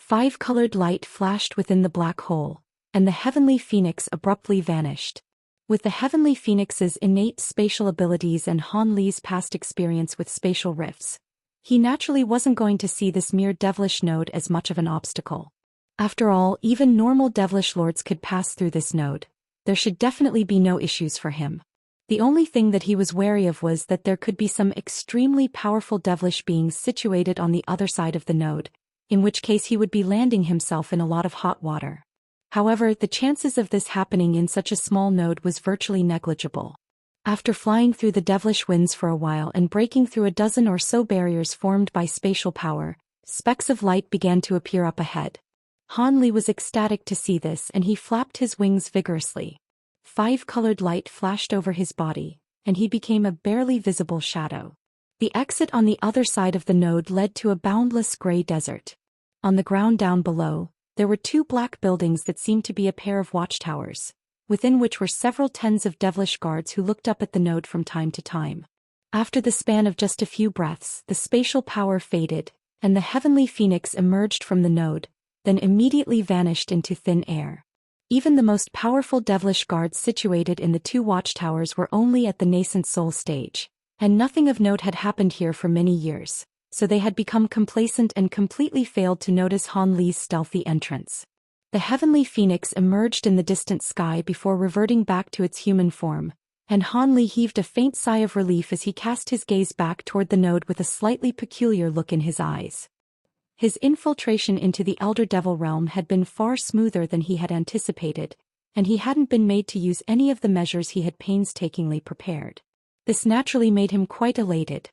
5-colored light flashed within the black hole, and the heavenly phoenix abruptly vanished. With the heavenly phoenix's innate spatial abilities and Han Li's past experience with spatial rifts, he naturally wasn't going to see this mere devilish node as much of an obstacle. After all, even normal devilish lords could pass through this node. There should definitely be no issues for him. The only thing that he was wary of was that there could be some extremely powerful devilish beings situated on the other side of the node, in which case he would be landing himself in a lot of hot water. However, the chances of this happening in such a small node was virtually negligible. After flying through the devilish winds for a while and breaking through a dozen or so barriers formed by spatial power, specks of light began to appear up ahead. Han Li was ecstatic to see this, and he flapped his wings vigorously. 5-colored light flashed over his body, and he became a barely visible shadow. The exit on the other side of the node led to a boundless gray desert. On the ground down below, there were 2 black buildings that seemed to be a pair of watchtowers, within which were several tens of devilish guards who looked up at the node from time to time. After the span of just a few breaths, the spatial power faded, and the heavenly phoenix emerged from the node, then immediately vanished into thin air. Even the most powerful devilish guards situated in the 2 watchtowers were only at the nascent soul stage, and nothing of note had happened here for many years, so they had become complacent and completely failed to notice Han Li's stealthy entrance. The heavenly phoenix emerged in the distant sky before reverting back to its human form, and Han Li heaved a faint sigh of relief as he cast his gaze back toward the node with a slightly peculiar look in his eyes. His infiltration into the Elder Devil realm had been far smoother than he had anticipated, and he hadn't been made to use any of the measures he had painstakingly prepared. This naturally made him quite elated.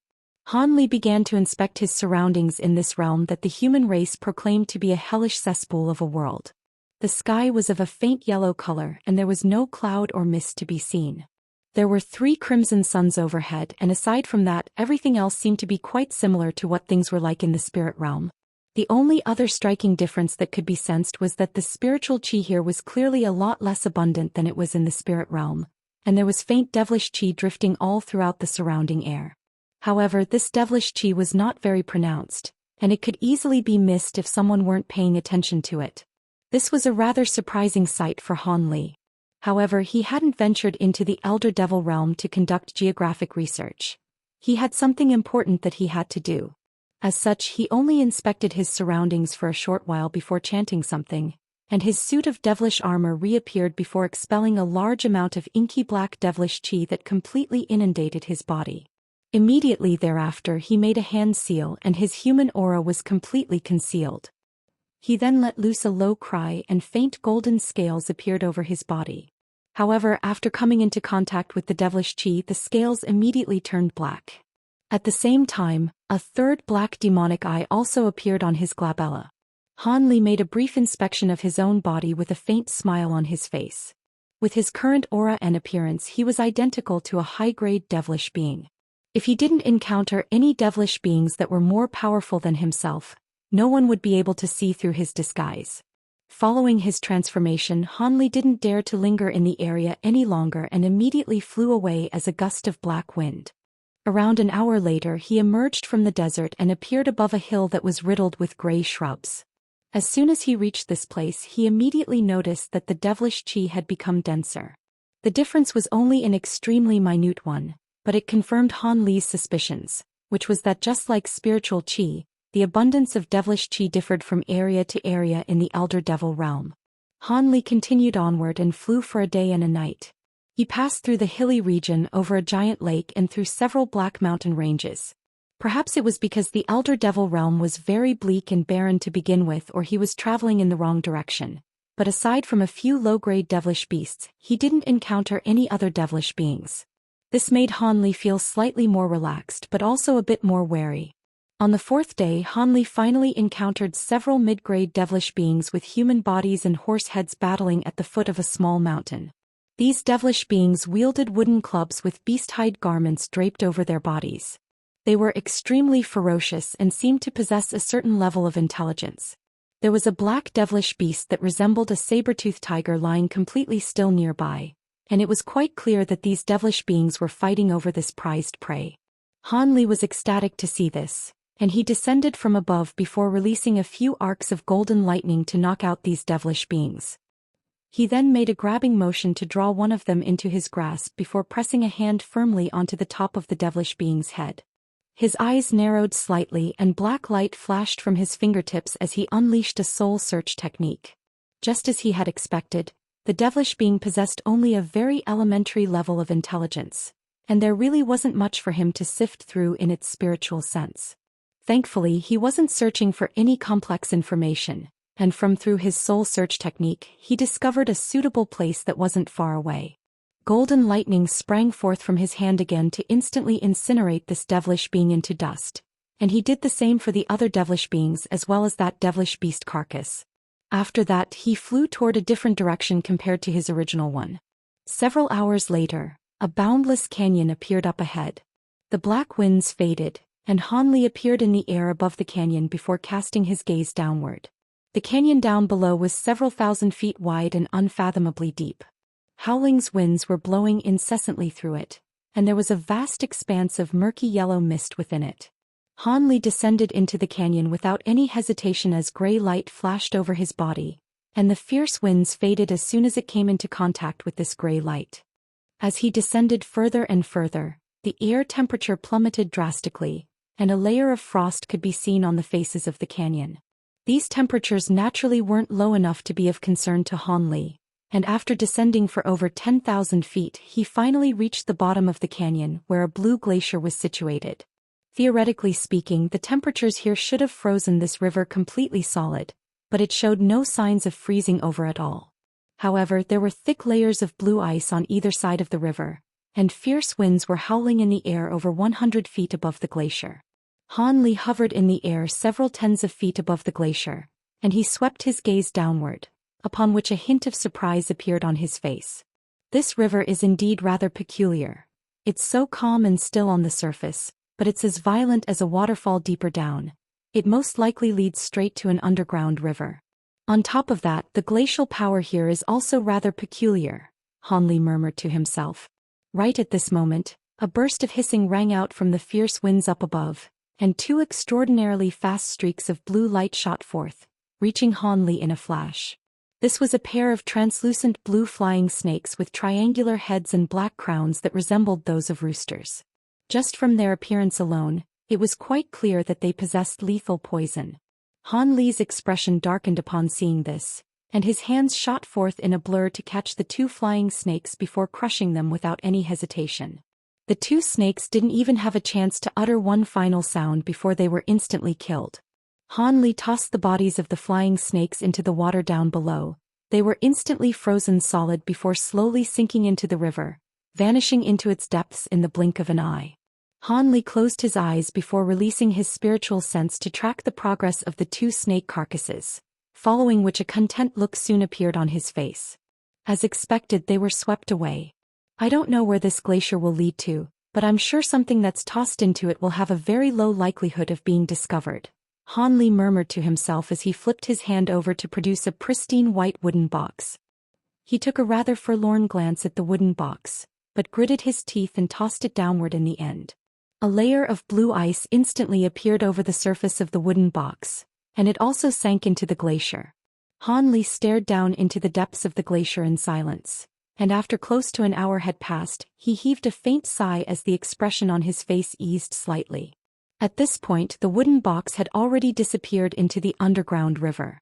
Han Li began to inspect his surroundings in this realm that the human race proclaimed to be a hellish cesspool of a world. The sky was of a faint yellow color, and there was no cloud or mist to be seen. There were 3 crimson suns overhead, and aside from that, everything else seemed to be quite similar to what things were like in the spirit realm. The only other striking difference that could be sensed was that the spiritual chi here was clearly a lot less abundant than it was in the spirit realm, and there was faint devilish chi drifting all throughout the surrounding air. However, this devilish chi was not very pronounced, and it could easily be missed if someone weren't paying attention to it. This was a rather surprising sight for Han Li. However, he hadn't ventured into the Elder Devil realm to conduct geographic research. He had something important that he had to do. As such, he only inspected his surroundings for a short while before chanting something, and his suit of devilish armor reappeared before expelling a large amount of inky black devilish chi that completely inundated his body. Immediately thereafter he made a hand seal, and his human aura was completely concealed. He then let loose a low cry, and faint golden scales appeared over his body. However, after coming into contact with the devilish chi, the scales immediately turned black. At the same time, a 3rd black demonic eye also appeared on his glabella. Han Li made a brief inspection of his own body with a faint smile on his face. With his current aura and appearance, he was identical to a high-grade devilish being. If he didn't encounter any devilish beings that were more powerful than himself, no one would be able to see through his disguise. Following his transformation, Han Li didn't dare to linger in the area any longer and immediately flew away as a gust of black wind. Around an hour later he emerged from the desert and appeared above a hill that was riddled with gray shrubs. As soon as he reached this place, he immediately noticed that the devilish chi had become denser. The difference was only an extremely minute one, but it confirmed Han Li's suspicions, which was that just like spiritual chi, the abundance of devilish chi differed from area to area in the Elder Devil realm. Han Li continued onward and flew for a day and a night. He passed through the hilly region, over a giant lake, and through several black mountain ranges. Perhaps it was because the Elder Devil realm was very bleak and barren to begin with, or he was traveling in the wrong direction. But aside from a few low-grade devilish beasts, he didn't encounter any other devilish beings. This made Han Li feel slightly more relaxed but also a bit more wary. On the 4th day, Han Li finally encountered several mid-grade devilish beings with human bodies and horse heads battling at the foot of a small mountain. These devilish beings wielded wooden clubs with beast-hide garments draped over their bodies. They were extremely ferocious and seemed to possess a certain level of intelligence. There was a black devilish beast that resembled a saber-toothed tiger lying completely still nearby, and it was quite clear that these devilish beings were fighting over this prized prey. Han Li was ecstatic to see this. and he descended from above before releasing a few arcs of golden lightning to knock out these devilish beings. He then made a grabbing motion to draw one of them into his grasp before pressing a hand firmly onto the top of the devilish being's head. His eyes narrowed slightly and black light flashed from his fingertips as he unleashed a soul search technique. Just as he had expected, the devilish being possessed only a very elementary level of intelligence, and there really wasn't much for him to sift through in its spiritual sense. Thankfully, he wasn't searching for any complex information, and through his soul search technique, he discovered a suitable place that wasn't far away. Golden lightning sprang forth from his hand again to instantly incinerate this devilish being into dust, and he did the same for the other devilish beings as well as that devilish beast carcass. After that, he flew toward a different direction compared to his original one. Several hours later, a boundless canyon appeared up ahead. The black winds faded, and Hanli appeared in the air above the canyon before casting his gaze downward. The canyon down below was several thousand feet wide and unfathomably deep. Howling winds were blowing incessantly through it, and there was a vast expanse of murky yellow mist within it. Hanli descended into the canyon without any hesitation as gray light flashed over his body, and the fierce winds faded as soon as it came into contact with this gray light. As he descended further and further, the air temperature plummeted drastically, and a layer of frost could be seen on the faces of the canyon. These temperatures naturally weren't low enough to be of concern to Hanli, and after descending for over 10,000 feet he finally reached the bottom of the canyon where a blue glacier was situated. Theoretically speaking, the temperatures here should have frozen this river completely solid, but it showed no signs of freezing over at all. However, there were thick layers of blue ice on either side of the river, and fierce winds were howling in the air over 100 feet above the glacier. Hanli hovered in the air several tens of feet above the glacier, and he swept his gaze downward, upon which a hint of surprise appeared on his face. This river is indeed rather peculiar. It's so calm and still on the surface, but it's as violent as a waterfall deeper down. It most likely leads straight to an underground river. On top of that, the glacial power here is also rather peculiar, Hanli murmured to himself. Right at this moment, a burst of hissing rang out from the fierce winds up above, and two extraordinarily fast streaks of blue light shot forth, reaching Hanli in a flash. This was a pair of translucent blue flying snakes with triangular heads and black crowns that resembled those of roosters. Just from their appearance alone, it was quite clear that they possessed lethal poison. Hanli's expression darkened upon seeing this, and his hands shot forth in a blur to catch the two flying snakes before crushing them without any hesitation. The two snakes didn't even have a chance to utter one final sound before they were instantly killed. Hanli tossed the bodies of the flying snakes into the water down below. They were instantly frozen solid before slowly sinking into the river, vanishing into its depths in the blink of an eye. Hanli closed his eyes before releasing his spiritual sense to track the progress of the two snake carcasses, following which a content look soon appeared on his face. As expected, they were swept away. I don't know where this glacier will lead to, but I'm sure something that's tossed into it will have a very low likelihood of being discovered, Hanli murmured to himself as he flipped his hand over to produce a pristine white wooden box. He took a rather forlorn glance at the wooden box, but gritted his teeth and tossed it downward in the end. A layer of blue ice instantly appeared over the surface of the wooden box, and it also sank into the glacier. Hanli stared down into the depths of the glacier in silence, and after close to an hour had passed, he heaved a faint sigh as the expression on his face eased slightly. At this point, the wooden box had already disappeared into the underground river.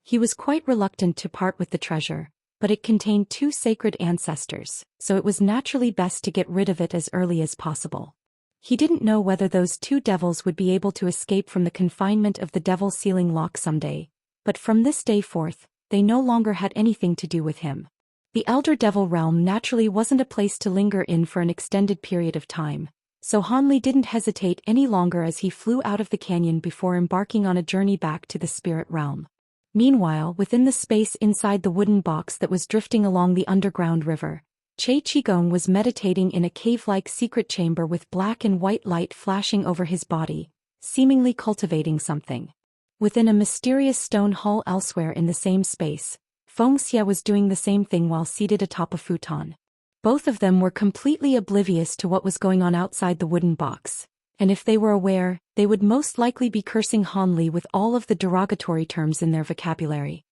He was quite reluctant to part with the treasure, but it contained two sacred ancestors, so it was naturally best to get rid of it as early as possible. He didn't know whether those two devils would be able to escape from the confinement of the devil sealing lock someday, but from this day forth, they no longer had anything to do with him. The Elder Devil realm naturally wasn't a place to linger in for an extended period of time, so Hanli didn't hesitate any longer as he flew out of the canyon before embarking on a journey back to the spirit realm. Meanwhile, within the space inside the wooden box that was drifting along the underground river, Che Qigong was meditating in a cave-like secret chamber with black and white light flashing over his body, seemingly cultivating something. Within a mysterious stone hall elsewhere in the same space, Wuxia was doing the same thing while seated atop a futon. Both of them were completely oblivious to what was going on outside the wooden box, And if they were aware, they would most likely be cursing Han Li with all of the derogatory terms in their vocabulary.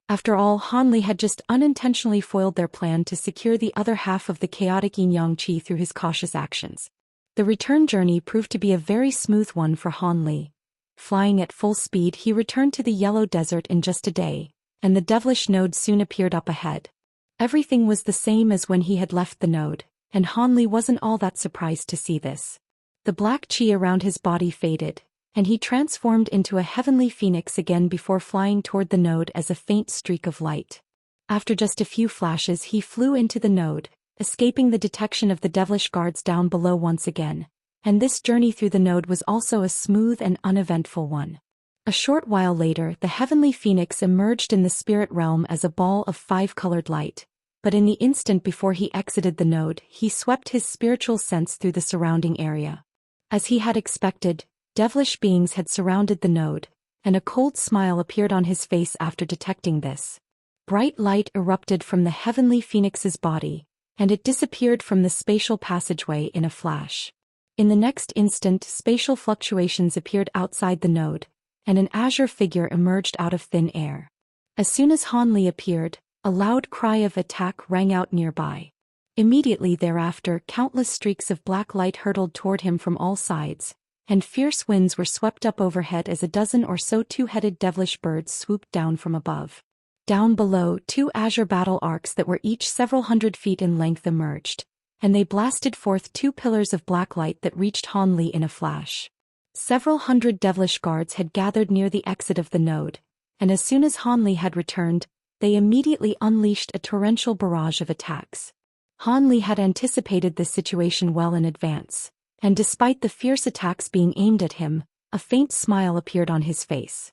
After all, Han Li had just unintentionally foiled their plan to secure the other half of the chaotic yin-yang qi through his cautious actions. The return journey proved to be a very smooth one for Han Li. Flying at full speed, he returned to the Yellow Desert in just a day, and the devilish node soon appeared up ahead. Everything was the same as when he had left the node, and Han Li wasn't all that surprised to see this. The black qi around his body faded, and he transformed into a heavenly phoenix again before flying toward the node as a faint streak of light. After just a few flashes, he flew into the node, escaping the detection of the devilish guards down below once again, and this journey through the node was also a smooth and uneventful one. A short while later, the heavenly phoenix emerged in the spirit realm as a ball of 5-colored light, but in the instant before he exited the node, he swept his spiritual sense through the surrounding area. As he had expected, devilish beings had surrounded the node, and a cold smile appeared on his face after detecting this. Bright light erupted from the heavenly phoenix's body, and it disappeared from the spatial passageway in a flash. In the next instant, spatial fluctuations appeared outside the node, and an azure figure emerged out of thin air. As soon as Han Li appeared, a loud cry of attack rang out nearby. Immediately thereafter, countless streaks of black light hurtled toward him from all sides, and fierce winds were swept up overhead as a dozen or so two-headed devilish birds swooped down from above. Down below, 2 azure battle arcs that were each several hundred feet in length emerged, and they blasted forth 2 pillars of black light that reached Han Li in a flash. Several hundred devilish guards had gathered near the exit of the node, and as soon as Han Li had returned, they immediately unleashed a torrential barrage of attacks. Han Li had anticipated this situation well in advance, and despite the fierce attacks being aimed at him, a faint smile appeared on his face.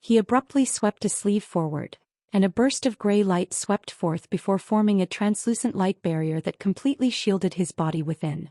He abruptly swept a sleeve forward, and a burst of gray light swept forth before forming a translucent light barrier that completely shielded his body within.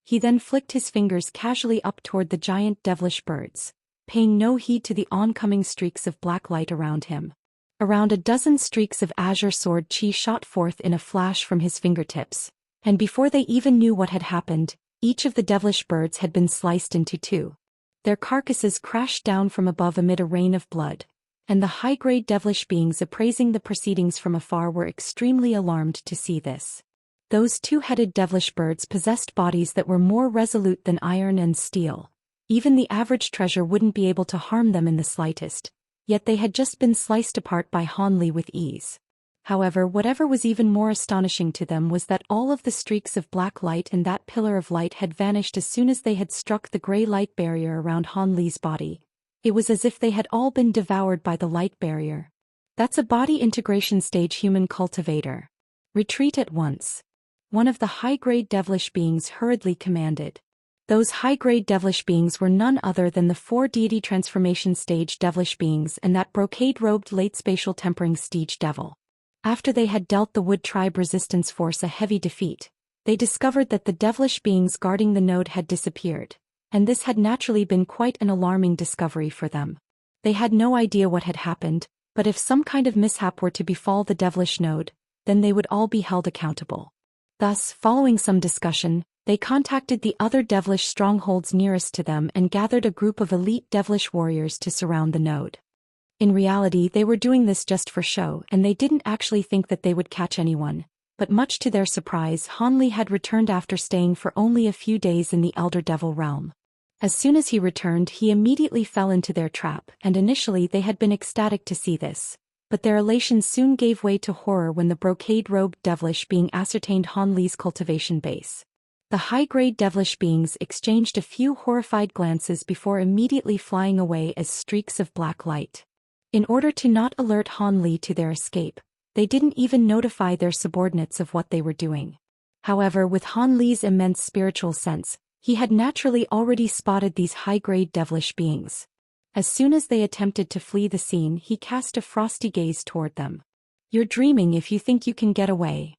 He then flicked his fingers casually up toward the giant devilish birds, paying no heed to the oncoming streaks of black light around him. Around a dozen streaks of azure sword qi shot forth in a flash from his fingertips, and before they even knew what had happened, each of the devilish birds had been sliced into 2. Their carcasses crashed down from above amid a rain of blood, and the high-grade devilish beings appraising the proceedings from afar were extremely alarmed to see this. Those 2-headed devilish birds possessed bodies that were more resolute than iron and steel. Even the average treasure wouldn't be able to harm them in the slightest, yet they had just been sliced apart by Han Li with ease. However, whatever was even more astonishing to them was that all of the streaks of black light and that pillar of light had vanished as soon as they had struck the gray light barrier around Han Li's body. It was as if they had all been devoured by the light barrier. That's a body integration stage human cultivator. Retreat at once. One of the high-grade devilish beings hurriedly commanded. Those high-grade devilish beings were none other than the 4 deity transformation stage devilish beings and that brocade-robed late spatial tempering stage devil. After they had dealt the Wood Tribe resistance force a heavy defeat, they discovered that the devilish beings guarding the node had disappeared, and this had naturally been quite an alarming discovery for them. They had no idea what had happened, but if some kind of mishap were to befall the devilish node, then they would all be held accountable. Thus, following some discussion, they contacted the other devilish strongholds nearest to them and gathered a group of elite devilish warriors to surround the node. In reality, they were doing this just for show, and they didn't actually think that they would catch anyone, but much to their surprise, Han Li had returned after staying for only a few days in the Elder Devil realm. As soon as he returned, he immediately fell into their trap, and initially they had been ecstatic to see this, but their elation soon gave way to horror when the brocade-robed devilish being ascertained Han Li's cultivation base. The high-grade devilish beings exchanged a few horrified glances before immediately flying away as streaks of black light. In order to not alert Han Li to their escape, they didn't even notify their subordinates of what they were doing. However, with Han Li's immense spiritual sense, he had naturally already spotted these high-grade devilish beings. As soon as they attempted to flee the scene, he cast a frosty gaze toward them. "You're dreaming if you think you can get away."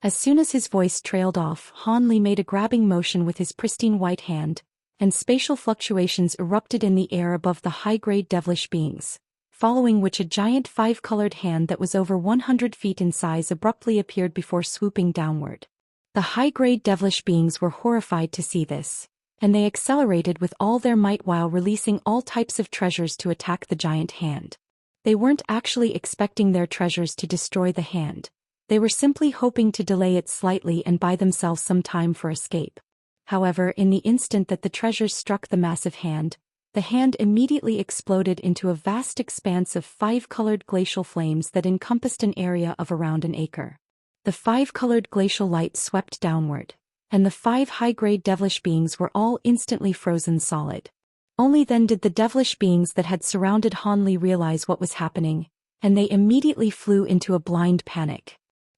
As soon as his voice trailed off, Han Li made a grabbing motion with his pristine white hand, and spatial fluctuations erupted in the air above the high-grade devilish beings, following which a giant 5-colored hand that was over 100 feet in size abruptly appeared before swooping downward. The high-grade devilish beings were horrified to see this, and they accelerated with all their might while releasing all types of treasures to attack the giant hand. They weren't actually expecting their treasures to destroy the hand. They were simply hoping to delay it slightly and buy themselves some time for escape. However, in the instant that the treasures struck the massive hand, the hand immediately exploded into a vast expanse of 5-colored glacial flames that encompassed an area of around an acre. The 5-colored glacial light swept downward, and the 5 high-grade devilish beings were all instantly frozen solid. Only then did the devilish beings that had surrounded Hanli realize what was happening, and they immediately flew into a blind panic.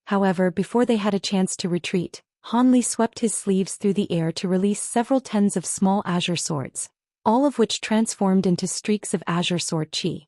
However, before they had a chance to retreat, Hanli swept his sleeves through the air to release several tens of small azure swords, all of which transformed into streaks of azure sword chi.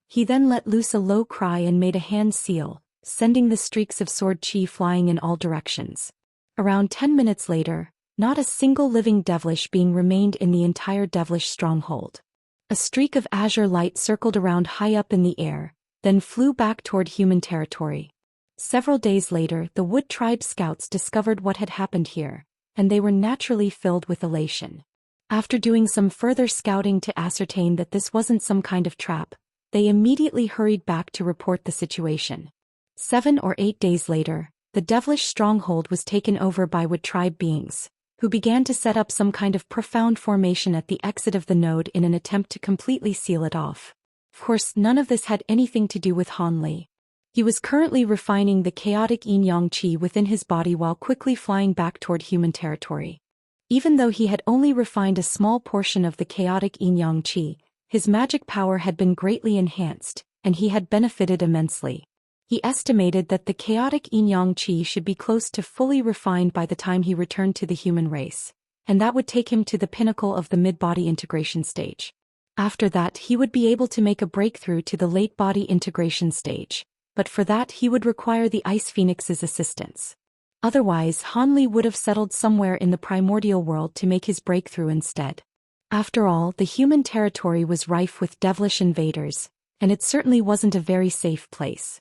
He then let loose a low cry and made a hand seal, sending the streaks of sword chi flying in all directions. Around 10 minutes later, not a single living devilish being remained in the entire devilish stronghold. A streak of azure light circled around high up in the air, then flew back toward human territory. Several days later, the Wood Tribe scouts discovered what had happened here, and they were naturally filled with elation. After doing some further scouting to ascertain that this wasn't some kind of trap, they immediately hurried back to report the situation. 7 or 8 days later, the devilish stronghold was taken over by Wood Tribe beings, who began to set up some kind of profound formation at the exit of the node in an attempt to completely seal it off. Of course, none of this had anything to do with Hanli. He was currently refining the chaotic yin-yang qi within his body while quickly flying back toward human territory. Even though he had only refined a small portion of the chaotic yin-yang qi, his magic power had been greatly enhanced, and he had benefited immensely. He estimated that the chaotic yin-yang qi should be close to fully refined by the time he returned to the human race, and that would take him to the pinnacle of the mid-body integration stage. After that, he would be able to make a breakthrough to the late-body integration stage, but for that he would require the Ice Phoenix's assistance. Otherwise, Hanli would have settled somewhere in the primordial world to make his breakthrough instead. After all, the human territory was rife with devilish invaders, and it certainly wasn't a very safe place.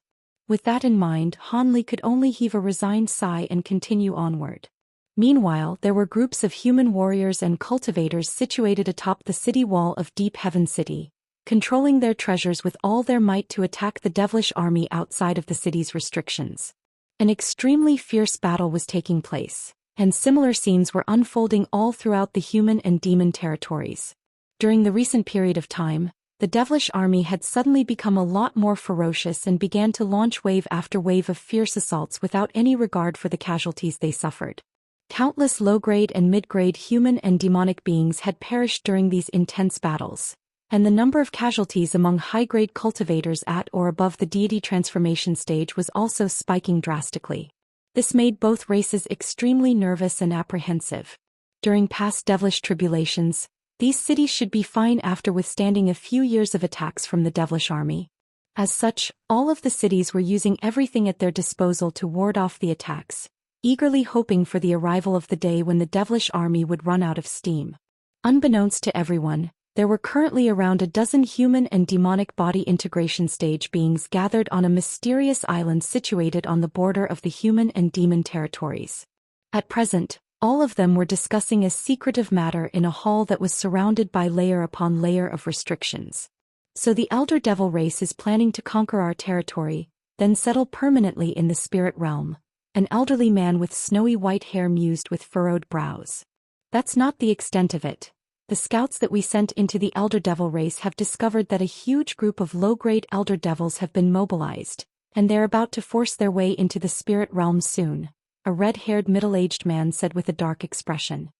With that in mind, Hanli could only heave a resigned sigh and continue onward. Meanwhile, there were groups of human warriors and cultivators situated atop the city wall of Deep Heaven City, controlling their treasures with all their might to attack the devilish army outside of the city's restrictions. An extremely fierce battle was taking place, and similar scenes were unfolding all throughout the human and demon territories. During the recent period of time, the devilish army had suddenly become a lot more ferocious and began to launch wave after wave of fierce assaults without any regard for the casualties they suffered. Countless low-grade and mid-grade human and demonic beings had perished during these intense battles, and the number of casualties among high-grade cultivators at or above the deity transformation stage was also spiking drastically. This made both races extremely nervous and apprehensive. During past devilish tribulations, these cities should be fine after withstanding a few years of attacks from the devilish army. As such, all of the cities were using everything at their disposal to ward off the attacks, eagerly hoping for the arrival of the day when the devilish army would run out of steam. Unbeknownst to everyone, there were currently around a dozen human and demonic body integration stage beings gathered on a mysterious island situated on the border of the human and demon territories. At present, all of them were discussing a secretive matter in a hall that was surrounded by layer upon layer of restrictions. So the Elder Devil race is planning to conquer our territory, then settle permanently in the spirit realm, an elderly man with snowy white hair mused with furrowed brows. That's not the extent of it. The scouts that we sent into the Elder Devil race have discovered that a huge group of low-grade Elder Devils have been mobilized, and they're about to force their way into the spirit realm soon, a red-haired middle-aged man said with a dark expression.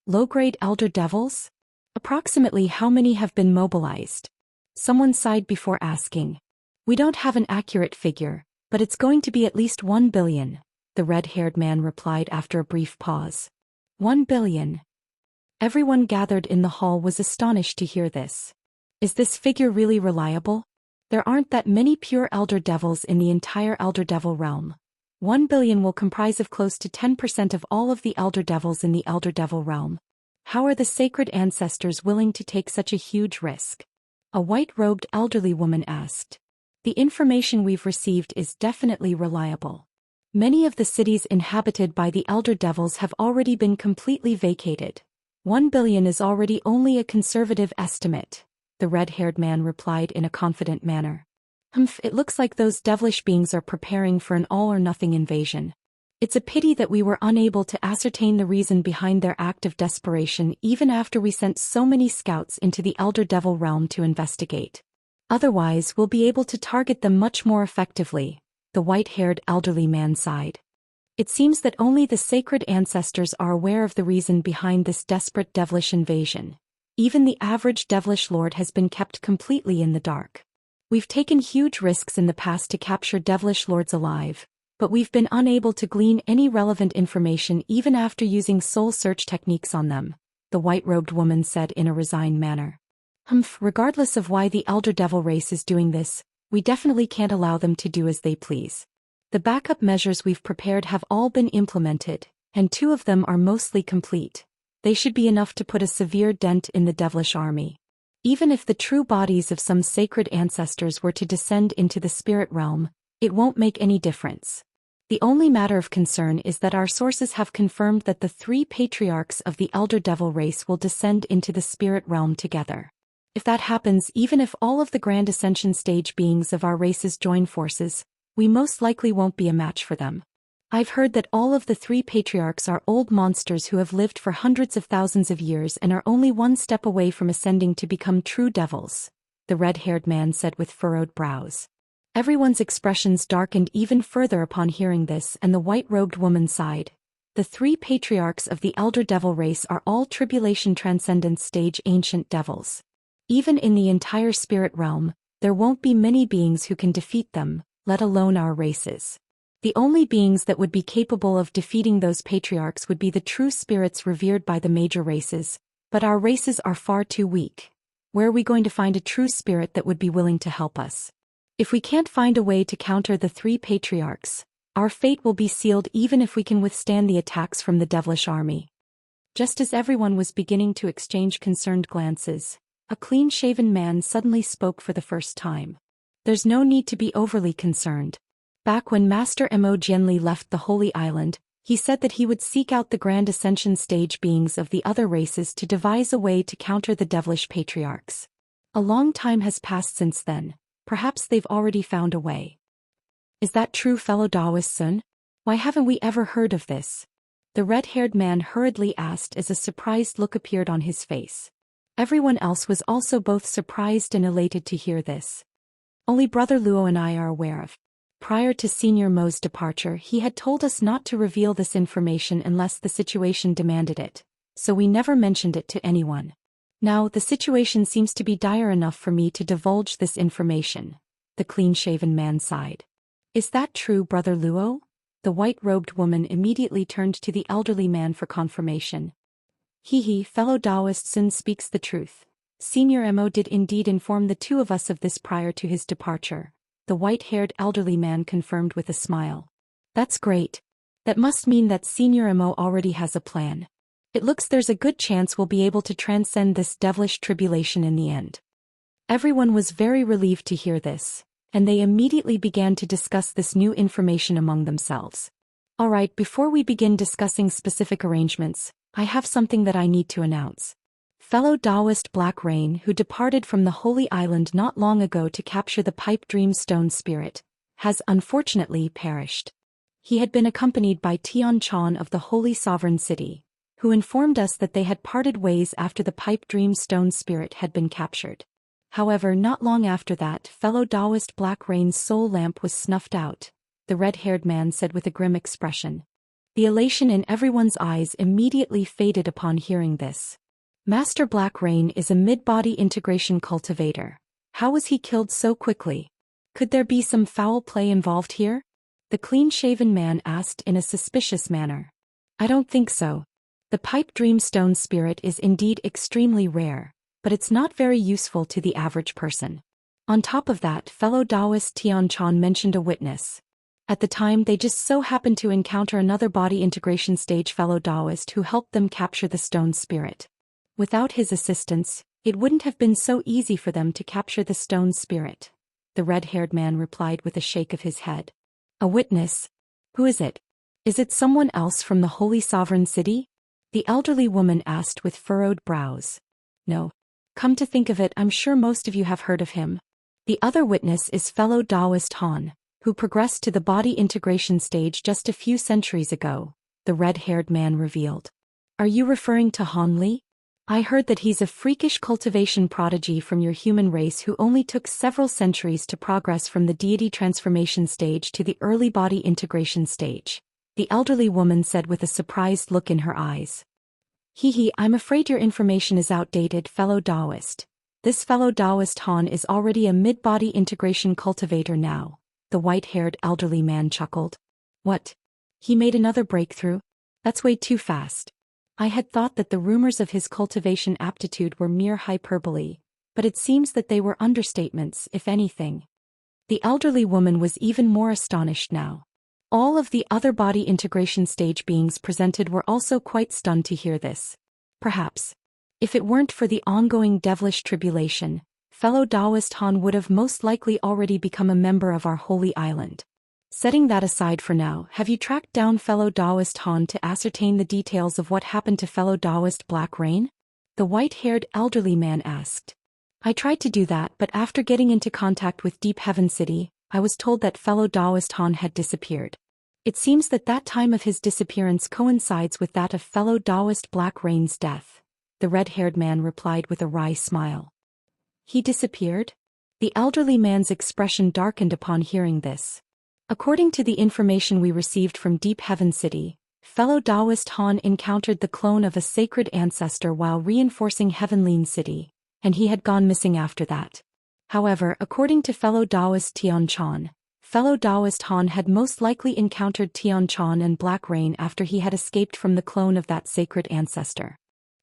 Low-grade Elder Devils? Approximately how many have been mobilized? Someone sighed before asking. We don't have an accurate figure, but it's going to be at least 1 billion, the red-haired man replied after a brief pause. 1 billion. Everyone gathered in the hall was astonished to hear this. Is this figure really reliable? There aren't that many pure Elder Devils in the entire Elder Devil realm. 1 billion will comprise of close to 10% of all of the Elder Devils in the Elder Devil realm. How are the sacred ancestors willing to take such a huge risk? A white-robed elderly woman asked. The information we've received is definitely reliable. Many of the cities inhabited by the Elder Devils have already been completely vacated, 1 billion is already only a conservative estimate, the red-haired man replied in a confident manner. It looks like those devilish beings are preparing for an all-or-nothing invasion. It's a pity that we were unable to ascertain the reason behind their act of desperation even after we sent so many scouts into the Elder Devil realm to investigate. Otherwise, we'll be able to target them much more effectively, the white-haired elderly man sighed. It seems that only the sacred ancestors are aware of the reason behind this desperate devilish invasion. Even the average devilish lord has been kept completely in the dark. We've taken huge risks in the past to capture devilish lords alive, but we've been unable to glean any relevant information even after using soul search techniques on them, the white-robed woman said in a resigned manner. Regardless of why the Elder Devil race is doing this, we definitely can't allow them to do as they please. The backup measures we've prepared have all been implemented, and 2 of them are mostly complete. They should be enough to put a severe dent in the devilish army. Even if the true bodies of some sacred ancestors were to descend into the spirit realm, it won't make any difference. The only matter of concern is that our sources have confirmed that the 3 patriarchs of the Elder Devil race will descend into the spirit realm together. If that happens, even if all of the Grand Ascension stage beings of our races join forces, we most likely won't be a match for them. I've heard that all of the 3 patriarchs are old monsters who have lived for hundreds of thousands of years and are only one step away from ascending to become true devils, the red-haired man said with furrowed brows. Everyone's expressions darkened even further upon hearing this, and the white-robed woman sighed. The 3 patriarchs of the Elder Devil race are all Tribulation Transcendence stage ancient devils. Even in the entire spirit realm, there won't be many beings who can defeat them, let alone our races. The only beings that would be capable of defeating those patriarchs would be the true spirits revered by the major races, but our races are far too weak. Where are we going to find a true spirit that would be willing to help us? If we can't find a way to counter the 3 patriarchs, our fate will be sealed even if we can withstand the attacks from the devilish army. Just as everyone was beginning to exchange concerned glances, a clean-shaven man suddenly spoke for the first time. There's no need to be overly concerned. Back when Master Mo Jianli left the Holy Island, he said that he would seek out the Grand Ascension stage beings of the other races to devise a way to counter the devilish patriarchs. A long time has passed since then. Perhaps they've already found a way. Is that true, fellow Daoist son? Why haven't we ever heard of this? The red-haired man hurriedly asked as a surprised look appeared on his face. Everyone else was also both surprised and elated to hear this. Only Brother Luo and I are aware of. Prior to Senior Mo's departure, he had told us not to reveal this information unless the situation demanded it, so we never mentioned it to anyone. Now, the situation seems to be dire enough for me to divulge this information, the clean-shaven man sighed. Is that true, Brother Luo? The white-robed woman immediately turned to the elderly man for confirmation. Fellow Daoist Sun speaks the truth. Senior Mo did indeed inform the 2 of us of this prior to his departure, the white-haired elderly man confirmed with a smile. That's great. That must mean that Senior Mo already has a plan. It looks there's a good chance we'll be able to transcend this devilish tribulation in the end. Everyone was very relieved to hear this, and they immediately began to discuss this new information among themselves. Alright, before we begin discussing specific arrangements, I have something that I need to announce. Fellow Daoist Black Rain, who departed from the Holy Island not long ago to capture the Pipe Dream Stone Spirit, has unfortunately perished. He had been accompanied by Tian Chan of the Holy Sovereign City, who informed us that they had parted ways after the Pipe Dream Stone Spirit had been captured. However, not long after that, fellow Daoist Black Rain's soul lamp was snuffed out, the red-haired man said with a grim expression. The elation in everyone's eyes immediately faded upon hearing this. Master Black Rain is a mid-body integration cultivator. How was he killed so quickly? Could there be some foul play involved here? The clean-shaven man asked in a suspicious manner. I don't think so. The Pipe Dream Stone Spirit is indeed extremely rare, but it's not very useful to the average person. On top of that, fellow Daoist Tian Chan mentioned a witness. At the time, they just so happened to encounter another body integration stage fellow Daoist who helped them capture the stone spirit. Without his assistance, it wouldn't have been so easy for them to capture the stone spirit, the red-haired man replied with a shake of his head. A witness? Who is it? Is it someone else from the Holy Sovereign City? The elderly woman asked with furrowed brows. No. Come to think of it, I'm sure most of you have heard of him. The other witness is fellow Daoist Han, who progressed to the body integration stage just a few centuries ago, the red-haired man revealed. Are you referring to Han Li? I heard that he's a freakish cultivation prodigy from your human race who only took several centuries to progress from the deity transformation stage to the early body integration stage, the elderly woman said with a surprised look in her eyes. Hee, I'm afraid your information is outdated, fellow Daoist. This fellow Daoist Han is already a mid-body integration cultivator now, the white-haired elderly man chuckled. What? He made another breakthrough? That's way too fast. I had thought that the rumors of his cultivation aptitude were mere hyperbole, but it seems that they were understatements, if anything. The elderly woman was even more astonished now. All of the other body integration stage beings presented were also quite stunned to hear this. Perhaps, if it weren't for the ongoing devilish tribulation, fellow Daoist Han would have most likely already become a member of our holy island. Setting that aside for now, have you tracked down fellow Daoist Han to ascertain the details of what happened to fellow Daoist Black Rain? The white-haired elderly man asked. I tried to do that, but after getting into contact with Deep Heaven City, I was told that fellow Daoist Han had disappeared. It seems that that time of his disappearance coincides with that of fellow Daoist Black Rain's death, the red-haired man replied with a wry smile. He disappeared? The elderly man's expression darkened upon hearing this. According to the information we received from Deep Heaven City, fellow Daoist Han encountered the clone of a sacred ancestor while reinforcing Heavenlin City, and he had gone missing after that. However, according to fellow Daoist Tian Chan, fellow Daoist Han had most likely encountered Tian Chan and Black Rain after he had escaped from the clone of that sacred ancestor.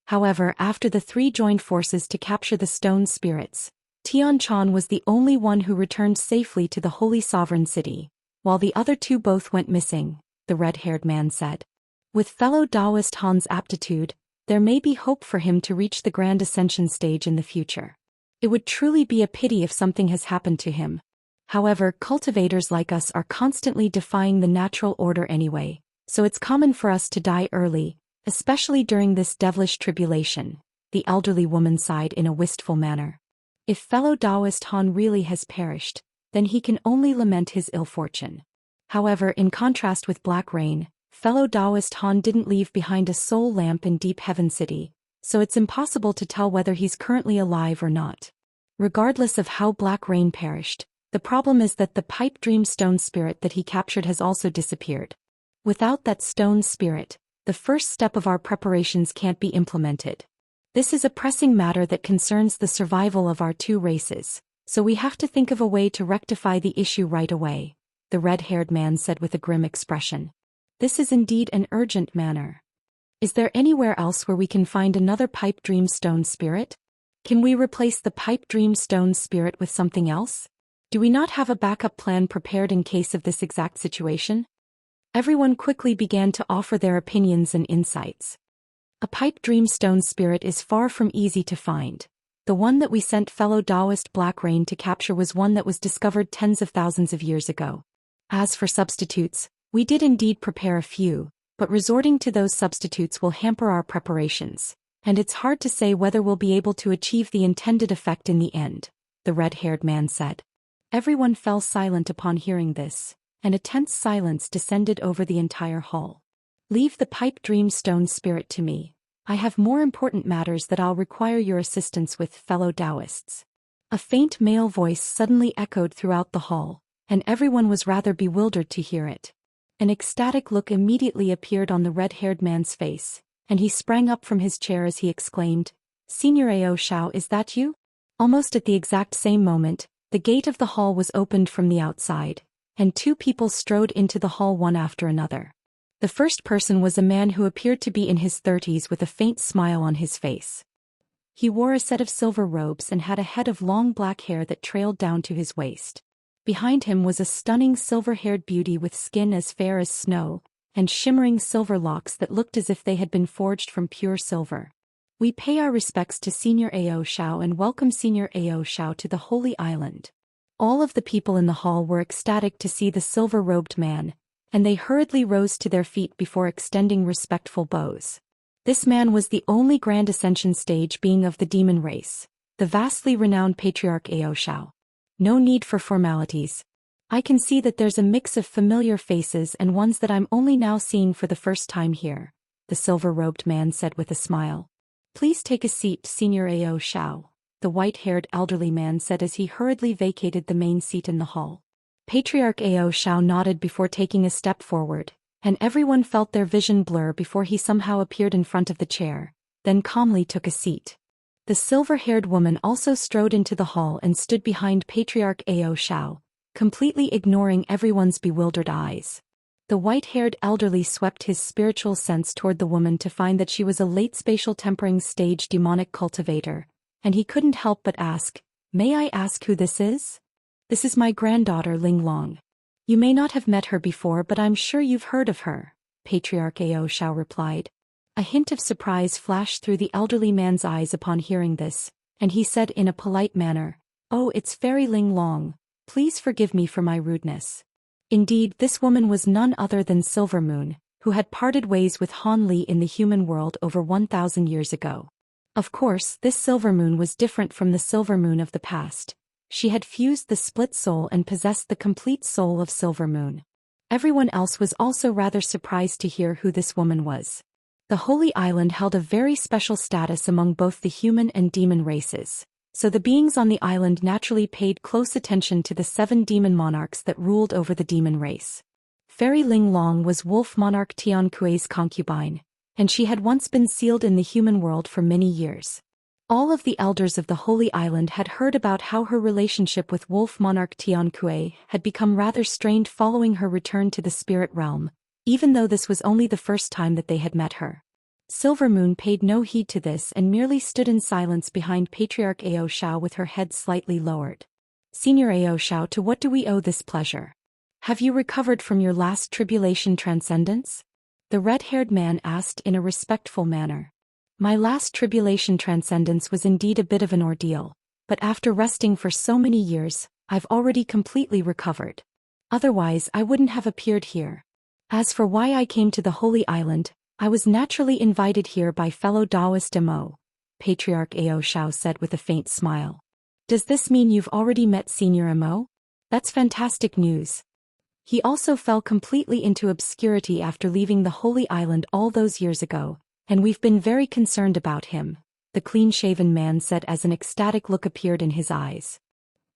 However, after the three joined forces to capture the stone spirits, Tian Chan was the only one who returned safely to the Holy Sovereign City, while the other two both went missing, the red-haired man said. With fellow Daoist Han's aptitude, there may be hope for him to reach the Grand Ascension stage in the future. It would truly be a pity if something has happened to him. However, cultivators like us are constantly defying the natural order anyway, so it's common for us to die early, especially during this devilish tribulation, the elderly woman sighed in a wistful manner. If fellow Daoist Han really has perished, then he can only lament his ill fortune. However, in contrast with Black Rain, fellow Daoist Han didn't leave behind a soul lamp in Deep Heaven City, so it's impossible to tell whether he's currently alive or not. Regardless of how Black Rain perished, the problem is that the pipe dream stone spirit that he captured has also disappeared. Without that stone spirit, the first step of our preparations can't be implemented. This is a pressing matter that concerns the survival of our two races, so we have to think of a way to rectify the issue right away, the red-haired man said with a grim expression. This is indeed an urgent matter. Is there anywhere else where we can find another pipe dream stone spirit? Can we replace the pipe dream stone spirit with something else? Do we not have a backup plan prepared in case of this exact situation? Everyone quickly began to offer their opinions and insights. A pipe dream stone spirit is far from easy to find. The one that we sent fellow Daoist Black Rain to capture was one that was discovered tens of thousands of years ago. As for substitutes, we did indeed prepare a few, but resorting to those substitutes will hamper our preparations, and it's hard to say whether we'll be able to achieve the intended effect in the end, the red-haired man said. Everyone fell silent upon hearing this, and a tense silence descended over the entire hall. Leave the pipe dream stone spirit to me. I have more important matters that I'll require your assistance with, fellow Daoists. A faint male voice suddenly echoed throughout the hall, and everyone was rather bewildered to hear it. An ecstatic look immediately appeared on the red-haired man's face, and he sprang up from his chair as he exclaimed, "Senior Ao Shao, is that you?" Almost at the exact same moment, the gate of the hall was opened from the outside, and two people strode into the hall one after another. The first person was a man who appeared to be in his 30s with a faint smile on his face. He wore a set of silver robes and had a head of long black hair that trailed down to his waist. Behind him was a stunning silver-haired beauty with skin as fair as snow, and shimmering silver locks that looked as if they had been forged from pure silver. We pay our respects to Senior Ao Shao and welcome Senior Ao Shao to the Holy Island. All of the people in the hall were ecstatic to see the silver-robed man, and they hurriedly rose to their feet before extending respectful bows. This man was the only Grand Ascension stage being of the demon race, the vastly renowned Patriarch Ao Shao. No need for formalities. I can see that there's a mix of familiar faces and ones that I'm only now seeing for the first time here, the silver-robed man said with a smile. Please take a seat, Senior Ao Shao, the white-haired elderly man said as he hurriedly vacated the main seat in the hall. Patriarch Ao Shao nodded before taking a step forward, and everyone felt their vision blur before he somehow appeared in front of the chair, then calmly took a seat. The silver-haired woman also strode into the hall and stood behind Patriarch Ao Shao, completely ignoring everyone's bewildered eyes. The white-haired elderly swept his spiritual sense toward the woman to find that she was a late spatial tempering stage demonic cultivator, and he couldn't help but ask, "May I ask who this is?" "This is my granddaughter Ling Long. You may not have met her before, but I'm sure you've heard of her," Patriarch Ao Shao replied. A hint of surprise flashed through the elderly man's eyes upon hearing this, and he said in a polite manner, "Oh, it's Fairy Ling Long. Please forgive me for my rudeness." Indeed, this woman was none other than Silver Moon, who had parted ways with Han Li in the human world over 1,000 years ago. Of course, this Silver Moon was different from the Silver Moon of the past. She had fused the split soul and possessed the complete soul of Silver Moon. Everyone else was also rather surprised to hear who this woman was. The Holy Island held a very special status among both the human and demon races, so the beings on the island naturally paid close attention to the 7 demon monarchs that ruled over the demon race. Fairy Ling Long was Wolf Monarch Tian Kuei's concubine, and she had once been sealed in the human world for many years. All of the elders of the Holy Island had heard about how her relationship with Wolf Monarch Tian Kuei had become rather strained following her return to the spirit realm, even though this was only the first time that they had met her. Silver Moon paid no heed to this and merely stood in silence behind Patriarch Ao Shao with her head slightly lowered. "Senior Ao Shao, to what do we owe this pleasure? Have you recovered from your last tribulation transcendence?" The red-haired man asked in a respectful manner. "My last tribulation transcendence was indeed a bit of an ordeal, but after resting for so many years, I've already completely recovered. Otherwise, I wouldn't have appeared here. As for why I came to the Holy Island, I was naturally invited here by fellow Daoist Mo," Patriarch Ao Shao said with a faint smile. "Does this mean you've already met Senior Mo? That's fantastic news. He also fell completely into obscurity after leaving the Holy Island all those years ago, and we've been very concerned about him," the clean-shaven man said as an ecstatic look appeared in his eyes.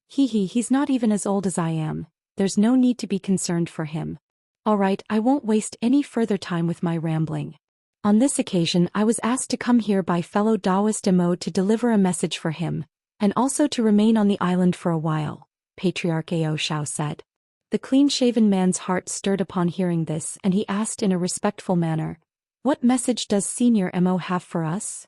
He's not even as old as I am. There's no need to be concerned for him. All right, I won't waste any further time with my rambling. On this occasion I was asked to come here by fellow Daoist Mo to deliver a message for him, and also to remain on the island for a while," Patriarch Ao Shao said. The clean-shaven man's heart stirred upon hearing this, and he asked in a respectful manner, "What message does Senior Mo have for us?"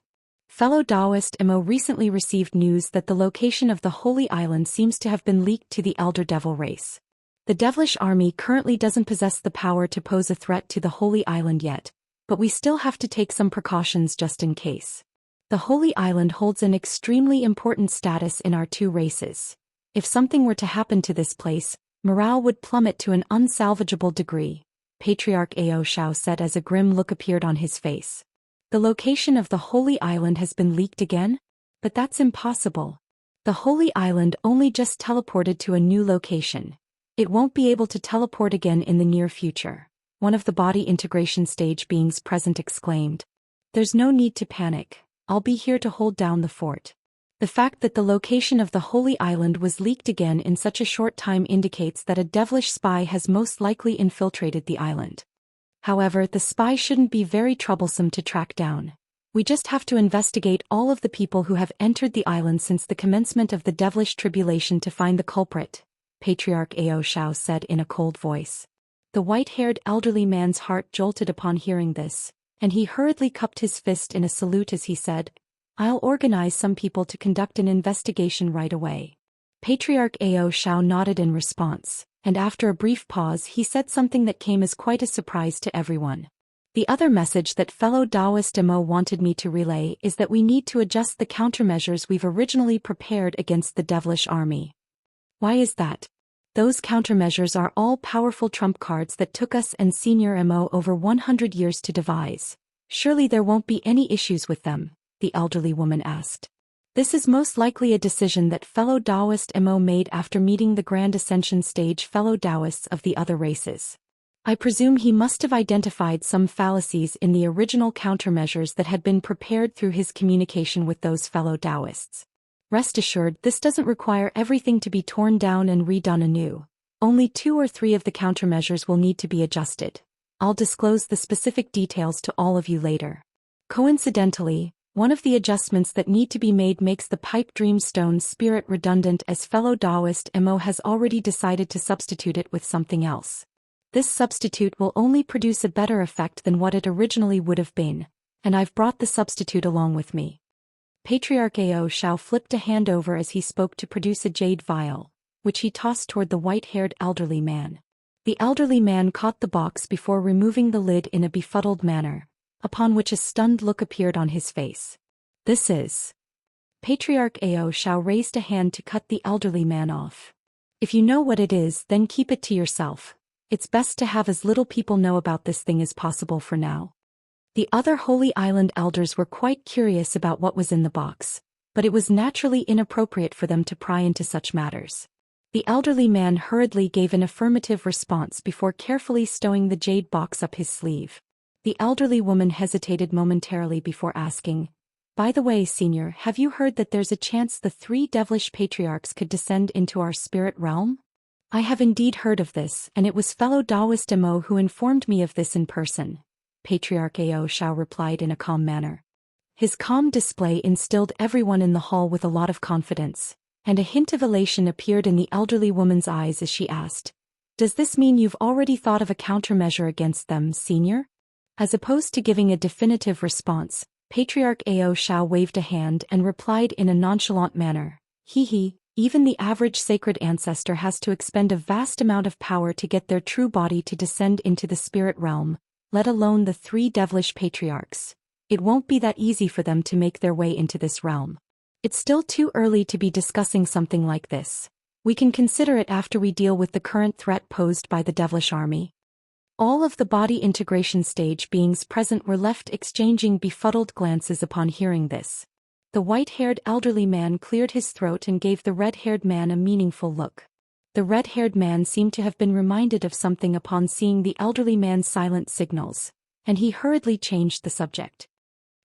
Fellow Daoist Mo recently received news that the location of the Holy Island seems to have been leaked to the Elder Devil race. The devilish army currently doesn't possess the power to pose a threat to the Holy Island yet, but we still have to take some precautions just in case. The Holy Island holds an extremely important status in our 2 races. If something were to happen to this place, morale would plummet to an unsalvageable degree, Patriarch Ao Shao said as a grim look appeared on his face. "The location of the Holy Island has been leaked again? But that's impossible. The Holy Island only just teleported to a new location. It won't be able to teleport again in the near future," one of the body integration stage beings present exclaimed. "There's no need to panic. I'll be here to hold down the fort." The fact that the location of the Holy Island was leaked again in such a short time indicates that a devilish spy has most likely infiltrated the island. However, the spy shouldn't be very troublesome to track down. We just have to investigate all of the people who have entered the island since the commencement of the devilish tribulation to find the culprit, Patriarch Ao Shao said in a cold voice. The white-haired elderly man's heart jolted upon hearing this, and he hurriedly cupped his fist in a salute as he said, "I'll organize some people to conduct an investigation right away." Patriarch Ao Shao nodded in response, and after a brief pause he said something that came as quite a surprise to everyone. "The other message that fellow Daoist Mo wanted me to relay is that we need to adjust the countermeasures we've originally prepared against the devilish army." "Why is that?" "Those countermeasures are all powerful trump cards that took us and Senior Mo over 100 years to devise. Surely there won't be any issues with them, the elderly woman asked. This is most likely a decision that fellow Daoist Mo made after meeting the Grand Ascension stage fellow Daoists of the other races. I presume he must have identified some fallacies in the original countermeasures that had been prepared through his communication with those fellow Daoists. Rest assured, this doesn't require everything to be torn down and redone anew. Only 2 or 3 of the countermeasures will need to be adjusted. I'll disclose the specific details to all of you later. Coincidentally, one of the adjustments that need to be made makes the Pipe Dream Stone spirit redundant, as fellow Daoist Mo has already decided to substitute it with something else. This substitute will only produce a better effect than what it originally would have been, and I've brought the substitute along with me. Patriarch Zhou Xian flipped a hand over as he spoke to produce a jade vial, which he tossed toward the white-haired elderly man. The elderly man caught the box before removing the lid in a befuddled manner, upon which a stunned look appeared on his face. This is... Patriarch Zhou Xian raised a hand to cut the elderly man off. If you know what it is, then keep it to yourself. It's best to have as little people know about this thing as possible for now. The other Holy Island elders were quite curious about what was in the box, but it was naturally inappropriate for them to pry into such matters. The elderly man hurriedly gave an affirmative response before carefully stowing the jade box up his sleeve. The elderly woman hesitated momentarily before asking, "By the way, Senior, have you heard that there's a chance the 3 devilish patriarchs could descend into our spirit realm?" "I have indeed heard of this, and it was fellow Daoist Mo who informed me of this in person," Patriarch Zhou Xian replied in a calm manner. His calm display instilled everyone in the hall with a lot of confidence, and a hint of elation appeared in the elderly woman's eyes as she asked, "Does this mean you've already thought of a countermeasure against them, Senior?" As opposed to giving a definitive response, Patriarch Zhou Xian waved a hand and replied in a nonchalant manner, "Hee, even the average sacred ancestor has to expend a vast amount of power to get their true body to descend into the spirit realm, let alone the 3 devilish patriarchs. It won't be that easy for them to make their way into this realm. It's still too early to be discussing something like this. We can consider it after we deal with the current threat posed by the devilish army." All of the body integration stage beings present were left exchanging befuddled glances upon hearing this. The white-haired elderly man cleared his throat and gave the red-haired man a meaningful look. The red-haired man seemed to have been reminded of something upon seeing the elderly man's silent signals, and he hurriedly changed the subject.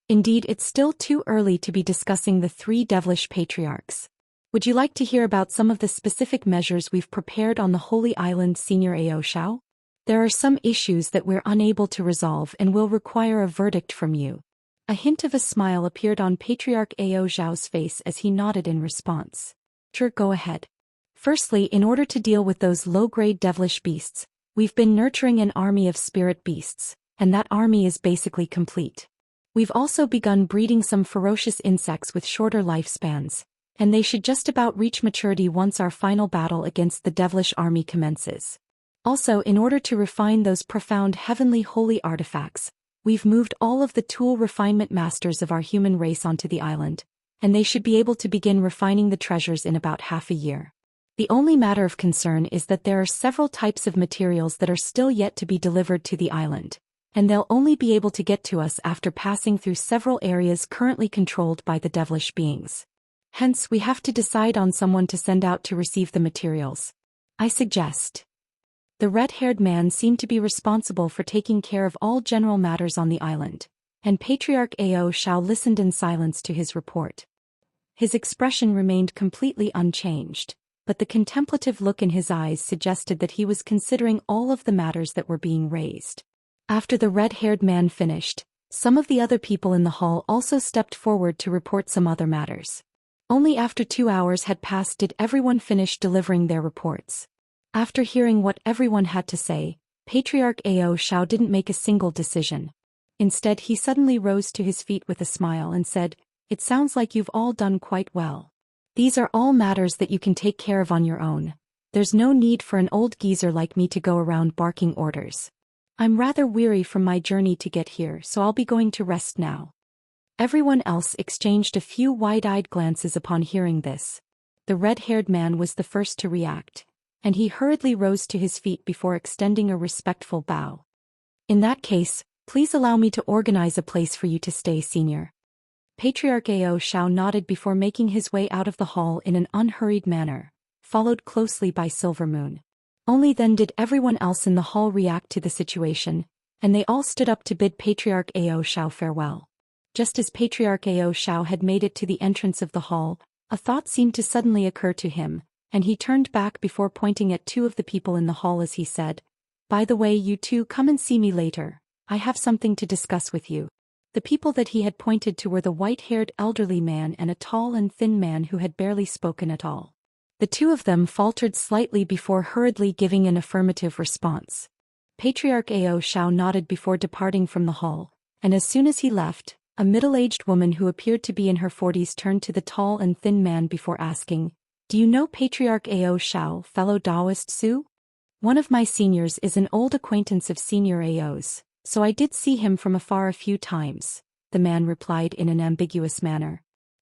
"Indeed, it's still too early to be discussing the 3 devilish patriarchs. Would you like to hear about some of the specific measures we've prepared on the Holy Island, Senior Zhou Xian? There are some issues that we're unable to resolve and will require a verdict from you." A hint of a smile appeared on Patriarch Zhou Xiao's face as he nodded in response. "Sure, go ahead. Firstly, in order to deal with those low-grade devilish beasts, we've been nurturing an army of spirit beasts, and that army is basically complete. We've also begun breeding some ferocious insects with shorter lifespans, and they should just about reach maturity once our final battle against the devilish army commences. Also, in order to refine those profound heavenly holy artifacts, we've moved all of the tool refinement masters of our human race onto the island, and they should be able to begin refining the treasures in about half a year. The only matter of concern is that there are several types of materials that are still yet to be delivered to the island, and they'll only be able to get to us after passing through several areas currently controlled by the devilish beings. Hence, we have to decide on someone to send out to receive the materials. I suggest..." The red-haired man seemed to be responsible for taking care of all general matters on the island, and Patriarch Zhou Xian listened in silence to his report. His expression remained completely unchanged, but the contemplative look in his eyes suggested that he was considering all of the matters that were being raised. After the red-haired man finished, some of the other people in the hall also stepped forward to report some other matters. Only after 2 hours had passed did everyone finish delivering their reports. After hearing what everyone had to say, Patriarch Zhou Xian didn't make a single decision. Instead, he suddenly rose to his feet with a smile and said, "It sounds like you've all done quite well. These are all matters that you can take care of on your own. There's no need for an old geezer like me to go around barking orders. I'm rather weary from my journey to get here, so I'll be going to rest now." Everyone else exchanged a few wide-eyed glances upon hearing this. The red-haired man was the first to react, and he hurriedly rose to his feet before extending a respectful bow. "In that case, Please allow me to organize a place for you to stay, Senior. Patriarch Ao Xiao nodded before making his way out of the hall in an unhurried manner, followed closely by Silver Moon. Only then did everyone else in the hall react to the situation, and they all stood up to bid Patriarch Ao Xiao farewell. Just as Patriarch Ao Xiao had made it to the entrance of the hall, a thought seemed to suddenly occur to him, and he turned back before pointing at two of the people in the hall as he said, "By the way, you two come and see me later. I have something to discuss with you." The people that he had pointed to were the white-haired elderly man and a tall and thin man who had barely spoken at all. The two of them faltered slightly before hurriedly giving an affirmative response. Patriarch Ao Xiao nodded before departing from the hall, and as soon as he left, a middle-aged woman who appeared to be in her 40s turned to the tall and thin man before asking, "Do you know Patriarch Ao Xiao, fellow Daoist Su? One of my seniors is an old acquaintance of Senior Ao's, so I did see him from afar a few times," the man replied in an ambiguous manner.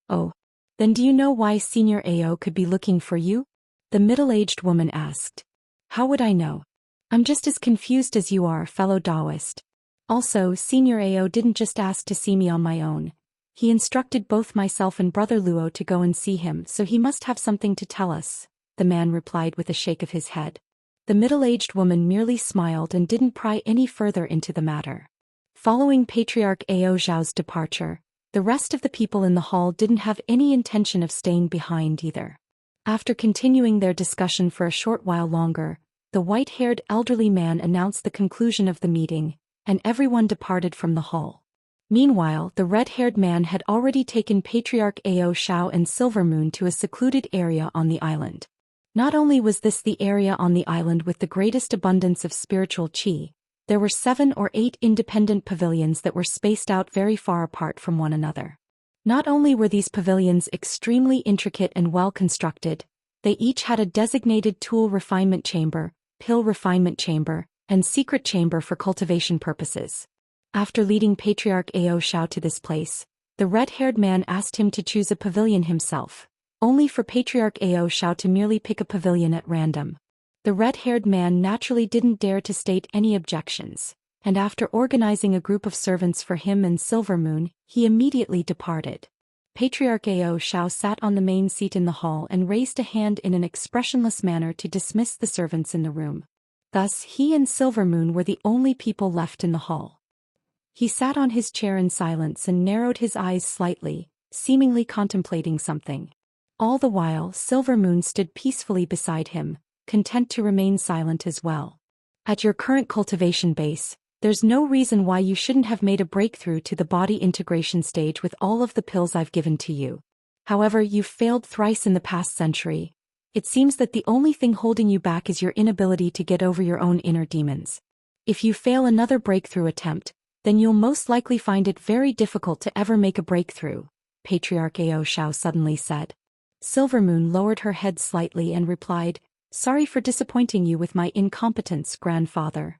"Oh. Then do you know why Senior Ao could be looking for you?" the middle-aged woman asked. "How would I know? I'm just as confused as you are, fellow Daoist. Also, Senior Ao didn't just ask to see me on my own. He instructed both myself and Brother Luo to go and see him, so he must have something to tell us," the man replied with a shake of his head. The middle-aged woman merely smiled and didn't pry any further into the matter. Following Patriarch Ao Xiao's departure, the rest of the people in the hall didn't have any intention of staying behind either. After continuing their discussion for a short while longer, the white-haired elderly man announced the conclusion of the meeting, and everyone departed from the hall. Meanwhile, the red-haired man had already taken Patriarch Ao Xiao and Silver Moon to a secluded area on the island. Not only was this the area on the island with the greatest abundance of spiritual qi, there were 7 or 8 independent pavilions that were spaced out very far apart from one another. Not only were these pavilions extremely intricate and well-constructed, they each had a designated tool refinement chamber, pill refinement chamber, and secret chamber for cultivation purposes. After leading Patriarch Ao Xiao to this place, the red-haired man asked him to choose a pavilion himself, only for Patriarch Ao Xiao to merely pick a pavilion at random. The red-haired man naturally didn't dare to state any objections, and after organizing a group of servants for him and Silver Moon, he immediately departed. Patriarch Ao Xiao sat on the main seat in the hall and raised a hand in an expressionless manner to dismiss the servants in the room. Thus he and Silver Moon were the only people left in the hall. He sat on his chair in silence and narrowed his eyes slightly, seemingly contemplating something. All the while Silver Moon stood peacefully beside him, content to remain silent as well. "At your current cultivation base, there's no reason why you shouldn't have made a breakthrough to the body integration stage with all of the pills I've given to you. However, you've failed thrice in the past century. It seems that the only thing holding you back is your inability to get over your own inner demons. If you fail another breakthrough attempt, then you'll most likely find it very difficult to ever make a breakthrough," Patriarch Ao Xiao suddenly said. Silver Moon lowered her head slightly and replied, "Sorry for disappointing you with my incompetence, grandfather.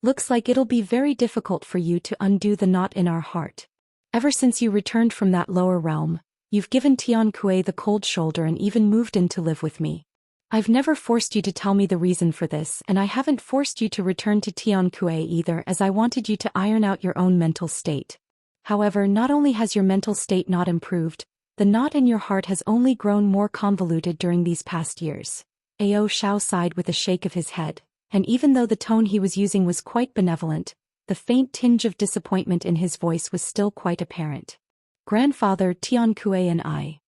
Looks like it'll be very difficult for you to undo the knot in our heart. Ever since you returned from that lower realm, you've given Tian Kuei the cold shoulder and even moved in to live with me. I've never forced you to tell me the reason for this, and I haven't forced you to return to Tian Kuei either, as I wanted you to iron out your own mental state. However, not only has your mental state not improved, the knot in your heart has only grown more convoluted during these past years." Ao Xiao sighed with a shake of his head, and even though the tone he was using was quite benevolent, the faint tinge of disappointment in his voice was still quite apparent. "Grandfather, Tian Kuei and I."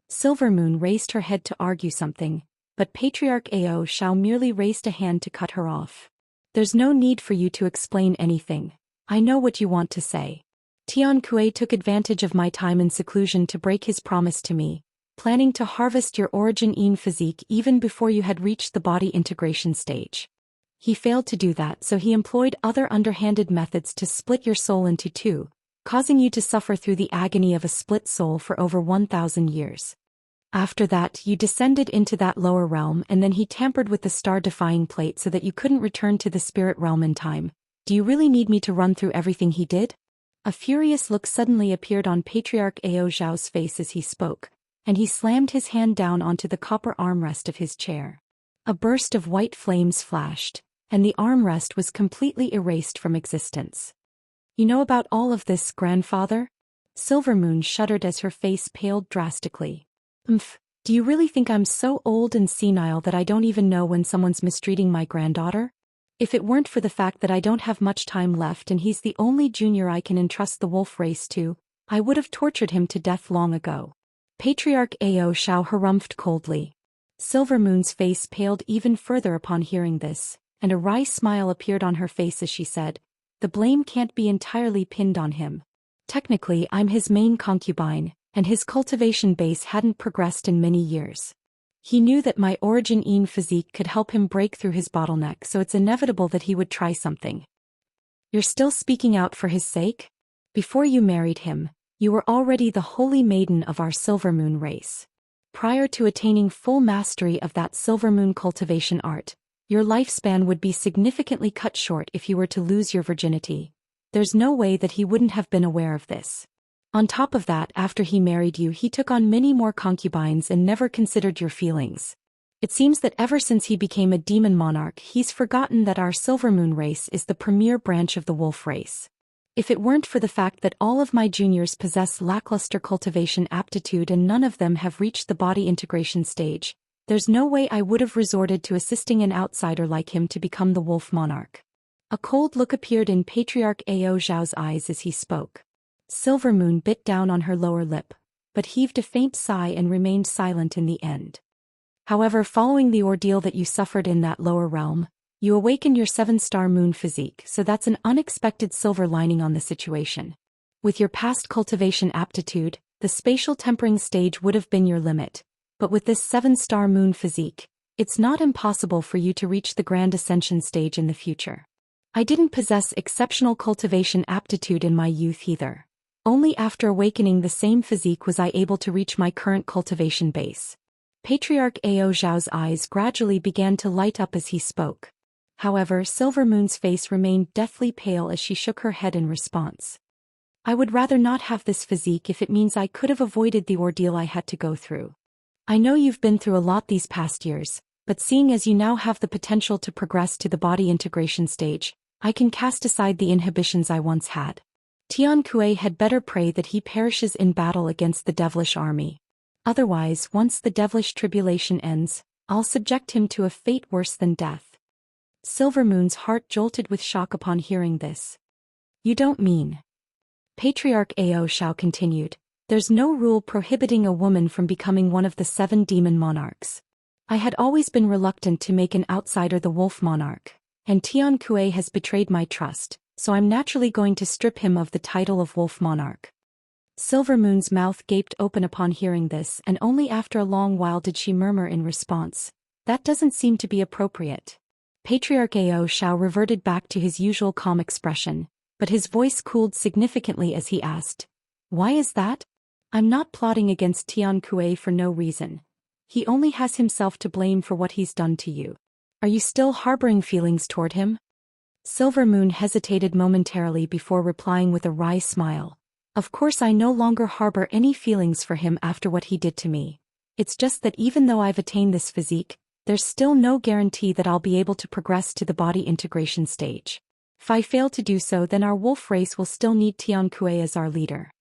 Silver Moon raised her head to argue something, but Patriarch Ao Xiao merely raised a hand to cut her off. "There's no need for you to explain anything. I know what you want to say. Tian Kuei took advantage of my time in seclusion to break his promise to me, planning to harvest your origin-ine physique even before you had reached the body integration stage. He failed to do that, so he employed other underhanded methods to split your soul into two, causing you to suffer through the agony of a split soul for over 1,000 years. After that, you descended into that lower realm, and then he tampered with the star-defying plate so that you couldn't return to the spirit realm in time. Do you really need me to run through everything he did?" A furious look suddenly appeared on Patriarch Ao Xiao's face as he spoke, and he slammed his hand down onto the copper armrest of his chair. A burst of white flames flashed, and the armrest was completely erased from existence. You know about all of this, grandfather? Silvermoon shuddered as her face paled drastically. Do you really think I'm so old and senile that I don't even know when someone's mistreating my granddaughter? If it weren't for the fact that I don't have much time left and he's the only junior I can entrust the wolf race to, I would have tortured him to death long ago. Patriarch Ao Xiao harumphed coldly. Silvermoon's face paled even further upon hearing this, and a wry smile appeared on her face as she said, "The blame can't be entirely pinned on him. Technically, I'm his main concubine, and his cultivation base hadn't progressed in many years. He knew that my origin-ine physique could help him break through his bottleneck, so it's inevitable that he would try something." You're still speaking out for his sake? Before you married him, you were already the holy maiden of our Silvermoon race. Prior to attaining full mastery of that Silvermoon cultivation art, your lifespan would be significantly cut short if you were to lose your virginity. There's no way that he wouldn't have been aware of this. On top of that, after he married you, he took on many more concubines and never considered your feelings. It seems that ever since he became a demon monarch, he's forgotten that our Silvermoon race is the premier branch of the wolf race. If it weren't for the fact that all of my juniors possess lackluster cultivation aptitude and none of them have reached the body integration stage, there's no way I would have resorted to assisting an outsider like him to become the wolf monarch. A cold look appeared in Patriarch Ao Zhao's eyes as he spoke. Silvermoon bit down on her lower lip, but heaved a faint sigh and remained silent in the end. However, following the ordeal that you suffered in that lower realm, you awaken your 7-star moon physique, so that's an unexpected silver lining on the situation. With your past cultivation aptitude, the spatial tempering stage would have been your limit, but with this 7-star moon physique, it's not impossible for you to reach the grand ascension stage in the future. I didn't possess exceptional cultivation aptitude in my youth either. Only after awakening the same physique was I able to reach my current cultivation base. Patriarch Ao Zhao's eyes gradually began to light up as he spoke. However, Silvermoon's face remained deathly pale as she shook her head in response. I would rather not have this physique if it means I could have avoided the ordeal I had to go through. I know you've been through a lot these past years, but seeing as you now have the potential to progress to the body integration stage, I can cast aside the inhibitions I once had. Tian Kuei had better pray that he perishes in battle against the devilish army. Otherwise, once the devilish tribulation ends, I'll subject him to a fate worse than death. Silvermoon's heart jolted with shock upon hearing this. You don't mean? Patriarch Ao Xiao continued, there's no rule prohibiting a woman from becoming one of the 7 demon monarchs. I had always been reluctant to make an outsider the wolf monarch, and Tian Kuei has betrayed my trust, so I'm naturally going to strip him of the title of wolf monarch. Silvermoon's mouth gaped open upon hearing this, and only after a long while did she murmur in response, that doesn't seem to be appropriate. Patriarch Ao Xiao reverted back to his usual calm expression, but his voice cooled significantly as he asked, why is that? I'm not plotting against Tian Kuei for no reason. He only has himself to blame for what he's done to you. Are you still harboring feelings toward him? Silvermoon hesitated momentarily before replying with a wry smile. Of course I no longer harbor any feelings for him after what he did to me. It's just that even though I've attained this physique, there's still no guarantee that I'll be able to progress to the body integration stage. If I fail to do so, then our wolf race will still need Tian Kuei as our leader.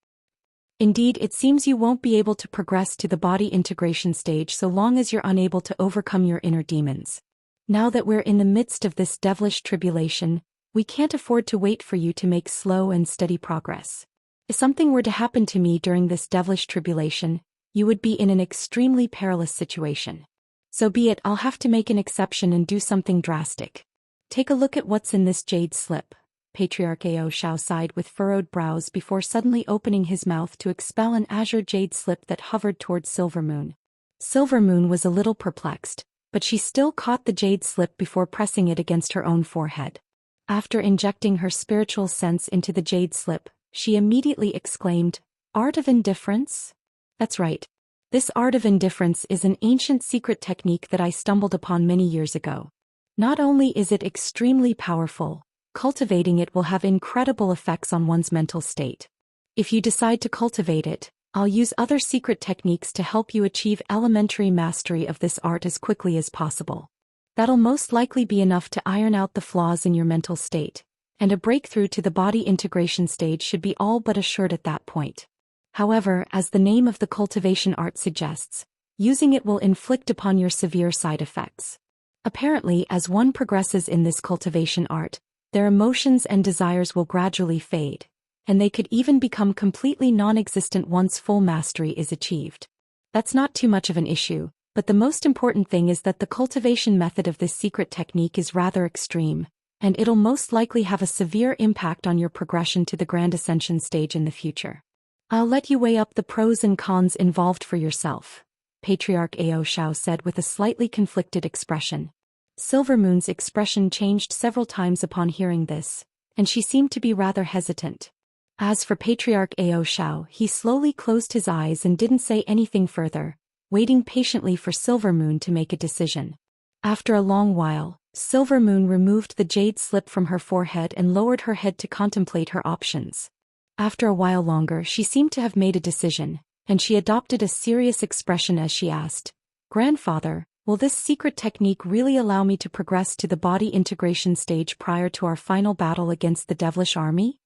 Indeed, it seems you won't be able to progress to the body integration stage so long as you're unable to overcome your inner demons. Now that we're in the midst of this devilish tribulation, we can't afford to wait for you to make slow and steady progress. If something were to happen to me during this devilish tribulation, you would be in an extremely perilous situation. So be it, I'll have to make an exception and do something drastic. Take a look at what's in this jade slip. Patriarch Ao Xiao sighed with furrowed brows before suddenly opening his mouth to expel an azure jade slip that hovered towards Silvermoon. Silvermoon was a little perplexed, but she still caught the jade slip before pressing it against her own forehead. After injecting her spiritual sense into the jade slip, she immediately exclaimed, Art of Indifference? That's right. This art of indifference is an ancient secret technique that I stumbled upon many years ago. Not only is it extremely powerful, cultivating it will have incredible effects on one's mental state. If you decide to cultivate it, I'll use other secret techniques to help you achieve elementary mastery of this art as quickly as possible. That'll most likely be enough to iron out the flaws in your mental state, and a breakthrough to the body integration stage should be all but assured at that point. However, as the name of the cultivation art suggests, using it will inflict upon your severe side effects. Apparently, as one progresses in this cultivation art, their emotions and desires will gradually fade, and they could even become completely non-existent once full mastery is achieved. That's not too much of an issue, but the most important thing is that the cultivation method of this secret technique is rather extreme, and it'll most likely have a severe impact on your progression to the Grand Ascension stage in the future. I'll let you weigh up the pros and cons involved for yourself, Patriarch Xiao said with a slightly conflicted expression. Silvermoon's expression changed several times upon hearing this, and she seemed to be rather hesitant. As for Patriarch Xiao, he slowly closed his eyes and didn't say anything further, waiting patiently for Silvermoon to make a decision. After a long while, Silvermoon removed the jade slip from her forehead and lowered her head to contemplate her options. After a while longer, she seemed to have made a decision, and she adopted a serious expression as she asked, "Grandfather, will this secret technique really allow me to progress to the body integration stage prior to our final battle against the devilish army?"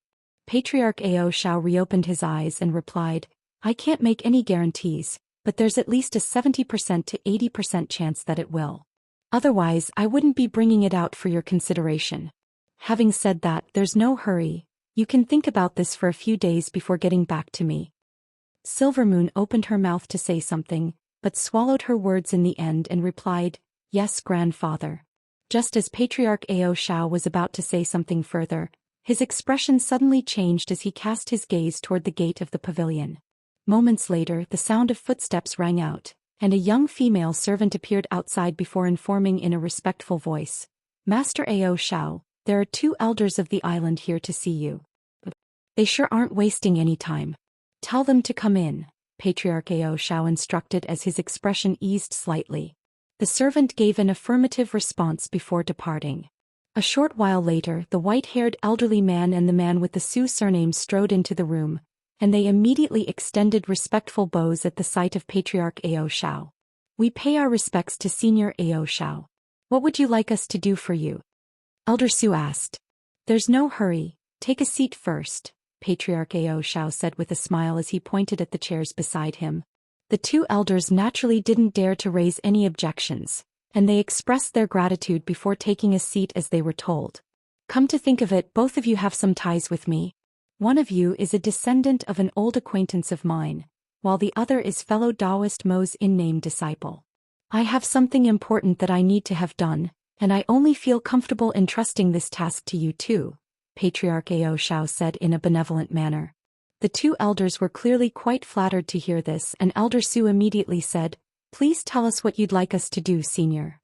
Patriarch Xiao reopened his eyes and replied, "I can't make any guarantees, but there's at least a 70% to 80% chance that it will. Otherwise, I wouldn't be bringing it out for your consideration. Having said that, there's no hurry. You can think about this for a few days before getting back to me." Silvermoon opened her mouth to say something, but swallowed her words in the end and replied, "Yes, grandfather." Just as Patriarch Xiao was about to say something further, his expression suddenly changed as he cast his gaze toward the gate of the pavilion. Moments later, the sound of footsteps rang out, and a young female servant appeared outside before informing in a respectful voice, "Master Xiao, there are 2 elders of the island here to see you. They sure aren't wasting any time. Tell them to come in," Patriarch Xiao instructed as his expression eased slightly. The servant gave an affirmative response before departing. A short while later, the white-haired elderly man and the man with the Su surname strode into the room, and they immediately extended respectful bows at the sight of Patriarch Xiao. "We pay our respects to Senior Xiao. What would you like us to do for you?" Elder Su asked. "There's no hurry, take a seat first," Patriarch Xiao said with a smile as he pointed at the chairs beside him. The 2 elders naturally didn't dare to raise any objections, and they expressed their gratitude before taking a seat as they were told. "Come to think of it, both of you have some ties with me. One of you is a descendant of an old acquaintance of mine, while the other is fellow Daoist Mo's in-name disciple. I have something important that I need to have done, and I only feel comfortable entrusting this task to you too," Patriarch Xiao said in a benevolent manner. The 2 elders were clearly quite flattered to hear this, and Elder Su immediately said, "Please tell us what you'd like us to do, Senior."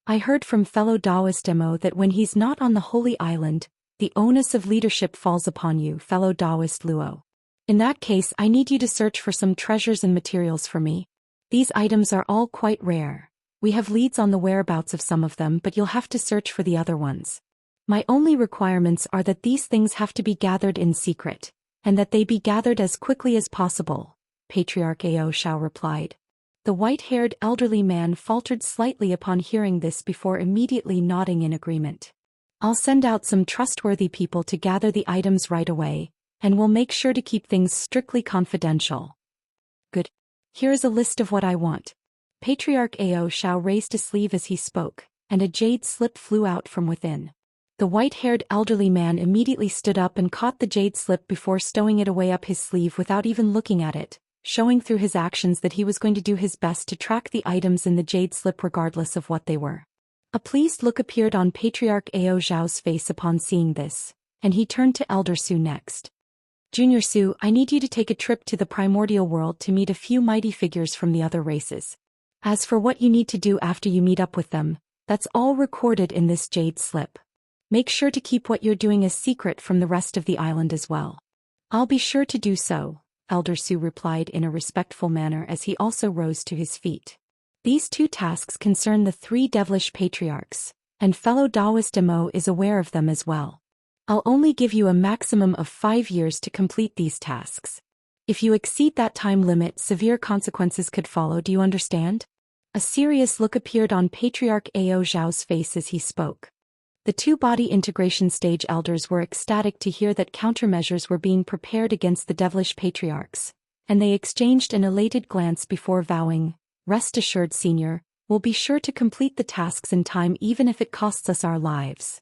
"I heard from fellow Daoist Mo that when he's not on the Holy Island, the onus of leadership falls upon you, fellow Daoist Luo. In that case, I need you to search for some treasures and materials for me. These items are all quite rare. We have leads on the whereabouts of some of them, but you'll have to search for the other ones. My only requirements are that these things have to be gathered in secret, and that they be gathered as quickly as possible," Patriarch Xiao replied. The white-haired elderly man faltered slightly upon hearing this before immediately nodding in agreement. "I'll send out some trustworthy people to gather the items right away, and we'll make sure to keep things strictly confidential." "Good. Here is a list of what I want." Patriarch Xiao raised a sleeve as he spoke, and a jade slip flew out from within. The white-haired elderly man immediately stood up and caught the jade slip before stowing it away up his sleeve without even looking at it, showing through his actions that he was going to do his best to track the items in the jade slip regardless of what they were. A pleased look appeared on Patriarch Xiao's face upon seeing this, and he turned to Elder Su next. "Junior Su, I need you to take a trip to the primordial world to meet a few mighty figures from the other races. As for what you need to do after you meet up with them, that's all recorded in this jade slip. Make sure to keep what you're doing a secret from the rest of the island as well." "I'll be sure to do so," Elder Su replied in a respectful manner as he also rose to his feet. These 2 tasks concern the 3 devilish patriarchs, and fellow Daoist Mo is aware of them as well. I'll only give you a maximum of 5 years to complete these tasks. If you exceed that time limit, severe consequences could follow, do you understand? A serious look appeared on Patriarch Xiao's face as he spoke. The two body integration stage elders were ecstatic to hear that countermeasures were being prepared against the devilish patriarchs, and they exchanged an elated glance before vowing, "Rest assured, Senior, we'll be sure to complete the tasks in time even if it costs us our lives."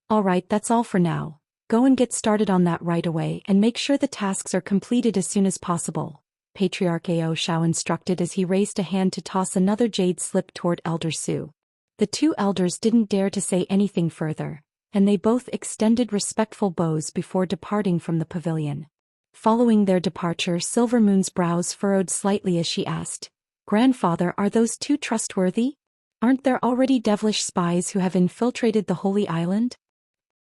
"All right, that's all for now. Go and get started on that right away and make sure the tasks are completed as soon as possible," Patriarch Ao Shao instructed as he raised a hand to toss another jade slip toward Elder Su. The two elders didn't dare to say anything further, and they both extended respectful bows before departing from the pavilion. Following their departure, Silvermoon's brows furrowed slightly as she asked, "Grandfather, are those two trustworthy? Aren't there already devilish spies who have infiltrated the Holy Island?"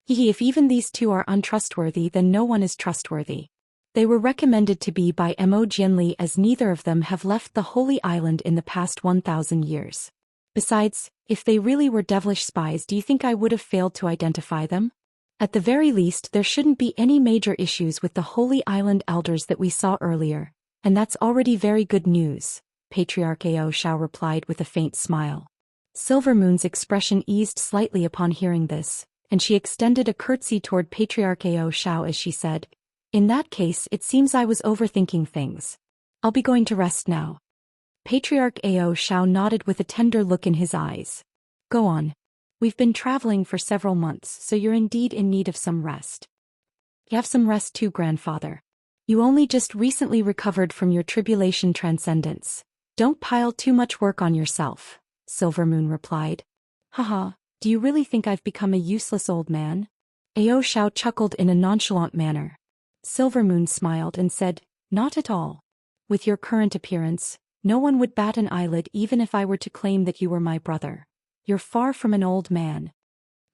If even these two are untrustworthy, then no one is trustworthy. They were recommended to be by Mo Jianli as neither of them have left the Holy Island in the past 1,000 years. Besides, if they really were devilish spies, do you think I would have failed to identify them? At the very least, there shouldn't be any major issues with the Holy Island elders that we saw earlier, and that's already very good news, Patriarch Ao Shao replied with a faint smile. Silvermoon's expression eased slightly upon hearing this, and she extended a curtsy toward Patriarch Ao Shao as she said, "In that case, it seems I was overthinking things. I'll be going to rest now." Patriarch Ao Shao nodded with a tender look in his eyes. "Go on. We've been traveling for several months, so you're indeed in need of some rest." "You have some rest too, grandfather. You only just recently recovered from your tribulation transcendence. Don't pile too much work on yourself," Silvermoon replied. "Haha, do you really think I've become a useless old man?" Ao Shao chuckled in a nonchalant manner. Silvermoon smiled and said, "Not at all. With your current appearance, no one would bat an eyelid even if I were to claim that you were my brother. You're far from an old man."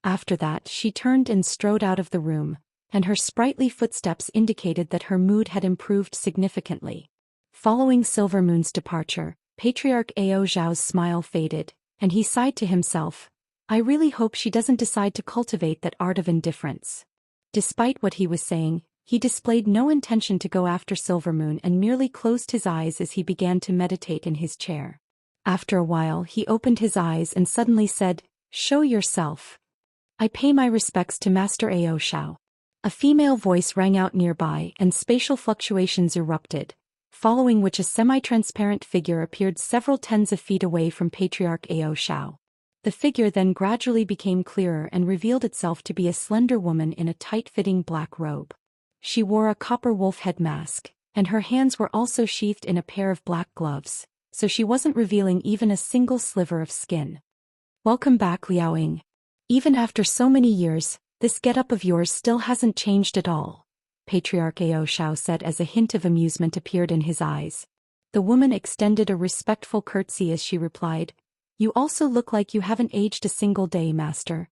After that, she turned and strode out of the room, and her sprightly footsteps indicated that her mood had improved significantly. Following Silvermoon's departure, Patriarch Ao Zhao's smile faded, and he sighed to himself, "I really hope she doesn't decide to cultivate that art of indifference." Despite what he was saying, he displayed no intention to go after Silvermoon and merely closed his eyes as he began to meditate in his chair. After a while, he opened his eyes and suddenly said, "Show yourself." "I pay my respects to Master Ao Shao." A female voice rang out nearby and spatial fluctuations erupted, following which a semi-transparent figure appeared several tens of feet away from Patriarch Ao Shao. The figure then gradually became clearer and revealed itself to be a slender woman in a tight-fitting black robe. She wore a copper wolf head mask, and her hands were also sheathed in a pair of black gloves, so she wasn't revealing even a single sliver of skin. "Welcome back, Liaoying. Even after so many years, this getup of yours still hasn't changed at all," Patriarch Ao Shao said as a hint of amusement appeared in his eyes. The woman extended a respectful curtsy as she replied, "You also look like you haven't aged a single day, Master.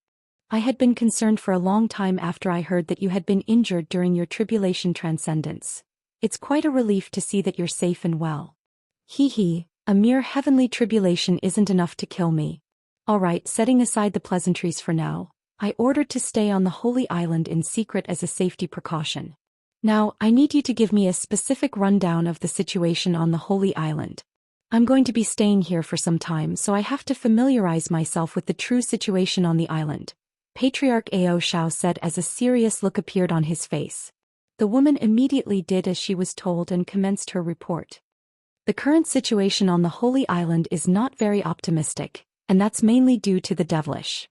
I had been concerned for a long time after I heard that you had been injured during your tribulation transcendence. It's quite a relief to see that you're safe and well." A mere heavenly tribulation isn't enough to kill me. Alright, setting aside the pleasantries for now, I ordered to stay on the Holy Island in secret as a safety precaution. Now, I need you to give me a specific rundown of the situation on the Holy Island. I'm going to be staying here for some time, so I have to familiarize myself with the true situation on the island, Patriarch Ao Shao said as a serious look appeared on his face. The woman immediately did as she was told and commenced her report. "The current situation on the Holy Island is not very optimistic, and that's mainly due to the devilish."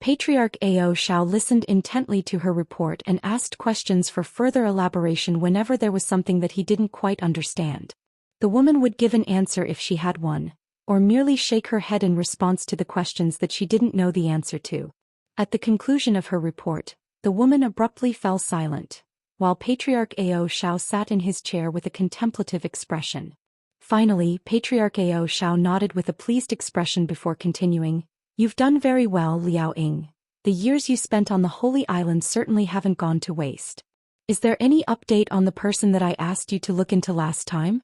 Patriarch Ao Shao listened intently to her report and asked questions for further elaboration whenever there was something that he didn't quite understand. The woman would give an answer if she had one, or merely shake her head in response to the questions that she didn't know the answer to. At the conclusion of her report, the woman abruptly fell silent, while Patriarch Ao Shao sat in his chair with a contemplative expression. Finally, Patriarch Ao Shao nodded with a pleased expression before continuing, "You've done very well, Liao Ying. The years you spent on the Holy Island certainly haven't gone to waste. Is there any update on the person that I asked you to look into last time?"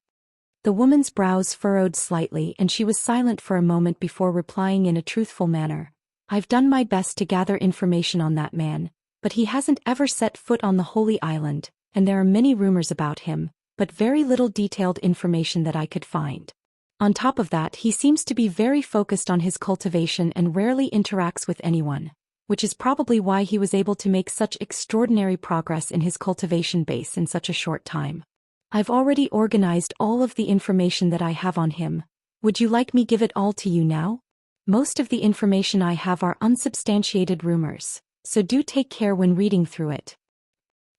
The woman's brows furrowed slightly and she was silent for a moment before replying in a truthful manner. "I've done my best to gather information on that man, but he hasn't ever set foot on the Holy Island, and there are many rumors about him, but very little detailed information that I could find. On top of that, he seems to be very focused on his cultivation and rarely interacts with anyone. which is probably why he was able to make such extraordinary progress in his cultivation base in such a short time. I've already organized all of the information that I have on him. Would you like me give it all to you now? Most of the information I have are unsubstantiated rumors, so do take care when reading through it.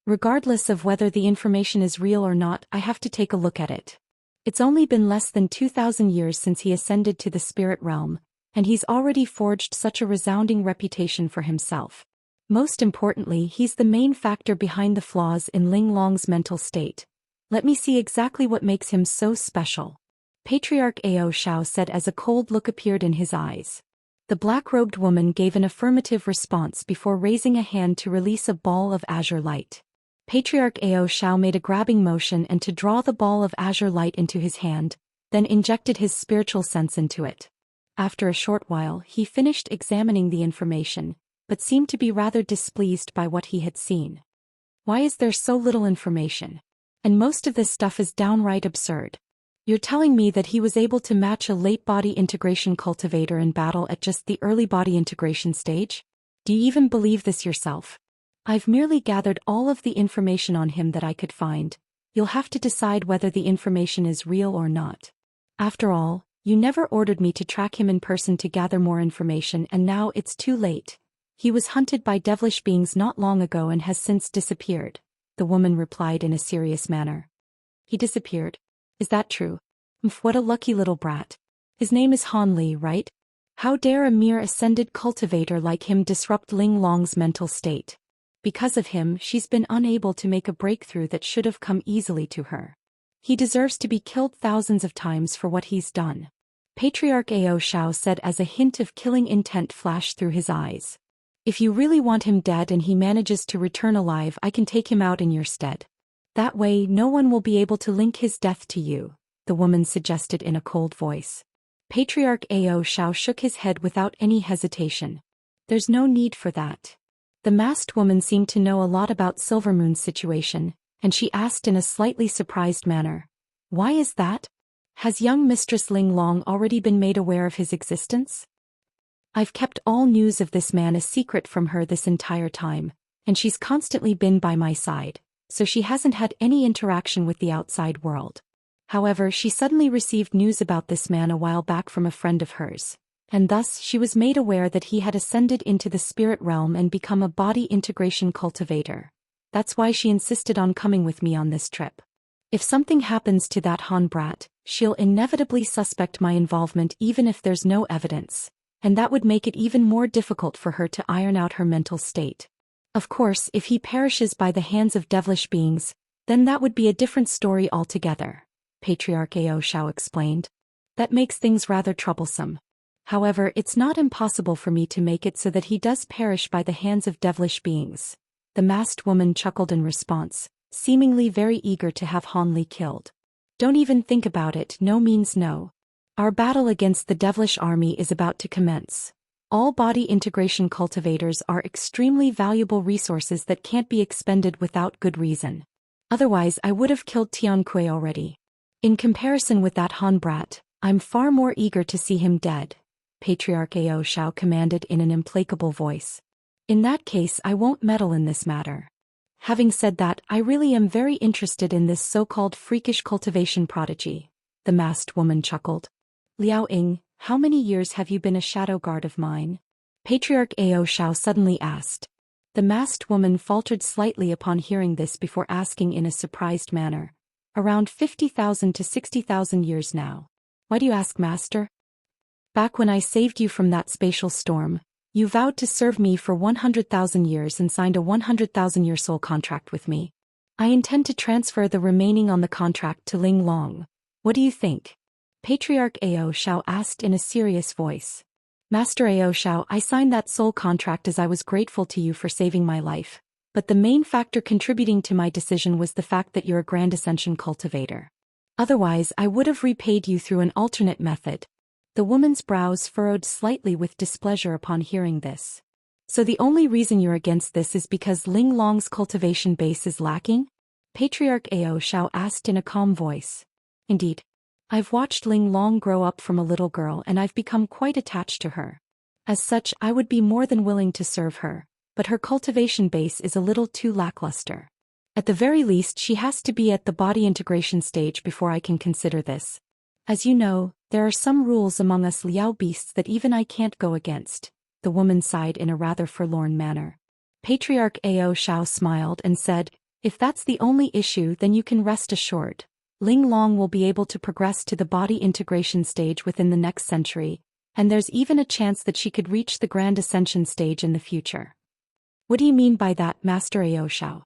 Regardless of whether the information is real or not, I have to take a look at it. It's only been less than 2,000 years since he ascended to the spirit realm, and he's already forged such a resounding reputation for himself. Most importantly, he's the main factor behind the flaws in Ling Long's mental state. Let me see exactly what makes him so special. Patriarch Ao Xiao said as a cold look appeared in his eyes. The black-robed woman gave an affirmative response before raising a hand to release a ball of azure light. Patriarch Ao Xiao made a grabbing motion and to draw the ball of azure light into his hand, then injected his spiritual sense into it. After a short while, he finished examining the information, but seemed to be rather displeased by what he had seen. Why is there so little information? And most of this stuff is downright absurd. You're telling me that he was able to match a late body integration cultivator in battle at just the early body integration stage? Do you even believe this yourself? I've merely gathered all of the information on him that I could find. You'll have to decide whether the information is real or not. After all, you never ordered me to track him in person to gather more information, and now it's too late. He was hunted by devilish beings not long ago and has since disappeared, the woman replied in a serious manner. He disappeared? Is that true? What a lucky little brat. His name is Han Li, right? How dare a mere ascended cultivator like him disrupt Ling Long's mental state? Because of him, she's been unable to make a breakthrough that should have come easily to her. He deserves to be killed thousands of times for what he's done. Patriarch Ao Xiao said as a hint of killing intent flashed through his eyes. If you really want him dead and he manages to return alive, I can take him out in your stead. That way, no one will be able to link his death to you, the woman suggested in a cold voice. Patriarch Ao Xiao shook his head without any hesitation. There's no need for that. The masked woman seemed to know a lot about Silvermoon's situation, and she asked in a slightly surprised manner. Why is that? Has young Mistress Ling Long already been made aware of his existence? I've kept all news of this man a secret from her this entire time, and she's constantly been by my side, so she hasn't had any interaction with the outside world. However, she suddenly received news about this man a while back from a friend of hers, and thus she was made aware that he had ascended into the spirit realm and become a body integration cultivator. That's why she insisted on coming with me on this trip. If something happens to that Han brat, she'll inevitably suspect my involvement even if there's no evidence, and that would make it even more difficult for her to iron out her mental state. Of course, if he perishes by the hands of devilish beings, then that would be a different story altogether, Patriarch Ao Xiao explained. That makes things rather troublesome. However, it's not impossible for me to make it so that he does perish by the hands of devilish beings. The masked woman chuckled in response, seemingly very eager to have Han Li killed. Don't even think about it, no means no. Our battle against the devilish army is about to commence. All body integration cultivators are extremely valuable resources that can't be expended without good reason. Otherwise, I would have killed Tianque already. In comparison with that Han brat, I'm far more eager to see him dead, Patriarch Ao Xiao commanded in an implacable voice. In that case, I won't meddle in this matter. Having said that, I really am very interested in this so-called freakish cultivation prodigy, the masked woman chuckled. Liao Ying, how many years have you been a shadow guard of mine? Patriarch Ao Xiao suddenly asked. The masked woman faltered slightly upon hearing this before asking in a surprised manner. Around 50,000 to 60,000 years now. Why do you ask, Master? Back when I saved you from that spatial storm, you vowed to serve me for 100,000 years and signed a 100,000-year soul contract with me. I intend to transfer the remaining on the contract to Ling Long. What do you think? Patriarch Ao Xiao asked in a serious voice. Master Ao Xiao, I signed that soul contract as I was grateful to you for saving my life, but the main factor contributing to my decision was the fact that you're a Grand Ascension cultivator. Otherwise, I would have repaid you through an alternate method. The woman's brows furrowed slightly with displeasure upon hearing this. So the only reason you're against this is because Ling Long's cultivation base is lacking? Patriarch Ao Xiao asked in a calm voice. Indeed. I've watched Ling Long grow up from a little girl and I've become quite attached to her. As such, I would be more than willing to serve her, but her cultivation base is a little too lackluster. At the very least, she has to be at the body integration stage before I can consider this. As you know, there are some rules among us Liao beasts that even I can't go against. The woman sighed in a rather forlorn manner. Patriarch Ao Xiao smiled and said, if that's the only issue, then you can rest assured. Ling Long will be able to progress to the body integration stage within the next century, and there's even a chance that she could reach the Grand Ascension stage in the future. What do you mean by that, Master Ao Xiao?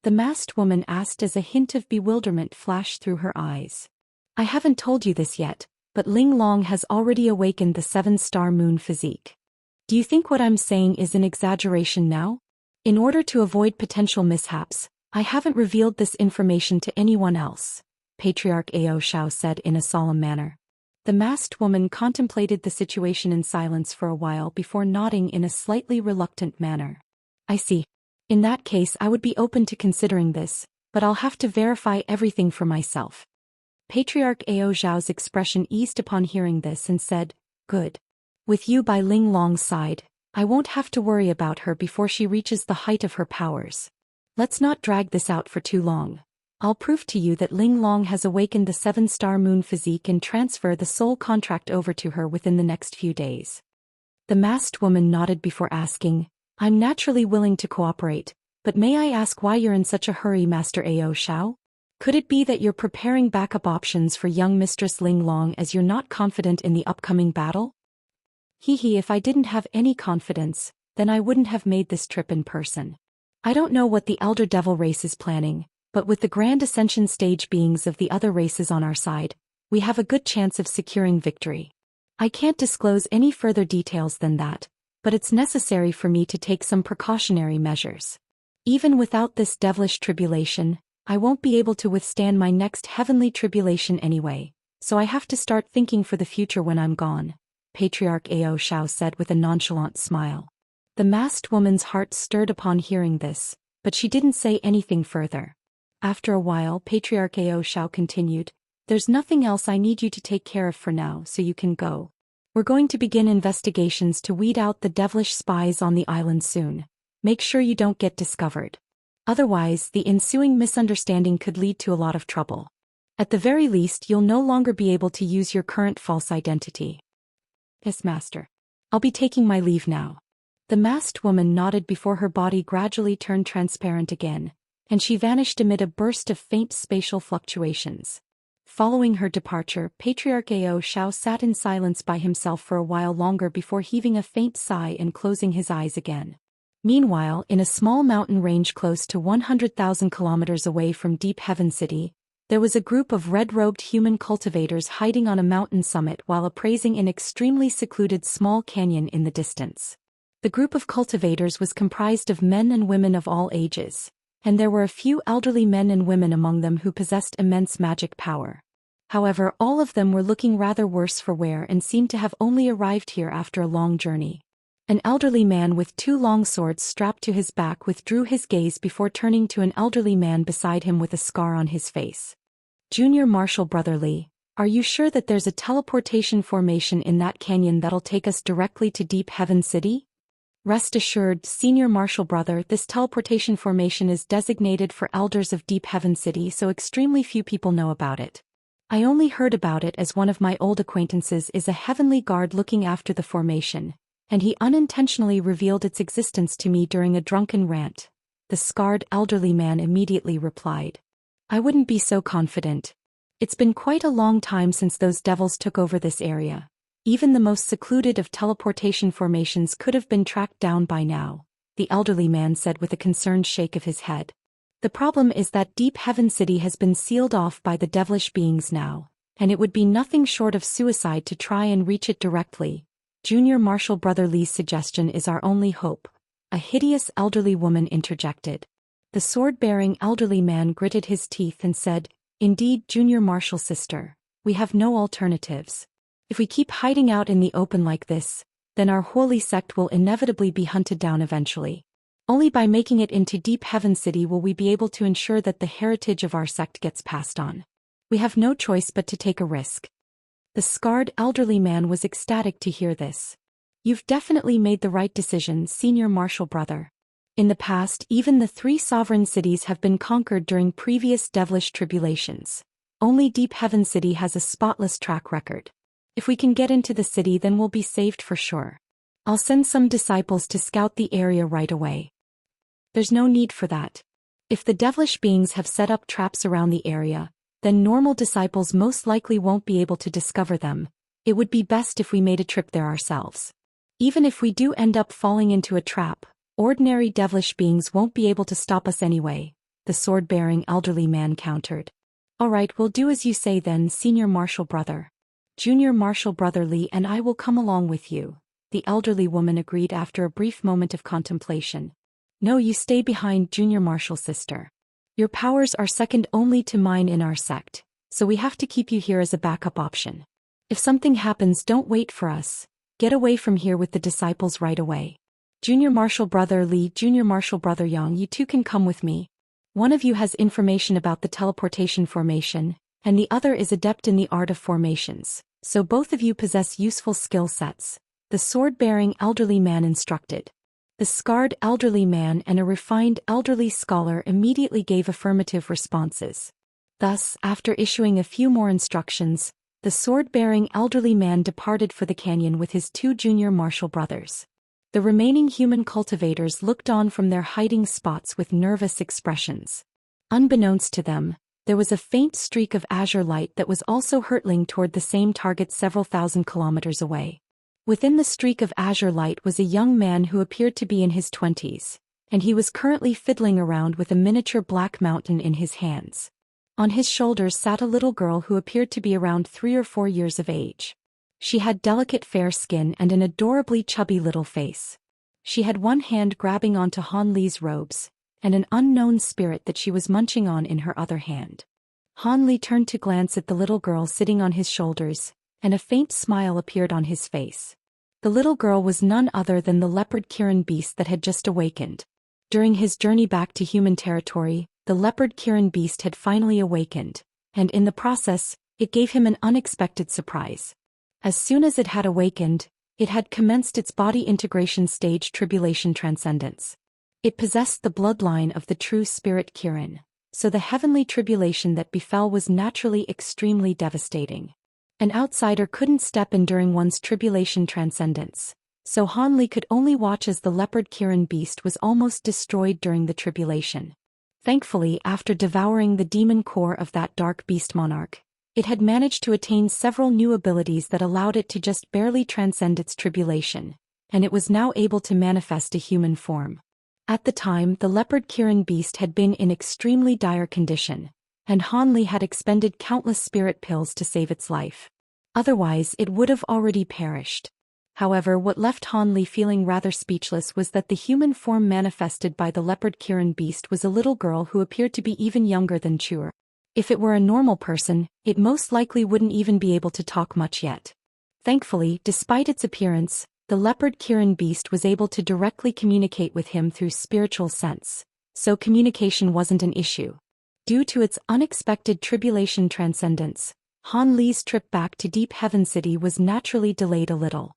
The masked woman asked as a hint of bewilderment flashed through her eyes. I haven't told you this yet, but Ling Long has already awakened the 7-star moon physique. Do you think what I'm saying is an exaggeration now? In order to avoid potential mishaps, I haven't revealed this information to anyone else, Patriarch Ao Xiao said in a solemn manner. The masked woman contemplated the situation in silence for a while before nodding in a slightly reluctant manner. I see. In that case, I would be open to considering this, but I'll have to verify everything for myself. Patriarch Ao Xiao's expression eased upon hearing this and said, good. With you by Ling Long's side, I won't have to worry about her before she reaches the height of her powers. Let's not drag this out for too long. I'll prove to you that Ling Long has awakened the 7-star moon physique and transfer the soul contract over to her within the next few days. The masked woman nodded before asking, I'm naturally willing to cooperate, but may I ask why you're in such a hurry, Master Ao Xiao? Could it be that you're preparing backup options for young Mistress Ling Long as you're not confident in the upcoming battle? If I didn't have any confidence, then I wouldn't have made this trip in person. I don't know what the Elder Devil race is planning, but with the Grand Ascension stage beings of the other races on our side, we have a good chance of securing victory. I can't disclose any further details than that, but it's necessary for me to take some precautionary measures. Even without this devilish tribulation, I won't be able to withstand my next heavenly tribulation anyway, so I have to start thinking for the future when I'm gone, Patriarch Ao Xiao said with a nonchalant smile. The masked woman's heart stirred upon hearing this, but she didn't say anything further. After a while, Patriarch Ao Xiao continued, there's nothing else I need you to take care of for now, so you can go. We're going to begin investigations to weed out the devilish spies on the island soon. Make sure you don't get discovered. Otherwise, the ensuing misunderstanding could lead to a lot of trouble. At the very least, you'll no longer be able to use your current false identity. Yes, Master. I'll be taking my leave now. The masked woman nodded before her body gradually turned transparent again, and she vanished amid a burst of faint spatial fluctuations. Following her departure, Patriarch Ao Xiao sat in silence by himself for a while longer before heaving a faint sigh and closing his eyes again. Meanwhile, in a small mountain range close to 100,000 kilometers away from Deep Heaven City, there was a group of red-robed human cultivators hiding on a mountain summit while appraising an extremely secluded small canyon in the distance. The group of cultivators was comprised of men and women of all ages, and there were a few elderly men and women among them who possessed immense magic power. However, all of them were looking rather worse for wear and seemed to have only arrived here after a long journey. An elderly man with 2 long swords strapped to his back withdrew his gaze before turning to an elderly man beside him with a scar on his face. Junior Marshal Brother Lee, are you sure that there's a teleportation formation in that canyon that'll take us directly to Deep Heaven City? Rest assured, Senior Marshal Brother, this teleportation formation is designated for elders of Deep Heaven City, so extremely few people know about it. I only heard about it as one of my old acquaintances is a heavenly guard looking after the formation, and he unintentionally revealed its existence to me during a drunken rant. The scarred elderly man immediately replied. I wouldn't be so confident. It's been quite a long time since those devils took over this area. Even the most secluded of teleportation formations could have been tracked down by now, the elderly man said with a concerned shake of his head. The problem is that Deep Heaven City has been sealed off by the devilish beings now, and it would be nothing short of suicide to try and reach it directly. Junior Marshal Brother Lee's suggestion is our only hope, a hideous elderly woman interjected. The sword-bearing elderly man gritted his teeth and said, Indeed, Junior Marshal Sister, we have no alternatives. If we keep hiding out in the open like this, then our holy sect will inevitably be hunted down eventually. Only by making it into Deep Heaven City will we be able to ensure that the heritage of our sect gets passed on. We have no choice but to take a risk. The scarred elderly man was ecstatic to hear this. You've definitely made the right decision, senior martial brother. In the past, even the 3 sovereign cities have been conquered during previous devilish tribulations. Only Deep Heaven City has a spotless track record. If we can get into the city, then we'll be saved for sure. I'll send some disciples to scout the area right away. There's no need for that. If the devilish beings have set up traps around the area, then normal disciples most likely won't be able to discover them. It would be best if we made a trip there ourselves. Even if we do end up falling into a trap, ordinary devilish beings won't be able to stop us anyway, the sword-bearing elderly man countered. Alright, we'll do as you say then, senior martial brother. Junior martial brother Li and I will come along with you, the elderly woman agreed after a brief moment of contemplation. No, you stay behind, junior martial sister. Your powers are second only to mine in our sect, so we have to keep you here as a backup option. If something happens, don't wait for us. Get away from here with the disciples right away. Junior martial brother Li, junior martial brother Yang, you two can come with me. One of you has information about the teleportation formation, and the other is adept in the art of formations, so both of you possess useful skill sets, the sword-bearing elderly man instructed. The scarred elderly man and a refined elderly scholar immediately gave affirmative responses. Thus, after issuing a few more instructions, the sword-bearing elderly man departed for the canyon with his 2 junior martial brothers. The remaining human cultivators looked on from their hiding spots with nervous expressions. Unbeknownst to them, there was a faint streak of azure light that was also hurtling toward the same target several thousand kilometers away. Within the streak of azure light was a young man who appeared to be in his 20s, and he was currently fiddling around with a miniature black mountain in his hands. On his shoulders sat a little girl who appeared to be around 3 or 4 years of age. She had delicate fair skin and an adorably chubby little face. She had one hand grabbing onto Han Li's robes, and an unknown spirit that she was munching on in her other hand. Han Li turned to glance at the little girl sitting on his shoulders, and a faint smile appeared on his face. The little girl was none other than the leopard Kirin beast that had just awakened. During his journey back to human territory, the leopard Kirin beast had finally awakened, and in the process, it gave him an unexpected surprise. As soon as it had awakened, it had commenced its body integration stage tribulation transcendence. It possessed the bloodline of the true spirit Kirin, so the heavenly tribulation that befell was naturally extremely devastating. An outsider couldn't step in during one's tribulation transcendence, so Han Li could only watch as the leopard Kirin beast was almost destroyed during the tribulation. Thankfully, after devouring the demon core of that dark beast monarch, it had managed to attain several new abilities that allowed it to just barely transcend its tribulation, and it was now able to manifest a human form. At the time, the leopard Kirin beast had been in extremely dire condition, and Han Li had expended countless spirit pills to save its life. Otherwise, it would have already perished. However, what left Han Li feeling rather speechless was that the human form manifested by the leopard Kirin beast was a little girl who appeared to be even younger than Chuer. If it were a normal person, it most likely wouldn't even be able to talk much yet. Thankfully, despite its appearance, the leopard Kirin beast was able to directly communicate with him through spiritual sense, so communication wasn't an issue. Due to its unexpected tribulation transcendence, Han Li's trip back to Deep Heaven City was naturally delayed a little.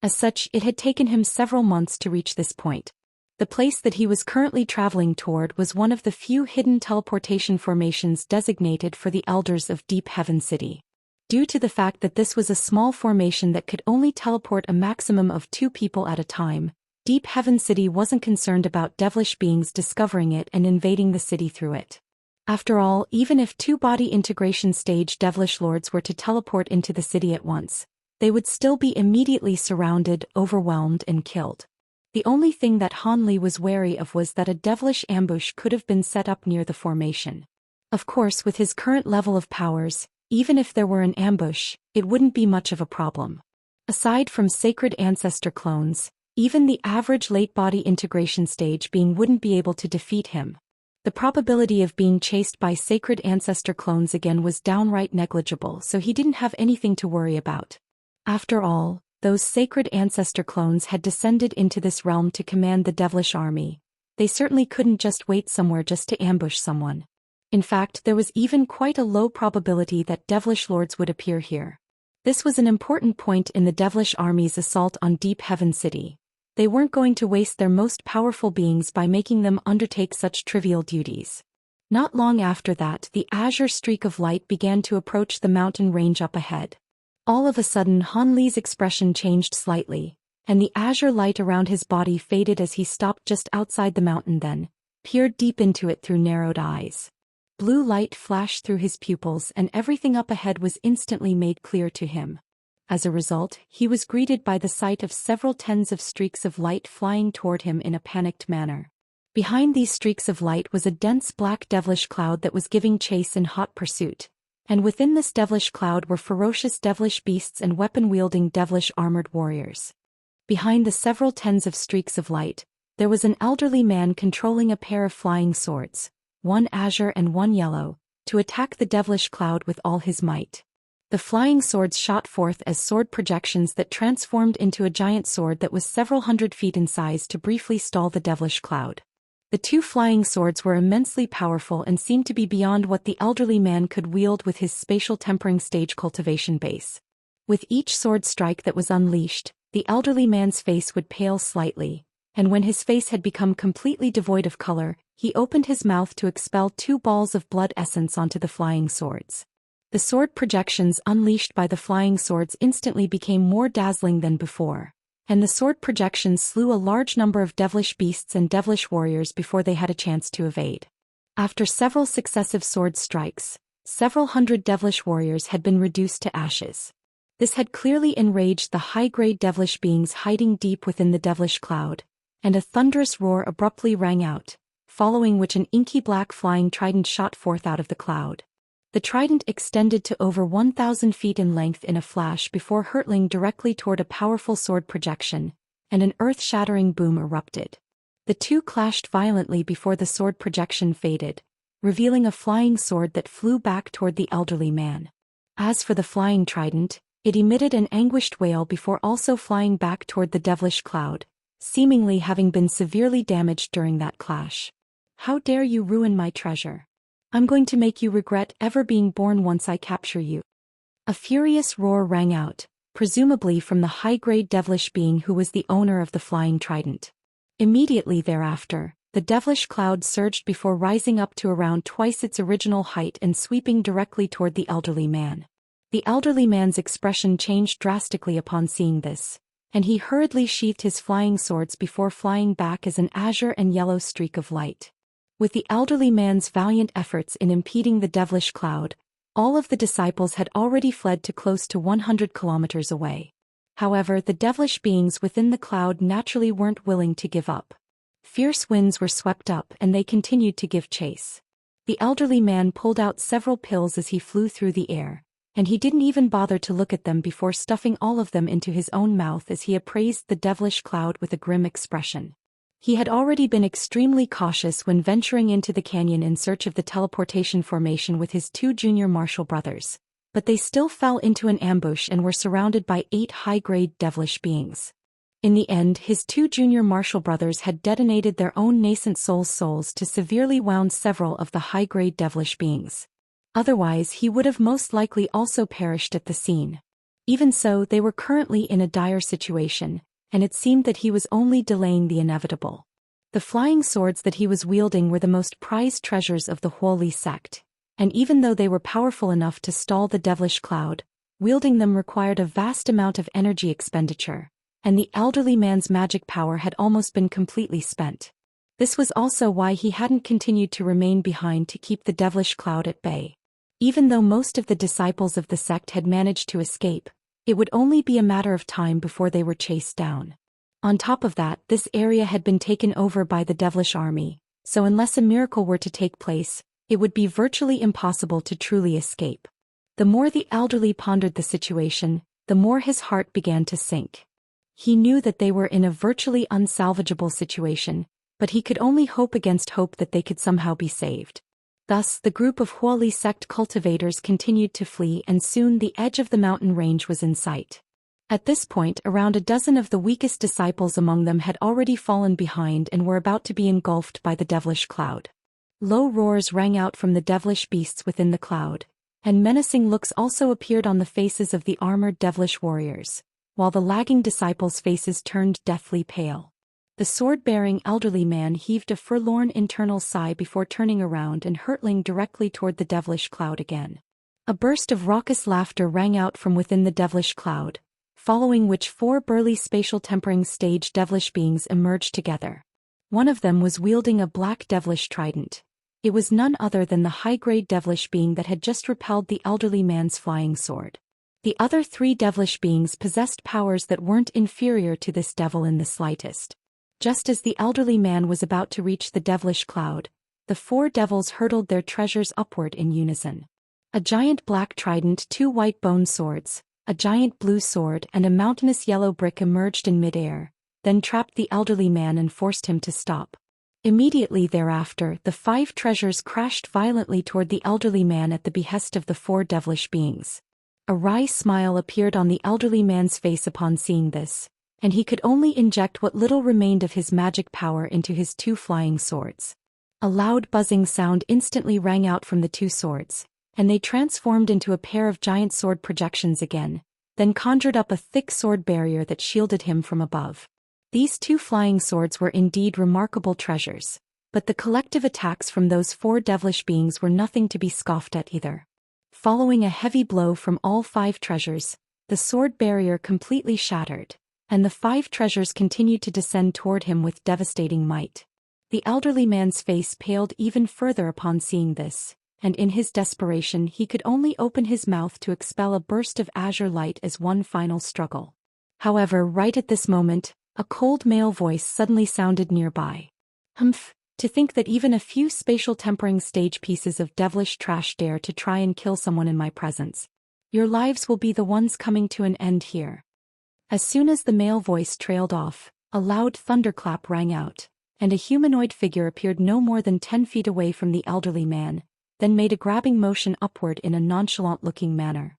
As such, it had taken him several months to reach this point. The place that he was currently traveling toward was one of the few hidden teleportation formations designated for the elders of Deep Heaven City. Due to the fact that this was a small formation that could only teleport a maximum of 2 people at a time, Deep Heaven City wasn't concerned about devilish beings discovering it and invading the city through it. After all, even if 2 body integration stage devilish lords were to teleport into the city at once, they would still be immediately surrounded, overwhelmed, and killed. The only thing that Han Li was wary of was that a devilish ambush could have been set up near the formation. Of course, with his current level of powers, even if there were an ambush, it wouldn't be much of a problem. Aside from sacred ancestor clones, even the average late body integration stage being wouldn't be able to defeat him. The probability of being chased by sacred ancestor clones again was downright negligible, so he didn't have anything to worry about. After all, those sacred ancestor clones had descended into this realm to command the devilish army. They certainly couldn't just wait somewhere just to ambush someone. In fact, there was even quite a low probability that devilish lords would appear here. This was an important point in the devilish army's assault on Deep Heaven City. They weren't going to waste their most powerful beings by making them undertake such trivial duties. Not long after that, the azure streak of light began to approach the mountain range up ahead. All of a sudden, Han Li's expression changed slightly, and the azure light around his body faded as he stopped just outside the mountain, then peered deep into it through narrowed eyes. Blue light flashed through his pupils and everything up ahead was instantly made clear to him. As a result, he was greeted by the sight of several tens of streaks of light flying toward him in a panicked manner. Behind these streaks of light was a dense black devilish cloud that was giving chase in hot pursuit, and within this devilish cloud were ferocious devilish beasts and weapon-wielding devilish armored warriors. Behind the several tens of streaks of light, there was an elderly man controlling a pair of flying swords, one azure and one yellow, to attack the devilish cloud with all his might. The flying swords shot forth as sword projections that transformed into a giant sword that was several hundred feet in size to briefly stall the devilish cloud. The two flying swords were immensely powerful and seemed to be beyond what the elderly man could wield with his spatial tempering stage cultivation base. With each sword strike that was unleashed, the elderly man's face would pale slightly, and when his face had become completely devoid of color, he opened his mouth to expel 2 balls of blood essence onto the flying swords. The sword projections unleashed by the flying swords instantly became more dazzling than before, and the sword projections slew a large number of devilish beasts and devilish warriors before they had a chance to evade. After several successive sword strikes, several hundred devilish warriors had been reduced to ashes. This had clearly enraged the high-grade devilish beings hiding deep within the devilish cloud, and a thunderous roar abruptly rang out, following which an inky black flying trident shot forth out of the cloud. The trident extended to over 1,000 feet in length in a flash before hurtling directly toward a powerful sword projection, and an earth-shattering boom erupted. The two clashed violently before the sword projection faded, revealing a flying sword that flew back toward the elderly man. As for the flying trident, it emitted an anguished wail before also flying back toward the devilish cloud, seemingly having been severely damaged during that clash. "How dare you ruin my treasure? I'm going to make you regret ever being born once I capture you." A furious roar rang out, presumably from the high-grade devilish being who was the owner of the flying trident. Immediately thereafter, the devilish cloud surged before rising up to around twice its original height and sweeping directly toward the elderly man. The elderly man's expression changed drastically upon seeing this, and he hurriedly sheathed his flying swords before flying back as an azure and yellow streak of light. With the elderly man's valiant efforts in impeding the devilish cloud, all of the disciples had already fled to close to 100 kilometers away. However, the devilish beings within the cloud naturally weren't willing to give up. Fierce winds were swept up and they continued to give chase. The elderly man pulled out several pills as he flew through the air, and he didn't even bother to look at them before stuffing all of them into his own mouth as he appraised the devilish cloud with a grim expression. He had already been extremely cautious when venturing into the canyon in search of the teleportation formation with his 2 junior martial brothers, but they still fell into an ambush and were surrounded by 8 high-grade devilish beings. In the end, his 2 junior martial brothers had detonated their own nascent souls to severely wound several of the high-grade devilish beings. Otherwise, he would have most likely also perished at the scene. Even so, they were currently in a dire situation, and it seemed that he was only delaying the inevitable. The flying swords that he was wielding were the most prized treasures of the Huoli sect, and even though they were powerful enough to stall the devilish cloud, wielding them required a vast amount of energy expenditure, and the elderly man's magic power had almost been completely spent. This was also why he hadn't continued to remain behind to keep the devilish cloud at bay. Even though most of the disciples of the sect had managed to escape, it would only be a matter of time before they were chased down. On top of that, this area had been taken over by the devilish army, so unless a miracle were to take place, it would be virtually impossible to truly escape. The more the elderly pondered the situation, the more his heart began to sink. He knew that they were in a virtually unsalvageable situation, but he could only hope against hope that they could somehow be saved. Thus, the group of Huoli sect cultivators continued to flee and soon the edge of the mountain range was in sight. At this point, around a dozen of the weakest disciples among them had already fallen behind and were about to be engulfed by the devilish cloud. Low roars rang out from the devilish beasts within the cloud, and menacing looks also appeared on the faces of the armored devilish warriors, while the lagging disciples' faces turned deathly pale. The sword-bearing elderly man heaved a forlorn internal sigh before turning around and hurtling directly toward the devilish cloud again. A burst of raucous laughter rang out from within the devilish cloud, following which 4 burly spatial tempering stage devilish beings emerged together. One of them was wielding a black devilish trident. It was none other than the high-grade devilish being that had just repelled the elderly man's flying sword. The other 3 devilish beings possessed powers that weren't inferior to this devil in the slightest. Just as the elderly man was about to reach the devilish cloud, the 4 devils hurtled their treasures upward in unison. A giant black trident, 2 white bone swords, a giant blue sword and a mountainous yellow brick emerged in midair, then trapped the elderly man and forced him to stop. Immediately thereafter, the 5 treasures crashed violently toward the elderly man at the behest of the 4 devilish beings. A wry smile appeared on the elderly man's face upon seeing this, and he could only inject what little remained of his magic power into his 2 flying swords. A loud buzzing sound instantly rang out from the 2 swords, and they transformed into a pair of giant sword projections again, then conjured up a thick sword barrier that shielded him from above. These 2 flying swords were indeed remarkable treasures, but the collective attacks from those 4 devilish beings were nothing to be scoffed at either. Following a heavy blow from all 5 treasures, the sword barrier completely shattered, and the 5 treasures continued to descend toward him with devastating might. The elderly man's face paled even further upon seeing this, and in his desperation he could only open his mouth to expel a burst of azure light as one final struggle. However, right at this moment, a cold male voice suddenly sounded nearby. "Humph, to think that even a few spatial tempering stage pieces of devilish trash dare to try and kill someone in my presence. Your lives will be the ones coming to an end here." As soon as the male voice trailed off, a loud thunderclap rang out, and a humanoid figure appeared no more than 10 feet away from the elderly man, then made a grabbing motion upward in a nonchalant-looking manner.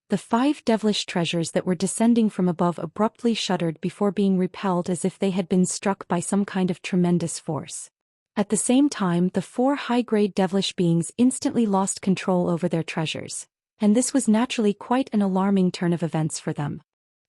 The 5 devilish treasures that were descending from above abruptly shuddered before being repelled as if they had been struck by some kind of tremendous force. At the same time, the 4 high-grade devilish beings instantly lost control over their treasures, and this was naturally quite an alarming turn of events for them.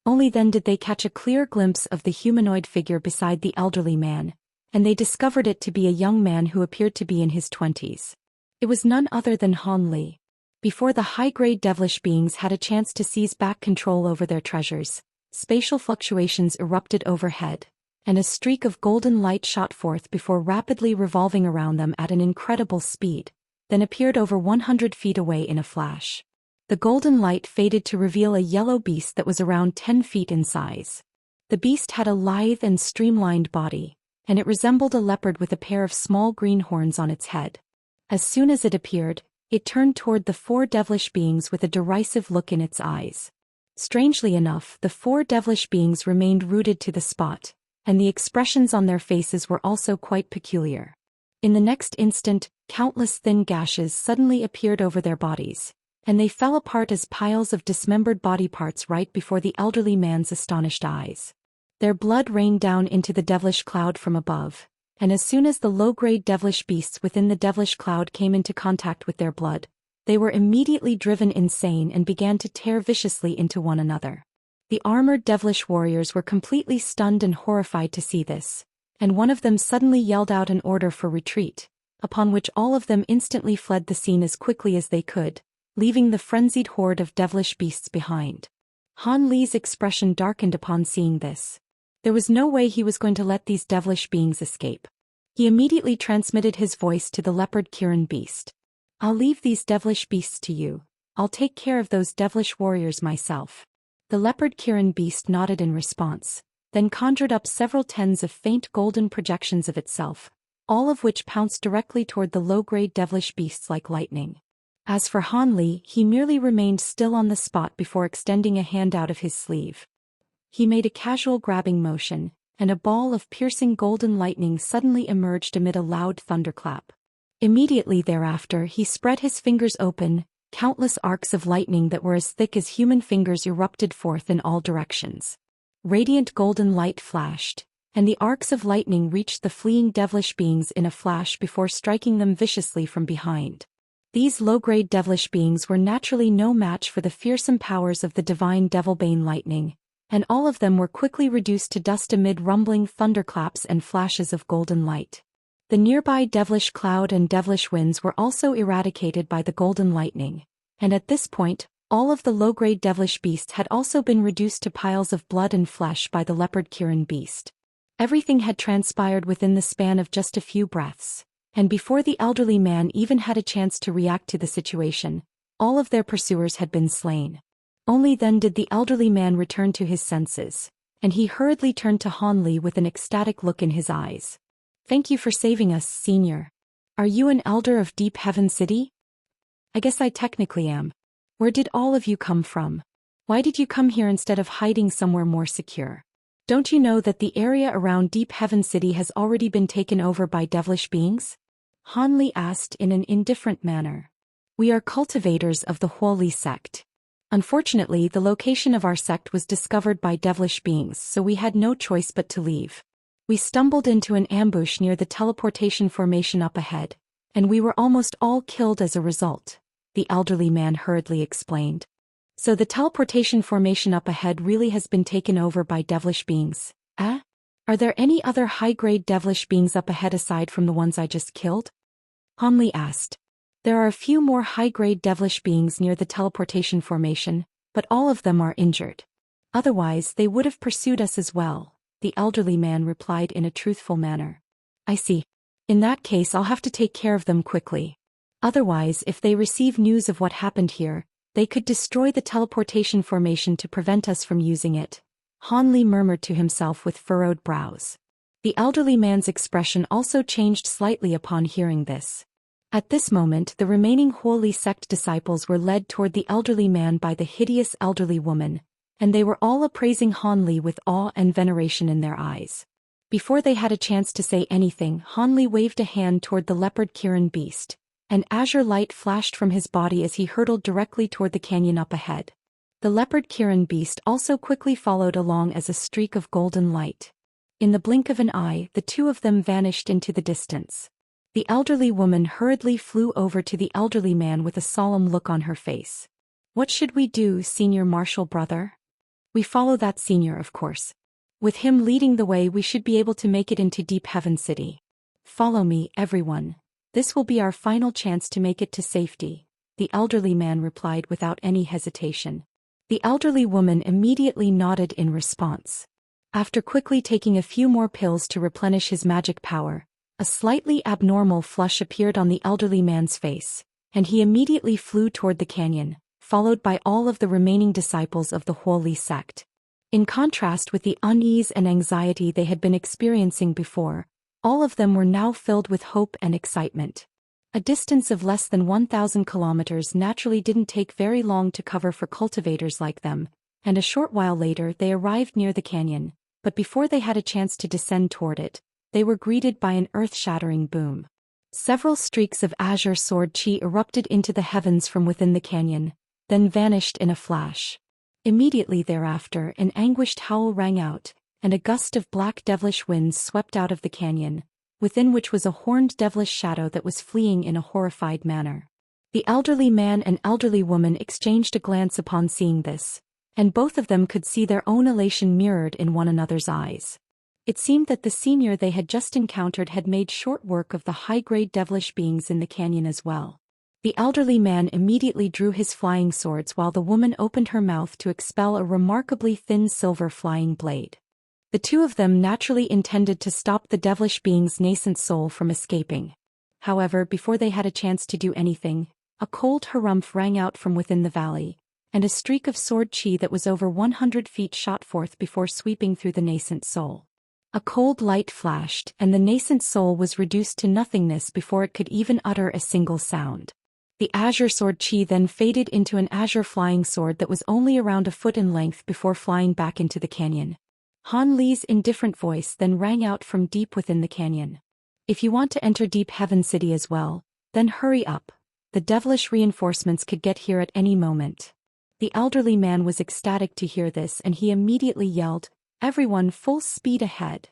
Only then did they catch a clear glimpse of the humanoid figure beside the elderly man, and they discovered it to be a young man who appeared to be in his 20s. It was none other than Han Li. Before the high-grade devilish beings had a chance to seize back control over their treasures, spatial fluctuations erupted overhead, and a streak of golden light shot forth before rapidly revolving around them at an incredible speed, then appeared over 100 feet away in a flash. The golden light faded to reveal a yellow beast that was around 10 feet in size. The beast had a lithe and streamlined body, and it resembled a leopard with a pair of small green horns on its head. As soon as it appeared, it turned toward the 4 devilish beings with a derisive look in its eyes. Strangely enough, the 4 devilish beings remained rooted to the spot, and the expressions on their faces were also quite peculiar. In the next instant, countless thin gashes suddenly appeared over their bodies, and they fell apart as piles of dismembered body parts right before the elderly man's astonished eyes. Their blood rained down into the devilish cloud from above, and as soon as the low-grade devilish beasts within the devilish cloud came into contact with their blood, they were immediately driven insane and began to tear viciously into one another. The armored devilish warriors were completely stunned and horrified to see this, and one of them suddenly yelled out an order for retreat, upon which all of them instantly fled the scene as quickly as they could, leaving the frenzied horde of devilish beasts behind. Han Li's expression darkened upon seeing this. There was no way he was going to let these devilish beings escape. He immediately transmitted his voice to the leopard Kirin beast. "I'll leave these devilish beasts to you. I'll take care of those devilish warriors myself." The leopard Kirin beast nodded in response, then conjured up several tens of faint golden projections of itself, all of which pounced directly toward the low-grade devilish beasts like lightning. As for Han Li, he merely remained still on the spot before extending a hand out of his sleeve. He made a casual grabbing motion, and a ball of piercing golden lightning suddenly emerged amid a loud thunderclap. Immediately thereafter he spread his fingers open, countless arcs of lightning that were as thick as human fingers erupted forth in all directions. Radiant golden light flashed, and the arcs of lightning reached the fleeing devilish beings in a flash before striking them viciously from behind. These low-grade devilish beings were naturally no match for the fearsome powers of the divine Devilbane lightning, and all of them were quickly reduced to dust amid rumbling thunderclaps and flashes of golden light. The nearby devilish cloud and devilish winds were also eradicated by the golden lightning, and at this point, all of the low-grade devilish beasts had also been reduced to piles of blood and flesh by the leopard Kirin beast. Everything had transpired within the span of just a few breaths, and before the elderly man even had a chance to react to the situation, all of their pursuers had been slain. Only then did the elderly man return to his senses, and he hurriedly turned to Han Li with an ecstatic look in his eyes. "Thank you for saving us, Senior. Are you an elder of Deep Heaven City?" "I guess I technically am. Where did all of you come from? Why did you come here instead of hiding somewhere more secure? Don't you know that the area around Deep Heaven City has already been taken over by devilish beings?" Han Li asked in an indifferent manner. "We are cultivators of the Huoli sect. Unfortunately, the location of our sect was discovered by devilish beings, so we had no choice but to leave. We stumbled into an ambush near the teleportation formation up ahead, and we were almost all killed as a result," the elderly man hurriedly explained. "So the teleportation formation up ahead really has been taken over by devilish beings, eh? Are there any other high-grade devilish beings up ahead aside from the ones I just killed?" Han Li asked. "There are a few more high-grade devilish beings near the teleportation formation, but all of them are injured. Otherwise, they would have pursued us as well," the elderly man replied in a truthful manner. "I see. In that case, I'll have to take care of them quickly. Otherwise, if they receive news of what happened here, they could destroy the teleportation formation to prevent us from using it," Han Li murmured to himself with furrowed brows. The elderly man's expression also changed slightly upon hearing this. At this moment, the remaining Huoli sect disciples were led toward the elderly man by the hideous elderly woman, and they were all appraising Han Li with awe and veneration in their eyes. Before they had a chance to say anything, Han Li waved a hand toward the leopard Kirin beast, and azure light flashed from his body as he hurtled directly toward the canyon up ahead. The leopard Kirin beast also quickly followed along as a streak of golden light. In the blink of an eye, the two of them vanished into the distance. The elderly woman hurriedly flew over to the elderly man with a solemn look on her face. "What should we do, Senior Marshal Brother?" "We follow that senior, of course. With him leading the way, we should be able to make it into Deep Heaven City. Follow me, everyone. This will be our final chance to make it to safety," the elderly man replied without any hesitation. The elderly woman immediately nodded in response. After quickly taking a few more pills to replenish his magic power, a slightly abnormal flush appeared on the elderly man's face, and he immediately flew toward the canyon, followed by all of the remaining disciples of the Huoli sect. In contrast with the unease and anxiety they had been experiencing before, all of them were now filled with hope and excitement. A distance of less than 1,000 kilometers naturally didn't take very long to cover for cultivators like them, and a short while later they arrived near the canyon, but before they had a chance to descend toward it, they were greeted by an earth-shattering boom. Several streaks of azure sword chi erupted into the heavens from within the canyon, then vanished in a flash. Immediately thereafter, an anguished howl rang out, and a gust of black devilish winds swept out of the canyon, within which was a horned devilish shadow that was fleeing in a horrified manner. The elderly man and elderly woman exchanged a glance upon seeing this, and both of them could see their own elation mirrored in one another's eyes. It seemed that the senior they had just encountered had made short work of the high-grade devilish beings in the canyon as well. The elderly man immediately drew his flying swords while the woman opened her mouth to expel a remarkably thin silver flying blade. The two of them naturally intended to stop the devilish being's nascent soul from escaping. However, before they had a chance to do anything, a cold harumph rang out from within the valley, and a streak of sword chi that was over 100 feet shot forth before sweeping through the nascent soul. A cold light flashed, and the nascent soul was reduced to nothingness before it could even utter a single sound. The azure sword chi then faded into an azure flying sword that was only around a foot in length before flying back into the canyon. Han Li's indifferent voice then rang out from deep within the canyon. "If you want to enter Deep Heaven City as well, then hurry up. The devilish reinforcements could get here at any moment." The elderly man was ecstatic to hear this, and he immediately yelled, "Everyone full speed ahead."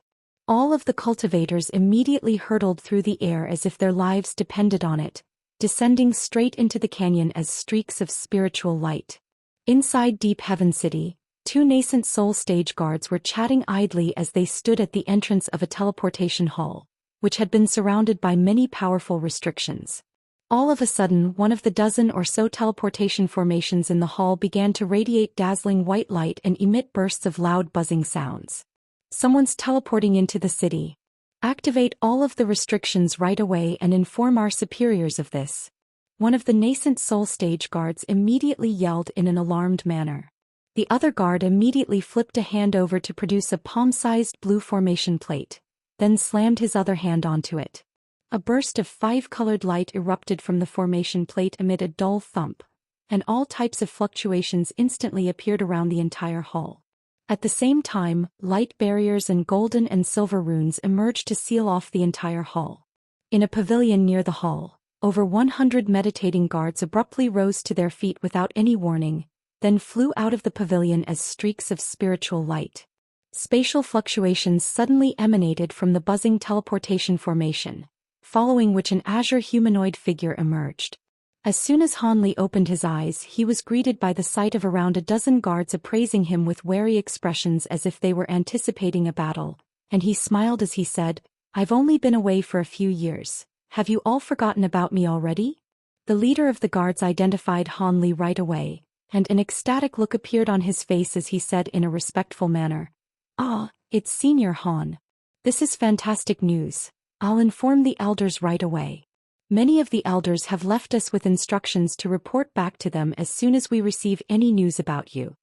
All of the cultivators immediately hurtled through the air as if their lives depended on it, descending straight into the canyon as streaks of spiritual light. Inside Deep Heaven City, two nascent soul stage guards were chatting idly as they stood at the entrance of a teleportation hall, which had been surrounded by many powerful restrictions. All of a sudden, one of the dozen or so teleportation formations in the hall began to radiate dazzling white light and emit bursts of loud buzzing sounds. Someone's teleporting into the city. Activate all of the restrictions right away and inform our superiors of this. One of the nascent soul stage guards immediately yelled in an alarmed manner. The other guard immediately flipped a hand over to produce a palm-sized blue formation plate, then slammed his other hand onto it. A burst of 5-colored light erupted from the formation plate amid a dull thump, and all types of fluctuations instantly appeared around the entire hall. At the same time, light barriers and golden and silver runes emerged to seal off the entire hall. In a pavilion near the hall, over 100 meditating guards abruptly rose to their feet without any warning, then flew out of the pavilion as streaks of spiritual light. Spatial fluctuations suddenly emanated from the buzzing teleportation formation, following which an azure humanoid figure emerged. As soon as Hanli opened his eyes, he was greeted by the sight of around a dozen guards appraising him with wary expressions as if they were anticipating a battle, and he smiled as he said, "I've only been away for a few years. Have you all forgotten about me already?" The leader of the guards identified Hanli right away, and an ecstatic look appeared on his face as he said in a respectful manner, "Ah, it's Senior Han. This is fantastic news. I'll inform the elders right away. Many of the elders have left us with instructions to report back to them as soon as we receive any news about you."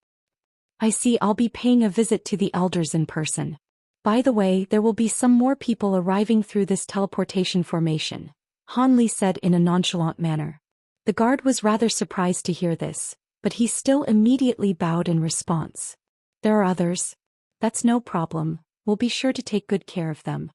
"I see. I'll be paying a visit to the elders in person. By the way, there will be some more people arriving through this teleportation formation," Hanli said in a nonchalant manner. The guard was rather surprised to hear this, but he still immediately bowed in response. "There are others. That's no problem. We'll be sure to take good care of them."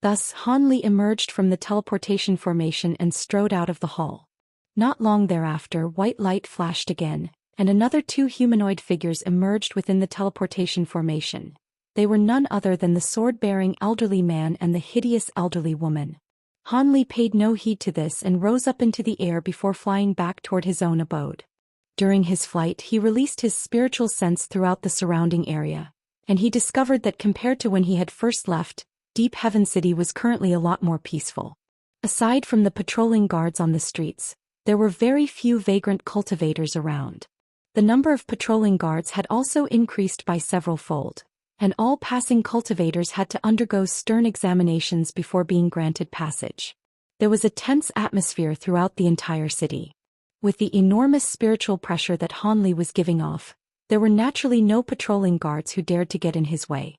Thus, Hanli emerged from the teleportation formation and strode out of the hall. Not long thereafter, white light flashed again, and another two humanoid figures emerged within the teleportation formation. They were none other than the sword-bearing elderly man and the hideous elderly woman. Hanli paid no heed to this and rose up into the air before flying back toward his own abode. During his flight, he released his spiritual sense throughout the surrounding area, and he discovered that compared to when he had first left, Deep Heaven City was currently a lot more peaceful. Aside from the patrolling guards on the streets, there were very few vagrant cultivators around. The number of patrolling guards had also increased by several-fold, and all passing cultivators had to undergo stern examinations before being granted passage. There was a tense atmosphere throughout the entire city. With the enormous spiritual pressure that Hanli was giving off, there were naturally no patrolling guards who dared to get in his way.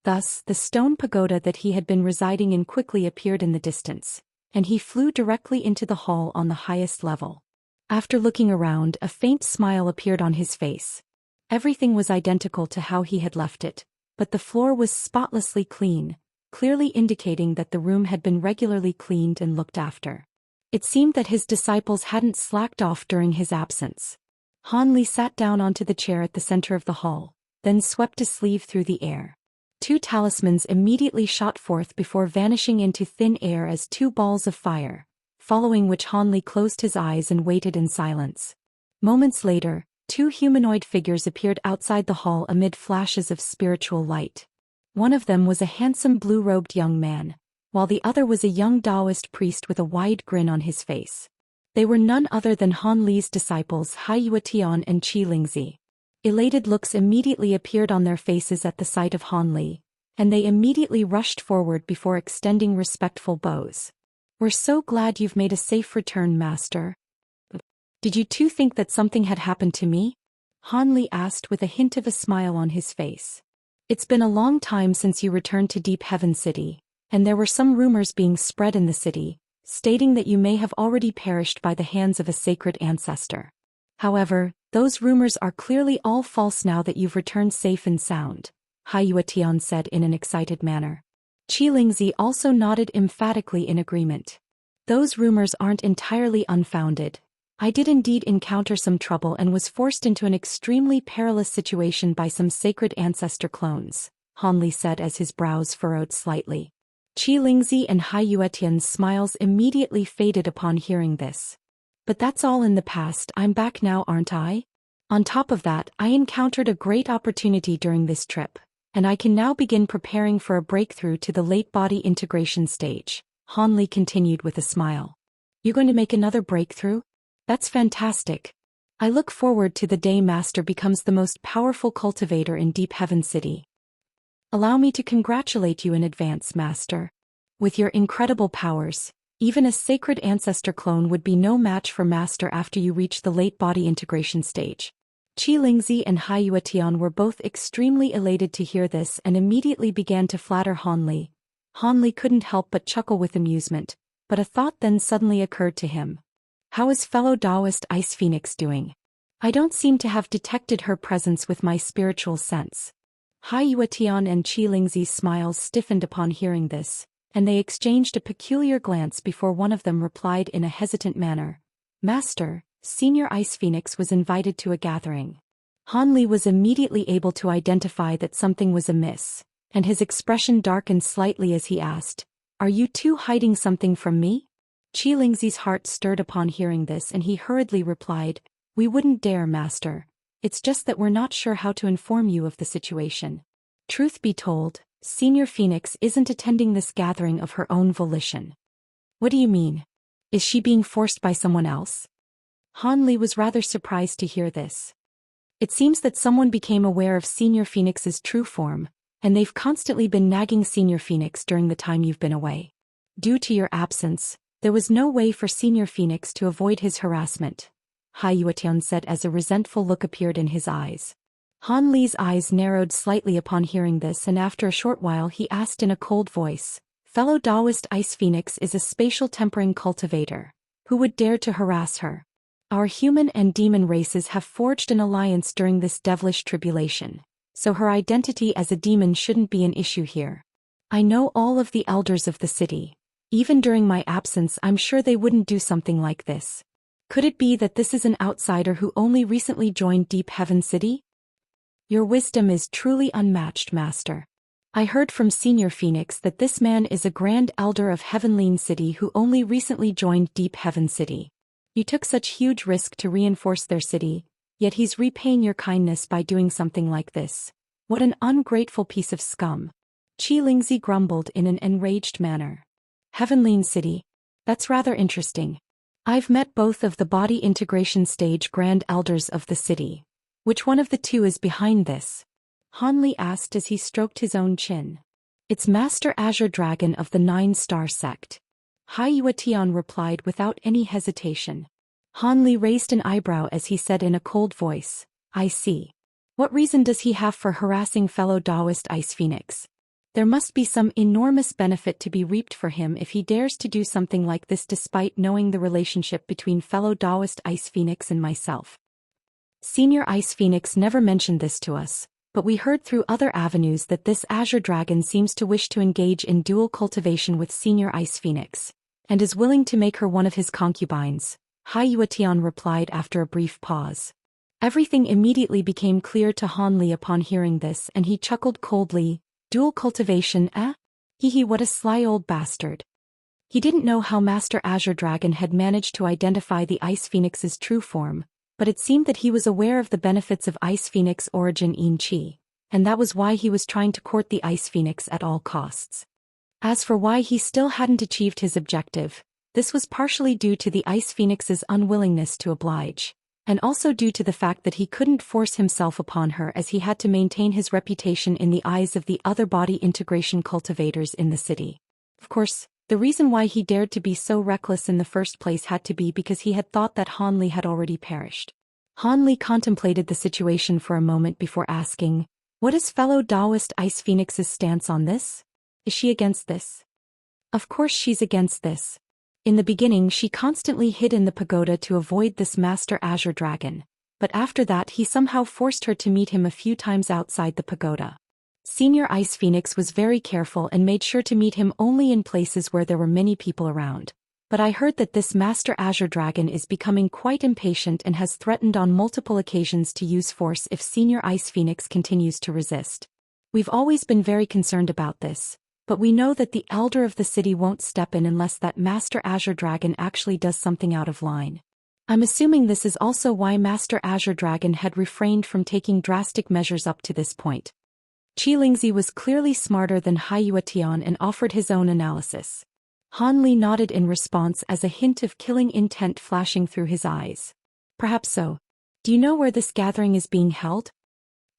Thus, the stone pagoda that he had been residing in quickly appeared in the distance, and he flew directly into the hall on the highest level. After looking around, a faint smile appeared on his face. Everything was identical to how he had left it, but the floor was spotlessly clean, clearly indicating that the room had been regularly cleaned and looked after. It seemed that his disciples hadn't slacked off during his absence. Hanli sat down onto the chair at the center of the hall, then swept a sleeve through the air. Two talismans immediately shot forth before vanishing into thin air as two balls of fire, following which Hanli closed his eyes and waited in silence. Moments later, two humanoid figures appeared outside the hall amid flashes of spiritual light. One of them was a handsome blue-robed young man, while the other was a young Daoist priest with a wide grin on his face. They were none other than Hanli's disciples Wuxia and Xianxia. Elated looks immediately appeared on their faces at the sight of Hanli, and they immediately rushed forward before extending respectful bows. "We're so glad you've made a safe return, Master. Did you two think that something had happened to me?" Hanli asked with a hint of a smile on his face. "It's been a long time since you returned to Deep Heaven City, and there were some rumors being spread in the city, stating that you may have already perished by the hands of a sacred ancestor. However, those rumors are clearly all false now that you've returned safe and sound," Wuxia said in an excited manner. Xianxia also nodded emphatically in agreement. "Those rumors aren't entirely unfounded. I did indeed encounter some trouble and was forced into an extremely perilous situation by some sacred ancestor clones," Hanli said as his brows furrowed slightly. Lingzi and Hai Yuetian's smiles immediately faded upon hearing this. But that's all in the past, I'm back now, aren't I? On top of that, I encountered a great opportunity during this trip, and I can now begin preparing for a breakthrough to the late body integration stage, Han Li continued with a smile. You're going to make another breakthrough? That's fantastic. I look forward to the day Master becomes the most powerful cultivator in Deep Heaven City. Allow me to congratulate you in advance, Master. With your incredible powers, even a sacred ancestor clone would be no match for Master after you reach the late body integration stage. Lingzi and Hai Yuetian were both extremely elated to hear this and immediately began to flatter Han Li. Han Li couldn't help but chuckle with amusement, but a thought then suddenly occurred to him. How is fellow Daoist Ice Phoenix doing? I don't seem to have detected her presence with my spiritual sense. Hai Yuetian and Lingzi's smiles stiffened upon hearing this, and they exchanged a peculiar glance before one of them replied in a hesitant manner. Master, Senior Ice Phoenix was invited to a gathering. Han Li was immediately able to identify that something was amiss, and his expression darkened slightly as he asked, Are you two hiding something from me? Lingzi's heart stirred upon hearing this and he hurriedly replied, We wouldn't dare, Master. It's just that we're not sure how to inform you of the situation. Truth be told, Senior Phoenix isn't attending this gathering of her own volition. What do you mean? Is she being forced by someone else? Han Li was rather surprised to hear this. It seems that someone became aware of Senior Phoenix's true form, and they've constantly been nagging Senior Phoenix during the time you've been away. Due to your absence, there was no way for Senior Phoenix to avoid his harassment, Hai Yuetian said as a resentful look appeared in his eyes. Han Li's eyes narrowed slightly upon hearing this and after a short while he asked in a cold voice, Fellow Daoist Ice Phoenix is a spatial tempering cultivator. Who would dare to harass her? Our human and demon races have forged an alliance during this devilish tribulation, so her identity as a demon shouldn't be an issue here. I know all of the elders of the city. Even during my absence I'm sure they wouldn't do something like this. Could it be that this is an outsider who only recently joined Deep Heaven City? Your wisdom is truly unmatched, Master. I heard from Senior Phoenix that this man is a Grand Elder of Heavenly City who only recently joined Deep Heaven City. You took such huge risk to reinforce their city, yet he's repaying your kindness by doing something like this. What an ungrateful piece of scum. Lingzi grumbled in an enraged manner. Heavenly City? That's rather interesting. I've met both of the body integration stage Grand Elders of the city. Which one of the two is behind this? Han Li asked as he stroked his own chin. It's Master Azure Dragon of the 9-Star Sect. Hai Yuetian replied without any hesitation. Han Li raised an eyebrow as he said in a cold voice, I see. What reason does he have for harassing fellow Daoist Ice Phoenix? There must be some enormous benefit to be reaped for him if he dares to do something like this despite knowing the relationship between fellow Daoist Ice Phoenix and myself. Senior Ice Phoenix never mentioned this to us, but we heard through other avenues that this Azure Dragon seems to wish to engage in dual cultivation with Senior Ice Phoenix, and is willing to make her one of his concubines, Hai Yuetian replied after a brief pause. Everything immediately became clear to Han Li upon hearing this and he chuckled coldly. Dual cultivation, eh? Hee what a sly old bastard. He didn't know how Master Azure Dragon had managed to identify the Ice Phoenix's true form, but it seemed that he was aware of the benefits of Ice Phoenix origin in Qi, and that was why he was trying to court the Ice Phoenix at all costs. As for why he still hadn't achieved his objective, this was partially due to the Ice Phoenix's unwillingness to oblige, and also due to the fact that he couldn't force himself upon her as he had to maintain his reputation in the eyes of the other body integration cultivators in the city. Of course, the reason why he dared to be so reckless in the first place had to be because he had thought that Han Li had already perished. Han Li contemplated the situation for a moment before asking, What is fellow Daoist Ice Phoenix's stance on this? Is she against this? Of course she's against this. In the beginning she constantly hid in the pagoda to avoid this Master Azure Dragon, but after that he somehow forced her to meet him a few times outside the pagoda. Senior Ice Phoenix was very careful and made sure to meet him only in places where there were many people around, but I heard that this Master Azure Dragon is becoming quite impatient and has threatened on multiple occasions to use force if Senior Ice Phoenix continues to resist. We've always been very concerned about this, but we know that the elder of the city won't step in unless that Master Azure Dragon actually does something out of line. I'm assuming this is also why Master Azure Dragon had refrained from taking drastic measures up to this point. Qilingzi was clearly smarter than Huatian and offered his own analysis. Han Li nodded in response as a hint of killing intent flashing through his eyes. Perhaps so. Do you know where this gathering is being held?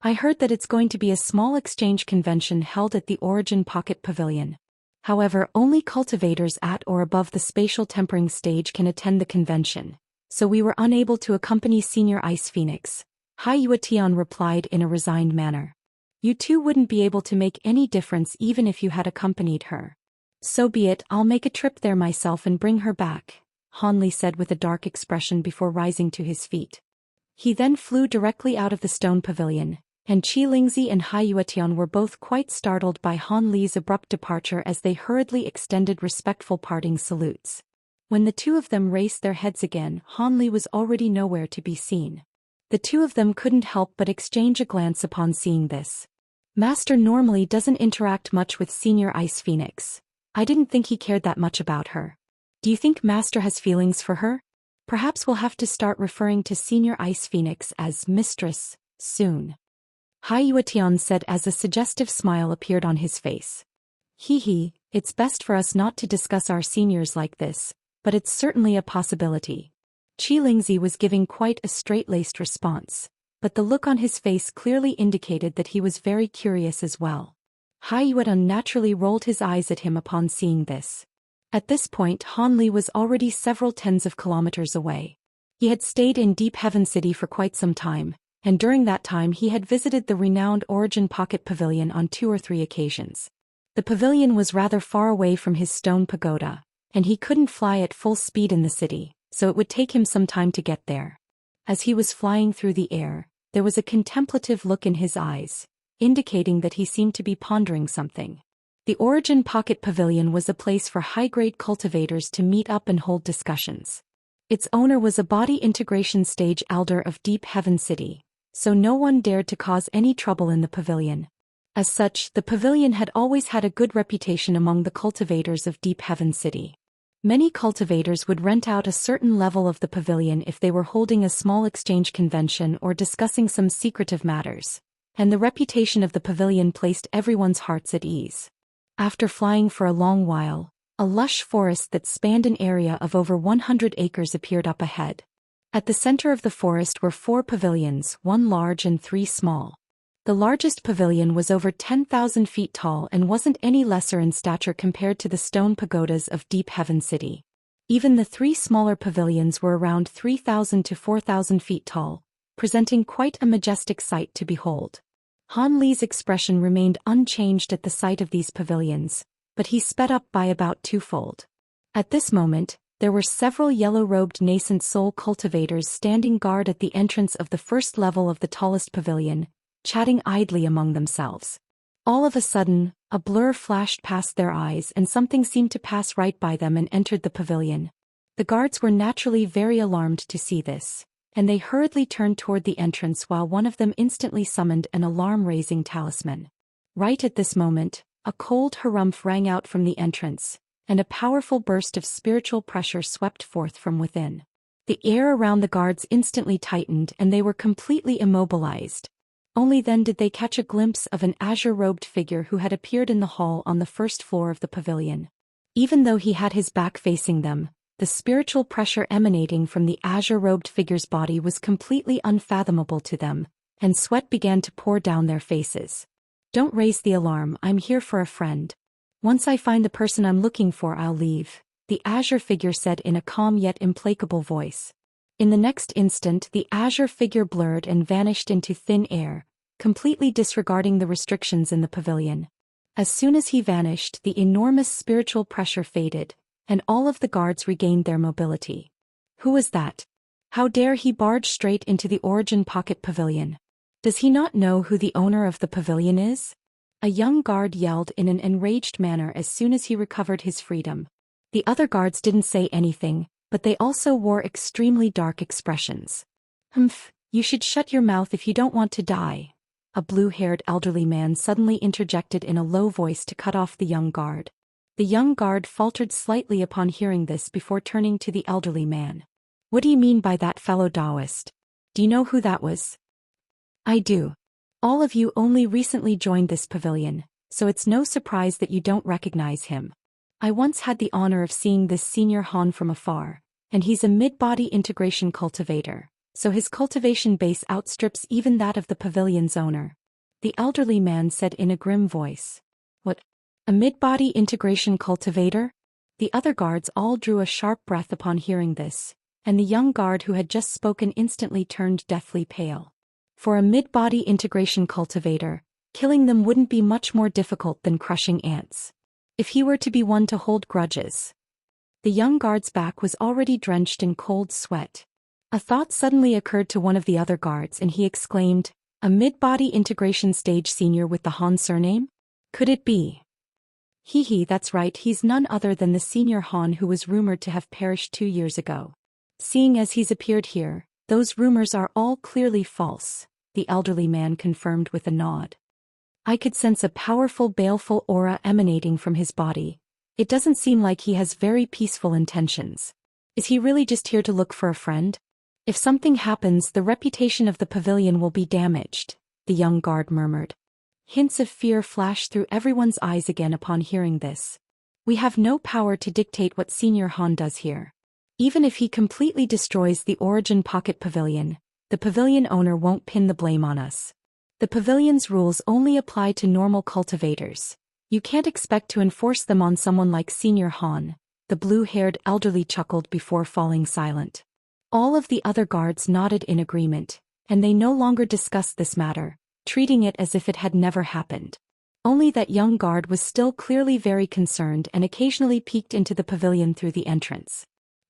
I heard that it's going to be a small exchange convention held at the Origin Pocket Pavilion. However, only cultivators at or above the spatial tempering stage can attend the convention, so we were unable to accompany Senior Ice Phoenix. Huatian replied in a resigned manner. You two wouldn't be able to make any difference even if you had accompanied her. So be it, I'll make a trip there myself and bring her back, Han Li said with a dark expression before rising to his feet. He then flew directly out of the stone pavilion, and Qilingzi and Huatian were both quite startled by Han Li's abrupt departure as they hurriedly extended respectful parting salutes. When the two of them raised their heads again, Han Li was already nowhere to be seen. The two of them couldn't help but exchange a glance upon seeing this. Master normally doesn't interact much with Senior Ice Phoenix. I didn't think he cared that much about her. Do you think Master has feelings for her? Perhaps we'll have to start referring to Senior Ice Phoenix as Mistress, soon. Huatian said as a suggestive smile appeared on his face. Hee, it's best for us not to discuss our seniors like this, but it's certainly a possibility. Qilingzi was giving quite a straight-laced response, but the look on his face clearly indicated that he was very curious as well. Huatian naturally rolled his eyes at him upon seeing this. At this point Han Li was already several tens of kilometers away. He had stayed in Deep Heaven City for quite some time, and during that time he had visited the renowned Origin Pocket Pavilion on 2 or 3 occasions. The pavilion was rather far away from his stone pagoda, and he couldn't fly at full speed in the city, so it would take him some time to get there. As he was flying through the air, there was a contemplative look in his eyes, indicating that he seemed to be pondering something. The Origin Pocket Pavilion was a place for high-grade cultivators to meet up and hold discussions. Its owner was a body integration stage elder of Deep Heaven City, so no one dared to cause any trouble in the pavilion. As such, the pavilion had always had a good reputation among the cultivators of Deep Heaven City. Many cultivators would rent out a certain level of the pavilion if they were holding a small exchange convention or discussing some secretive matters, and the reputation of the pavilion placed everyone's hearts at ease. After flying for a long while, a lush forest that spanned an area of over 100 acres appeared up ahead. At the center of the forest were 4 pavilions, 1 large and 3 small. The largest pavilion was over 10,000 feet tall and wasn't any lesser in stature compared to the stone pagodas of Deep Heaven City. Even the 3 smaller pavilions were around 3,000 to 4,000 feet tall, presenting quite a majestic sight to behold. Han Li's expression remained unchanged at the sight of these pavilions, but he sped up by about 2-fold. At this moment, there were several yellow-robed nascent soul cultivators standing guard at the entrance of the first level of the tallest pavilion, chatting idly among themselves. All of a sudden, a blur flashed past their eyes and something seemed to pass right by them and entered the pavilion. The guards were naturally very alarmed to see this, and they hurriedly turned toward the entrance while one of them instantly summoned an alarm-raising talisman. Right at this moment, a cold harumph rang out from the entrance, and a powerful burst of spiritual pressure swept forth from within. The air around the guards instantly tightened and they were completely immobilized. Only then did they catch a glimpse of an azure-robed figure who had appeared in the hall on the first floor of the pavilion. Even though he had his back facing them, the spiritual pressure emanating from the azure-robed figure's body was completely unfathomable to them, and sweat began to pour down their faces. "Don't raise the alarm, I'm here for a friend. Once I find the person I'm looking for, I'll leave," the azure figure said in a calm yet implacable voice. In the next instant, the azure figure blurred and vanished into thin air, completely disregarding the restrictions in the pavilion. As soon as he vanished, the enormous spiritual pressure faded, and all of the guards regained their mobility. Who was that? How dare he barge straight into the Origin Pocket Pavilion? Does he not know who the owner of the pavilion is? A young guard yelled in an enraged manner as soon as he recovered his freedom. The other guards didn't say anything, but they also wore extremely dark expressions. "Humph, you should shut your mouth if you don't want to die," a blue-haired elderly man suddenly interjected in a low voice to cut off the young guard. The young guard faltered slightly upon hearing this before turning to the elderly man. What do you mean by that, fellow Daoist? Do you know who that was? I do. All of you only recently joined this pavilion, so it's no surprise that you don't recognize him. I once had the honor of seeing this senior Han from afar, and he's a mid-body integration cultivator, so his cultivation base outstrips even that of the pavilion's owner. The elderly man said in a grim voice. What? A mid-body integration cultivator? The other guards all drew a sharp breath upon hearing this, and the young guard who had just spoken instantly turned deathly pale. For a mid-body integration cultivator, killing them wouldn't be much more difficult than crushing ants. If he were to be one to hold grudges. The young guard's back was already drenched in cold sweat. A thought suddenly occurred to one of the other guards and he exclaimed, a mid-body integration stage senior with the Han surname? Could it be? Hee, that's right, he's none other than the senior Han who was rumored to have perished 2 years ago. Seeing as he's appeared here, those rumors are all clearly false, the elderly man confirmed with a nod. I could sense a powerful baleful aura emanating from his body. It doesn't seem like he has very peaceful intentions. Is he really just here to look for a friend? If something happens, the reputation of the pavilion will be damaged, the young guard murmured. Hints of fear flashed through everyone's eyes again upon hearing this. We have no power to dictate what Senior Han does here. Even if he completely destroys the Origin Pocket Pavilion, the pavilion owner won't pin the blame on us. The pavilion's rules only apply to normal cultivators. You can't expect to enforce them on someone like Senior Han, the blue-haired elderly chuckled before falling silent. All of the other guards nodded in agreement, and they no longer discussed this matter, treating it as if it had never happened. Only that young guard was still clearly very concerned and occasionally peeked into the pavilion through the entrance.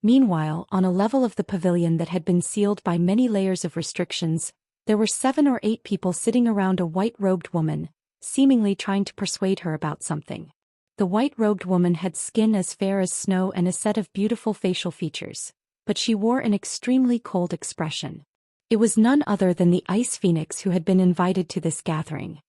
Meanwhile, on a level of the pavilion that had been sealed by many layers of restrictions, there were 7 or 8 people sitting around a white-robed woman, seemingly trying to persuade her about something. The white-robed woman had skin as fair as snow and a set of beautiful facial features, but she wore an extremely cold expression. It was none other than the Ice Phoenix who had been invited to this gathering.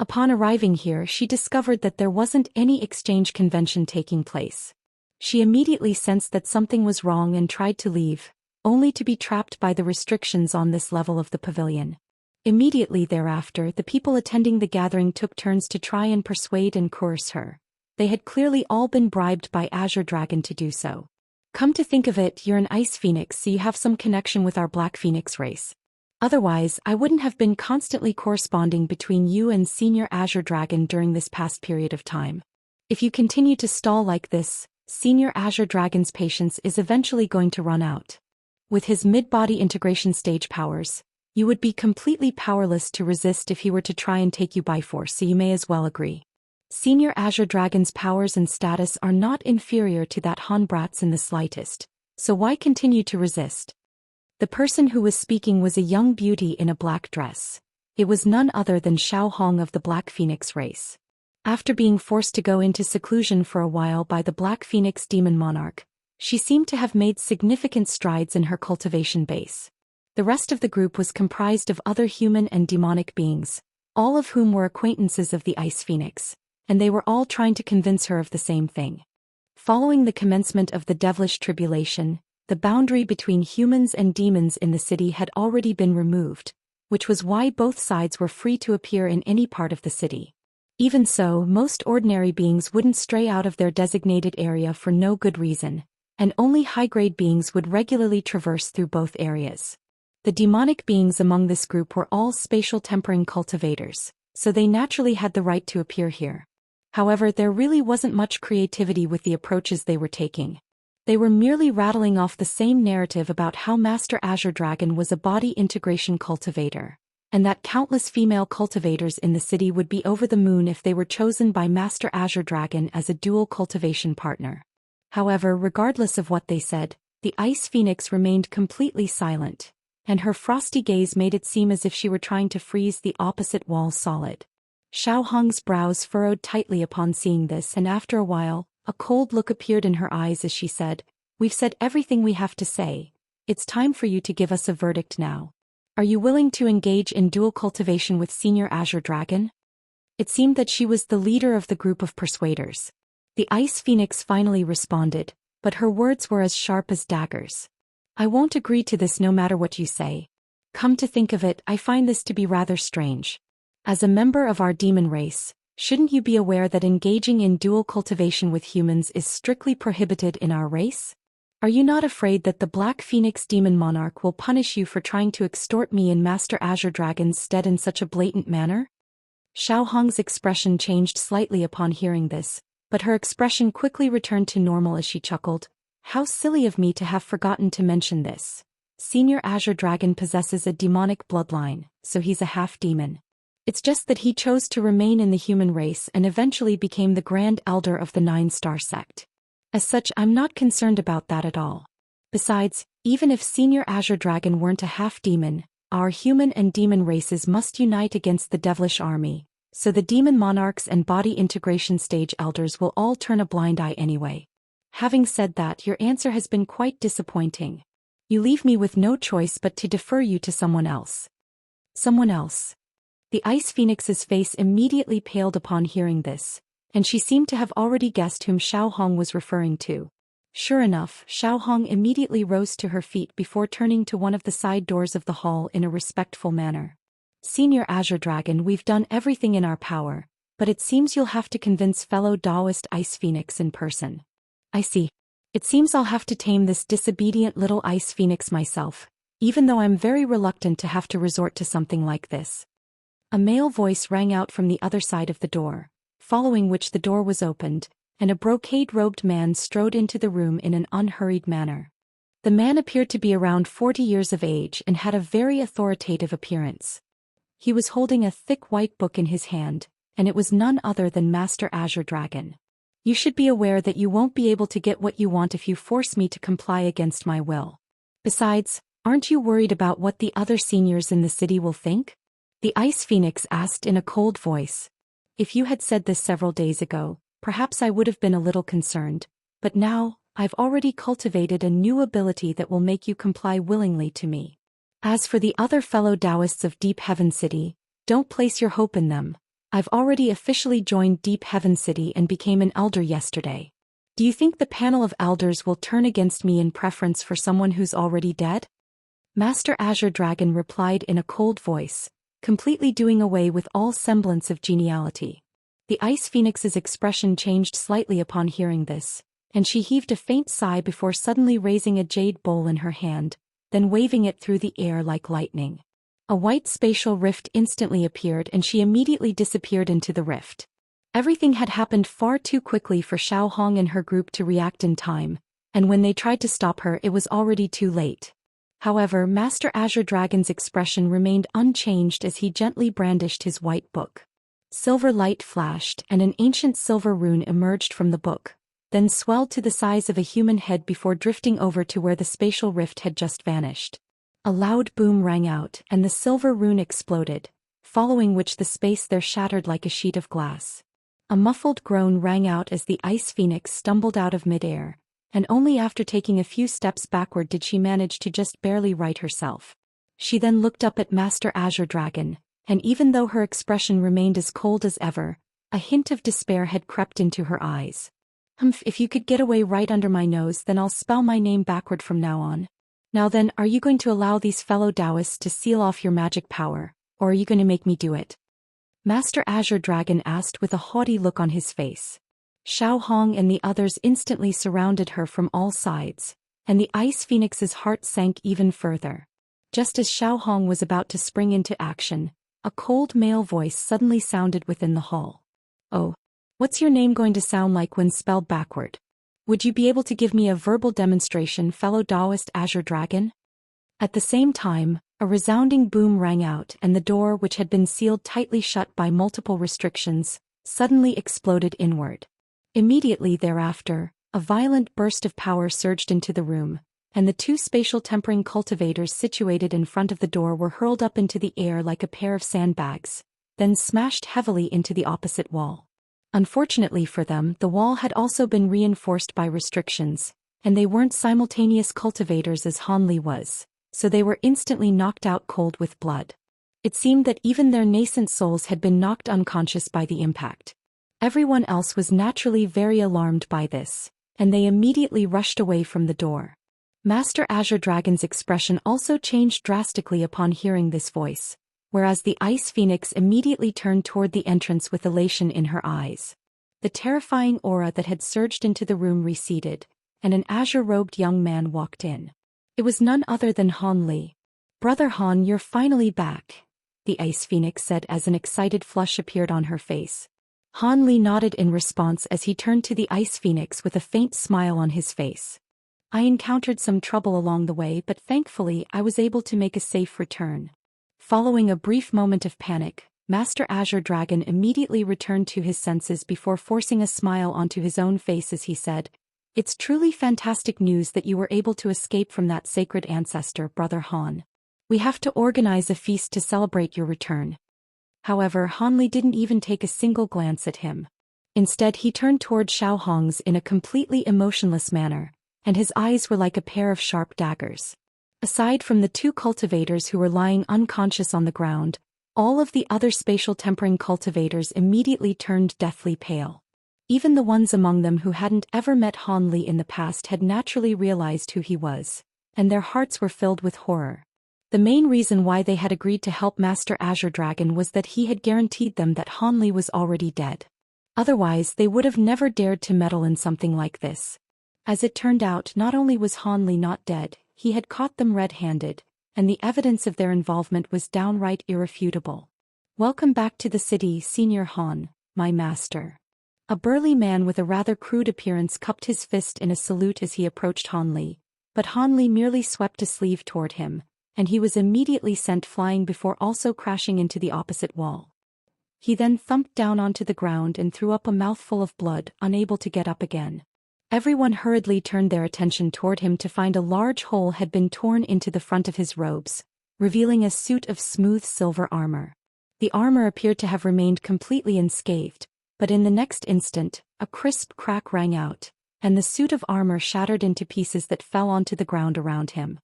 Upon arriving here, she discovered that there wasn't any exchange convention taking place. She immediately sensed that something was wrong and tried to leave, only to be trapped by the restrictions on this level of the pavilion. Immediately thereafter, the people attending the gathering took turns to try and persuade and coerce her. They had clearly all been bribed by Azure Dragon to do so. Come to think of it, you're an Ice Phoenix, so you have some connection with our Black Phoenix race. Otherwise, I wouldn't have been constantly corresponding between you and Senior Azure Dragon during this past period of time. If you continue to stall like this, Senior Azure Dragon's patience is eventually going to run out. With his mid-body integration stage powers, you would be completely powerless to resist if he were to try and take you by force, so you may as well agree. Senior Azure Dragon's powers and status are not inferior to that Han Brat's in the slightest, so why continue to resist? The person who was speaking was a young beauty in a black dress. It was none other than Xiao Hong of the Black Phoenix race. After being forced to go into seclusion for a while by the Black Phoenix Demon Monarch, she seemed to have made significant strides in her cultivation base. The rest of the group was comprised of other human and demonic beings, all of whom were acquaintances of the Ice Phoenix, and they were all trying to convince her of the same thing. Following the commencement of the devilish tribulation, the boundary between humans and demons in the city had already been removed, which was why both sides were free to appear in any part of the city. Even so, most ordinary beings wouldn't stray out of their designated area for no good reason, and only high-grade beings would regularly traverse through both areas. The demonic beings among this group were all spatial tempering cultivators, so they naturally had the right to appear here. However, there really wasn't much creativity with the approaches they were taking. They were merely rattling off the same narrative about how Master Azure Dragon was a body integration cultivator, and that countless female cultivators in the city would be over the moon if they were chosen by Master Azure Dragon as a dual cultivation partner. However, regardless of what they said, the Ice Phoenix remained completely silent, and her frosty gaze made it seem as if she were trying to freeze the opposite wall solid. Xiao Hong's brows furrowed tightly upon seeing this, and after a while, a cold look appeared in her eyes as she said, "We've said everything we have to say. It's time for you to give us a verdict now." Are you willing to engage in dual cultivation with Senior Azure Dragon? It seemed that she was the leader of the group of persuaders. The Ice Phoenix finally responded, but her words were as sharp as daggers. I won't agree to this no matter what you say. Come to think of it, I find this to be rather strange. As a member of our demon race, shouldn't you be aware that engaging in dual cultivation with humans is strictly prohibited in our race? Are you not afraid that the Black Phoenix Demon Monarch will punish you for trying to extort me and Master Azure Dragon's stead in such a blatant manner? Xiaohong's expression changed slightly upon hearing this, but her expression quickly returned to normal as she chuckled. How silly of me to have forgotten to mention this. Senior Azure Dragon possesses a demonic bloodline, so he's a half-demon. It's just that he chose to remain in the human race and eventually became the Grand Elder of the Nine-Star Sect. As such, I'm not concerned about that at all. Besides, even if Senior Azure Dragon weren't a half-demon, our human and demon races must unite against the devilish army, so the demon monarchs and body integration stage elders will all turn a blind eye anyway. Having said that, your answer has been quite disappointing. You leave me with no choice but to defer you to someone else. Someone else. The Ice Phoenix's face immediately paled upon hearing this, and she seemed to have already guessed whom Xiaohong was referring to. Sure enough, Xiaohong immediately rose to her feet before turning to one of the side doors of the hall in a respectful manner. Senior Azure Dragon, we've done everything in our power, but it seems you'll have to convince fellow Daoist Ice Phoenix in person. I see. It seems I'll have to tame this disobedient little Ice Phoenix myself, even though I'm very reluctant to have to resort to something like this. A male voice rang out from the other side of the door, following which the door was opened, and a brocade-robed man strode into the room in an unhurried manner. The man appeared to be around 40 years of age and had a very authoritative appearance. He was holding a thick white book in his hand, and it was none other than Master Azure Dragon. You should be aware that you won't be able to get what you want if you force me to comply against my will. Besides, aren't you worried about what the other seniors in the city will think? The Ice Phoenix asked in a cold voice. If you had said this several days ago, perhaps I would have been a little concerned, but now, I've already cultivated a new ability that will make you comply willingly to me. As for the other fellow Daoists of Deep Heaven City, don't place your hope in them. I've already officially joined Deep Heaven City and became an elder yesterday. Do you think the panel of elders will turn against me in preference for someone who's already dead? Master Azure Dragon replied in a cold voice, completely doing away with all semblance of geniality. The Ice Phoenix's expression changed slightly upon hearing this, and she heaved a faint sigh before suddenly raising a jade bowl in her hand, then waving it through the air like lightning. A white spatial rift instantly appeared and she immediately disappeared into the rift. Everything had happened far too quickly for Xiaohong and her group to react in time, and when they tried to stop her it was already too late. However, Master Azure Dragon's expression remained unchanged as he gently brandished his white book. Silver light flashed and an ancient silver rune emerged from the book, then swelled to the size of a human head before drifting over to where the spatial rift had just vanished. A loud boom rang out and the silver rune exploded, following which the space there shattered like a sheet of glass. A muffled groan rang out as the Ice Phoenix stumbled out of midair, and only after taking a few steps backward did she manage to just barely right herself. She then looked up at Master Azure Dragon, and even though her expression remained as cold as ever, a hint of despair had crept into her eyes. If you could get away right under my nose, then I'll spell my name backward from now on. Now then, are you going to allow these fellow Daoists to seal off your magic power, or are you going to make me do it? Master Azure Dragon asked with a haughty look on his face. Xiaohong and the others instantly surrounded her from all sides, and the Ice Phoenix's heart sank even further. Just as Xiaohong was about to spring into action, a cold male voice suddenly sounded within the hall. Oh, what's your name going to sound like when spelled backward? Would you be able to give me a verbal demonstration, fellow Daoist Azure Dragon? At the same time, a resounding boom rang out and the door, which had been sealed tightly shut by multiple restrictions, suddenly exploded inward. Immediately thereafter, a violent burst of power surged into the room, and the two spatial tempering cultivators situated in front of the door were hurled up into the air like a pair of sandbags, then smashed heavily into the opposite wall. Unfortunately for them, the wall had also been reinforced by restrictions, and they weren't simultaneous cultivators as Hanli was, so they were instantly knocked out cold with blood. It seemed that even their nascent souls had been knocked unconscious by the impact. Everyone else was naturally very alarmed by this, and they immediately rushed away from the door. Master Azure Dragon's expression also changed drastically upon hearing this voice, whereas the Ice Phoenix immediately turned toward the entrance with elation in her eyes. The terrifying aura that had surged into the room receded, and an azure-robed young man walked in. It was none other than Han Li. "Brother Han, you're finally back," the Ice Phoenix said as an excited flush appeared on her face. Han Li nodded in response as he turned to the Ice Phoenix with a faint smile on his face. "I encountered some trouble along the way, but thankfully I was able to make a safe return." Following a brief moment of panic, Master Azure Dragon immediately returned to his senses before forcing a smile onto his own face as he said, "It's truly fantastic news that you were able to escape from that sacred ancestor, Brother Han. We have to organize a feast to celebrate your return." However, Han Li didn't even take a single glance at him. Instead, he turned toward Xiao Hong's in a completely emotionless manner, and his eyes were like a pair of sharp daggers. Aside from the two cultivators who were lying unconscious on the ground, all of the other spatial tempering cultivators immediately turned deathly pale. Even the ones among them who hadn't ever met Han Li in the past had naturally realized who he was, and their hearts were filled with horror. The main reason why they had agreed to help Master Azure Dragon was that he had guaranteed them that Han Li was already dead. Otherwise, they would have never dared to meddle in something like this. As it turned out, not only was Han Li not dead, he had caught them red-handed, and the evidence of their involvement was downright irrefutable. "Welcome back to the city, Senior Han, my master." A burly man with a rather crude appearance cupped his fist in a salute as he approached Han Li, but Han Li merely swept a sleeve toward him, and he was immediately sent flying before also crashing into the opposite wall. He then thumped down onto the ground and threw up a mouthful of blood, unable to get up again. Everyone hurriedly turned their attention toward him to find a large hole had been torn into the front of his robes, revealing a suit of smooth silver armor. The armor appeared to have remained completely unscathed, but in the next instant, a crisp crack rang out, and the suit of armor shattered into pieces that fell onto the ground around him.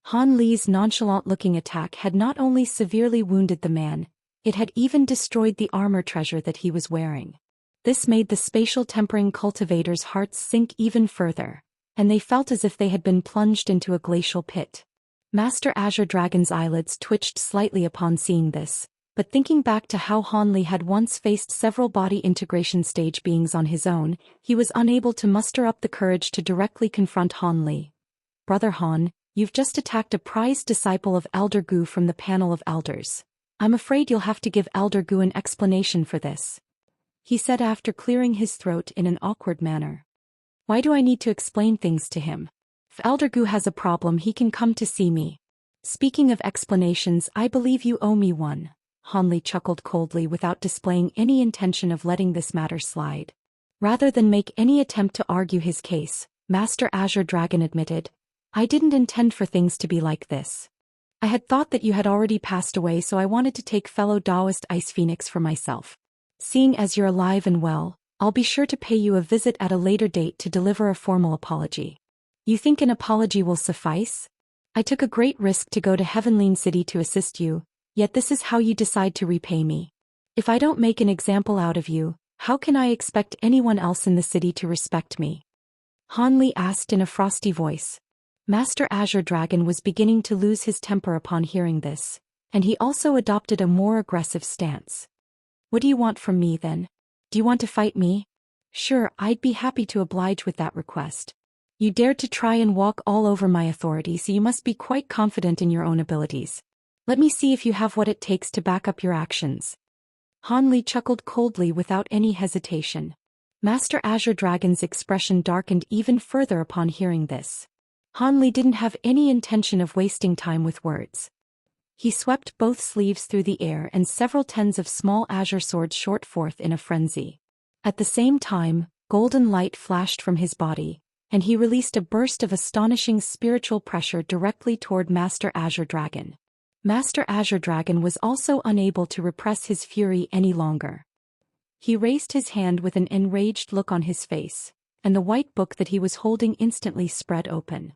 Han Li's nonchalant-looking attack had not only severely wounded the man, it had even destroyed the armor treasure that he was wearing. This made the spatial tempering cultivators' hearts sink even further, and they felt as if they had been plunged into a glacial pit. Master Azure Dragon's eyelids twitched slightly upon seeing this, but thinking back to how Han Li had once faced several body integration stage beings on his own, he was unable to muster up the courage to directly confront Han Li. "Brother Han, you've just attacked a prized disciple of Elder Gu from the panel of elders. I'm afraid you'll have to give Elder Gu an explanation for this," he said after clearing his throat in an awkward manner. "Why do I need to explain things to him? If Elder Gu has a problem, he can come to see me." "Speaking of explanations, I believe you owe me one," Han Li chuckled coldly without displaying any intention of letting this matter slide. Rather than make any attempt to argue his case, Master Azure Dragon admitted, "I didn't intend for things to be like this. I had thought that you had already passed away, so I wanted to take fellow Daoist Ice Phoenix for myself. Seeing as you're alive and well, I'll be sure to pay you a visit at a later date to deliver a formal apology." "You think an apology will suffice? I took a great risk to go to Heavenly City to assist you, yet this is how you decide to repay me. If I don't make an example out of you, how can I expect anyone else in the city to respect me?" Han Li asked in a frosty voice. Master Azure Dragon was beginning to lose his temper upon hearing this, and he also adopted a more aggressive stance. "What do you want from me then? Do you want to fight me? Sure, I'd be happy to oblige with that request. You dared to try and walk all over my authority, so you must be quite confident in your own abilities. Let me see if you have what it takes to back up your actions." Han Li chuckled coldly without any hesitation. Master Azure Dragon's expression darkened even further upon hearing this. Han Li didn't have any intention of wasting time with words. He swept both sleeves through the air and several tens of small azure swords shot forth in a frenzy. At the same time, golden light flashed from his body, and he released a burst of astonishing spiritual pressure directly toward Master Azure Dragon. Master Azure Dragon was also unable to repress his fury any longer. He raised his hand with an enraged look on his face, and the white book that he was holding instantly spread open.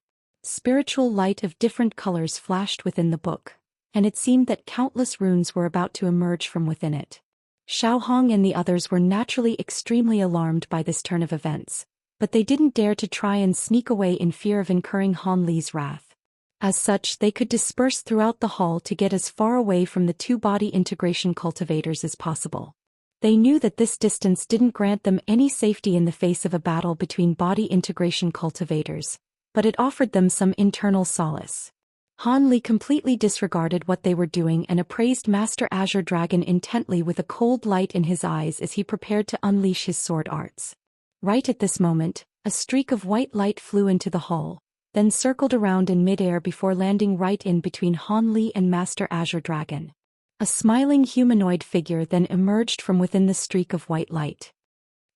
Spiritual light of different colors flashed within the book, and it seemed that countless runes were about to emerge from within it. Xiaohong and the others were naturally extremely alarmed by this turn of events, but they didn't dare to try and sneak away in fear of incurring Han Li's wrath. As such, they could disperse throughout the hall to get as far away from the two body integration cultivators as possible. They knew that this distance didn't grant them any safety in the face of a battle between body integration cultivators, but it offered them some internal solace. Han Li completely disregarded what they were doing and appraised Master Azure Dragon intently with a cold light in his eyes as he prepared to unleash his sword arts. Right at this moment, a streak of white light flew into the hall, then circled around in midair before landing right in between Han Li and Master Azure Dragon. A smiling humanoid figure then emerged from within the streak of white light.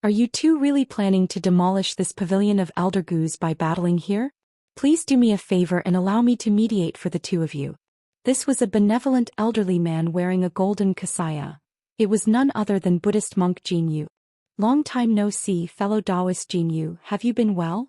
Are you two really planning to demolish this pavilion of Elder Goose by battling here? Please do me a favor and allow me to mediate for the two of you. This was a benevolent elderly man wearing a golden kasaya. It was none other than Buddhist monk Jinyu. Long time no see, fellow Daoist Jinyu, have you been well?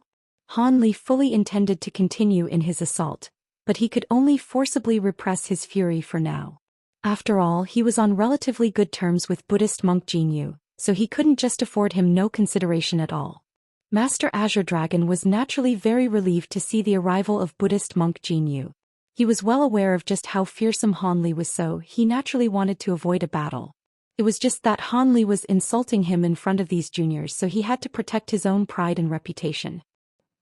Han Li fully intended to continue in his assault, but he could only forcibly repress his fury for now. After all, he was on relatively good terms with Buddhist monk Jinyu, so he couldn't just afford him no consideration at all. Master Azure Dragon was naturally very relieved to see the arrival of Buddhist monk Jinyu. He was well aware of just how fearsome Han Li was, so he naturally wanted to avoid a battle. It was just that Han Li was insulting him in front of these juniors, so he had to protect his own pride and reputation.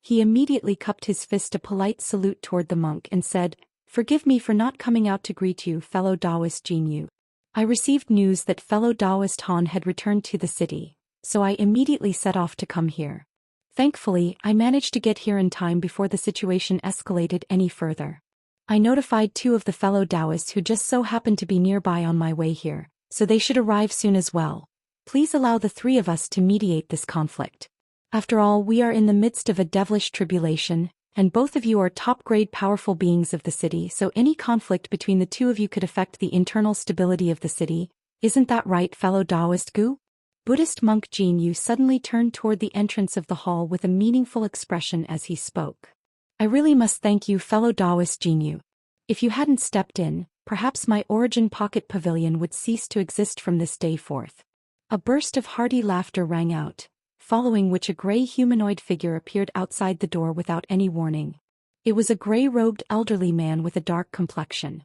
He immediately cupped his fist a polite salute toward the monk and said, "Forgive me for not coming out to greet you, fellow Daoist Jinyu. I received news that fellow Daoist Han had returned to the city, so I immediately set off to come here. Thankfully, I managed to get here in time before the situation escalated any further. I notified two of the fellow Daoists who just so happened to be nearby on my way here, so they should arrive soon as well. Please allow the three of us to mediate this conflict. After all, we are in the midst of a devilish tribulation, and both of you are top-grade powerful beings of the city, so any conflict between the two of you could affect the internal stability of the city. Isn't that right, fellow Daoist Gu?" Buddhist monk Jinyu suddenly turned toward the entrance of the hall with a meaningful expression as he spoke. "I really must thank you, fellow Daoist Jinyu. If you hadn't stepped in, perhaps my origin pocket pavilion would cease to exist from this day forth." A burst of hearty laughter rang out, following which a gray humanoid figure appeared outside the door without any warning. It was a gray-robed elderly man with a dark complexion.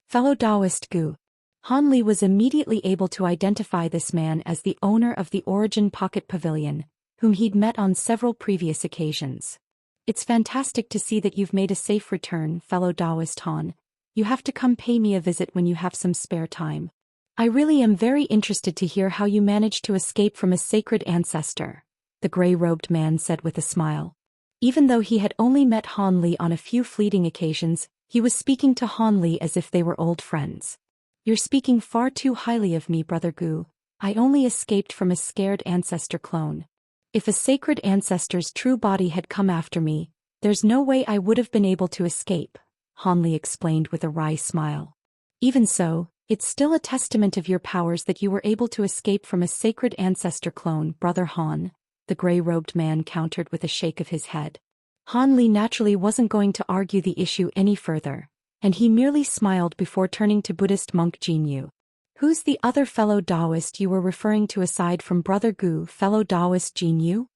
"Fellow Daoist Gu." Han Li was immediately able to identify this man as the owner of the Origin Pocket Pavilion, whom he'd met on several previous occasions. "It's fantastic to see that you've made a safe return, fellow Daoist Han. You have to come pay me a visit when you have some spare time. I really am very interested to hear how you managed to escape from a sacred ancestor," the gray-robed man said with a smile. Even though he had only met Han Li on a few fleeting occasions, he was speaking to Han Li as if they were old friends. "You're speaking far too highly of me, Brother Gu. I only escaped from a scared ancestor clone. If a sacred ancestor's true body had come after me, there's no way I would have been able to escape," Han Li explained with a wry smile. "Even so, it's still a testament of your powers that you were able to escape from a sacred ancestor clone, Brother Han," the gray-robed man countered with a shake of his head. Han Li naturally wasn't going to argue the issue any further, and he merely smiled before turning to Buddhist monk Jinyu. "Who's the other fellow Daoist you were referring to aside from Brother Gu, fellow Daoist Jinyu?"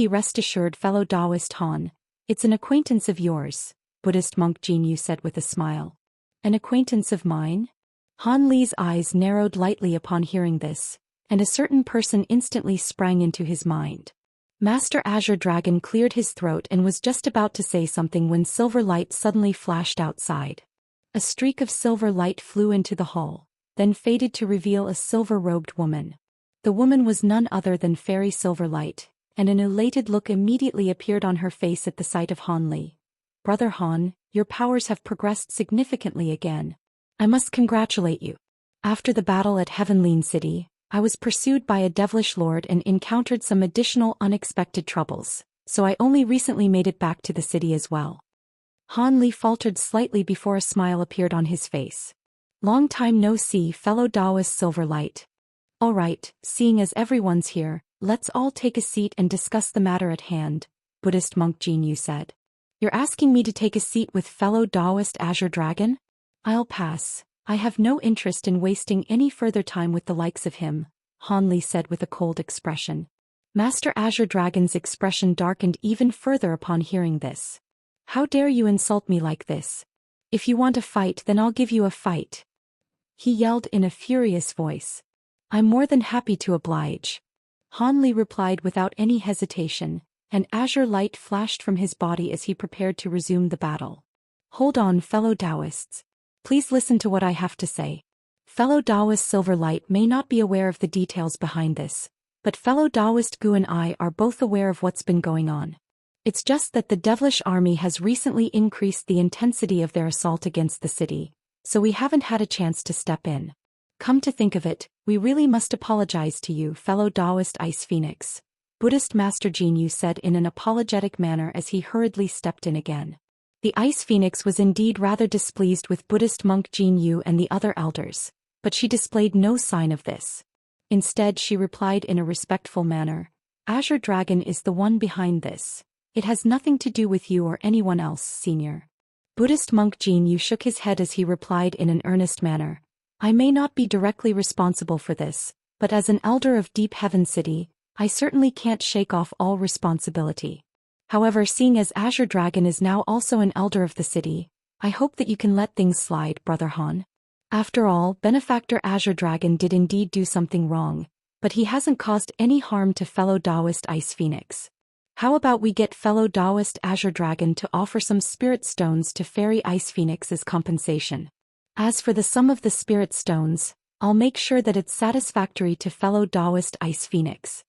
Rest assured, fellow Daoist Han. It's an acquaintance of yours," Buddhist monk Jinyu said with a smile. "An acquaintance of mine?" Han Li's eyes narrowed lightly upon hearing this, and a certain person instantly sprang into his mind. Master Azure Dragon cleared his throat and was just about to say something when silver light suddenly flashed outside. A streak of silver light flew into the hall, then faded to reveal a silver-robed woman. The woman was none other than Fairy Silverlight, and an elated look immediately appeared on her face at the sight of Han Li. "Brother Han, your powers have progressed significantly again. I must congratulate you. After the battle at Heavenly City, I was pursued by a devilish lord and encountered some additional unexpected troubles, so I only recently made it back to the city as well." Han Li faltered slightly before a smile appeared on his face. "Long time no see, fellow Daoist Silverlight. All right, seeing as everyone's here, let's all take a seat and discuss the matter at hand," Buddhist monk Jinyu said. You're asking me to take a seat with fellow Daoist Azure Dragon? I'll pass. I have no interest in wasting any further time with the likes of him, Han Li said with a cold expression. Master Azure Dragon's expression darkened even further upon hearing this. How dare you insult me like this? If you want a fight, then I'll give you a fight, he yelled in a furious voice. I'm more than happy to oblige. Han Li replied without any hesitation, and azure light flashed from his body as he prepared to resume the battle. Hold on, fellow Daoists. Please listen to what I have to say. Fellow Daoist Silverlight may not be aware of the details behind this, but fellow Daoist Gu and I are both aware of what's been going on. It's just that the devilish army has recently increased the intensity of their assault against the city, so we haven't had a chance to step in. Come to think of it, we really must apologize to you, fellow Daoist Ice Phoenix, Buddhist Master Jin Yu said in an apologetic manner as he hurriedly stepped in again. The Ice Phoenix was indeed rather displeased with Buddhist monk Jin Yu and the other elders, but she displayed no sign of this. Instead, she replied in a respectful manner, Azure Dragon is the one behind this. It has nothing to do with you or anyone else, senior. Buddhist monk Jin Yu shook his head as he replied in an earnest manner, I may not be directly responsible for this, but as an elder of Deep Heaven City, I certainly can't shake off all responsibility. However, seeing as Azure Dragon is now also an elder of the city, I hope that you can let things slide, Brother Han. After all, Benefactor Azure Dragon did indeed do something wrong, but he hasn't caused any harm to fellow Daoist Ice Phoenix. How about we get fellow Daoist Azure Dragon to offer some spirit stones to Fairy Ice Phoenix as compensation? As for the sum of the spirit stones, I'll make sure that it's satisfactory to fellow Daoist Ice Phoenix.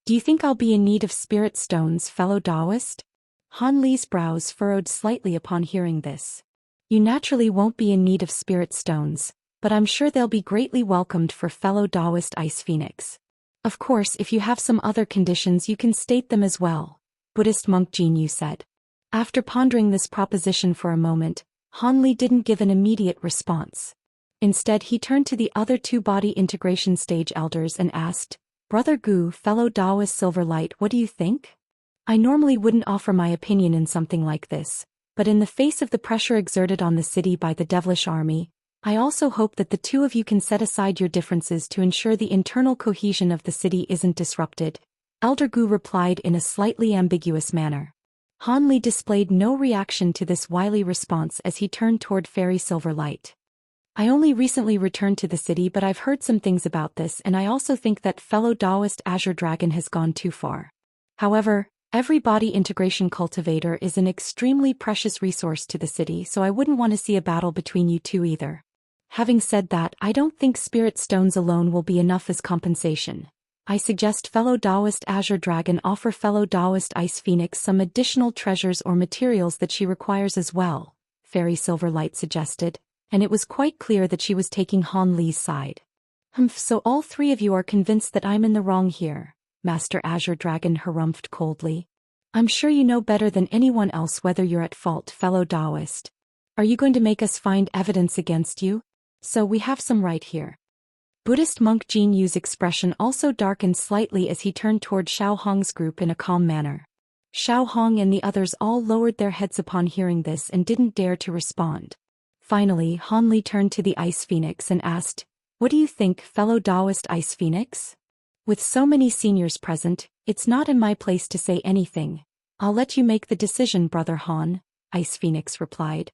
Do you think I'll be in need of spirit stones, fellow Daoist? Han Li's brows furrowed slightly upon hearing this. You naturally won't be in need of spirit stones, but I'm sure they'll be greatly welcomed for fellow Daoist Ice Phoenix. Of course, if you have some other conditions you can state them as well, Buddhist monk Jin Yu said. After pondering this proposition for a moment, Han Li didn't give an immediate response. Instead, he turned to the other two body integration stage elders and asked, Brother Gu, fellow Daoist Silverlight, what do you think? I normally wouldn't offer my opinion in something like this, but in the face of the pressure exerted on the city by the devilish army, I also hope that the two of you can set aside your differences to ensure the internal cohesion of the city isn't disrupted, Elder Gu replied in a slightly ambiguous manner. Han Li displayed no reaction to this wily response as he turned toward Fairy Silverlight. I only recently returned to the city, but I've heard some things about this, and I also think that fellow Daoist Azure Dragon has gone too far. However, every body integration cultivator is an extremely precious resource to the city, so I wouldn't want to see a battle between you two either. Having said that, I don't think spirit stones alone will be enough as compensation. I suggest fellow Daoist Azure Dragon offer fellow Daoist Ice Phoenix some additional treasures or materials that she requires as well, Fairy Silverlight suggested, and it was quite clear that she was taking Han Li's side. So all three of you are convinced that I'm in the wrong here, Master Azure Dragon harumphed coldly. I'm sure you know better than anyone else whether you're at fault, fellow Daoist. Are you going to make us find evidence against you? So we have some right here. Buddhist monk Jin Yu's expression also darkened slightly as he turned toward Xiao Hong's group in a calm manner. Xiao Hong and the others all lowered their heads upon hearing this and didn't dare to respond. Finally, Han Li turned to the Ice Phoenix and asked, What do you think, fellow Daoist Ice Phoenix? With so many seniors present, it's not in my place to say anything. I'll let you make the decision, Brother Han, Ice Phoenix replied.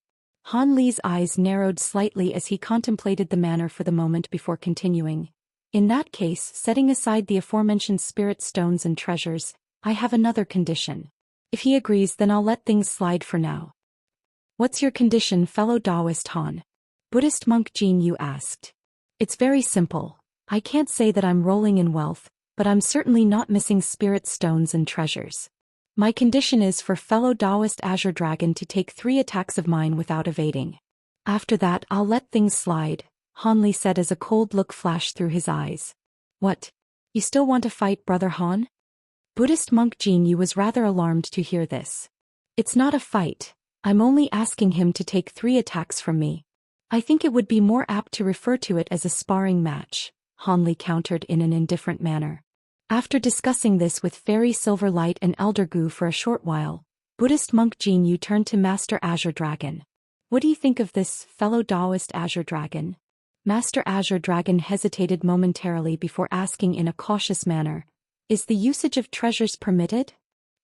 Han Li's eyes narrowed slightly as he contemplated the matter for the moment before continuing. In that case, setting aside the aforementioned spirit stones and treasures, I have another condition. If he agrees, then I'll let things slide for now. What's your condition, fellow Daoist Han? Buddhist monk Jin Yu asked. It's very simple. I can't say that I'm rolling in wealth, but I'm certainly not missing spirit stones and treasures. My condition is for fellow Daoist Azure Dragon to take 3 attacks of mine without evading. After that, I'll let things slide, Han Li said as a cold look flashed through his eyes. What? You still want to fight, Brother Han? Buddhist monk Jin Yu was rather alarmed to hear this. It's not a fight. I'm only asking him to take 3 attacks from me. I think it would be more apt to refer to it as a sparring match, Han Li countered in an indifferent manner. After discussing this with Fairy Silverlight and Elder Gu for a short while, Buddhist monk Jin Yu turned to Master Azure Dragon. What do you think of this, fellow Daoist Azure Dragon? Master Azure Dragon hesitated momentarily before asking in a cautious manner, is the usage of treasures permitted?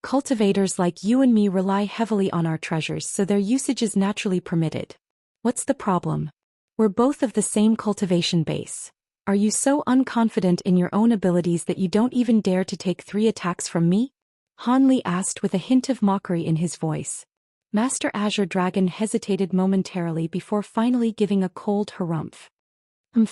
Cultivators like you and me rely heavily on our treasures, so their usage is naturally permitted. What's the problem? We're both of the same cultivation base. Are you so unconfident in your own abilities that you don't even dare to take 3 attacks from me? Han Li asked with a hint of mockery in his voice. Master Azure Dragon hesitated momentarily before finally giving a cold harumph.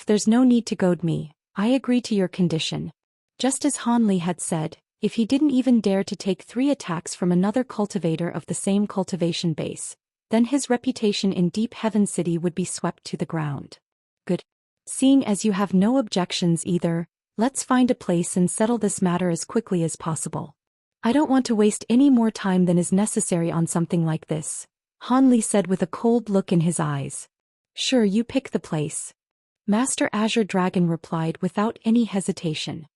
There's no need to goad me. I agree to your condition. Just as Han Li had said, if he didn't even dare to take 3 attacks from another cultivator of the same cultivation base, then his reputation in Deep Heaven City would be swept to the ground. Good. Seeing as you have no objections either, let's find a place and settle this matter as quickly as possible. I don't want to waste any more time than is necessary on something like this, Han Li said with a cold look in his eyes. Sure, you pick the place. Master Azure Dragon replied without any hesitation.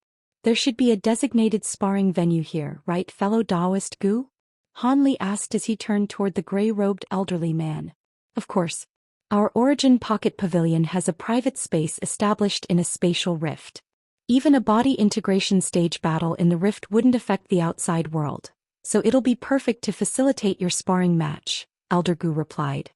There should be a designated sparring venue here, right, fellow Daoist Gu? Han Li asked as he turned toward the gray-robed elderly man. Of course. Our Origin Pocket Pavilion has a private space established in a spatial rift. Even a body integration stage battle in the rift wouldn't affect the outside world, so it'll be perfect to facilitate your sparring match, Elder Gu replied.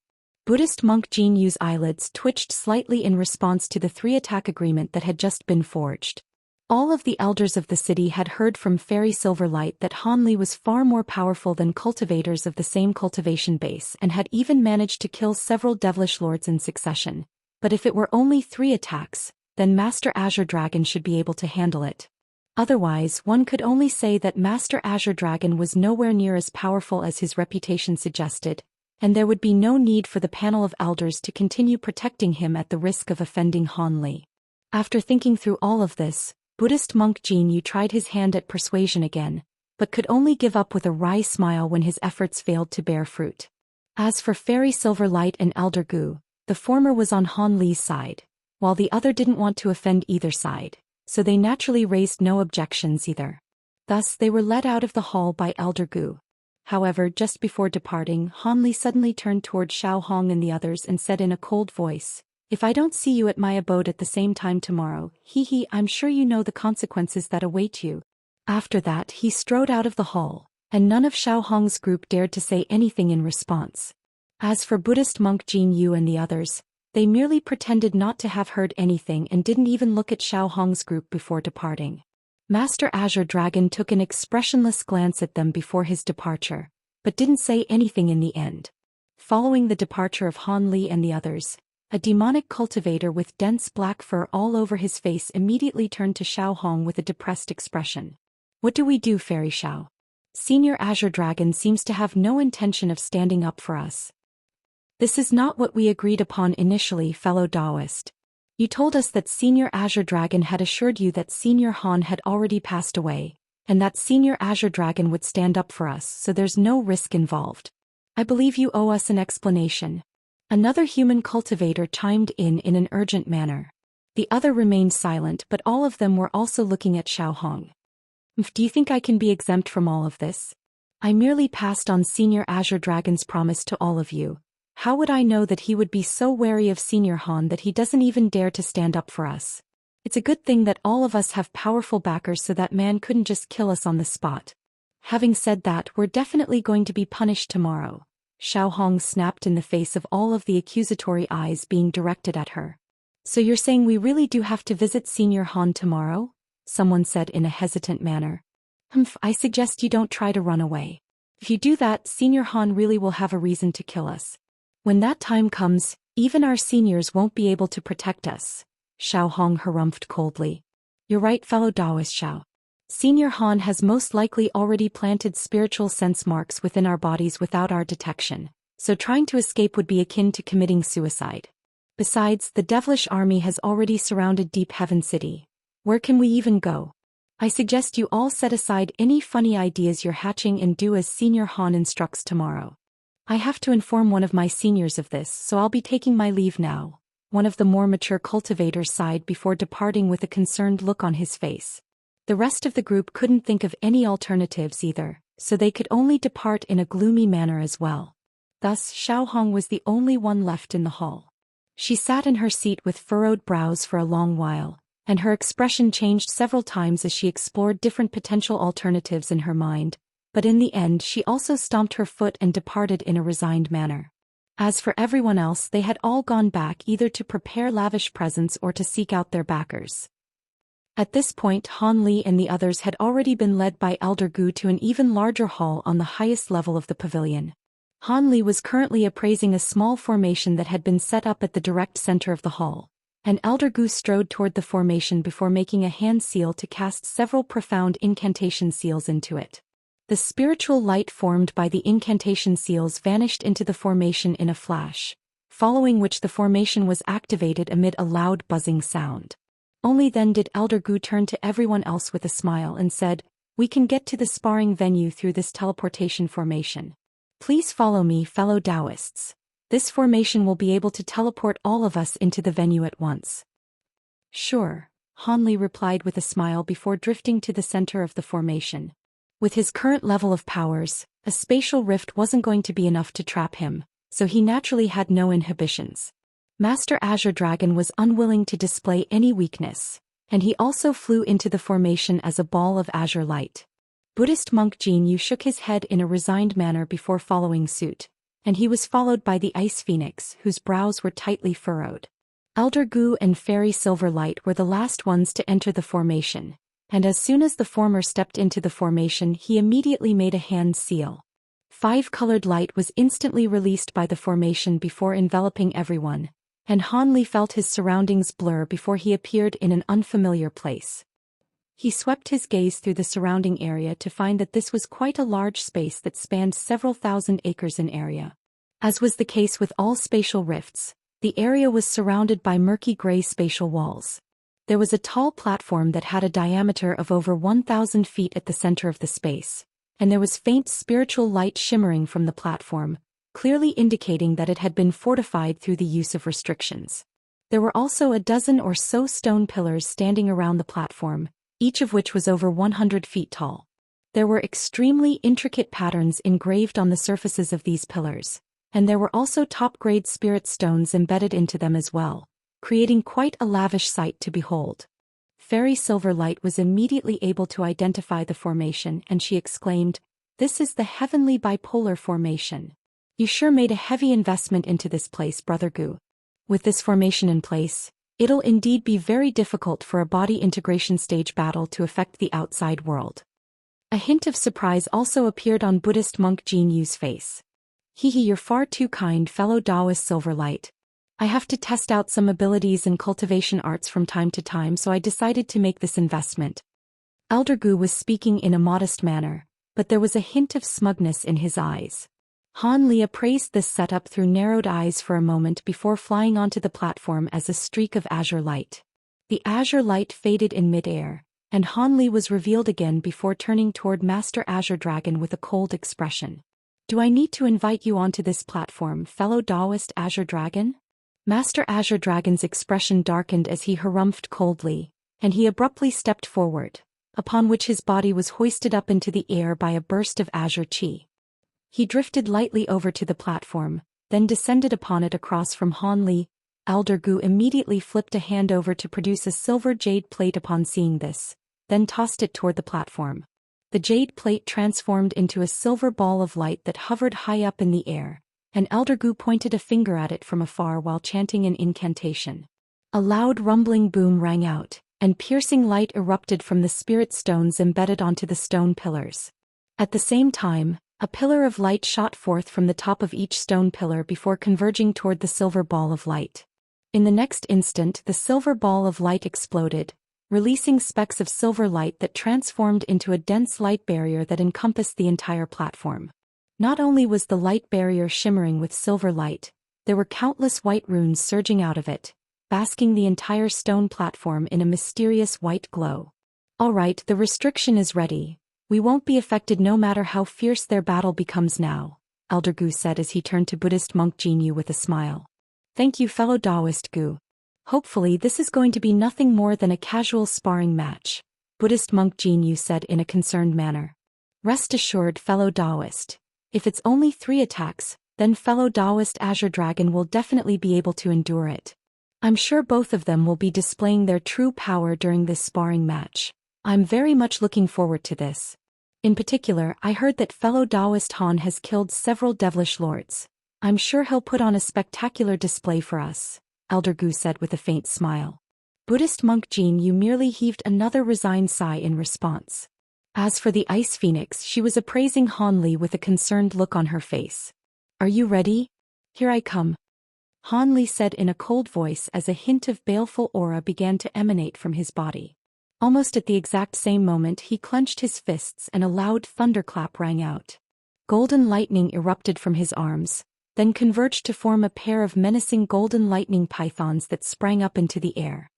Buddhist monk Jin Yu's eyelids twitched slightly in response to the 3-attack agreement that had just been forged. All of the elders of the city had heard from Fairy Silverlight that Han Li was far more powerful than cultivators of the same cultivation base and had even managed to kill several devilish lords in succession. But if it were only 3 attacks, then Master Azure Dragon should be able to handle it. Otherwise, one could only say that Master Azure Dragon was nowhere near as powerful as his reputation suggested, and there would be no need for the panel of elders to continue protecting him at the risk of offending Han Li. After thinking through all of this, Buddhist monk Jin Yu tried his hand at persuasion again, but could only give up with a wry smile when his efforts failed to bear fruit. As for Fairy Silverlight and Elder Gu, the former was on Han Li's side, while the other didn't want to offend either side, so they naturally raised no objections either. Thus they were led out of the hall by Elder Gu. However, just before departing, Han Li suddenly turned toward Xiao Hong and the others and said in a cold voice, if I don't see you at my abode at the same time tomorrow, I'm sure you know the consequences that await you. After that he strode out of the hall, and none of Xiao Hong's group dared to say anything in response. As for Buddhist monk Jin Yu and the others, they merely pretended not to have heard anything and didn't even look at Xiao Hong's group before departing. Master Azure Dragon took an expressionless glance at them before his departure, but didn't say anything in the end. Following the departure of Han Li and the others, a demonic cultivator with dense black fur all over his face immediately turned to Xiao Hong with a depressed expression. What do we do, Fairy Xiao? Senior Azure Dragon seems to have no intention of standing up for us. This is not what we agreed upon initially, fellow Daoist. You told us that Senior Azure Dragon had assured you that Senior Han had already passed away, and that Senior Azure Dragon would stand up for us, so there's no risk involved. I believe you owe us an explanation. Another human cultivator chimed in an urgent manner. The other remained silent, but all of them were also looking at Xiao Hong. Do you think I can be exempt from all of this? I merely passed on Senior Azure Dragon's promise to all of you. How would I know that he would be so wary of Senior Han that he doesn't even dare to stand up for us? It's a good thing that all of us have powerful backers, so that man couldn't just kill us on the spot. Having said that, we're definitely going to be punished tomorrow. Xiao Hong snapped in the face of all of the accusatory eyes being directed at her. So you're saying we really do have to visit Senior Han tomorrow? Someone said in a hesitant manner. I suggest you don't try to run away. If you do that, Senior Han really will have a reason to kill us. When that time comes, even our seniors won't be able to protect us. Xiao Hong harumphed coldly. You're right, fellow Daoist Xiao. Senior Han has most likely already planted spiritual sense marks within our bodies without our detection, so trying to escape would be akin to committing suicide. Besides, the devilish army has already surrounded Deep Heaven City. Where can we even go? I suggest you all set aside any funny ideas you're hatching and do as Senior Han instructs tomorrow. I have to inform one of my seniors of this, so I'll be taking my leave now. One of the more mature cultivators sighed before departing with a concerned look on his face. The rest of the group couldn't think of any alternatives either, so they could only depart in a gloomy manner as well. Thus Xiaohong was the only one left in the hall. She sat in her seat with furrowed brows for a long while, and her expression changed several times as she explored different potential alternatives in her mind, but in the end she also stomped her foot and departed in a resigned manner. As for everyone else, they had all gone back either to prepare lavish presents or to seek out their backers. At this point Han Li and the others had already been led by Elder Gu to an even larger hall on the highest level of the pavilion. Han Li was currently appraising a small formation that had been set up at the direct center of the hall, and Elder Gu strode toward the formation before making a hand seal to cast several profound incantation seals into it. The spiritual light formed by the incantation seals vanished into the formation in a flash, following which the formation was activated amid a loud buzzing sound. Only then did Elder Gu turn to everyone else with a smile and said, "We can get to the sparring venue through this teleportation formation. Please follow me, fellow Daoists. This formation will be able to teleport all of us into the venue at once." "Sure," Han Li replied with a smile before drifting to the center of the formation. With his current level of powers, a spatial rift wasn't going to be enough to trap him, so he naturally had no inhibitions. Master Azure Dragon was unwilling to display any weakness, and he also flew into the formation as a ball of azure light. Buddhist monk Jin Yu shook his head in a resigned manner before following suit, and he was followed by the Ice Phoenix, whose brows were tightly furrowed. Elder Gu and Fairy Silver Light were the last ones to enter the formation, and as soon as the former stepped into the formation he immediately made a hand seal. 5-colored light was instantly released by the formation before enveloping everyone, and Han Li felt his surroundings blur before he appeared in an unfamiliar place. He swept his gaze through the surrounding area to find that this was quite a large space that spanned several thousand acres in area. As was the case with all spatial rifts, the area was surrounded by murky gray spatial walls. There was a tall platform that had a diameter of over 1,000 feet at the center of the space, and there was faint spiritual light shimmering from the platform, clearly indicating that it had been fortified through the use of restrictions. There were also a dozen or so stone pillars standing around the platform, each of which was over 100 feet tall. There were extremely intricate patterns engraved on the surfaces of these pillars, and there were also top-grade spirit stones embedded into them as well, creating quite a lavish sight to behold. Fairy Silver Light was immediately able to identify the formation and she exclaimed, "This is the heavenly bipolar formation. You sure made a heavy investment into this place, Brother Gu. With this formation in place, it'll indeed be very difficult for a body integration stage battle to affect the outside world." A hint of surprise also appeared on Buddhist monk Jin Yu's face. "Hehe, you're far too kind, fellow Daoist Silver Light. I have to test out some abilities and cultivation arts from time to time, so I decided to make this investment." Elder Gu was speaking in a modest manner, but there was a hint of smugness in his eyes. Han Li appraised this setup through narrowed eyes for a moment before flying onto the platform as a streak of azure light. The azure light faded in mid-air, and Han Li was revealed again before turning toward Master Azure Dragon with a cold expression. "Do I need to invite you onto this platform, fellow Daoist Azure Dragon?" Master Azure Dragon's expression darkened as he harumphed coldly, and he abruptly stepped forward, upon which his body was hoisted up into the air by a burst of azure chi. He drifted lightly over to the platform, then descended upon it across from Han Li. Elder Gu immediately flipped a hand over to produce a silver jade plate upon seeing this, then tossed it toward the platform. The jade plate transformed into a silver ball of light that hovered high up in the air, and Elder Gu pointed a finger at it from afar while chanting an incantation. A loud rumbling boom rang out, and piercing light erupted from the spirit stones embedded onto the stone pillars. At the same time, a pillar of light shot forth from the top of each stone pillar before converging toward the silver ball of light. In the next instant, the silver ball of light exploded, releasing specks of silver light that transformed into a dense light barrier that encompassed the entire platform. Not only was the light barrier shimmering with silver light, there were countless white runes surging out of it, basking the entire stone platform in a mysterious white glow. "All right, the restriction is ready. We won't be affected no matter how fierce their battle becomes now," Elder Gu said as he turned to Buddhist monk Jin Yu with a smile. "Thank you, fellow Daoist Gu. Hopefully this is going to be nothing more than a casual sparring match," Buddhist monk Jin Yu said in a concerned manner. Rest assured, fellow Daoist. If it's only 3 attacks, then fellow Daoist Azure Dragon will definitely be able to endure it. I'm sure both of them will be displaying their true power during this sparring match. I'm very much looking forward to this. In particular, I heard that fellow Daoist Han has killed several devilish lords. I'm sure he'll put on a spectacular display for us, Elder Gu said with a faint smile. Buddhist monk Jin Yu merely heaved another resigned sigh in response. As for the Ice Phoenix, she was appraising Han Li with a concerned look on her face. Are you ready? Here I come. Han Li said in a cold voice as a hint of baleful aura began to emanate from his body. Almost at the exact same moment he clenched his fists and a loud thunderclap rang out. Golden lightning erupted from his arms, then converged to form a pair of menacing golden lightning pythons that sprang up into the air.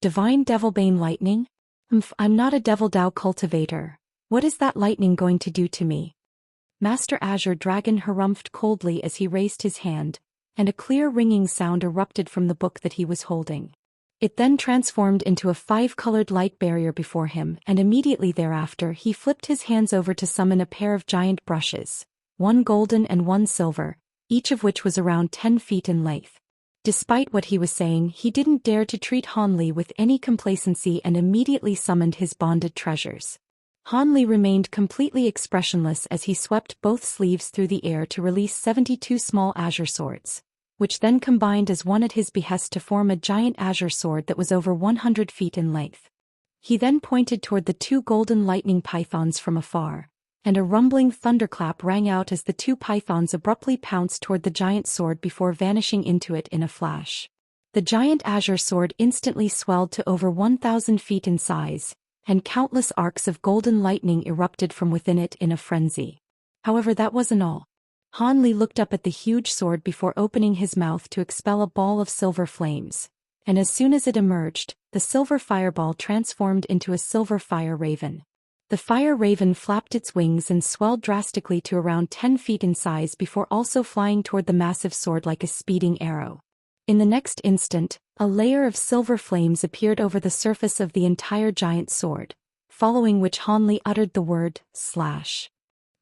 Divine Devilbane lightning? I'm not a Devil Dao cultivator. What is that lightning going to do to me? Master Azure Dragon harumphed coldly as he raised his hand, and a clear ringing sound erupted from the book that he was holding. It then transformed into a 5-colored light barrier before him, and immediately thereafter he flipped his hands over to summon a pair of giant brushes, 1 golden and 1 silver, each of which was around 10 feet in length. Despite what he was saying, he didn't dare to treat Han Li with any complacency and immediately summoned his bonded treasures. Han Li remained completely expressionless as he swept both sleeves through the air to release 72 small azure swords, which then combined as one at his behest to form a giant azure sword that was over 100 feet in length. He then pointed toward the 2 golden lightning pythons from afar, and a rumbling thunderclap rang out as the 2 pythons abruptly pounced toward the giant sword before vanishing into it in a flash. The giant azure sword instantly swelled to over 1,000 feet in size, and countless arcs of golden lightning erupted from within it in a frenzy. However, that wasn't all. Han Li looked up at the huge sword before opening his mouth to expel a ball of silver flames, and as soon as it emerged, the silver fireball transformed into a silver fire raven. The fire raven flapped its wings and swelled drastically to around 10 feet in size before also flying toward the massive sword like a speeding arrow. In the next instant, a layer of silver flames appeared over the surface of the entire giant sword, following which Han Li uttered the word, slash.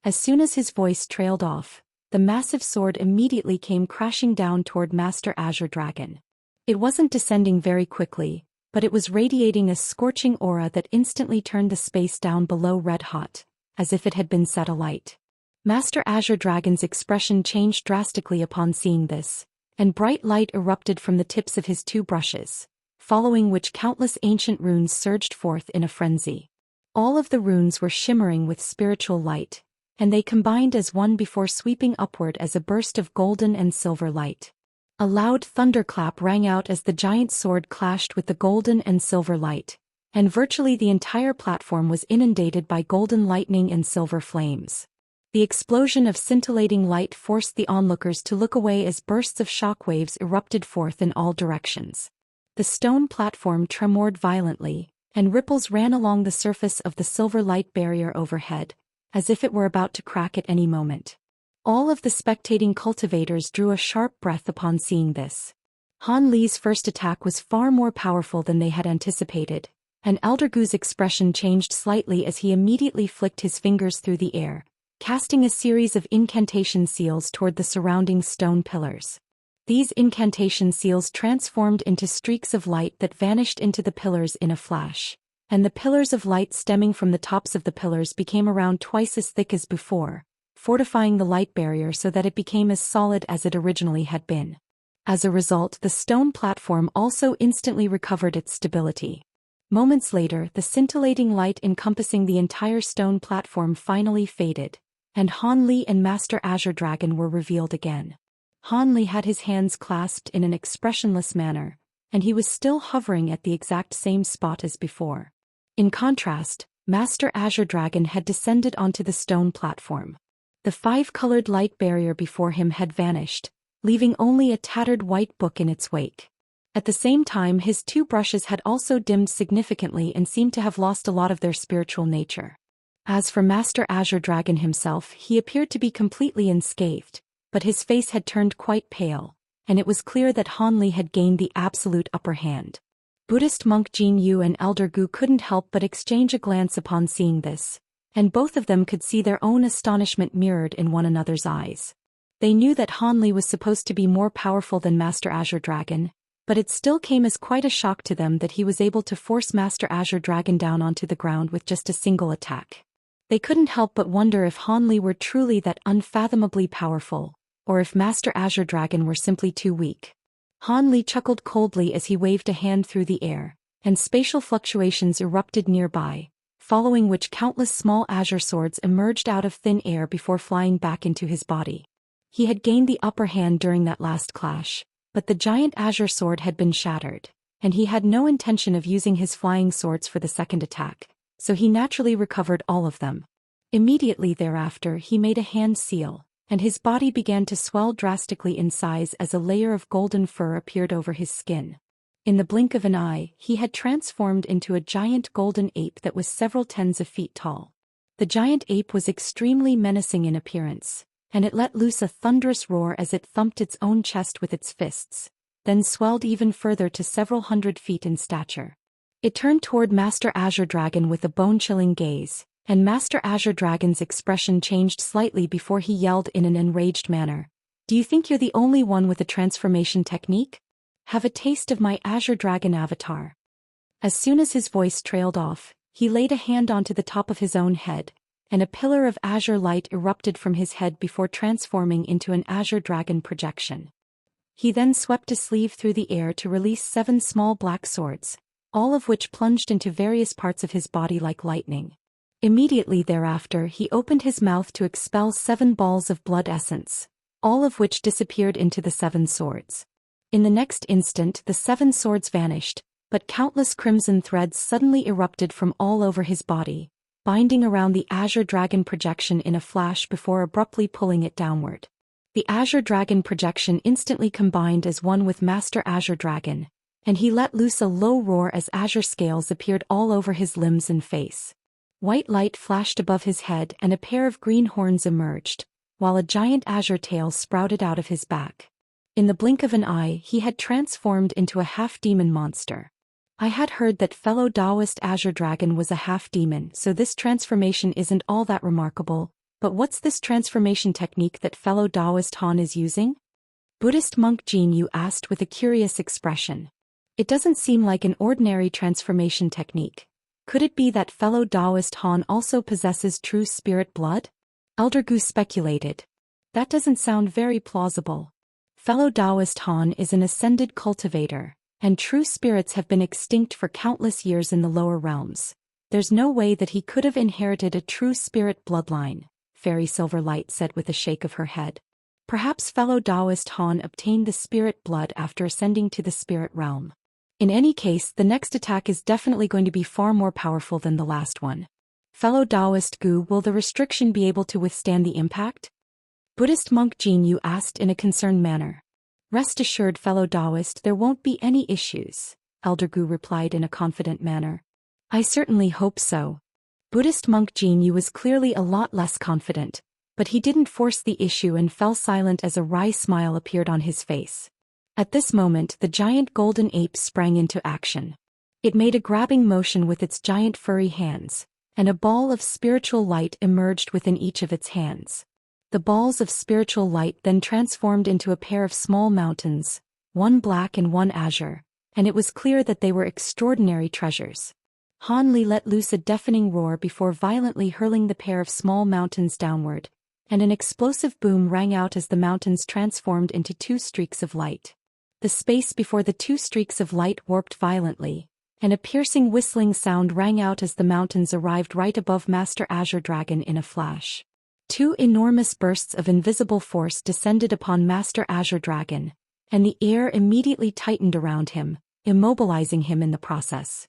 As soon as his voice trailed off, the massive sword immediately came crashing down toward Master Azure Dragon. It wasn't descending very quickly, but it was radiating a scorching aura that instantly turned the space down below red hot, as if it had been set alight. Master Azure Dragon's expression changed drastically upon seeing this, and bright light erupted from the tips of his 2 brushes, following which countless ancient runes surged forth in a frenzy. All of the runes were shimmering with spiritual light, and they combined as one before sweeping upward as a burst of golden and silver light. A loud thunderclap rang out as the giant sword clashed with the golden and silver light, and virtually the entire platform was inundated by golden lightning and silver flames. The explosion of scintillating light forced the onlookers to look away as bursts of shockwaves erupted forth in all directions. The stone platform tremored violently, and ripples ran along the surface of the silver light barrier overhead, as if it were about to crack at any moment. All of the spectating cultivators drew a sharp breath upon seeing this. Han Li's first attack was far more powerful than they had anticipated, and Elder Gu's expression changed slightly as he immediately flicked his fingers through the air, casting a series of incantation seals toward the surrounding stone pillars. These incantation seals transformed into streaks of light that vanished into the pillars in a flash, and the pillars of light stemming from the tops of the pillars became around twice as thick as before, fortifying the light barrier so that it became as solid as it originally had been. As a result, the stone platform also instantly recovered its stability. Moments later, the scintillating light encompassing the entire stone platform finally faded, and Han Li and Master Azure Dragon were revealed again. Han Li had his hands clasped in an expressionless manner, and he was still hovering at the exact same spot as before. In contrast, Master Azure Dragon had descended onto the stone platform. The 5-colored light barrier before him had vanished, leaving only a tattered white book in its wake. At the same time, his 2 brushes had also dimmed significantly and seemed to have lost a lot of their spiritual nature. As for Master Azure Dragon himself, he appeared to be completely unscathed, but his face had turned quite pale, and it was clear that Han Li had gained the absolute upper hand. Buddhist monk Jin Yu and Elder Gu couldn't help but exchange a glance upon seeing this, and both of them could see their own astonishment mirrored in one another's eyes. They knew that Han Li was supposed to be more powerful than Master Azure Dragon, but it still came as quite a shock to them that he was able to force Master Azure Dragon down onto the ground with just a single attack. They couldn't help but wonder if Han Li were truly that unfathomably powerful, or if Master Azure Dragon were simply too weak. Han Li chuckled coldly as he waved a hand through the air, and spatial fluctuations erupted nearby, following which countless small azure swords emerged out of thin air before flying back into his body. He had gained the upper hand during that last clash, but the giant azure sword had been shattered, and he had no intention of using his flying swords for the second attack, so he naturally recovered all of them. Immediately thereafter he made a hand seal, and his body began to swell drastically in size as a layer of golden fur appeared over his skin. In the blink of an eye, he had transformed into a giant golden ape that was several tens of feet tall. The giant ape was extremely menacing in appearance, and it let loose a thunderous roar as it thumped its own chest with its fists, then swelled even further to several hundred feet in stature. It turned toward Master Azure Dragon with a bone-chilling gaze, and Master Azure Dragon's expression changed slightly before he yelled in an enraged manner, "Do you think you're the only one with a transformation technique? Have a taste of my Azure Dragon avatar." As soon as his voice trailed off, he laid a hand onto the top of his own head, and a pillar of azure light erupted from his head before transforming into an Azure Dragon projection. He then swept a sleeve through the air to release 7 small black swords, all of which plunged into various parts of his body like lightning. Immediately thereafter he opened his mouth to expel 7 balls of blood essence, all of which disappeared into the 7 swords. In the next instant the 7 swords vanished, but countless crimson threads suddenly erupted from all over his body, binding around the Azure Dragon projection in a flash before abruptly pulling it downward. The Azure Dragon projection instantly combined as one with Master Azure Dragon, and he let loose a low roar as azure scales appeared all over his limbs and face. White light flashed above his head and a pair of green horns emerged, while a giant azure tail sprouted out of his back. In the blink of an eye he had transformed into a half-demon monster. I had heard that fellow Daoist Azure Dragon was a half-demon, so this transformation isn't all that remarkable, but what's this transformation technique that fellow Daoist Han is using? Buddhist monk Jin Yu asked with a curious expression. It doesn't seem like an ordinary transformation technique. Could it be that fellow Daoist Han also possesses true spirit blood? Elder Gu speculated. That doesn't sound very plausible. Fellow Daoist Han is an ascended cultivator, and true spirits have been extinct for countless years in the lower realms. There's no way that he could have inherited a true spirit bloodline, Fairy Silverlight said with a shake of her head. Perhaps fellow Daoist Han obtained the spirit blood after ascending to the spirit realm. In any case, the next attack is definitely going to be far more powerful than the last one. Fellow Daoist Gu, will the restriction be able to withstand the impact? Buddhist monk Jin Yu asked in a concerned manner. Rest assured fellow Daoist, there won't be any issues, Elder Gu replied in a confident manner. I certainly hope so. Buddhist monk Jin Yu was clearly a lot less confident, but he didn't force the issue and fell silent as a wry smile appeared on his face. At this moment the giant golden ape sprang into action. It made a grabbing motion with its giant furry hands, and a ball of spiritual light emerged within each of its hands. The balls of spiritual light then transformed into a pair of small mountains, one black and one azure, and it was clear that they were extraordinary treasures. Han Li let loose a deafening roar before violently hurling the pair of small mountains downward, and an explosive boom rang out as the mountains transformed into 2 streaks of light. The space before the 2 streaks of light warped violently, and a piercing whistling sound rang out as the mountains arrived right above Master Azure Dragon in a flash. 2 enormous bursts of invisible force descended upon Master Azure Dragon, and the air immediately tightened around him, immobilizing him in the process.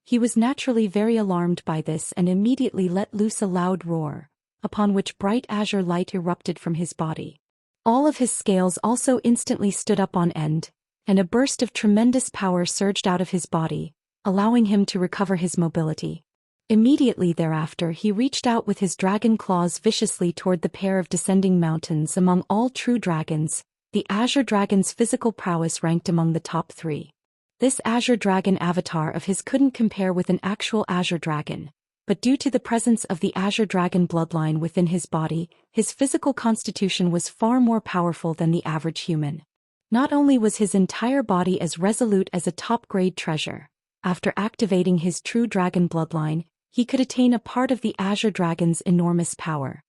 He was naturally very alarmed by this and immediately let loose a loud roar, upon which bright azure light erupted from his body. All of his scales also instantly stood up on end, and a burst of tremendous power surged out of his body, allowing him to recover his mobility. Immediately thereafter he reached out with his dragon claws viciously toward the pair of descending mountains. Among all true dragons, the Azure Dragon's physical prowess ranked among the top 3. This Azure Dragon avatar of his couldn't compare with an actual Azure Dragon, but due to the presence of the Azure Dragon bloodline within his body, his physical constitution was far more powerful than the average human. Not only was his entire body as resolute as a top-grade treasure, after activating his true dragon bloodline, he could attain a part of the Azure Dragon's enormous power.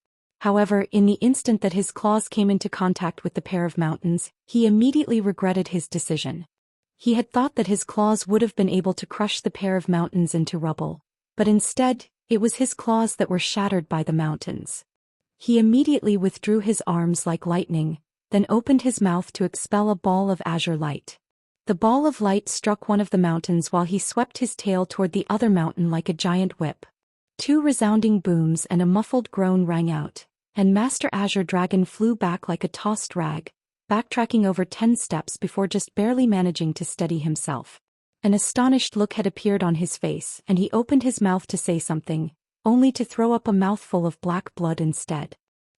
However, in the instant that his claws came into contact with the pair of mountains, he immediately regretted his decision. He had thought that his claws would have been able to crush the pair of mountains into rubble, but instead, it was his claws that were shattered by the mountains. He immediately withdrew his arms like lightning, then opened his mouth to expel a ball of azure light. The ball of light struck one of the mountains while he swept his tail toward the other mountain like a giant whip. Two resounding booms and a muffled groan rang out, and Master Azure Dragon flew back like a tossed rag, backtracking over 10 steps before just barely managing to steady himself. An astonished look had appeared on his face, and he opened his mouth to say something, only to throw up a mouthful of black blood instead.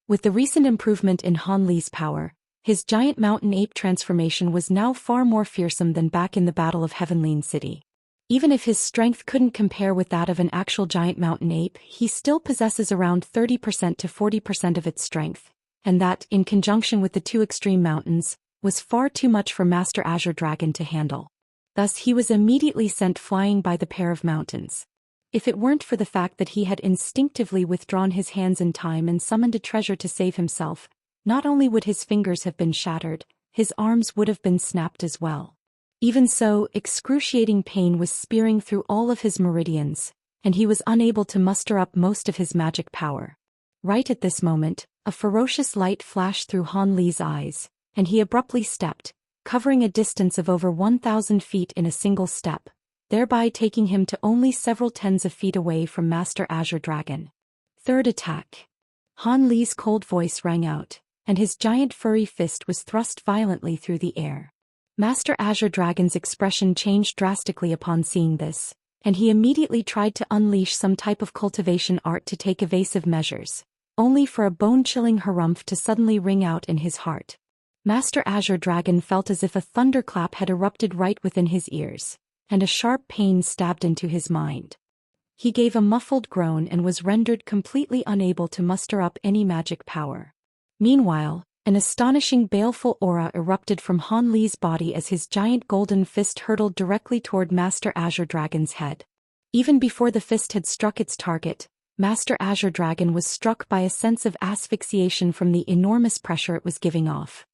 With the recent improvement in Han Li's power, his giant mountain ape transformation was now far more fearsome than back in the Battle of Heavenly City. Even if his strength couldn't compare with that of an actual giant mountain ape, he still possesses around 30% to 40% of its strength, and that, in conjunction with the two extreme mountains, was far too much for Master Azure Dragon to handle. Thus he was immediately sent flying by the pair of mountains. If it weren't for the fact that he had instinctively withdrawn his hands in time and summoned a treasure to save himself, not only would his fingers have been shattered, his arms would have been snapped as well. Even so, excruciating pain was spearing through all of his meridians, and he was unable to muster up most of his magic power. Right at this moment, a ferocious light flashed through Han Li's eyes, and he abruptly stepped, covering a distance of over 1,000 feet in a single step, thereby taking him to only several tens of feet away from Master Azure Dragon. Third attack. Han Li's cold voice rang out, and his giant furry fist was thrust violently through the air. Master Azure Dragon's expression changed drastically upon seeing this, and he immediately tried to unleash some type of cultivation art to take evasive measures, only for a bone-chilling harumph to suddenly ring out in his heart. Master Azure Dragon felt as if a thunderclap had erupted right within his ears, and a sharp pain stabbed into his mind. He gave a muffled groan and was rendered completely unable to muster up any magic power. Meanwhile, an astonishing baleful aura erupted from Han Li's body as his giant golden fist hurtled directly toward Master Azure Dragon's head. Even before the fist had struck its target, Master Azure Dragon was struck by a sense of asphyxiation from the enormous pressure it was giving off.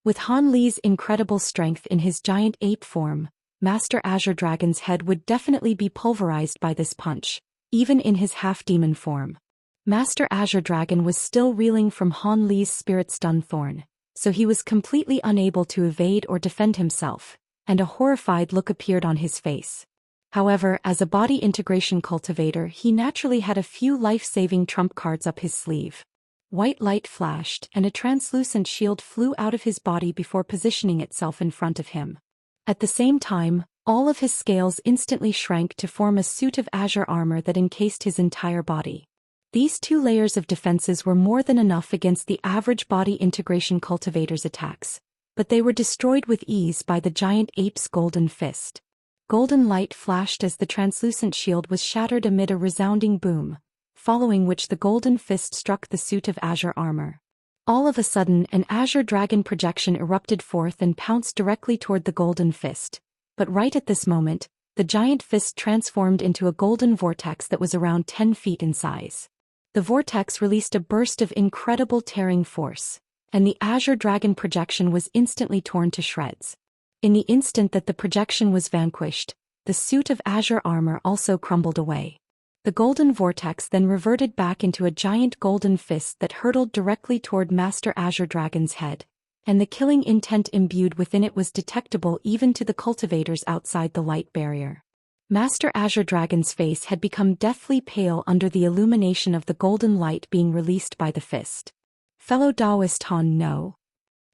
With Han Li's incredible strength in his giant ape form, Master Azure Dragon's head would definitely be pulverized by this punch, even in his half-demon form. Master Azure Dragon was still reeling from Han Li's spirit stun thorn, so he was completely unable to evade or defend himself, and a horrified look appeared on his face. However, as a body integration cultivator, he naturally had a few life-saving trump cards up his sleeve. White light flashed, and a translucent shield flew out of his body before positioning itself in front of him. At the same time, all of his scales instantly shrank to form a suit of azure armor that encased his entire body. These two layers of defenses were more than enough against the average body integration cultivator's attacks, but they were destroyed with ease by the giant ape's golden fist. Golden light flashed as the translucent shield was shattered amid a resounding boom, following which the golden fist struck the suit of azure armor. All of a sudden, an azure dragon projection erupted forth and pounced directly toward the golden fist, but right at this moment, the giant fist transformed into a golden vortex that was around 10 feet in size. The vortex released a burst of incredible tearing force, and the azure dragon projection was instantly torn to shreds. In the instant that the projection was vanquished, the suit of azure armor also crumbled away. The golden vortex then reverted back into a giant golden fist that hurtled directly toward Master Azure Dragon's head, and the killing intent imbued within it was detectable even to the cultivators outside the light barrier. Master Azure Dragon's face had become deathly pale under the illumination of the golden light being released by the fist. Fellow Daoist Han, no.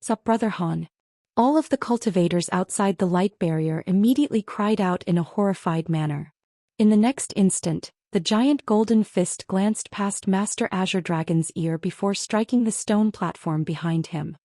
Sup brother Han? All of the cultivators outside the light barrier immediately cried out in a horrified manner. In the next instant, the giant golden fist glanced past Master Azure Dragon's ear before striking the stone platform behind him.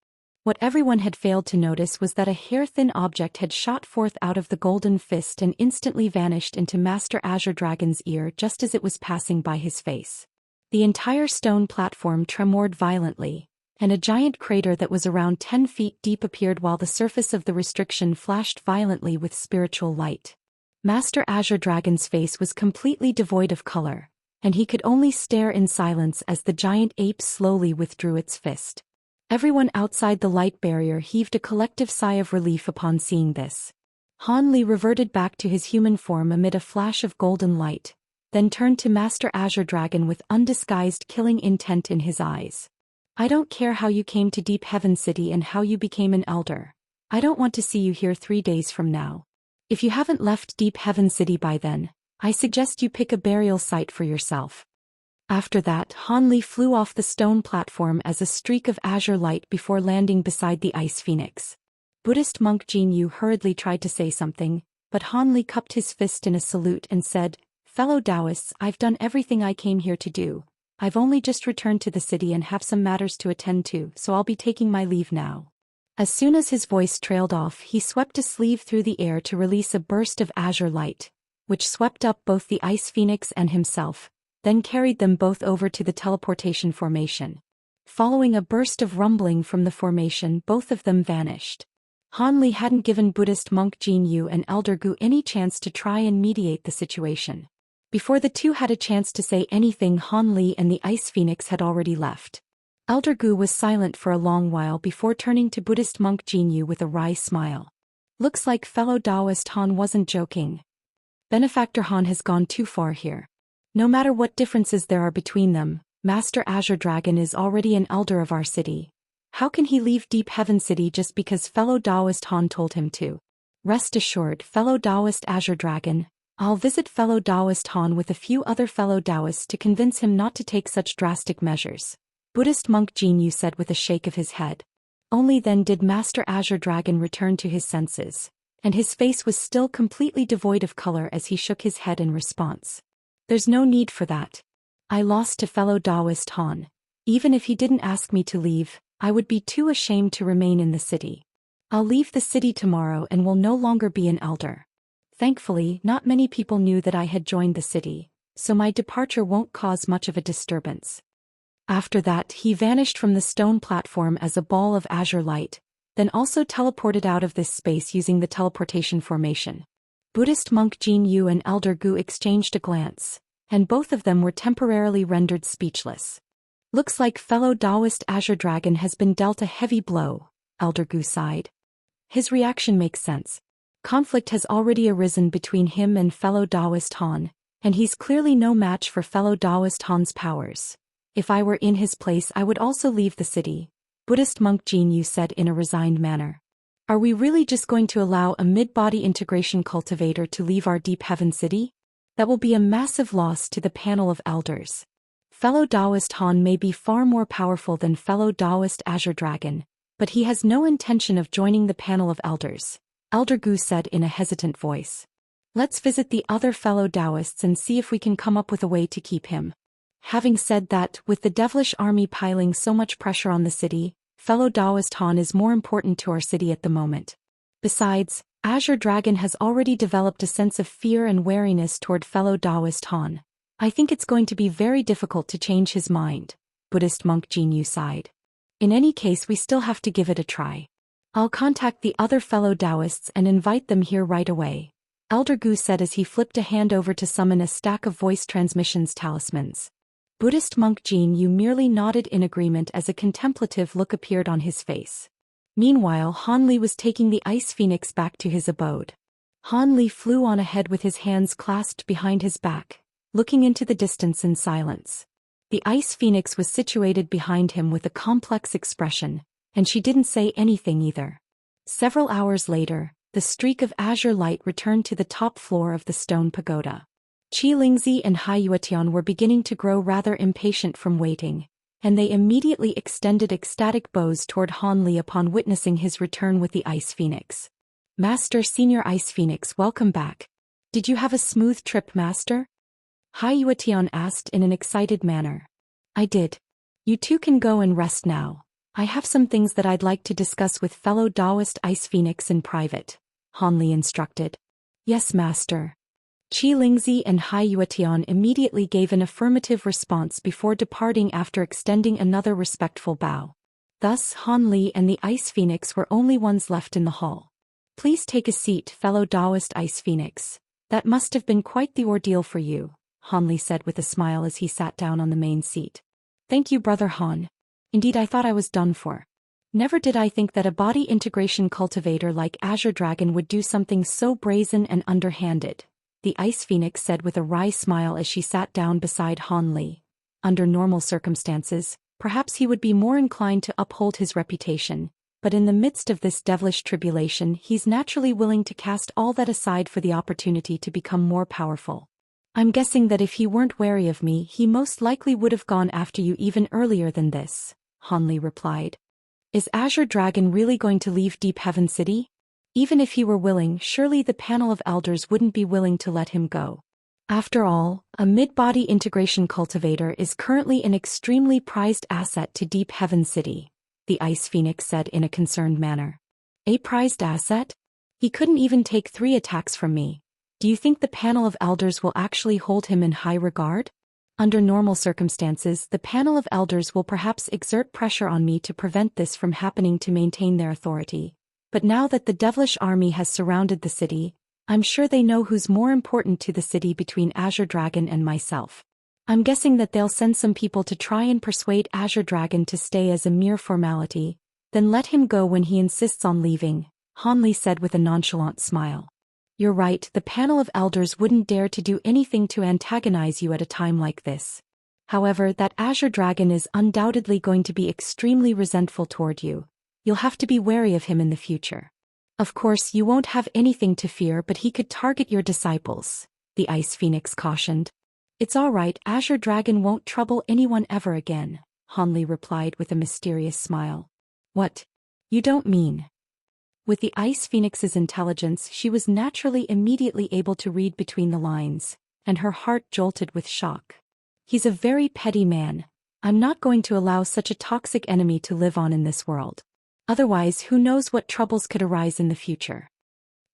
What everyone had failed to notice was that a hair-thin object had shot forth out of the golden fist and instantly vanished into Master Azure Dragon's ear just as it was passing by his face. The entire stone platform tremored violently, and a giant crater that was around 10 feet deep appeared while the surface of the restriction flashed violently with spiritual light. Master Azure Dragon's face was completely devoid of color, and he could only stare in silence as the giant ape slowly withdrew its fist. Everyone outside the light barrier heaved a collective sigh of relief upon seeing this. Han Li reverted back to his human form amid a flash of golden light, then turned to Master Azure Dragon with undisguised killing intent in his eyes. I don't care how you came to Deep Heaven City and how you became an elder. I don't want to see you here 3 days from now. If you haven't left Deep Heaven City by then, I suggest you pick a burial site for yourself. After that, Han Li flew off the stone platform as a streak of azure light before landing beside the ice phoenix. Buddhist monk Jin Yu hurriedly tried to say something, but Han Li cupped his fist in a salute and said, "Fellow Daoists, I've done everything I came here to do. I've only just returned to the city and have some matters to attend to, so I'll be taking my leave now." As soon as his voice trailed off, he swept a sleeve through the air to release a burst of azure light, which swept up both the ice phoenix and himself, then carried them both over to the teleportation formation. Following a burst of rumbling from the formation, both of them vanished. Han Li hadn't given Buddhist monk Jin Yu and Elder Gu any chance to try and mediate the situation. Before the two had a chance to say anything, Han Li and the ice phoenix had already left. Elder Gu was silent for a long while before turning to Buddhist monk Jin Yu with a wry smile. "Looks like fellow Daoist Han wasn't joking. Benefactor Han has gone too far here. No matter what differences there are between them, Master Azure Dragon is already an elder of our city. How can he leave Deep Heaven City just because fellow Daoist Han told him to? Rest assured, fellow Daoist Azure Dragon, I'll visit fellow Daoist Han with a few other fellow Daoists to convince him not to take such drastic measures," Buddhist monk Jin Yu said with a shake of his head. Only then did Master Azure Dragon return to his senses, and his face was still completely devoid of color as he shook his head in response. "There's no need for that. I lost to fellow Daoist Han. Even if he didn't ask me to leave, I would be too ashamed to remain in the city. I'll leave the city tomorrow and will no longer be an elder. Thankfully, not many people knew that I had joined the city, so my departure won't cause much of a disturbance." After that, he vanished from the stone platform as a ball of azure light, then also teleported out of this space using the teleportation formation. Buddhist monk Jin Yu and Elder Gu exchanged a glance, and both of them were temporarily rendered speechless. "Looks like fellow Daoist Azure Dragon has been dealt a heavy blow," Elder Gu sighed. His reaction makes sense. Conflict has already arisen between him and fellow Daoist Han, and he's clearly no match for fellow Daoist Han's powers. "If I were in his place, I would also leave the city," Buddhist monk Jin Yu said in a resigned manner. "Are we really just going to allow a mid-body integration cultivator to leave our Deep Heaven City? That will be a massive loss to the panel of elders. Fellow Daoist Han may be far more powerful than fellow Daoist Azure Dragon, but he has no intention of joining the panel of elders," Elder Gu said in a hesitant voice. "Let's visit the other fellow Daoists and see if we can come up with a way to keep him." Having said that, with the devilish army piling so much pressure on the city, fellow Daoist Han is more important to our city at the moment. Besides, Azure Dragon has already developed a sense of fear and wariness toward fellow Daoist Han. I think it's going to be very difficult to change his mind, Buddhist monk Jin Yu sighed. "In any case, we still have to give it a try. I'll contact the other fellow Daoists and invite them here right away," Elder Gu said as he flipped a hand over to summon a stack of voice transmissions talismans. Buddhist monk Jin Yu merely nodded in agreement as a contemplative look appeared on his face. Meanwhile, Han Li was taking the ice phoenix back to his abode. Han Li flew on ahead with his hands clasped behind his back, looking into the distance in silence. The ice phoenix was situated behind him with a complex expression, and she didn't say anything either. Several hours later, the streak of azure light returned to the top floor of the stone pagoda. Qi Lingzi and Hai Yuetian were beginning to grow rather impatient from waiting, and they immediately extended ecstatic bows toward Han Li upon witnessing his return with the Ice Phoenix. "Master Senior Ice Phoenix, welcome back. Did you have a smooth trip, Master?" Hai Yuetian asked in an excited manner. "I did. You two can go and rest now. I have some things that I'd like to discuss with fellow Daoist Ice Phoenix in private, Han Li instructed. Yes, master. Qi Lingzi and Hai Yuetian immediately gave an affirmative response before departing after extending another respectful bow. Thus Han Li and the Ice Phoenix were only ones left in the hall. Please take a seat, fellow Daoist Ice Phoenix. That must have been quite the ordeal for you, Han Li said with a smile as he sat down on the main seat. Thank you, brother Han. Indeed, I thought I was done for. Never did I think that a body integration cultivator like Azure Dragon would do something so brazen and underhanded, the Ice Phoenix said with a wry smile as she sat down beside Han Li. Under normal circumstances, perhaps he would be more inclined to uphold his reputation, but in the midst of this devilish tribulation he's naturally willing to cast all that aside for the opportunity to become more powerful. I'm guessing that if he weren't wary of me he most likely would have gone after you even earlier than this, Han Li replied. Is Azure Dragon really going to leave Deep Heaven City? Even if he were willing, surely the panel of elders wouldn't be willing to let him go. After all, a mid-body integration cultivator is currently an extremely prized asset to Deep Heaven City, the Ice Phoenix said in a concerned manner. A prized asset? He couldn't even take 3 attacks from me. Do you think the panel of elders will actually hold him in high regard? Under normal circumstances, the panel of elders will perhaps exert pressure on me to prevent this from happening to maintain their authority. But now that the devilish army has surrounded the city, I'm sure they know who's more important to the city between Azure Dragon and myself. I'm guessing that they'll send some people to try and persuade Azure Dragon to stay as a mere formality, then let him go when he insists on leaving, Han Li said with a nonchalant smile. You're right, the panel of elders wouldn't dare to do anything to antagonize you at a time like this. However, that Azure Dragon is undoubtedly going to be extremely resentful toward you. You'll have to be wary of him in the future. Of course, you won't have anything to fear, but he could target your disciples, the Ice Phoenix cautioned. It's all right, Azure Dragon won't trouble anyone ever again, Han Li replied with a mysterious smile. What? You don't mean? With the Ice Phoenix's intelligence, she was naturally immediately able to read between the lines, and her heart jolted with shock. He's a very petty man. I'm not going to allow such a toxic enemy to live on in this world. Otherwise, who knows what troubles could arise in the future.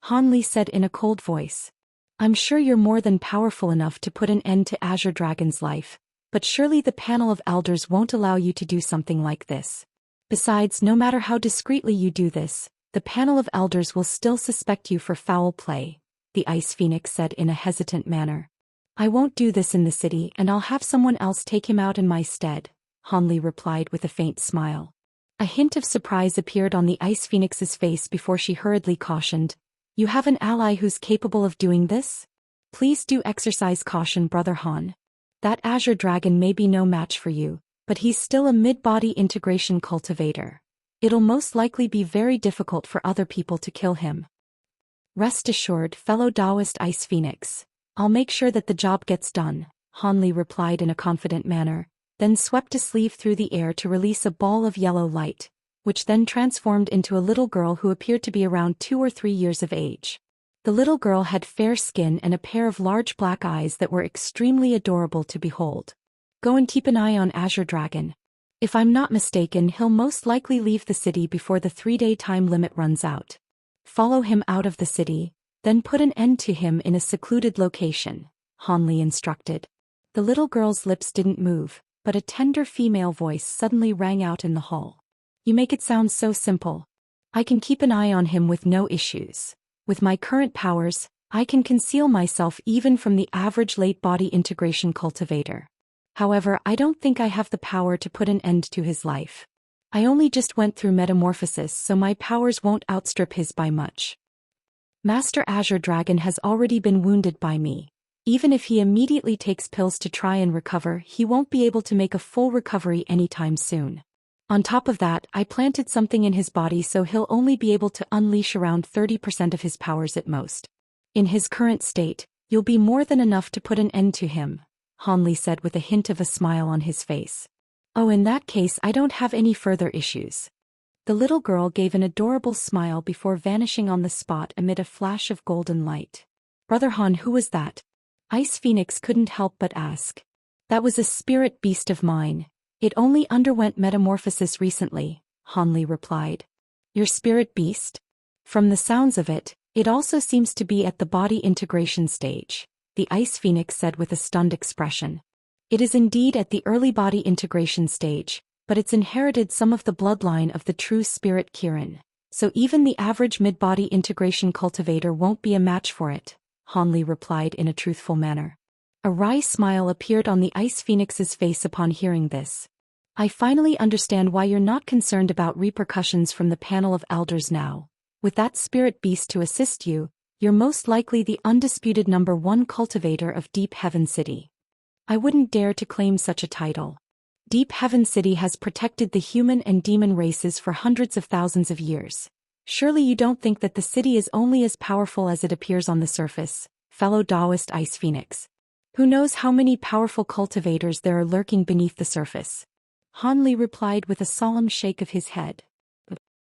Han Li said in a cold voice. I'm sure you're more than powerful enough to put an end to Azure Dragon's life, but surely the panel of elders won't allow you to do something like this. Besides, no matter how discreetly you do this, the panel of elders will still suspect you for foul play, the Ice Phoenix said in a hesitant manner. I won't do this in the city and I'll have someone else take him out in my stead, Han Li replied with a faint smile. A hint of surprise appeared on the Ice Phoenix's face before she hurriedly cautioned, You have an ally who's capable of doing this? Please do exercise caution, brother Han. That Azure Dragon may be no match for you, but he's still a mid-body integration cultivator. It'll most likely be very difficult for other people to kill him. Rest assured, fellow Daoist Ice Phoenix. I'll make sure that the job gets done, Han Li replied in a confident manner, then swept a sleeve through the air to release a ball of yellow light, which then transformed into a little girl who appeared to be around 2 or 3 years of age. The little girl had fair skin and a pair of large black eyes that were extremely adorable to behold. Go and keep an eye on Azure Dragon. If I'm not mistaken, he'll most likely leave the city before the 3-day time limit runs out. Follow him out of the city, then put an end to him in a secluded location, Han Li instructed. The little girl's lips didn't move, but a tender female voice suddenly rang out in the hall. You make it sound so simple. I can keep an eye on him with no issues. With my current powers, I can conceal myself even from the average late-body integration cultivator. However, I don't think I have the power to put an end to his life. I only just went through metamorphosis, so my powers won't outstrip his by much. Master Azure Dragon has already been wounded by me. Even if he immediately takes pills to try and recover, he won't be able to make a full recovery anytime soon. On top of that, I planted something in his body so he'll only be able to unleash around 30% of his powers at most. In his current state, you'll be more than enough to put an end to him, Han Li said with a hint of a smile on his face. Oh, in that case I don't have any further issues. The little girl gave an adorable smile before vanishing on the spot amid a flash of golden light. Brother Han, who was that? Ice Phoenix couldn't help but ask. That was a spirit beast of mine. It only underwent metamorphosis recently, Han replied. Your spirit beast? From the sounds of it, it also seems to be at the body integration stage, the Ice Phoenix said with a stunned expression. It is indeed at the early body integration stage, but it's inherited some of the bloodline of the true spirit Kirin, so even the average mid-body integration cultivator won't be a match for it, Han replied in a truthful manner. A wry smile appeared on the Ice Phoenix's face upon hearing this. I finally understand why you're not concerned about repercussions from the panel of elders now. With that spirit beast to assist you, you're most likely the undisputed #1 cultivator of Deep Heaven City. I wouldn't dare to claim such a title. Deep Heaven City has protected the human and demon races for hundreds of thousands of years. Surely you don't think that the city is only as powerful as it appears on the surface, fellow Daoist Ice Phoenix. Who knows how many powerful cultivators there are lurking beneath the surface? Han replied with a solemn shake of his head.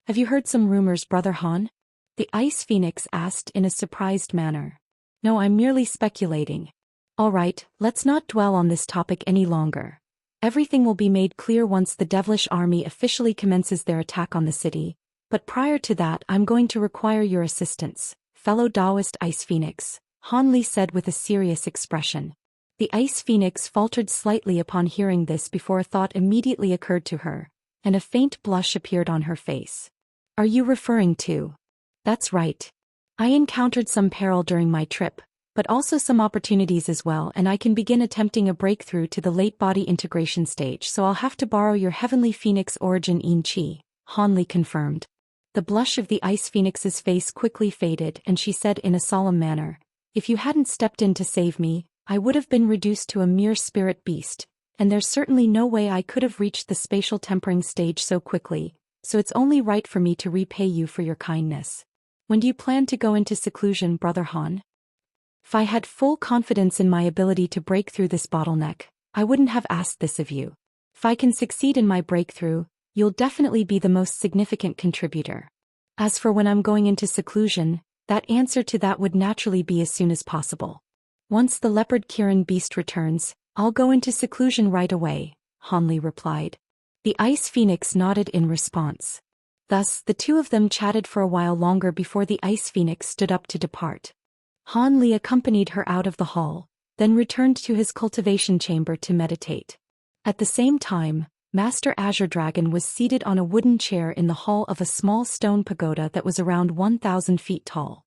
Have you heard some rumors, Brother Han? The Ice Phoenix asked in a surprised manner. No, I'm merely speculating. All right, let's not dwell on this topic any longer. Everything will be made clear once the devilish army officially commences their attack on the city, but prior to that I'm going to require your assistance, fellow Daoist Ice Phoenix, Han said with a serious expression. The Ice Phoenix faltered slightly upon hearing this before a thought immediately occurred to her, and a faint blush appeared on her face. Are you referring to? That's right. I encountered some peril during my trip, but also some opportunities as well, and I can begin attempting a breakthrough to the late body integration stage, so I'll have to borrow your Heavenly Phoenix origin Yin Qi, Han confirmed. The blush of the Ice Phoenix's face quickly faded and she said in a solemn manner, if you hadn't stepped in to save me, I would have been reduced to a mere spirit beast, and there's certainly no way I could have reached the spatial tempering stage so quickly, so it's only right for me to repay you for your kindness. When do you plan to go into seclusion, Brother Han? If I had full confidence in my ability to break through this bottleneck, I wouldn't have asked this of you. If I can succeed in my breakthrough, you'll definitely be the most significant contributor. As for when I'm going into seclusion, that answer to that would naturally be as soon as possible. Once the leopard Kirin beast returns, I'll go into seclusion right away, Han replied. The Ice Phoenix nodded in response. Thus, the two of them chatted for a while longer before the Ice Phoenix stood up to depart. Han accompanied her out of the hall, then returned to his cultivation chamber to meditate. At the same time, Master Azure Dragon was seated on a wooden chair in the hall of a small stone pagoda that was around 1,000 feet tall.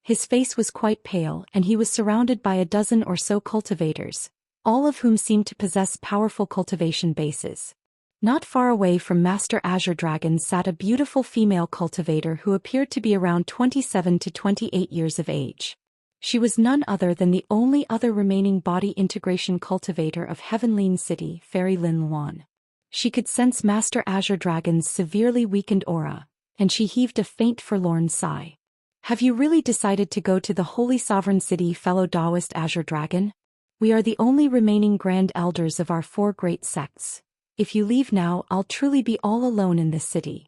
His face was quite pale and he was surrounded by a dozen or so cultivators, all of whom seemed to possess powerful cultivation bases. Not far away from Master Azure Dragon sat a beautiful female cultivator who appeared to be around 27 to 28 years of age. She was none other than the only other remaining body integration cultivator of Heavenly City, Fairy Lin Luan. She could sense Master Azure Dragon's severely weakened aura, and she heaved a faint forlorn sigh. Have you really decided to go to the Holy Sovereign City, fellow Daoist Azure Dragon? We are the only remaining grand elders of our 4 great sects. If you leave now, I'll truly be all alone in this city.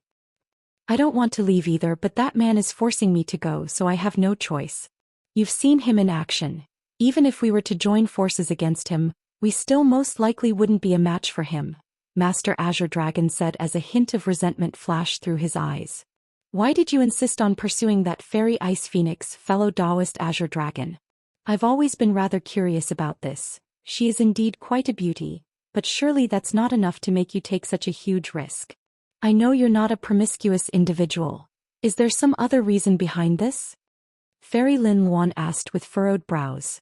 I don't want to leave either, but that man is forcing me to go, so I have no choice. You've seen him in action. Even if we were to join forces against him, we still most likely wouldn't be a match for him, Master Azure Dragon said as a hint of resentment flashed through his eyes. Why did you insist on pursuing that fairy Ice Phoenix, fellow Daoist Azure Dragon? I've always been rather curious about this. She is indeed quite a beauty, but surely that's not enough to make you take such a huge risk. I know you're not a promiscuous individual. Is there some other reason behind this? Fairy Lin Luan asked with furrowed brows.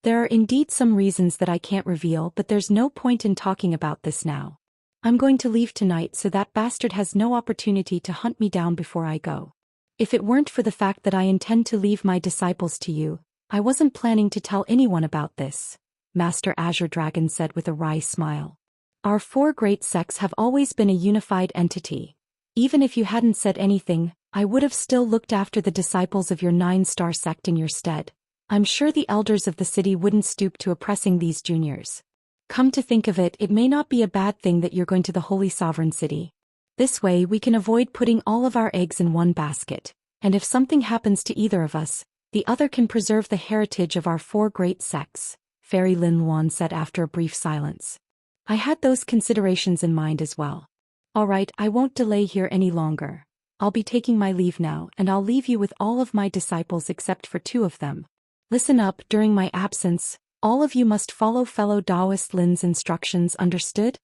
There are indeed some reasons that I can't reveal, but there's no point in talking about this now. I'm going to leave tonight so that bastard has no opportunity to hunt me down before I go. If it weren't for the fact that I intend to leave my disciples to you, I wasn't planning to tell anyone about this, Master Azure Dragon said with a wry smile. Our 4 great sects have always been a unified entity. Even if you hadn't said anything, I would have still looked after the disciples of your 9-star sect in your stead. I'm sure the elders of the city wouldn't stoop to oppressing these juniors. Come to think of it, it may not be a bad thing that you're going to the Holy Sovereign City. This way we can avoid putting all of our eggs in one basket, and if something happens to either of us, the other can preserve the heritage of our 4 great sects, Fairy Lin Luan said after a brief silence. I had those considerations in mind as well. Alright, I won't delay here any longer. I'll be taking my leave now, and I'll leave you with all of my disciples except for 2 of them. Listen up, during my absence, all of you must follow fellow Daoist Lin's instructions, understood?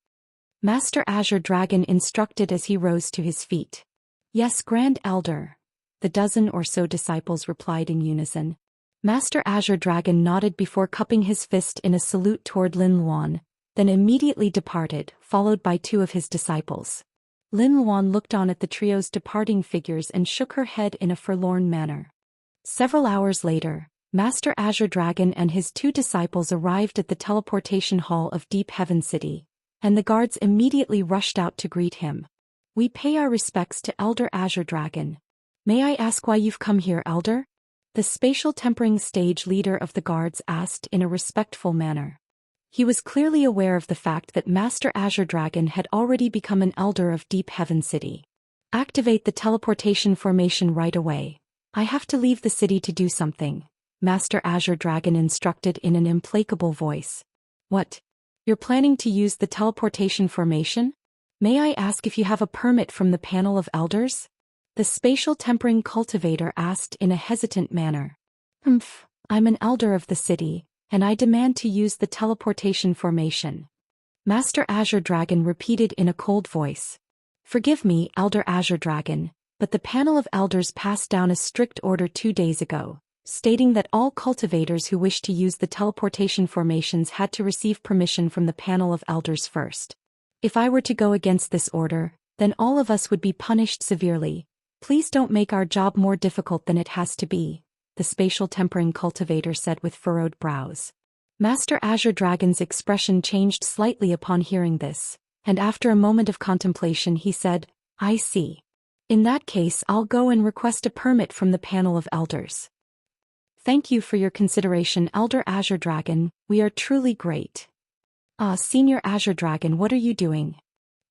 Master Azure Dragon instructed as he rose to his feet. Yes, Grand Elder. The dozen or so disciples replied in unison. Master Azure Dragon nodded before cupping his fist in a salute toward Lin Luan, then immediately departed, followed by 2 of his disciples. Lin Luan looked on at the trio's departing figures and shook her head in a forlorn manner. Several hours later, Master Azure Dragon and his 2 disciples arrived at the teleportation hall of Deep Heaven City, and the guards immediately rushed out to greet him. We pay our respects to Elder Azure Dragon. May I ask why you've come here, Elder? The spatial tempering stage leader of the guards asked in a respectful manner. He was clearly aware of the fact that Master Azure Dragon had already become an elder of Deep Heaven City. Activate the teleportation formation right away. I have to leave the city to do something, Master Azure Dragon instructed in an implacable voice. What? You're planning to use the teleportation formation? May I ask if you have a permit from the panel of elders? The spatial tempering cultivator asked in a hesitant manner. I'm an elder of the city, and I demand to use the teleportation formation. Master Azure Dragon repeated in a cold voice. Forgive me, Elder Azure Dragon, but the panel of elders passed down a strict order 2 days ago, stating that all cultivators who wish to use the teleportation formations had to receive permission from the panel of elders first. If I were to go against this order, then all of us would be punished severely. Please don't make our job more difficult than it has to be, the spatial tempering cultivator said with furrowed brows. Master Azure Dragon's expression changed slightly upon hearing this, and after a moment of contemplation he said, I see. In that case, I'll go and request a permit from the panel of elders. Thank you for your consideration, Elder Azure Dragon, we are truly great. Senior Azure Dragon, what are you doing?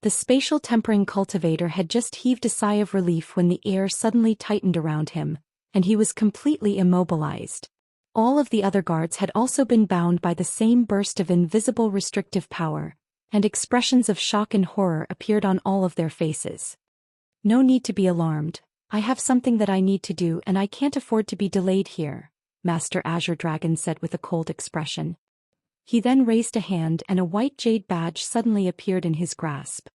The spatial tempering cultivator had just heaved a sigh of relief when the air suddenly tightened around him, and he was completely immobilized. All of the other guards had also been bound by the same burst of invisible restrictive power, and expressions of shock and horror appeared on all of their faces. No need to be alarmed. I have something that I need to do and I can't afford to be delayed here, Master Azure Dragon said with a cold expression. He then raised a hand and a white jade badge suddenly appeared in his grasp.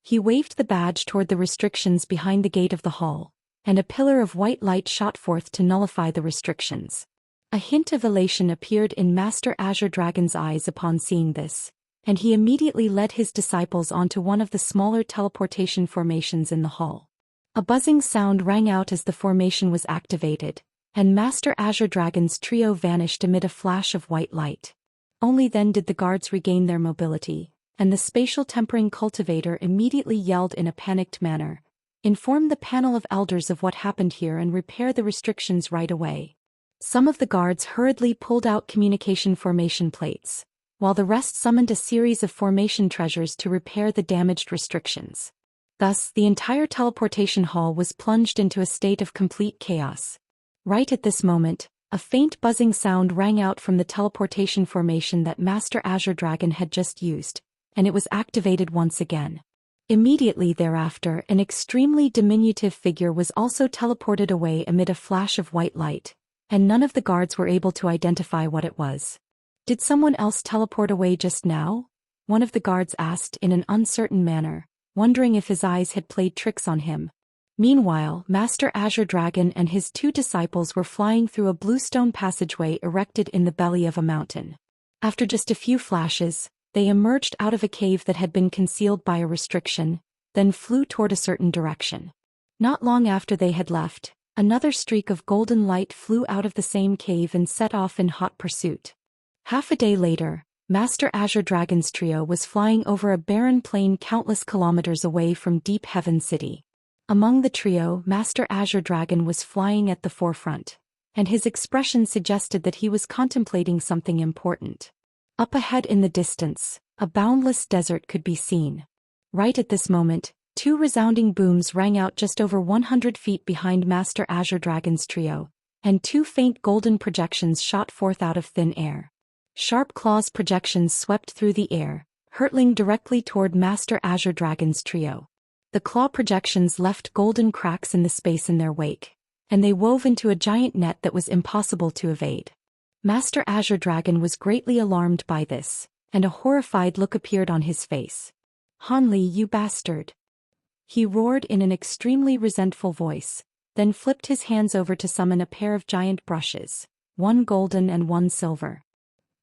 He waved the badge toward the restrictions behind the gate of the hall, and a pillar of white light shot forth to nullify the restrictions. A hint of elation appeared in Master Azure Dragon's eyes upon seeing this, and he immediately led his disciples onto one of the smaller teleportation formations in the hall. A buzzing sound rang out as the formation was activated, and Master Azure Dragon's trio vanished amid a flash of white light. Only then did the guards regain their mobility, and the spatial tempering cultivator immediately yelled in a panicked manner, inform the panel of elders of what happened here and repair the restrictions right away. Some of the guards hurriedly pulled out communication formation plates, while the rest summoned a series of formation treasures to repair the damaged restrictions. Thus, the entire teleportation hall was plunged into a state of complete chaos. Right at this moment, a faint buzzing sound rang out from the teleportation formation that Master Azure Dragon had just used, and it was activated once again. Immediately thereafter, an extremely diminutive figure was also teleported away amid a flash of white light, and none of the guards were able to identify what it was. Did someone else teleport away just now? One of the guards asked in an uncertain manner, wondering if his eyes had played tricks on him. Meanwhile, Master Azure Dragon and his 2 disciples were flying through a bluestone passageway erected in the belly of a mountain. After just a few flashes, they emerged out of a cave that had been concealed by a restriction, then flew toward a certain direction. Not long after they had left, another streak of golden light flew out of the same cave and set off in hot pursuit. Half a day later, Master Azure Dragon's trio was flying over a barren plain countless kilometers away from Deep Heaven City. Among the trio, Master Azure Dragon was flying at the forefront, and his expression suggested that he was contemplating something important. Up ahead in the distance, a boundless desert could be seen. Right at this moment, 2 resounding booms rang out just over 100 feet behind Master Azure Dragon's trio, and 2 faint golden projections shot forth out of thin air. Sharp claws projections swept through the air, hurtling directly toward Master Azure Dragon's trio. The claw projections left golden cracks in the space in their wake, and they wove into a giant net that was impossible to evade. Master Azure Dragon was greatly alarmed by this, and a horrified look appeared on his face. "Hanli, you bastard!" he roared in an extremely resentful voice, then flipped his hands over to summon a pair of giant brushes, one golden and one silver.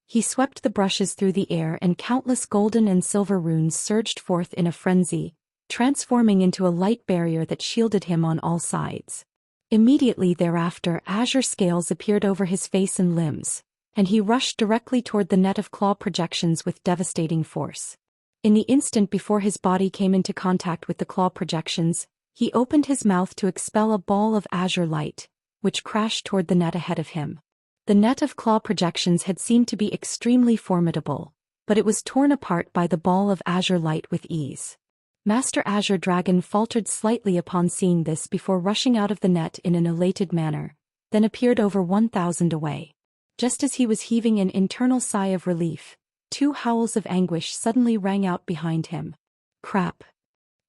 He swept the brushes through the air and countless golden and silver runes surged forth in a frenzy, transforming into a light barrier that shielded him on all sides. Immediately thereafter, azure scales appeared over his face and limbs, and he rushed directly toward the net of claw projections with devastating force. In the instant before his body came into contact with the claw projections, he opened his mouth to expel a ball of azure light, which crashed toward the net ahead of him. The net of claw projections had seemed to be extremely formidable, but it was torn apart by the ball of azure light with ease. Master Azure Dragon faltered slightly upon seeing this before rushing out of the net in an elated manner, then appeared over 1,000 away. Just as he was heaving an internal sigh of relief, 2 howls of anguish suddenly rang out behind him. Crap!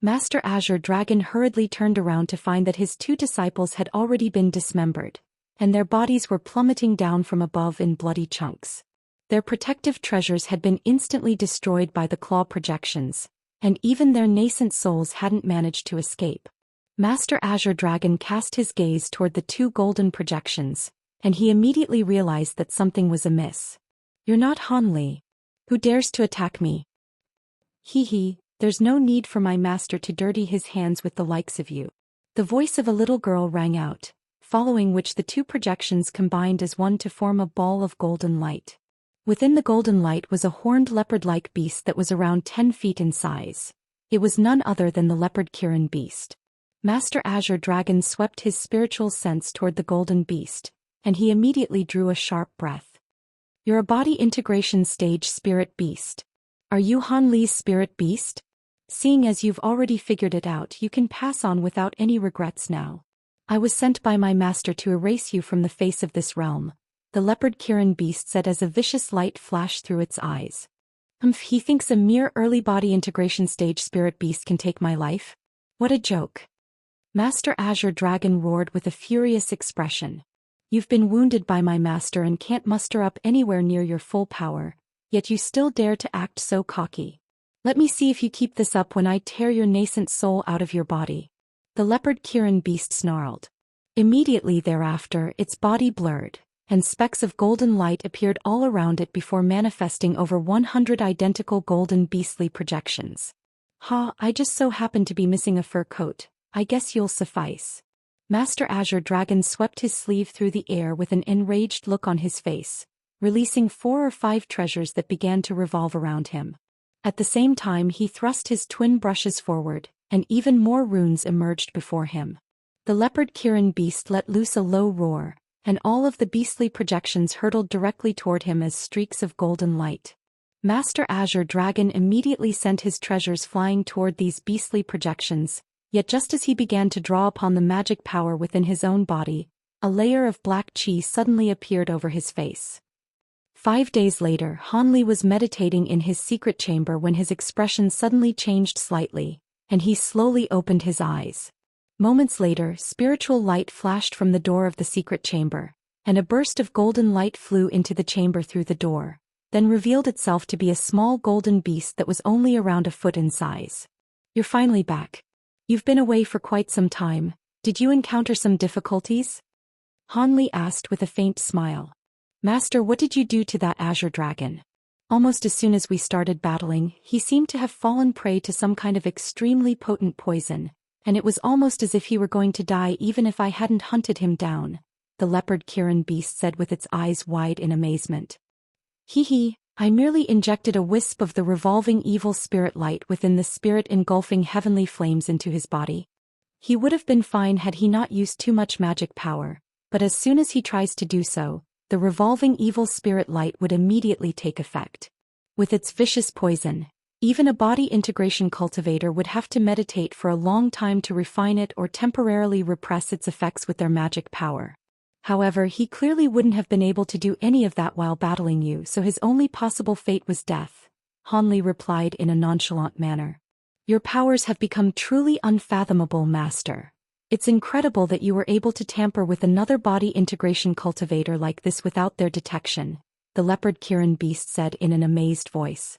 Master Azure Dragon hurriedly turned around to find that his 2 disciples had already been dismembered, and their bodies were plummeting down from above in bloody chunks. Their protective treasures had been instantly destroyed by the claw projections, and even their nascent souls hadn't managed to escape. Master Azure Dragon cast his gaze toward the 2 golden projections, and he immediately realized that something was amiss. "You're not Hanli. Who dares to attack me?" "Hee, there's no need for my master to dirty his hands with the likes of you." The voice of a little girl rang out, following which the 2 projections combined as one to form a ball of golden light. Within the golden light was a horned leopard-like beast that was around 10 feet in size. It was none other than the leopard Kirin beast. Master Azure Dragon swept his spiritual sense toward the golden beast, and he immediately drew a sharp breath. "You're a body integration stage spirit beast. Are you Hanli's spirit beast? Seeing as you've already figured it out, you can pass on without any regrets now. I was sent by my master to erase you from the face of this realm," the leopard Kirin beast said as a vicious light flashed through its eyes. He thinks a mere early body integration stage spirit beast can take my life? What a joke." Master Azure Dragon roared with a furious expression. "You've been wounded by my master and can't muster up anywhere near your full power, yet you still dare to act so cocky. Let me see if you keep this up when I tear your nascent soul out of your body." The leopard Kirin beast snarled. Immediately thereafter, its body blurred, and specks of golden light appeared all around it before manifesting over 100 identical golden beastly projections. "Ha, I just so happen to be missing a fur coat, I guess you'll suffice." Master Azure Dragon swept his sleeve through the air with an enraged look on his face, releasing 4 or 5 treasures that began to revolve around him. At the same time he thrust his twin brushes forward, and even more runes emerged before him. The leopard Kirin beast let loose a low roar, and all of the beastly projections hurtled directly toward him as streaks of golden light. Master Azure Dragon immediately sent his treasures flying toward these beastly projections, yet just as he began to draw upon the magic power within his own body, a layer of black chi suddenly appeared over his face. 5 days later, Hanli was meditating in his secret chamber when his expression suddenly changed slightly, and he slowly opened his eyes. Moments later, spiritual light flashed from the door of the secret chamber, and a burst of golden light flew into the chamber through the door, then revealed itself to be a small golden beast that was only around a foot in size. "You're finally back. You've been away for quite some time. Did you encounter some difficulties?" Hanli asked with a faint smile. "Master, what did you do to that Azure Dragon?" "Almost as soon as we started battling, he seemed to have fallen prey to some kind of extremely potent poison, and it was almost as if he were going to die even if I hadn't hunted him down," the leopard Kirin beast said with its eyes wide in amazement. "Hee, I merely injected a wisp of the revolving evil spirit light within the spirit engulfing heavenly flames into his body. He would have been fine had he not used too much magic power, but as soon as he tries to do so, the revolving evil spirit light would immediately take effect. With its vicious poison, even a body integration cultivator would have to meditate for a long time to refine it or temporarily repress its effects with their magic power. However, he clearly wouldn't have been able to do any of that while battling you, so his only possible fate was death," Hanli replied in a nonchalant manner. Your powers have become truly unfathomable, Master. It's incredible that you were able to tamper with another body integration cultivator like this without their detection, the leopard Kirin beast said in an amazed voice.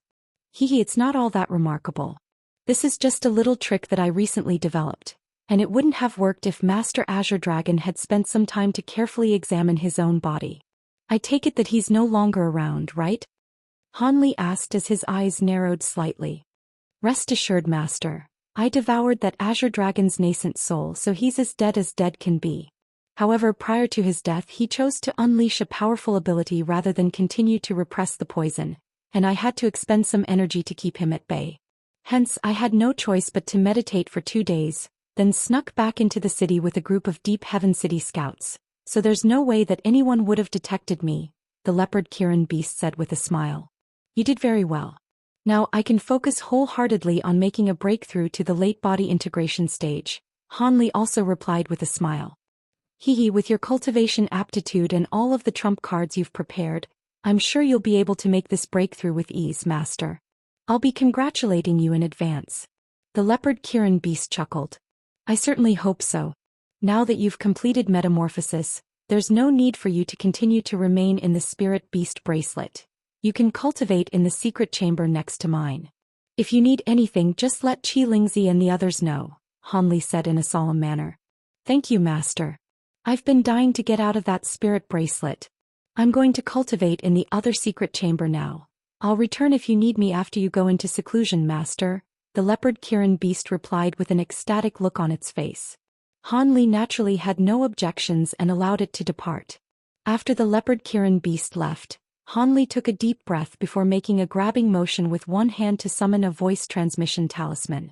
It's not all that remarkable. This is just a little trick that I recently developed, and it wouldn't have worked if Master Azure Dragon had spent some time to carefully examine his own body. I take it that he's no longer around, right? Han Li asked as his eyes narrowed slightly. Rest assured, Master. I devoured that Azure Dragon's nascent soul, so he's as dead can be. However, prior to his death he chose to unleash a powerful ability rather than continue to repress the poison, and I had to expend some energy to keep him at bay. Hence, I had no choice but to meditate for 2 days, then snuck back into the city with a group of Deep Heaven City scouts, so there's no way that anyone would have detected me, the leopard Kirin beast said with a smile. You did very well. Now I can focus wholeheartedly on making a breakthrough to the late body integration stage, Han Li also replied with a smile. With your cultivation aptitude and all of the trump cards you've prepared, I'm sure you'll be able to make this breakthrough with ease, Master. I'll be congratulating you in advance. The leopard Kirin beast chuckled. I certainly hope so. Now that you've completed metamorphosis, there's no need for you to continue to remain in the spirit beast bracelet. You can cultivate in the secret chamber next to mine. If you need anything, just let Qi Lingzi and the others know, Han Li said in a solemn manner. Thank you, Master. I've been dying to get out of that spirit bracelet. I'm going to cultivate in the other secret chamber now. I'll return if you need me after you go into seclusion, Master, the leopard Kirin beast replied with an ecstatic look on its face. Han Li naturally had no objections and allowed it to depart. After the leopard Kirin beast left, Han Li took a deep breath before making a grabbing motion with one hand to summon a voice transmission talisman.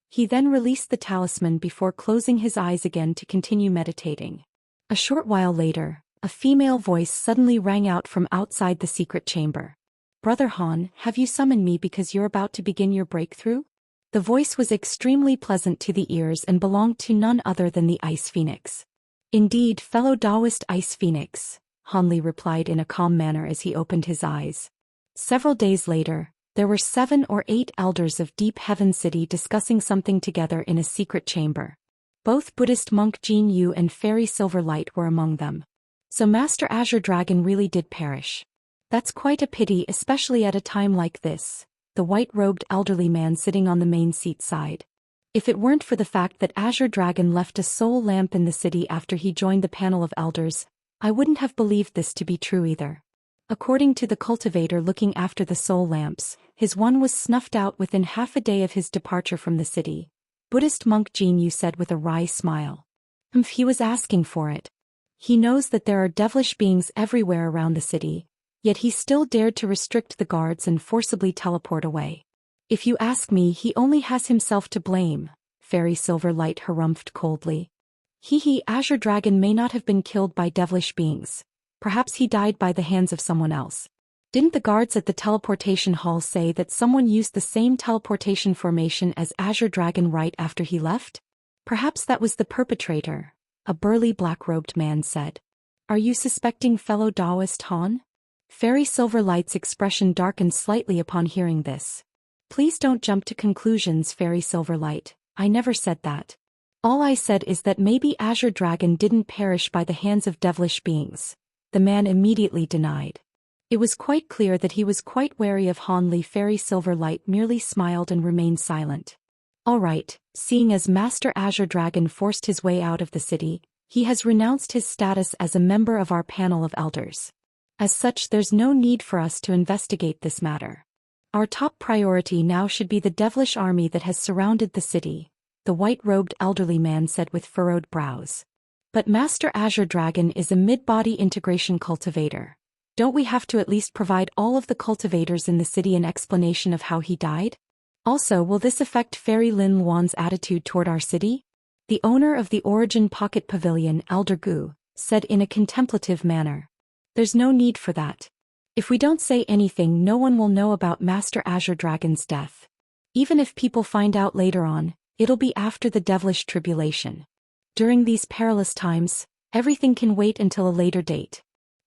He then released the talisman before closing his eyes again to continue meditating. A short while later, a female voice suddenly rang out from outside the secret chamber. Brother Han, have you summoned me because you're about to begin your breakthrough? The voice was extremely pleasant to the ears and belonged to none other than the Ice Phoenix. Indeed, fellow Daoist Ice Phoenix, Han Li replied in a calm manner as he opened his eyes. Several days later, there were 7 or 8 elders of Deep Heaven City discussing something together in a secret chamber. Both Buddhist monk Jin Yu and Fairy Silverlight were among them. So Master Azure Dragon really did perish. That's quite a pity, especially at a time like this, the white-robed elderly man sitting on the main seat sighed. If it weren't for the fact that Azure Dragon left a soul lamp in the city after he joined the panel of elders, I wouldn't have believed this to be true either. According to the cultivator looking after the soul lamps, his one was snuffed out within half a day of his departure from the city, Buddhist monk Jin Yu said with a wry smile. He was asking for it. He knows that there are devilish beings everywhere around the city, yet he still dared to restrict the guards and forcibly teleport away. If you ask me, he only has himself to blame, Fairy Silverlight harumphed coldly. Azure Dragon may not have been killed by devilish beings. Perhaps he died by the hands of someone else. Didn't the guards at the teleportation hall say that someone used the same teleportation formation as Azure Dragon right after he left? Perhaps that was the perpetrator, a burly black-robed man said. Are you suspecting fellow Daoist Han? Fairy Silverlight's expression darkened slightly upon hearing this. Please don't jump to conclusions, Fairy Silverlight. I never said that. All I said is that maybe Azure Dragon didn't perish by the hands of devilish beings. The man immediately denied. It was quite clear that he was quite wary of Han Li. Fairy Silverlight merely smiled and remained silent. All right, seeing as Master Azure Dragon forced his way out of the city, he has renounced his status as a member of our panel of elders. As such, there's no need for us to investigate this matter. Our top priority now should be the devilish army that has surrounded the city, the white-robed elderly man said with furrowed brows. But Master Azure Dragon is a mid-body integration cultivator. Don't we have to at least provide all of the cultivators in the city an explanation of how he died? Also, will this affect Fairy Lin Luan's attitude toward our city? The owner of the Origin Pocket Pavilion, Elder Gu, said in a contemplative manner. There's no need for that. If we don't say anything, no one will know about Master Azure Dragon's death. Even if people find out later on, it'll be after the devilish tribulation. During these perilous times, everything can wait until a later date.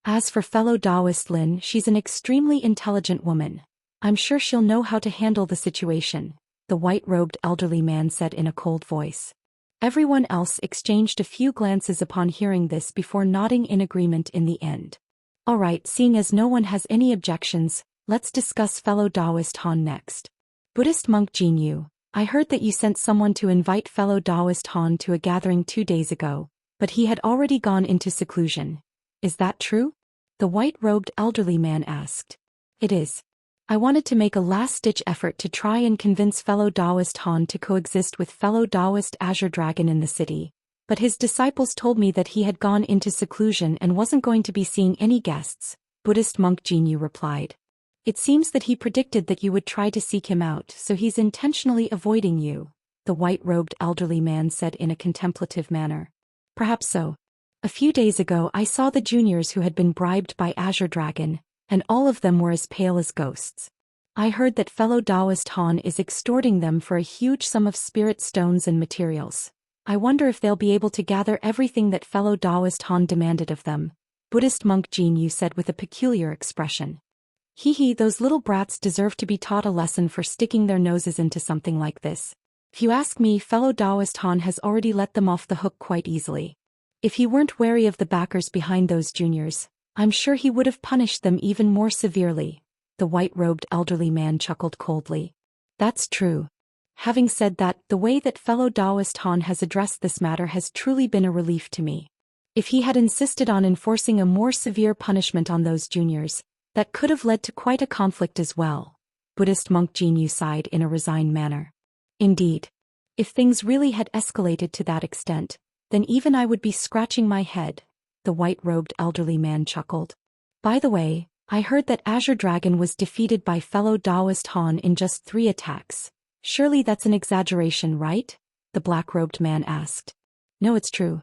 As for fellow Daoist Lin, she's an extremely intelligent woman. I'm sure she'll know how to handle the situation. the white-robed elderly man said in a cold voice. Everyone else exchanged a few glances upon hearing this before nodding in agreement in the end. All right, seeing as no one has any objections, let's discuss fellow Daoist Han next. Buddhist monk Jinyu, I heard that you sent someone to invite fellow Daoist Han to a gathering 2 days ago, but he had already gone into seclusion. Is that true? The white-robed elderly man asked. It is. I wanted to make a last-ditch effort to try and convince fellow Daoist Han to coexist with fellow Daoist Azure Dragon in the city, but his disciples told me that he had gone into seclusion and wasn't going to be seeing any guests, Buddhist monk Jinyu replied. It seems that he predicted that you would try to seek him out, so he's intentionally avoiding you, the white-robed elderly man said in a contemplative manner. Perhaps so. A few days ago I saw the juniors who had been bribed by Azure Dragon, and all of them were as pale as ghosts. I heard that fellow Daoist Han is extorting them for a huge sum of spirit stones and materials. I wonder if they'll be able to gather everything that fellow Daoist Han demanded of them, Buddhist monk Jinyu said with a peculiar expression. Hee, those little brats deserve to be taught a lesson for sticking their noses into something like this. If you ask me, fellow Daoist Han has already let them off the hook quite easily. If he weren't wary of the backers behind those juniors, I'm sure he would have punished them even more severely, the white-robed elderly man chuckled coldly. That's true. Having said that, the way that fellow Daoist Han has addressed this matter has truly been a relief to me. If he had insisted on enforcing a more severe punishment on those juniors, that could have led to quite a conflict as well, Buddhist monk Jinyu sighed in a resigned manner. Indeed. If things really had escalated to that extent, then even I would be scratching my head, the white-robed elderly man chuckled. By the way, I heard that Azure Dragon was defeated by fellow Daoist Han in just 3 attacks. Surely that's an exaggeration, right? The black-robed man asked. No, it's true.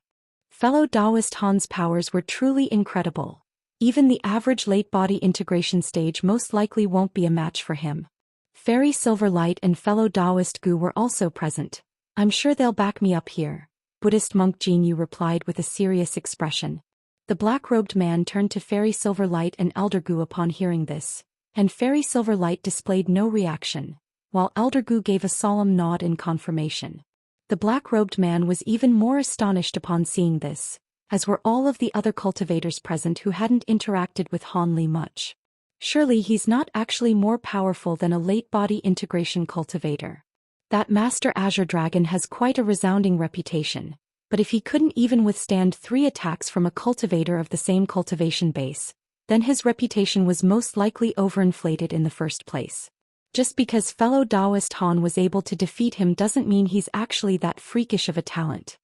Fellow Daoist Han's powers were truly incredible. Even the average late-body integration stage most likely won't be a match for him. Fairy Silverlight and fellow Daoist Gu were also present. I'm sure they'll back me up here, Buddhist monk Jinyu replied with a serious expression. The black-robed man turned to Fairy Silverlight and Elder Gu upon hearing this, and Fairy Silverlight displayed no reaction, while Elder Gu gave a solemn nod in confirmation. The black-robed man was even more astonished upon seeing this, as were all of the other cultivators present who hadn't interacted with Han Li much. Surely he's not actually more powerful than a late-body integration cultivator. That Master Azure Dragon has quite a resounding reputation, but if he couldn't even withstand 3 attacks from a cultivator of the same cultivation base, then his reputation was most likely overinflated in the first place. Just because fellow Daoist Han was able to defeat him doesn't mean he's actually that freakish of a talent.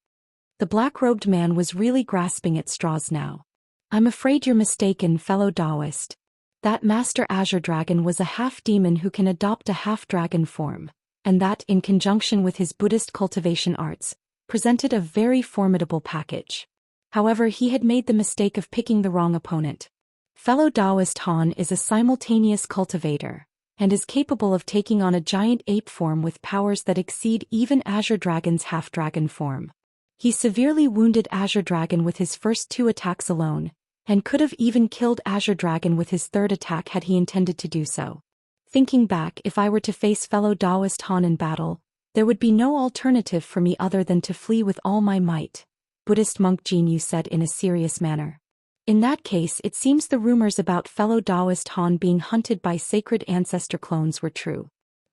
The black-robed man was really grasping at straws now. I'm afraid you're mistaken, fellow Daoist. That Master Azure Dragon was a half-demon who can adopt a half-dragon form, and that, in conjunction with his Buddhist cultivation arts, presented a very formidable package. However, he had made the mistake of picking the wrong opponent. Fellow Daoist Han is a simultaneous cultivator, and is capable of taking on a giant ape form with powers that exceed even Azure Dragon's half-dragon form. He severely wounded Azure Dragon with his first 2 attacks alone, and could have even killed Azure Dragon with his 3rd attack had he intended to do so. Thinking back, if I were to face fellow Daoist Han in battle, there would be no alternative for me other than to flee with all my might, Buddhist monk Jinyu said in a serious manner. In that case, it seems the rumors about fellow Daoist Han being hunted by sacred ancestor clones were true.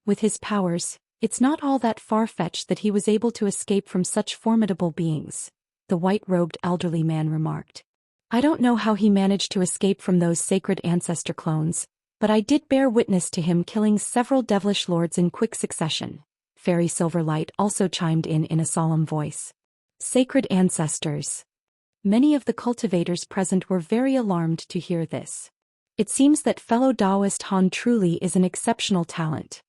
With his powers, it's not all that far-fetched that he was able to escape from such formidable beings, the white-robed elderly man remarked. I don't know how he managed to escape from those sacred ancestor clones, but I did bear witness to him killing several devilish lords in quick succession. Fairy Silverlight also chimed in a solemn voice. Sacred ancestors. Many of the cultivators present were very alarmed to hear this. It seems that fellow Daoist Han truly is an exceptional talent.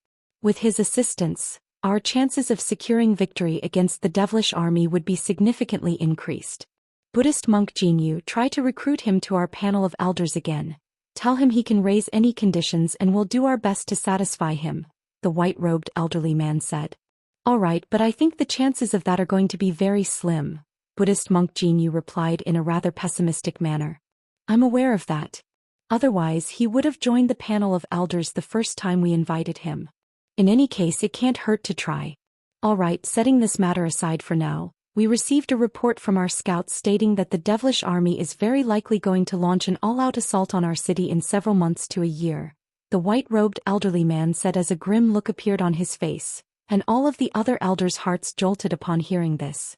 With his assistance, our chances of securing victory against the devilish army would be significantly increased. Buddhist monk Jinyu, try to recruit him to our panel of elders again. Tell him he can raise any conditions and we'll do our best to satisfy him, the white-robed elderly man said. All right, but I think the chances of that are going to be very slim, Buddhist monk Jinyu replied in a rather pessimistic manner. I'm aware of that. Otherwise, he would have joined the panel of elders the first time we invited him. In any case, it can't hurt to try. Alright, setting this matter aside for now, we received a report from our scouts stating that the devilish army is very likely going to launch an all-out assault on our city in several months to a year, the white-robed elderly man said as a grim look appeared on his face, and all of the other elders' hearts jolted upon hearing this.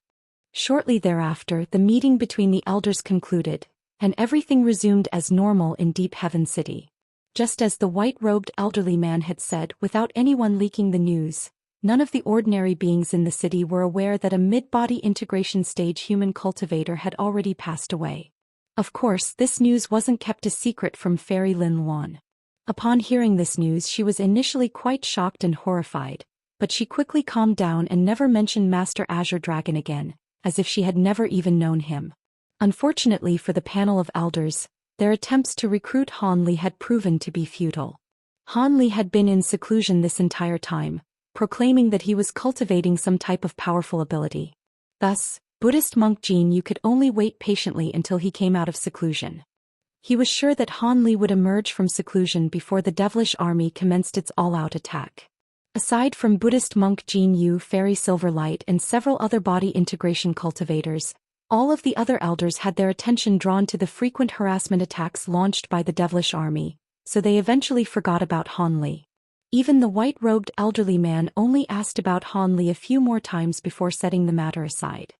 Shortly thereafter, the meeting between the elders concluded, and everything resumed as normal in Deep Heaven City. Just as the white-robed elderly man had said, without anyone leaking the news, none of the ordinary beings in the city were aware that a mid-body integration stage human cultivator had already passed away. Of course, this news wasn't kept a secret from Fairy Lin Luan. Upon hearing this news, she was initially quite shocked and horrified, but she quickly calmed down and never mentioned Master Azure Dragon again, as if she had never even known him. Unfortunately for the panel of elders, their attempts to recruit Han Li had proven to be futile. Han Li had been in seclusion this entire time, proclaiming that he was cultivating some type of powerful ability. Thus, Buddhist monk Jin Yu could only wait patiently until he came out of seclusion. He was sure that Han Li would emerge from seclusion before the devilish army commenced its all-out attack. Aside from Buddhist monk Jin Yu, Fairy Silverlight, and several other body integration cultivators, all of the other elders had their attention drawn to the frequent harassment attacks launched by the devilish army, so they eventually forgot about Han Li. Even the white-robed elderly man only asked about Han Li a few more times before setting the matter aside.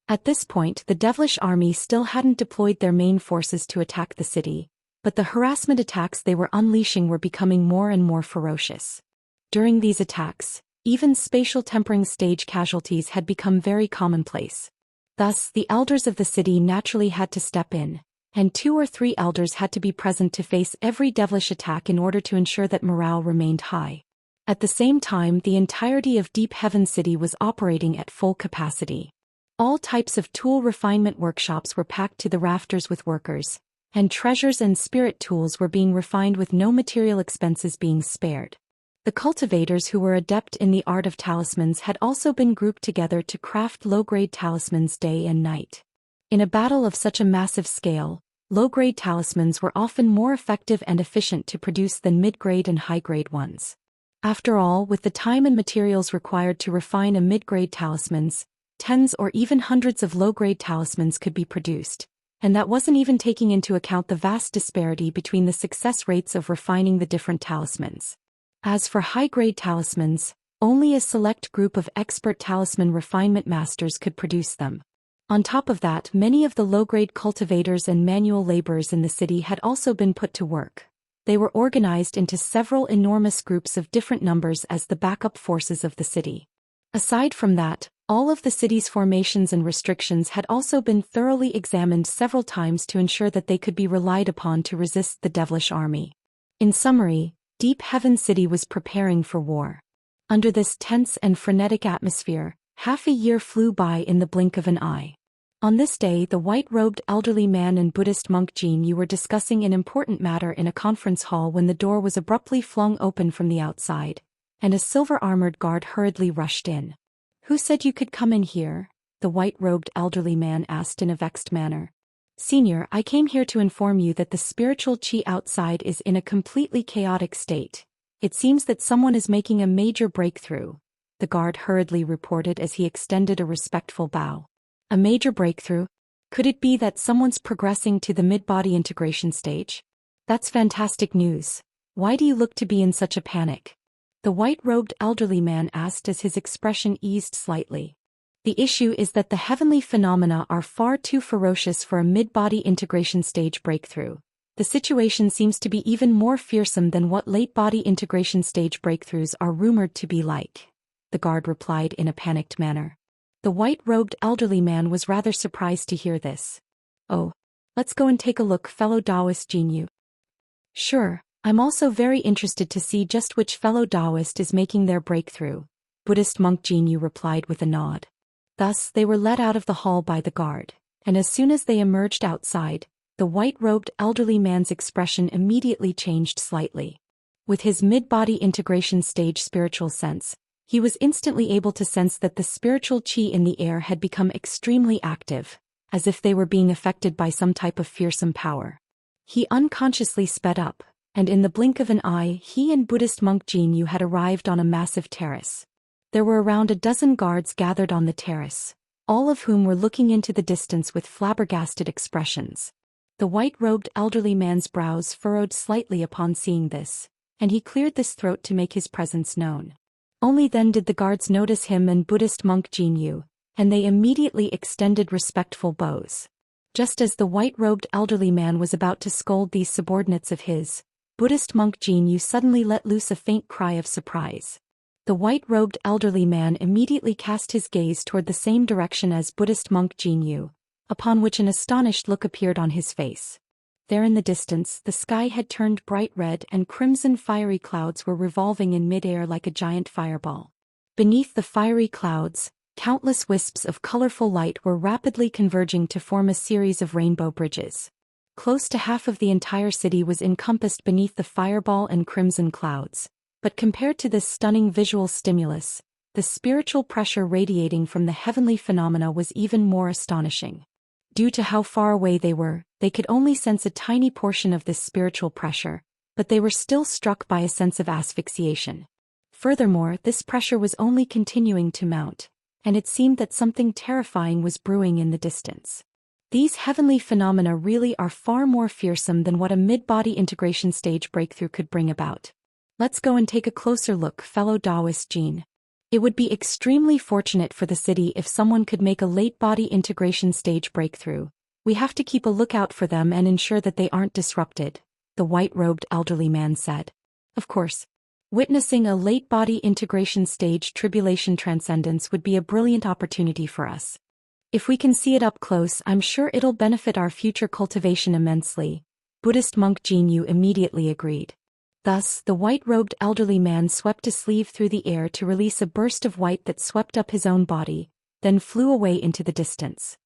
At this point, the devilish army still hadn't deployed their main forces to attack the city, but the harassment attacks they were unleashing were becoming more and more ferocious. During these attacks, even spatial tempering stage casualties had become very commonplace. Thus, the elders of the city naturally had to step in, and 2 or 3 elders had to be present to face every devilish attack in order to ensure that morale remained high. At the same time, the entirety of Deep Heaven City was operating at full capacity. All types of tool refinement workshops were packed to the rafters with workers, and treasures and spirit tools were being refined with no material expenses being spared. The cultivators who were adept in the art of talismans had also been grouped together to craft low-grade talismans day and night. In a battle of such a massive scale, low-grade talismans were often more effective and efficient to produce than mid-grade and high-grade ones. After all, with the time and materials required to refine a mid-grade talismans, tens or even hundreds of low-grade talismans could be produced, and that wasn't even taking into account the vast disparity between the success rates of refining the different talismans. As for high-grade talismans, only a select group of expert talisman refinement masters could produce them. On top of that, many of the low-grade cultivators and manual laborers in the city had also been put to work. They were organized into several enormous groups of different numbers as the backup forces of the city. Aside from that, all of the city's formations and restrictions had also been thoroughly examined several times to ensure that they could be relied upon to resist the devilish army. In summary, Deep Heaven City was preparing for war. Under this tense and frenetic atmosphere, half a year flew by in the blink of an eye. On this day, the white-robed elderly man and Buddhist monk Jin Yu were discussing an important matter in a conference hall when the door was abruptly flung open from the outside, and a silver-armored guard hurriedly rushed in. "Who said you could come in here?" the white-robed elderly man asked in a vexed manner. "Senior, I came here to inform you that the spiritual qi outside is in a completely chaotic state. It seems that someone is making a major breakthrough," the guard hurriedly reported as he extended a respectful bow. "A major breakthrough? Could it be that someone's progressing to the mid-body integration stage? That's fantastic news. Why do you look to be in such a panic?" the white-robed elderly man asked as his expression eased slightly. "The issue is that the heavenly phenomena are far too ferocious for a mid-body integration stage breakthrough. The situation seems to be even more fearsome than what late-body integration stage breakthroughs are rumored to be like," the guard replied in a panicked manner. The white-robed elderly man was rather surprised to hear this. "Oh, let's go and take a look, fellow Daoist Jin Yu." "Sure, I'm also very interested to see just which fellow Daoist is making their breakthrough," Buddhist monk Jin Yu replied with a nod. Thus, they were led out of the hall by the guard, and as soon as they emerged outside, the white-robed elderly man's expression immediately changed slightly. With his mid-body integration stage spiritual sense, he was instantly able to sense that the spiritual qi in the air had become extremely active, as if they were being affected by some type of fearsome power. He unconsciously sped up, And in the blink of an eye, he and Buddhist monk Jinyu had arrived on a massive terrace. There were around a dozen guards gathered on the terrace, all of whom were looking into the distance with flabbergasted expressions. The white-robed elderly man's brows furrowed slightly upon seeing this, and he cleared his throat to make his presence known. Only then did the guards notice him and Buddhist monk Jinyu, and they immediately extended respectful bows. Just as the white-robed elderly man was about to scold these subordinates of his, Buddhist monk Jinyu suddenly let loose a faint cry of surprise. The white-robed elderly man immediately cast his gaze toward the same direction as Buddhist monk Jinyu, upon which an astonished look appeared on his face. There in the distance, the sky had turned bright red and crimson fiery clouds were revolving in mid-air like a giant fireball. Beneath the fiery clouds, countless wisps of colorful light were rapidly converging to form a series of rainbow bridges. Close to half of the entire city was encompassed beneath the fireball and crimson clouds. But compared to this stunning visual stimulus, the spiritual pressure radiating from the heavenly phenomena was even more astonishing. Due to how far away they were, they could only sense a tiny portion of this spiritual pressure, but they were still struck by a sense of asphyxiation. Furthermore, this pressure was only continuing to mount, and it seemed that something terrifying was brewing in the distance. These heavenly phenomena really are far more fearsome than what a mid-body integration stage breakthrough could bring about. Let's go and take a closer look, fellow Daoist Jin. It would be extremely fortunate for the city if someone could make a late-body integration stage breakthrough. We have to keep a lookout for them and ensure that they aren't disrupted, the white-robed elderly man said. Of course, witnessing a late-body integration stage tribulation transcendence would be a brilliant opportunity for us. If we can see it up close, I'm sure it'll benefit our future cultivation immensely, Buddhist monk Jinyu immediately agreed. Thus, the white-robed elderly man swept a sleeve through the air to release a burst of white that swept up his own body, then flew away into the distance.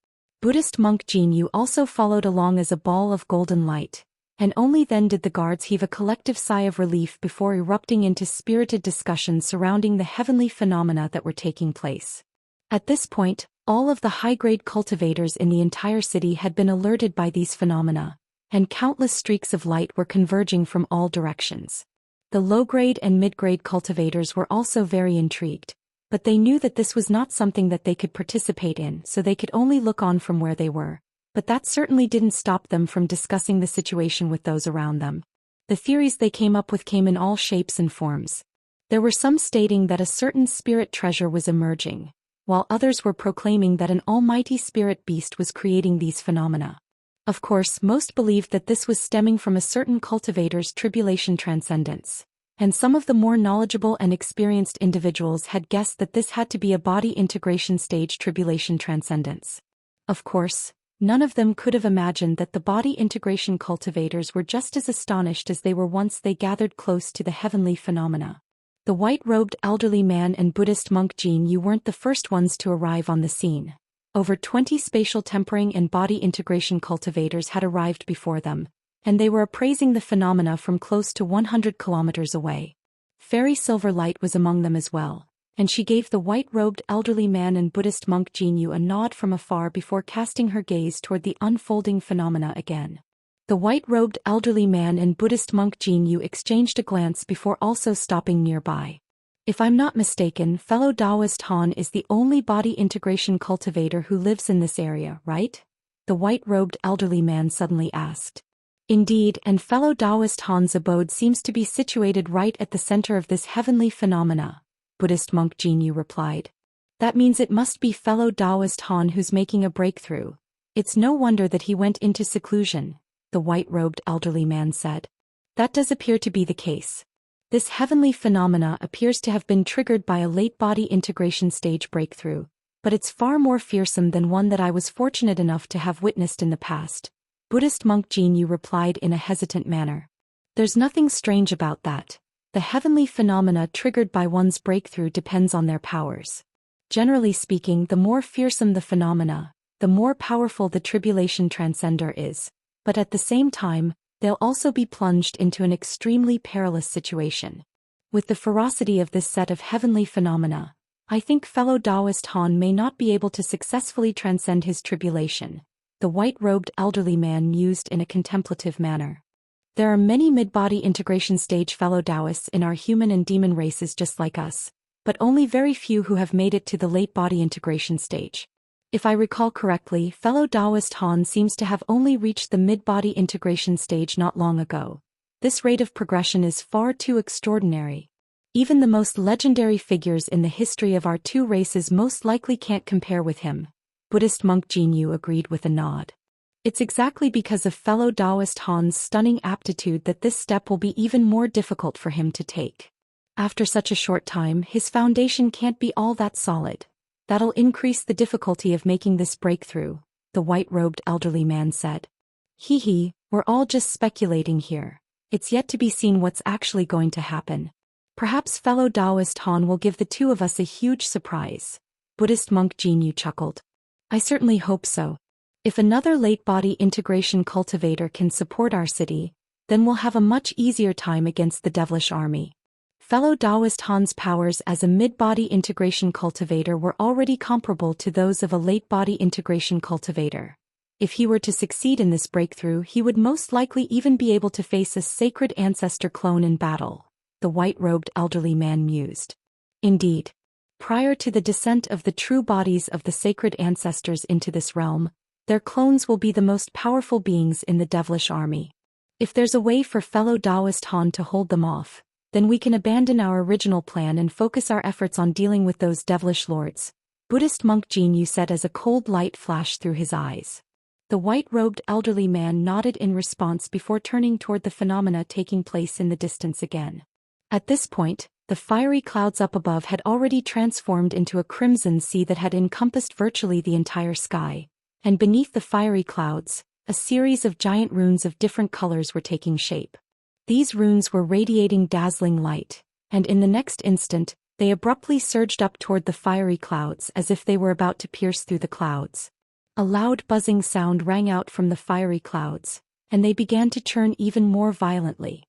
Buddhist monk Jinyu also followed along as a ball of golden light, and only then did the guards heave a collective sigh of relief before erupting into spirited discussions surrounding the heavenly phenomena that were taking place. At this point, all of the high-grade cultivators in the entire city had been alerted by these phenomena, and countless streaks of light were converging from all directions. The low-grade and mid-grade cultivators were also very intrigued, but they knew that this was not something that they could participate in, so they could only look on from where they were. But that certainly didn't stop them from discussing the situation with those around them. The theories they came up with came in all shapes and forms. There were some stating that a certain spirit treasure was emerging, while others were proclaiming that an almighty spirit beast was creating these phenomena. Of course, most believed that this was stemming from a certain cultivator's tribulation transcendence, and some of the more knowledgeable and experienced individuals had guessed that this had to be a body integration stage tribulation transcendence. Of course, none of them could have imagined that the body integration cultivators were just as astonished as they were once they gathered close to the heavenly phenomena. The white-robed elderly man and Buddhist monk Jinyu weren't the first ones to arrive on the scene. Over 20 spatial tempering and body integration cultivators had arrived before them, and they were appraising the phenomena from close to 100 kilometers away. Fairy Silver Light was among them as well, and she gave the white-robed elderly man and Buddhist monk Jinyu a nod from afar before casting her gaze toward the unfolding phenomena again. The white-robed elderly man and Buddhist monk Jinyu exchanged a glance before also stopping nearby. If I'm not mistaken, fellow Daoist Han is the only body integration cultivator who lives in this area, right? The white-robed elderly man suddenly asked. Indeed, and fellow Daoist Han's abode seems to be situated right at the center of this heavenly phenomena, Buddhist monk Jinyu replied. That means it must be fellow Daoist Han who's making a breakthrough. It's no wonder that he went into seclusion, the white-robed elderly man said. That does appear to be the case. This heavenly phenomena appears to have been triggered by a late body integration stage breakthrough, but it's far more fearsome than one that I was fortunate enough to have witnessed in the past, Buddhist monk Jinyu replied in a hesitant manner. There's nothing strange about that. The heavenly phenomena triggered by one's breakthrough depends on their powers. Generally speaking, the more fearsome the phenomena, the more powerful the tribulation transcender is. But at the same time, they'll also be plunged into an extremely perilous situation. With the ferocity of this set of heavenly phenomena, I think fellow Daoist Han may not be able to successfully transcend his tribulation, the white-robed elderly man mused in a contemplative manner. There are many mid-body integration stage fellow Daoists in our human and demon races just like us, but only very few who have made it to the late body integration stage. If I recall correctly, fellow Daoist Han seems to have only reached the mid-body integration stage not long ago. This rate of progression is far too extraordinary. Even the most legendary figures in the history of our two races most likely can't compare with him. Buddhist monk Jinyu agreed with a nod. It's exactly because of fellow Daoist Han's stunning aptitude that this step will be even more difficult for him to take. After such a short time, his foundation can't be all that solid. That'll increase the difficulty of making this breakthrough, the white-robed elderly man said. Hee, we're all just speculating here. It's yet to be seen what's actually going to happen. Perhaps fellow Daoist Han will give the two of us a huge surprise. Buddhist monk Jinyu chuckled. I certainly hope so. If another late-body integration cultivator can support our city, then we'll have a much easier time against the devilish army. Fellow Daoist Han's powers as a mid-body integration cultivator were already comparable to those of a late-body integration cultivator. If he were to succeed in this breakthrough, he would most likely even be able to face a sacred ancestor clone in battle, the white-robed elderly man mused. Indeed. Prior to the descent of the true bodies of the sacred ancestors into this realm, their clones will be the most powerful beings in the devilish army. If there's a way for fellow Daoist Han to hold them off, then we can abandon our original plan and focus our efforts on dealing with those devilish lords, Buddhist monk Jinyu said as a cold light flashed through his eyes. The white-robed elderly man nodded in response before turning toward the phenomena taking place in the distance again. At this point, the fiery clouds up above had already transformed into a crimson sea that had encompassed virtually the entire sky, and beneath the fiery clouds, a series of giant runes of different colors were taking shape. These runes were radiating dazzling light, and in the next instant, they abruptly surged up toward the fiery clouds as if they were about to pierce through the clouds. A loud buzzing sound rang out from the fiery clouds, and they began to churn even more violently.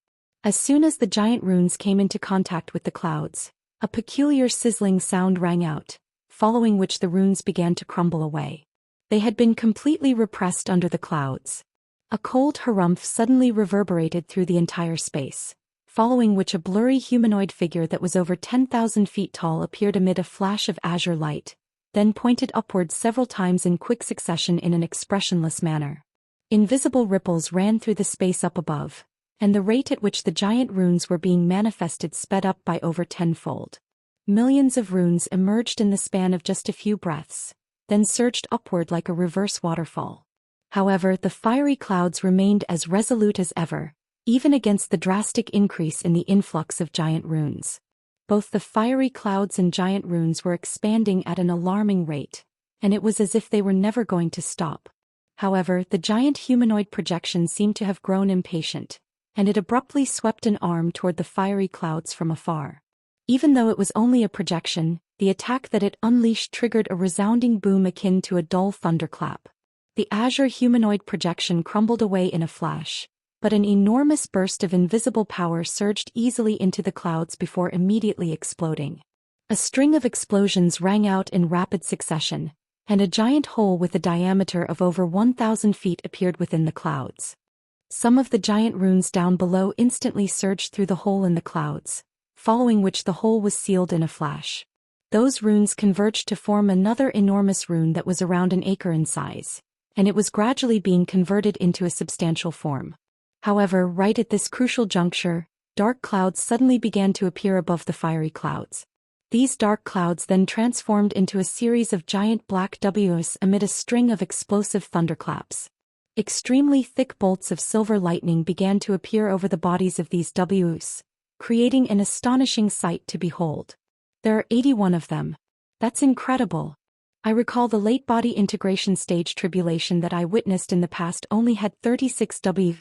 As soon as the giant runes came into contact with the clouds, a peculiar sizzling sound rang out, following which the runes began to crumble away. They had been completely repressed under the clouds. A cold harumph suddenly reverberated through the entire space, following which a blurry humanoid figure that was over 10,000 feet tall appeared amid a flash of azure light, then pointed upward several times in quick succession in an expressionless manner. Invisible ripples ran through the space up above, and the rate at which the giant runes were being manifested sped up by over tenfold. Millions of runes emerged in the span of just a few breaths, then surged upward like a reverse waterfall. However, the fiery clouds remained as resolute as ever, even against the drastic increase in the influx of giant runes. Both the fiery clouds and giant runes were expanding at an alarming rate, and it was as if they were never going to stop. However, the giant humanoid projection seemed to have grown impatient, and it abruptly swept an arm toward the fiery clouds from afar. Even though it was only a projection, the attack that it unleashed triggered a resounding boom akin to a dull thunderclap. The azure humanoid projection crumbled away in a flash, but an enormous burst of invisible power surged easily into the clouds before immediately exploding. A string of explosions rang out in rapid succession, and a giant hole with a diameter of over 1,000 feet appeared within the clouds. Some of the giant runes down below instantly surged through the hole in the clouds, following which the hole was sealed in a flash. Those runes converged to form another enormous rune that was around an acre in size, and it was gradually being converted into a substantial form. However, right at this crucial juncture, dark clouds suddenly began to appear above the fiery clouds. These dark clouds then transformed into a series of giant black Ws amid a string of explosive thunderclaps. Extremely thick bolts of silver lightning began to appear over the bodies of these Ws, creating an astonishing sight to behold. There are 81 of them. That's incredible. I recall the late body integration stage tribulation that I witnessed in the past only had 36 W.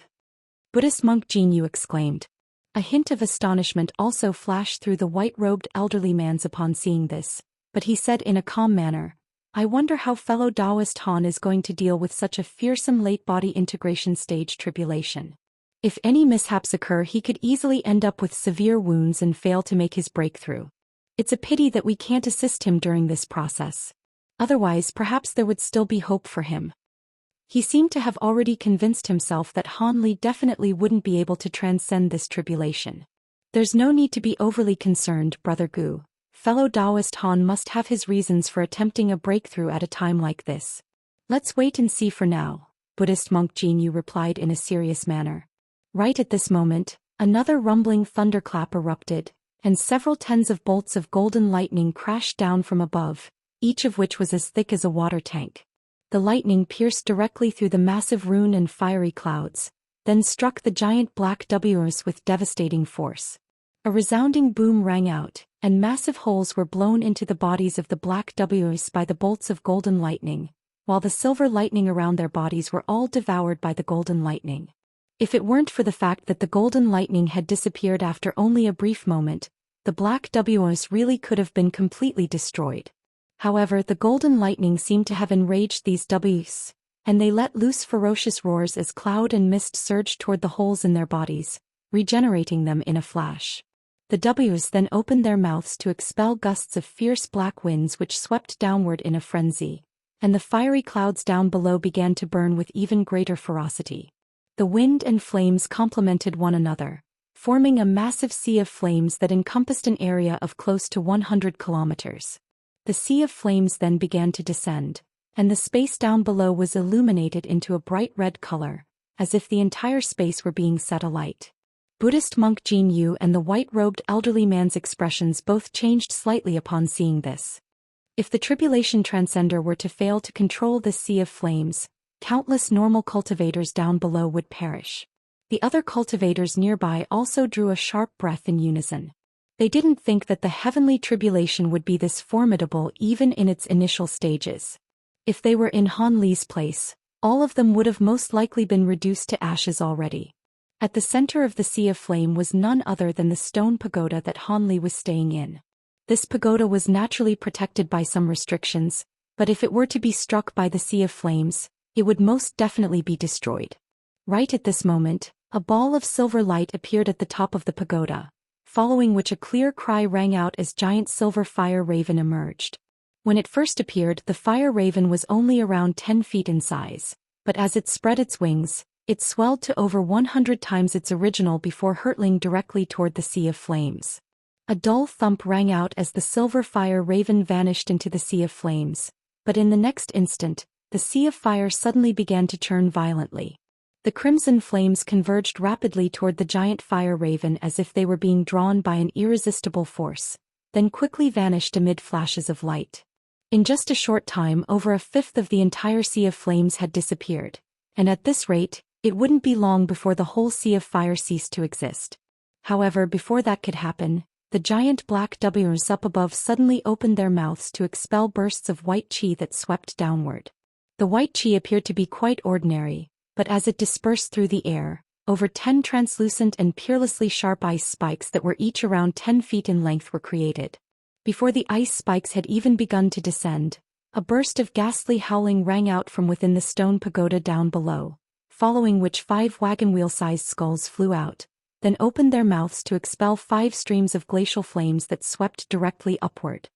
Buddhist monk Jinyu exclaimed. A hint of astonishment also flashed through the white-robed elderly man's upon seeing this, but he said in a calm manner, I wonder how fellow Daoist Han is going to deal with such a fearsome late body integration stage tribulation. If any mishaps occur, he could easily end up with severe wounds and fail to make his breakthrough. It's a pity that we can't assist him during this process. Otherwise, perhaps there would still be hope for him. He seemed to have already convinced himself that Han Li definitely wouldn't be able to transcend this tribulation. There's no need to be overly concerned, Brother Gu. Fellow Daoist Han must have his reasons for attempting a breakthrough at a time like this. Let's wait and see for now, Buddhist monk Jin Yu replied in a serious manner. Right at this moment, another rumbling thunderclap erupted, and several tens of bolts of golden lightning crashed down from above, each of which was as thick as a water tank. The lightning pierced directly through the massive rune and fiery clouds, then struck the giant black W's with devastating force. A resounding boom rang out, and massive holes were blown into the bodies of the black W's by the bolts of golden lightning, while the silver lightning around their bodies were all devoured by the golden lightning. If it weren't for the fact that the golden lightning had disappeared after only a brief moment, the black W's really could have been completely destroyed. However, the golden lightning seemed to have enraged these W's, and they let loose ferocious roars as cloud and mist surged toward the holes in their bodies, regenerating them in a flash. The W's then opened their mouths to expel gusts of fierce black winds which swept downward in a frenzy, and the fiery clouds down below began to burn with even greater ferocity. The wind and flames complemented one another, forming a massive sea of flames that encompassed an area of close to 100 kilometers. The sea of flames then began to descend, and the space down below was illuminated into a bright red color, as if the entire space were being set alight. Buddhist monk Jin Yu and the white-robed elderly man's expressions both changed slightly upon seeing this. If the tribulation transcender were to fail to control this sea of flames, countless normal cultivators down below would perish. The other cultivators nearby also drew a sharp breath in unison. They didn't think that the heavenly tribulation would be this formidable even in its initial stages. If they were in Han Li's place, all of them would have most likely been reduced to ashes already. At the center of the sea of flame was none other than the stone pagoda that Han Li was staying in. This pagoda was naturally protected by some restrictions, but if it were to be struck by the sea of flames, it would most definitely be destroyed. Right at this moment, a ball of silver light appeared at the top of the pagoda, following which a clear cry rang out as giant silver fire raven emerged. When it first appeared, the fire raven was only around 10 feet in size, but as it spread its wings, it swelled to over 100 times its original before hurtling directly toward the sea of flames. A dull thump rang out as the silver fire raven vanished into the sea of flames, but in the next instant, the sea of fire suddenly began to churn violently. The crimson flames converged rapidly toward the giant fire raven as if they were being drawn by an irresistible force, then quickly vanished amid flashes of light. In just a short time, over a fifth of the entire sea of flames had disappeared, and at this rate, it wouldn't be long before the whole sea of fire ceased to exist. However, before that could happen, the giant black W's up above suddenly opened their mouths to expel bursts of white chi that swept downward. The white chi appeared to be quite ordinary, but as it dispersed through the air, over 10 translucent and peerlessly sharp ice spikes that were each around 10 feet in length were created. Before the ice spikes had even begun to descend, a burst of ghastly howling rang out from within the stone pagoda down below, following which 5 wagon wheel-sized skulls flew out, then opened their mouths to expel 5 streams of glacial flames that swept directly upward.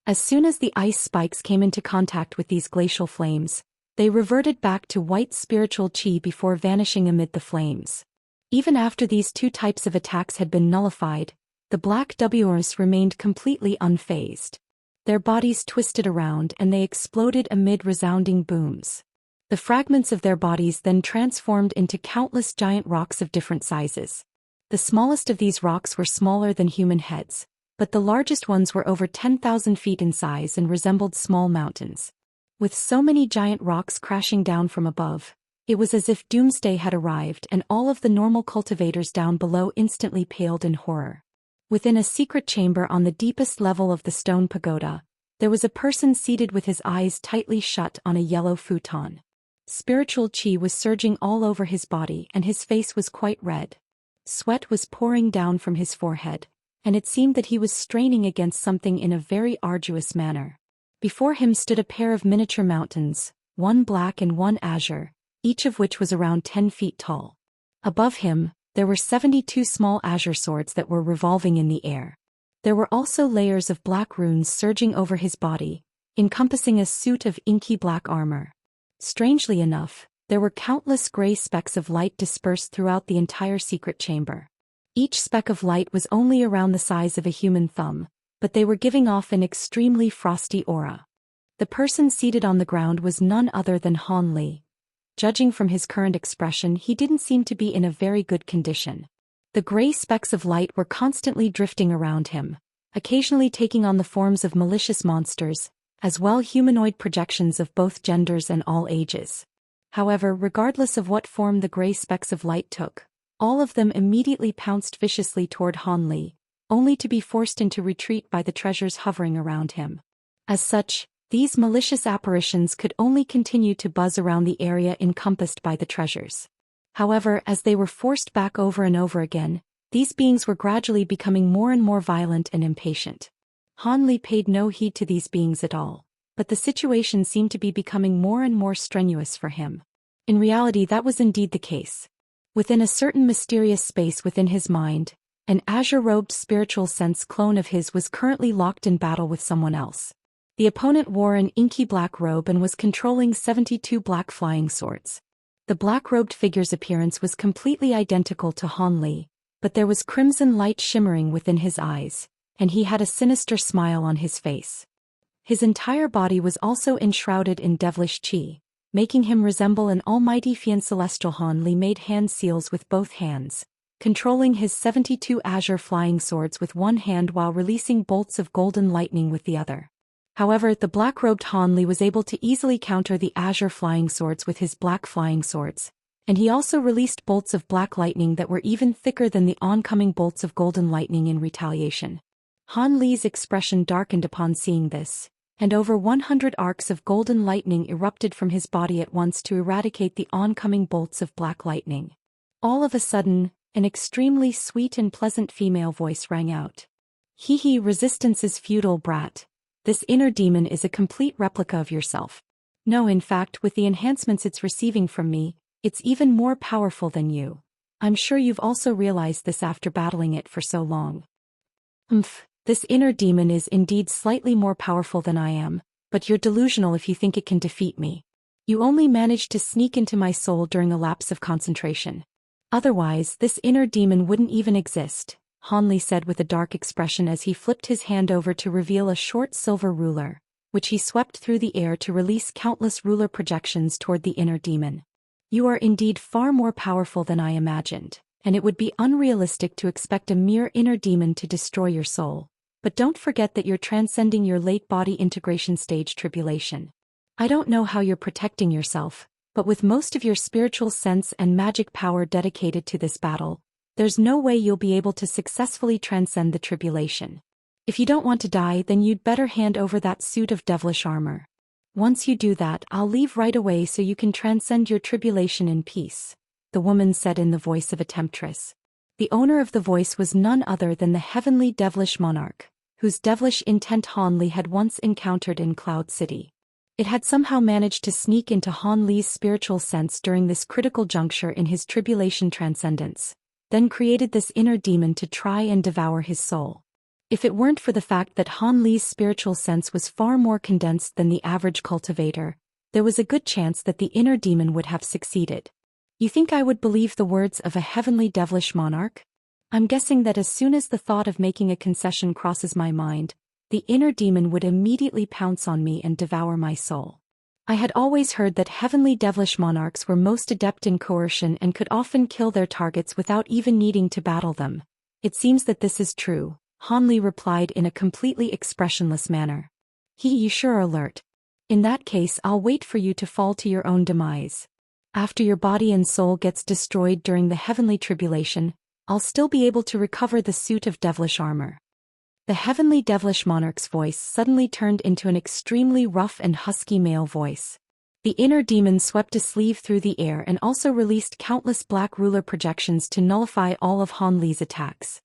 As soon as the ice spikes came into contact with these glacial flames, they reverted back to white spiritual chi before vanishing amid the flames. Even after these 2 types of attacks had been nullified, the black W's remained completely unfazed. Their bodies twisted around and they exploded amid resounding booms. The fragments of their bodies then transformed into countless giant rocks of different sizes. The smallest of these rocks were smaller than human heads, but the largest ones were over 10,000 feet in size and resembled small mountains. With so many giant rocks crashing down from above, it was as if doomsday had arrived and all of the normal cultivators down below instantly paled in horror. Within a secret chamber on the deepest level of the stone pagoda, there was a person seated with his eyes tightly shut on a yellow futon. Spiritual chi was surging all over his body and his face was quite red. Sweat was pouring down from his forehead, and it seemed that he was straining against something in a very arduous manner. Before him stood a pair of miniature mountains, one black and one azure, each of which was around 10 feet tall. Above him, there were 72 small azure swords that were revolving in the air. There were also layers of black runes surging over his body, encompassing a suit of inky black armor. Strangely enough, There were countless gray specks of light dispersed throughout the entire secret chamber. Each speck of light was only around the size of a human thumb, but they were giving off an extremely frosty aura. The person seated on the ground was none other than Han Li. Judging from his current expression, he didn't seem to be in a very good condition. The gray specks of light were constantly drifting around him, occasionally taking on the forms of malicious monsters, as well humanoid projections of both genders and all ages. However, regardless of what form the gray specks of light took, all of them immediately pounced viciously toward Han Li, only to be forced into retreat by the treasures hovering around him. As such, these malicious apparitions could only continue to buzz around the area encompassed by the treasures. However, as they were forced back over and over again, these beings were gradually becoming more and more violent and impatient. Han Li paid no heed to these beings at all, but the situation seemed to be becoming more and more strenuous for him. In reality, that was indeed the case. Within a certain mysterious space within his mind, an azure-robed spiritual sense clone of his was currently locked in battle with someone else. The opponent wore an inky black robe and was controlling 72 black flying swords. The black-robed figure's appearance was completely identical to Han Li, but there was crimson light shimmering within his eyes, and he had a sinister smile on his face. His entire body was also enshrouded in devilish qi, making him resemble an almighty fiend. Celestial Han Li made hand seals with both hands, controlling his 72 azure flying swords with one hand while releasing bolts of golden lightning with the other. However, the black-robed Han Li was able to easily counter the azure flying swords with his black flying swords, and he also released bolts of black lightning that were even thicker than the oncoming bolts of golden lightning in retaliation. Han Li's expression darkened upon seeing this, and over 100 arcs of golden lightning erupted from his body at once to eradicate the oncoming bolts of black lightning. All of a sudden, an extremely sweet and pleasant female voice rang out. "Hee, resistance's feudal brat. This inner demon is a complete replica of yourself. No, in fact, with the enhancements it's receiving from me, it's even more powerful than you. I'm sure you've also realized this after battling it for so long. This inner demon is indeed slightly more powerful than I am, but you're delusional if you think it can defeat me. You only managed to sneak into my soul during a lapse of concentration. Otherwise, this inner demon wouldn't even exist," Han Li said with a dark expression as he flipped his hand over to reveal a short silver ruler, which he swept through the air to release countless ruler projections toward the inner demon. "You are indeed far more powerful than I imagined, and it would be unrealistic to expect a mere inner demon to destroy your soul. But don't forget that you're transcending your late body integration stage tribulation. I don't know how you're protecting yourself, but with most of your spiritual sense and magic power dedicated to this battle, there's no way you'll be able to successfully transcend the tribulation. If you don't want to die, then you'd better hand over that suit of devilish armor. Once you do that, I'll leave right away so you can transcend your tribulation in peace," the woman said in the voice of a temptress. The owner of the voice was none other than the heavenly devilish monarch, whose devilish intent Han Li had once encountered in Cloud City. It had somehow managed to sneak into Han Li's spiritual sense during this critical juncture in his tribulation transcendence, then created this inner demon to try and devour his soul. If it weren't for the fact that Han Li's spiritual sense was far more condensed than the average cultivator, there was a good chance that the inner demon would have succeeded. You think I would believe the words of a heavenly devilish monarch? I'm guessing that as soon as the thought of making a concession crosses my mind, the inner demon would immediately pounce on me and devour my soul. I had always heard that heavenly devilish monarchs were most adept in coercion and could often kill their targets without even needing to battle them. It seems that this is true, Han Li replied in a completely expressionless manner. You sure are alert. In that case, I'll wait for you to fall to your own demise. After your body and soul gets destroyed during the heavenly tribulation, I'll still be able to recover the suit of devilish armor. The heavenly devilish monarch's voice suddenly turned into an extremely rough and husky male voice. The inner demon swept a sleeve through the air and also released countless black ruler projections to nullify all of Han Li's attacks.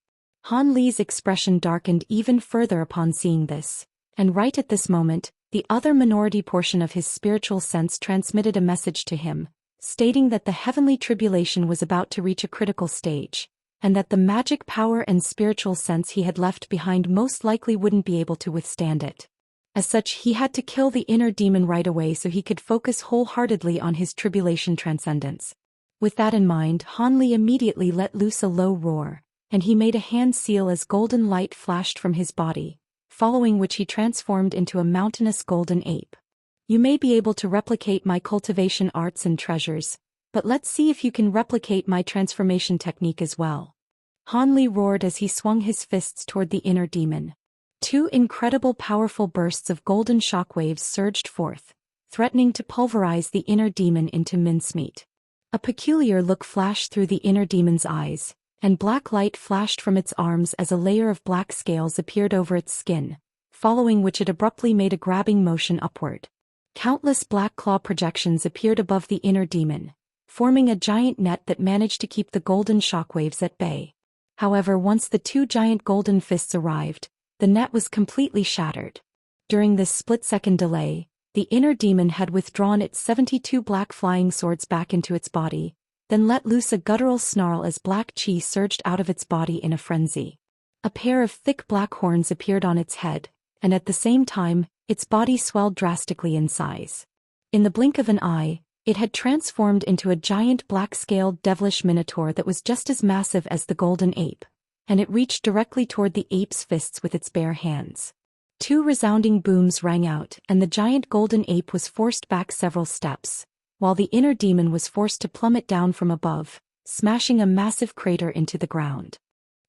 Han Li's expression darkened even further upon seeing this, and right at this moment, the other minority portion of his spiritual sense transmitted a message to him, stating that the heavenly tribulation was about to reach a critical stage, and that the magic power and spiritual sense he had left behind most likely wouldn't be able to withstand it. As such, he had to kill the inner demon right away so he could focus wholeheartedly on his tribulation transcendence. With that in mind, Han Li immediately let loose a low roar, and he made a hand seal as golden light flashed from his body, following which he transformed into a mountainous golden ape. You may be able to replicate my cultivation arts and treasures, but let's see if you can replicate my transformation technique as well. Han Li roared as he swung his fists toward the inner demon. Two incredible powerful bursts of golden shockwaves surged forth, threatening to pulverize the inner demon into mincemeat. A peculiar look flashed through the inner demon's eyes, and black light flashed from its arms as a layer of black scales appeared over its skin, following which it abruptly made a grabbing motion upward. Countless black claw projections appeared above the inner demon, forming a giant net that managed to keep the golden shockwaves at bay. However, once the two giant golden fists arrived, the net was completely shattered. During this split-second delay, the inner demon had withdrawn its 72 black flying swords back into its body, then let loose a guttural snarl as black chi surged out of its body in a frenzy. A pair of thick black horns appeared on its head, and at the same time, its body swelled drastically in size. In the blink of an eye, it had transformed into a giant black-scaled devilish minotaur that was just as massive as the golden ape, and it reached directly toward the ape's fists with its bare hands. Two resounding booms rang out, and the giant golden ape was forced back several steps, while the inner demon was forced to plummet down from above, smashing a massive crater into the ground.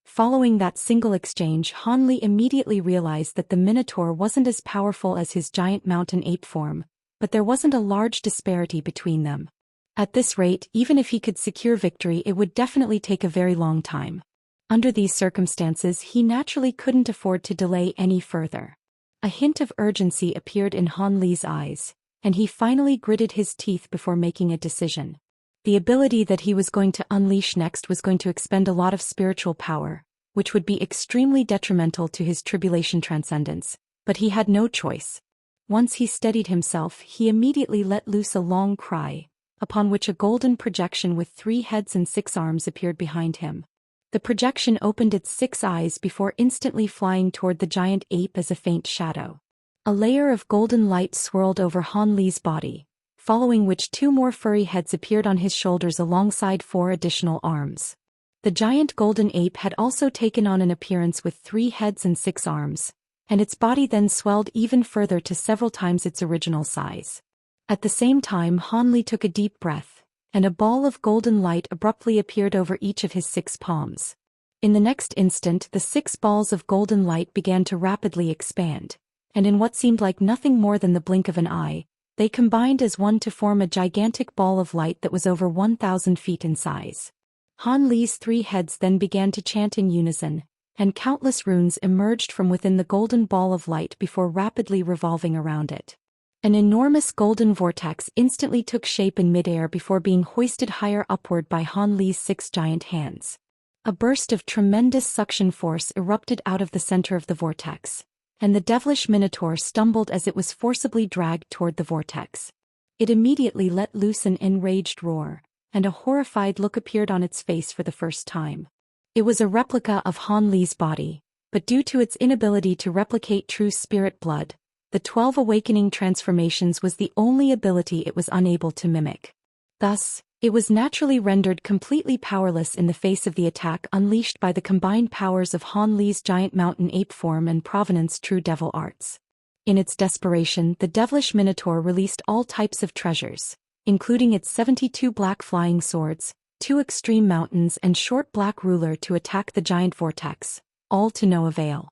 Following that single exchange, Han Li immediately realized that the Minotaur wasn't as powerful as his giant mountain ape form, but there wasn't a large disparity between them. At this rate, even if he could secure victory, it would definitely take a very long time. Under these circumstances, he naturally couldn't afford to delay any further. A hint of urgency appeared in Han Li's eyes, and he finally gritted his teeth before making a decision. The ability that he was going to unleash next was going to expend a lot of spiritual power, which would be extremely detrimental to his tribulation transcendence, but he had no choice. Once he steadied himself, he immediately let loose a long cry, upon which a golden projection with 3 heads and 6 arms appeared behind him. The projection opened its 6 eyes before instantly flying toward the giant ape as a faint shadow. A layer of golden light swirled over Han Li's body, following which 2 more furry heads appeared on his shoulders alongside 4 additional arms. The giant golden ape had also taken on an appearance with 3 heads and 6 arms, and its body then swelled even further to several times its original size. At the same time, Han Li took a deep breath, and a ball of golden light abruptly appeared over each of his 6 palms. In the next instant, the 6 balls of golden light began to rapidly expand, and in what seemed like nothing more than the blink of an eye, they combined as one to form a gigantic ball of light that was over 1,000 feet in size. Han Li's 3 heads then began to chant in unison, and countless runes emerged from within the golden ball of light before rapidly revolving around it. An enormous golden vortex instantly took shape in midair before being hoisted higher upward by Han Li's 6 giant hands. A burst of tremendous suction force erupted out of the center of the vortex, and the devilish minotaur stumbled as it was forcibly dragged toward the vortex. It immediately let loose an enraged roar, and a horrified look appeared on its face for the first time. It was a replica of Han Li's body, but due to its inability to replicate true spirit blood, the 12 awakening transformations was the only ability it was unable to mimic. Thus, it was naturally rendered completely powerless in the face of the attack unleashed by the combined powers of Han Li's giant mountain ape form and Provenance true devil arts. In its desperation, the devilish minotaur released all types of treasures, including its 72 black flying swords, 2 extreme mountains and short black ruler to attack the giant vortex, all to no avail.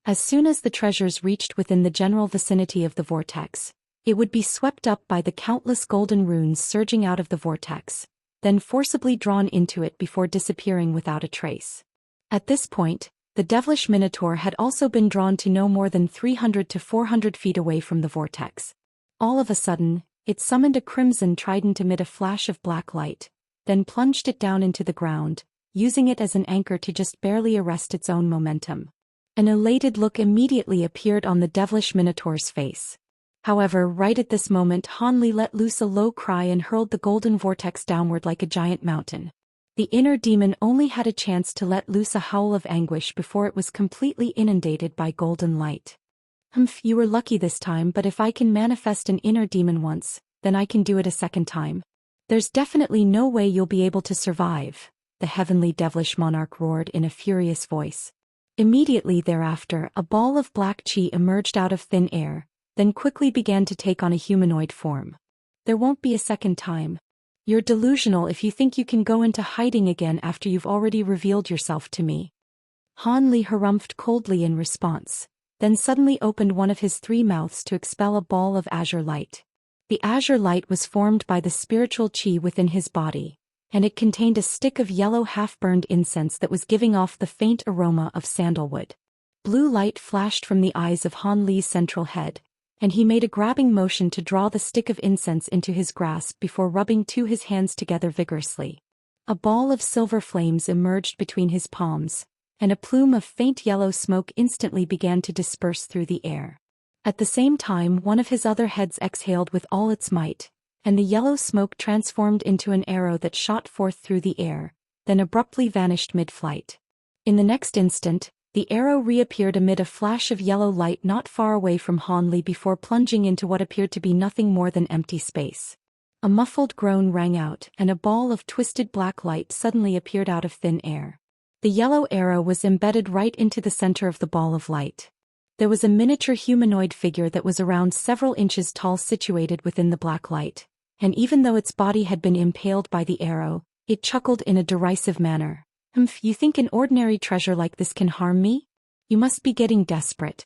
As soon as the treasures reached within the general vicinity of the vortex, it would be swept up by the countless golden runes surging out of the vortex, then forcibly drawn into it before disappearing without a trace. At this point, the devilish minotaur had also been drawn to no more than 300 to 400 feet away from the vortex. All of a sudden, it summoned a crimson trident amid a flash of black light, then plunged it down into the ground, using it as an anchor to just barely arrest its own momentum. An elated look immediately appeared on the devilish minotaur's face. However, right at this moment, Han Li let loose a low cry and hurled the golden vortex downward like a giant mountain. The inner demon only had a chance to let loose a howl of anguish before it was completely inundated by golden light. You were lucky this time, but if I can manifest an inner demon once, then I can do it a second time. There's definitely no way you'll be able to survive, the heavenly devilish monarch roared in a furious voice. Immediately thereafter, a ball of black chi emerged out of thin air, then quickly began to take on a humanoid form. There won't be a second time. You're delusional if you think you can go into hiding again after you've already revealed yourself to me. Han Li harumphed coldly in response, then suddenly opened one of his 3 mouths to expel a ball of azure light. The azure light was formed by the spiritual chi within his body, and it contained a stick of yellow half-burned incense that was giving off the faint aroma of sandalwood. Blue light flashed from the eyes of Han Li's central head, and he made a grabbing motion to draw the stick of incense into his grasp before rubbing his hands together vigorously. A ball of silver flames emerged between his palms, and a plume of faint yellow smoke instantly began to disperse through the air. At the same time, one of his other heads exhaled with all its might, and the yellow smoke transformed into an arrow that shot forth through the air, then abruptly vanished mid-flight. In the next instant, the arrow reappeared amid a flash of yellow light not far away from Han Li before plunging into what appeared to be nothing more than empty space. A muffled groan rang out, and a ball of twisted black light suddenly appeared out of thin air. The yellow arrow was embedded right into the center of the ball of light. There was a miniature humanoid figure that was around several inches tall situated within the black light, and even though its body had been impaled by the arrow, it chuckled in a derisive manner. You think an ordinary treasure like this can harm me? You must be getting desperate.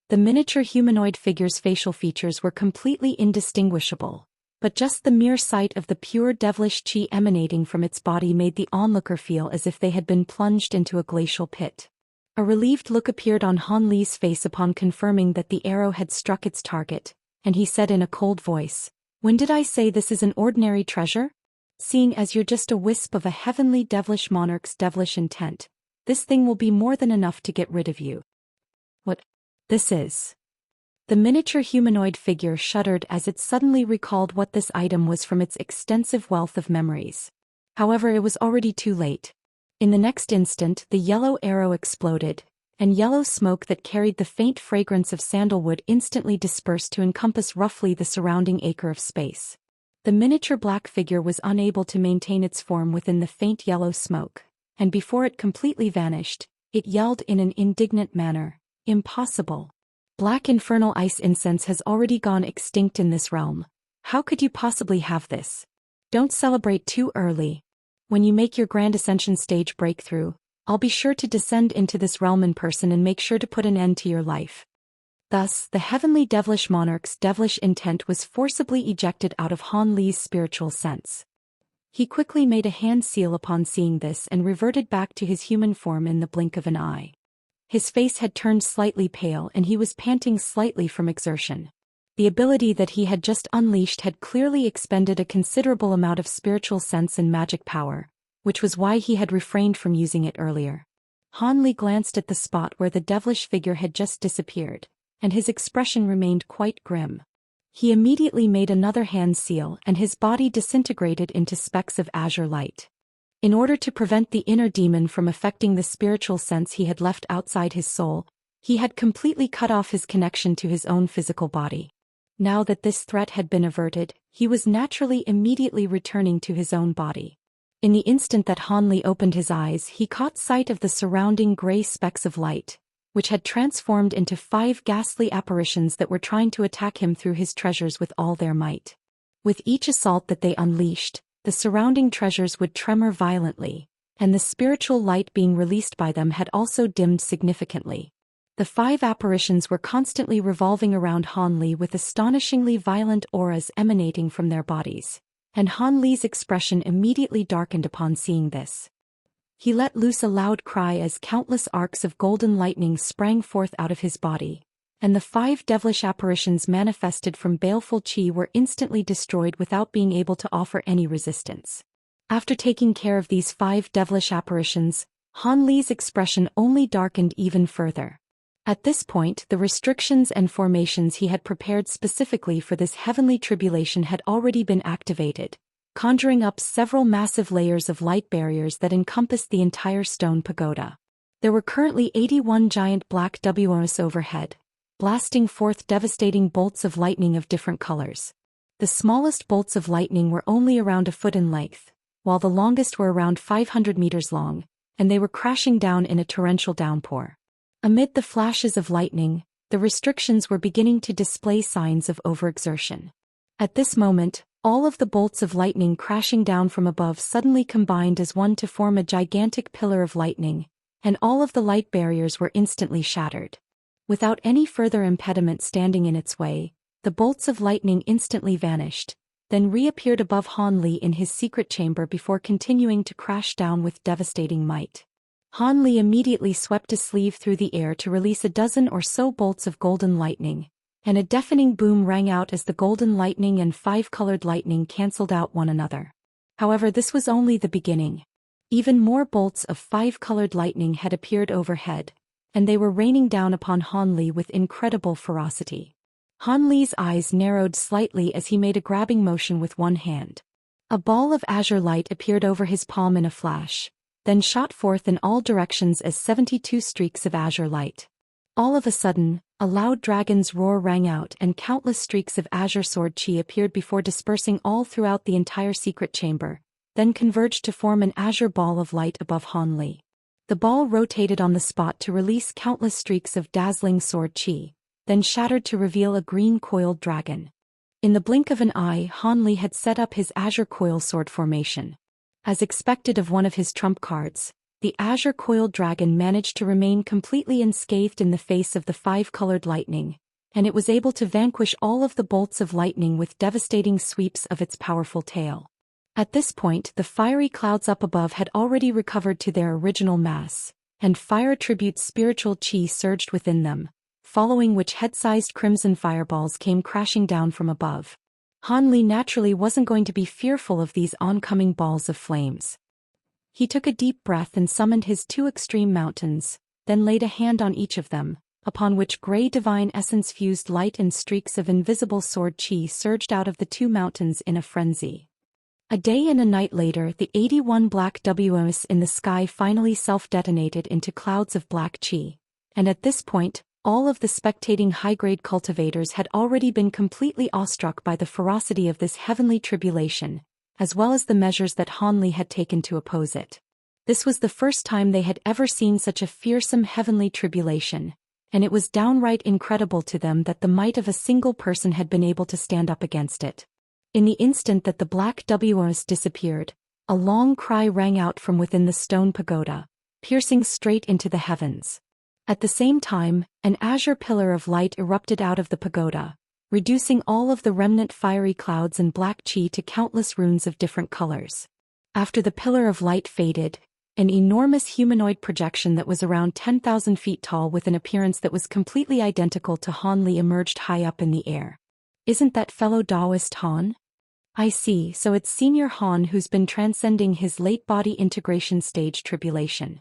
The miniature humanoid figure's facial features were completely indistinguishable, but just the mere sight of the pure devilish chi emanating from its body made the onlooker feel as if they had been plunged into a glacial pit. A relieved look appeared on Han Li's face upon confirming that the arrow had struck its target, and he said in a cold voice, "When did I say this is an ordinary treasure? Seeing as you're just a wisp of a heavenly devilish monarch's devilish intent, this thing will be more than enough to get rid of you." What this is. The miniature humanoid figure shuddered as it suddenly recalled what this item was from its extensive wealth of memories. However, it was already too late. In the next instant, the yellow arrow exploded, and yellow smoke that carried the faint fragrance of sandalwood instantly dispersed to encompass roughly the surrounding acre of space. The miniature black figure was unable to maintain its form within the faint yellow smoke, and before it completely vanished, it yelled in an indignant manner, "Impossible! Black infernal ice incense has already gone extinct in this realm. How could you possibly have this? Don't celebrate too early. When you make your grand ascension stage breakthrough, I'll be sure to descend into this realm in person and make sure to put an end to your life." Thus, the heavenly devilish monarch's devilish intent was forcibly ejected out of Han Li's spiritual sense. He quickly made a hand seal upon seeing this and reverted back to his human form in the blink of an eye. His face had turned slightly pale and he was panting slightly from exertion. The ability that he had just unleashed had clearly expended a considerable amount of spiritual sense and magic power, which was why he had refrained from using it earlier. Han Li glanced at the spot where the devilish figure had just disappeared, and his expression remained quite grim. He immediately made another hand seal and his body disintegrated into specks of azure light. In order to prevent the inner demon from affecting the spiritual sense he had left outside his soul, he had completely cut off his connection to his own physical body. Now that this threat had been averted, he was naturally immediately returning to his own body. In the instant that Han Li opened his eyes, he caught sight of the surrounding gray specks of light, which had transformed into 5 ghastly apparitions that were trying to attack him through his treasures with all their might. With each assault that they unleashed, the surrounding treasures would tremor violently, and the spiritual light being released by them had also dimmed significantly. The 5 apparitions were constantly revolving around Han Li with astonishingly violent auras emanating from their bodies, and Han Li's expression immediately darkened upon seeing this. He let loose a loud cry as countless arcs of golden lightning sprang forth out of his body, and the 5 devilish apparitions manifested from baleful chi were instantly destroyed without being able to offer any resistance. After taking care of these 5 devilish apparitions, Han Li's expression only darkened even further. At this point, the restrictions and formations he had prepared specifically for this heavenly tribulation had already been activated, conjuring up several massive layers of light barriers that encompassed the entire stone pagoda. There were currently 81 giant black WOS overhead, blasting forth devastating bolts of lightning of different colors. The smallest bolts of lightning were only around a foot in length, while the longest were around 500 meters long, and they were crashing down in a torrential downpour. Amid the flashes of lightning, the restrictions were beginning to display signs of overexertion. At this moment, all of the bolts of lightning crashing down from above suddenly combined as one to form a gigantic pillar of lightning, and all of the light barriers were instantly shattered. Without any further impediment standing in its way, the bolts of lightning instantly vanished, then reappeared above Han Li in his secret chamber before continuing to crash down with devastating might. Han Li immediately swept a sleeve through the air to release a dozen or so bolts of golden lightning, and a deafening boom rang out as the golden lightning and five-colored lightning cancelled out one another. However, this was only the beginning. Even more bolts of five-colored lightning had appeared overhead, and they were raining down upon Han Li with incredible ferocity. Han Li's eyes narrowed slightly as he made a grabbing motion with one hand. A ball of azure light appeared over his palm in a flash, then shot forth in all directions as 72 streaks of azure light. All of a sudden, a loud dragon's roar rang out and countless streaks of azure sword chi appeared before dispersing all throughout the entire secret chamber, then converged to form an azure ball of light above Han Li. The ball rotated on the spot to release countless streaks of dazzling sword chi, then shattered to reveal a green coiled dragon. In the blink of an eye, Han Li had set up his azure coil sword formation. As expected of one of his trump cards, the azure coiled dragon managed to remain completely unscathed in the face of the five-colored lightning, and it was able to vanquish all of the bolts of lightning with devastating sweeps of its powerful tail. At this point, the fiery clouds up above had already recovered to their original mass, and fire attributes spiritual chi surged within them, following which head-sized crimson fireballs came crashing down from above. Han Li naturally wasn't going to be fearful of these oncoming balls of flames. He took a deep breath and summoned his two extreme mountains, then laid a hand on each of them, upon which gray divine essence-fused light and streaks of invisible sword chi surged out of the two mountains in a frenzy. A day and a night later, the 81 black WMS in the sky finally self-detonated into clouds of black chi, and at this point, all of the spectating high-grade cultivators had already been completely awestruck by the ferocity of this heavenly tribulation, as well as the measures that Han Li had taken to oppose it. This was the first time they had ever seen such a fearsome heavenly tribulation, and it was downright incredible to them that the might of a single person had been able to stand up against it. In the instant that the black WMS disappeared, a long cry rang out from within the stone pagoda, piercing straight into the heavens. At the same time, an azure pillar of light erupted out of the pagoda, reducing all of the remnant fiery clouds and black chi to countless runes of different colors. After the pillar of light faded, an enormous humanoid projection that was around 10,000 feet tall with an appearance that was completely identical to Han Li emerged high up in the air. Isn't that fellow Daoist Han? I see, so it's Senior Han who's been transcending his late body integration stage tribulation.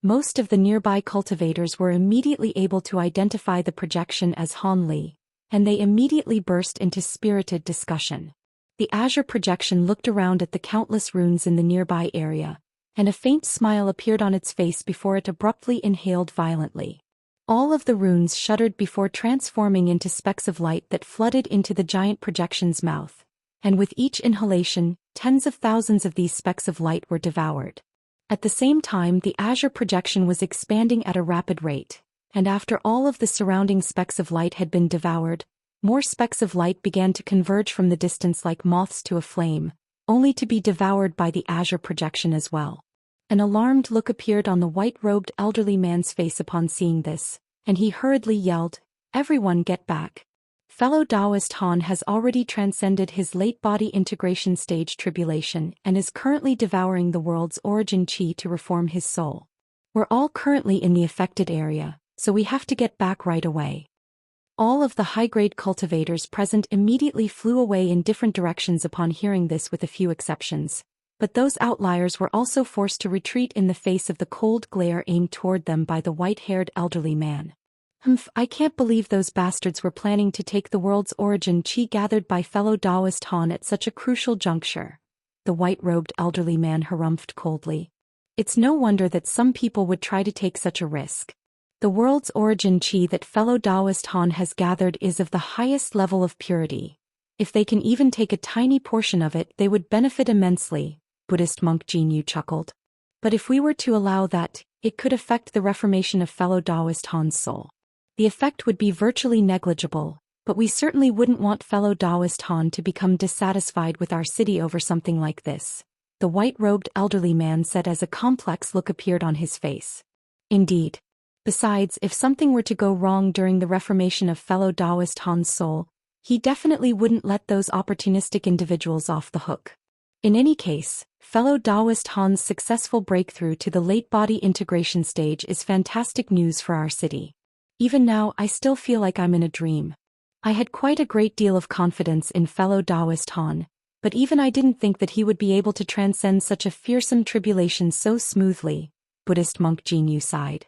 Most of the nearby cultivators were immediately able to identify the projection as Han Li, and they immediately burst into spirited discussion. The azure projection looked around at the countless runes in the nearby area, and a faint smile appeared on its face before it abruptly inhaled violently. All of the runes shuddered before transforming into specks of light that flooded into the giant projection's mouth, and with each inhalation, tens of thousands of these specks of light were devoured. At the same time, the azure projection was expanding at a rapid rate, and after all of the surrounding specks of light had been devoured, more specks of light began to converge from the distance like moths to a flame, only to be devoured by the azure projection as well. An alarmed look appeared on the white-robed elderly man's face upon seeing this, and he hurriedly yelled, "Everyone get back. Fellow Daoist Han has already transcended his late body integration stage tribulation and is currently devouring the world's origin chi to reform his soul. We're all currently in the affected area, so we have to get back right away." All of the high-grade cultivators present immediately flew away in different directions upon hearing this with a few exceptions, but those outliers were also forced to retreat in the face of the cold glare aimed toward them by the white-haired elderly man. I can't believe those bastards were planning to take the world's origin chi gathered by fellow Daoist Han at such a crucial juncture. The white-robed elderly man harumphed coldly. It's no wonder that some people would try to take such a risk. The world's origin qi that fellow Daoist Han has gathered is of the highest level of purity. If they can even take a tiny portion of it, they would benefit immensely, Buddhist monk Jin Yu chuckled. But if we were to allow that, it could affect the reformation of fellow Daoist Han's soul. The effect would be virtually negligible, but we certainly wouldn't want fellow Daoist Han to become dissatisfied with our city over something like this, the white-robed elderly man said as a complex look appeared on his face. Indeed. Besides, if something were to go wrong during the reformation of fellow Daoist Han's soul, he definitely wouldn't let those opportunistic individuals off the hook. In any case, fellow Daoist Han's successful breakthrough to the late body integration stage is fantastic news for our city. Even now, I still feel like I'm in a dream. I had quite a great deal of confidence in fellow Daoist Han, but even I didn't think that he would be able to transcend such a fearsome tribulation so smoothly, Buddhist monk Jin Yu sighed.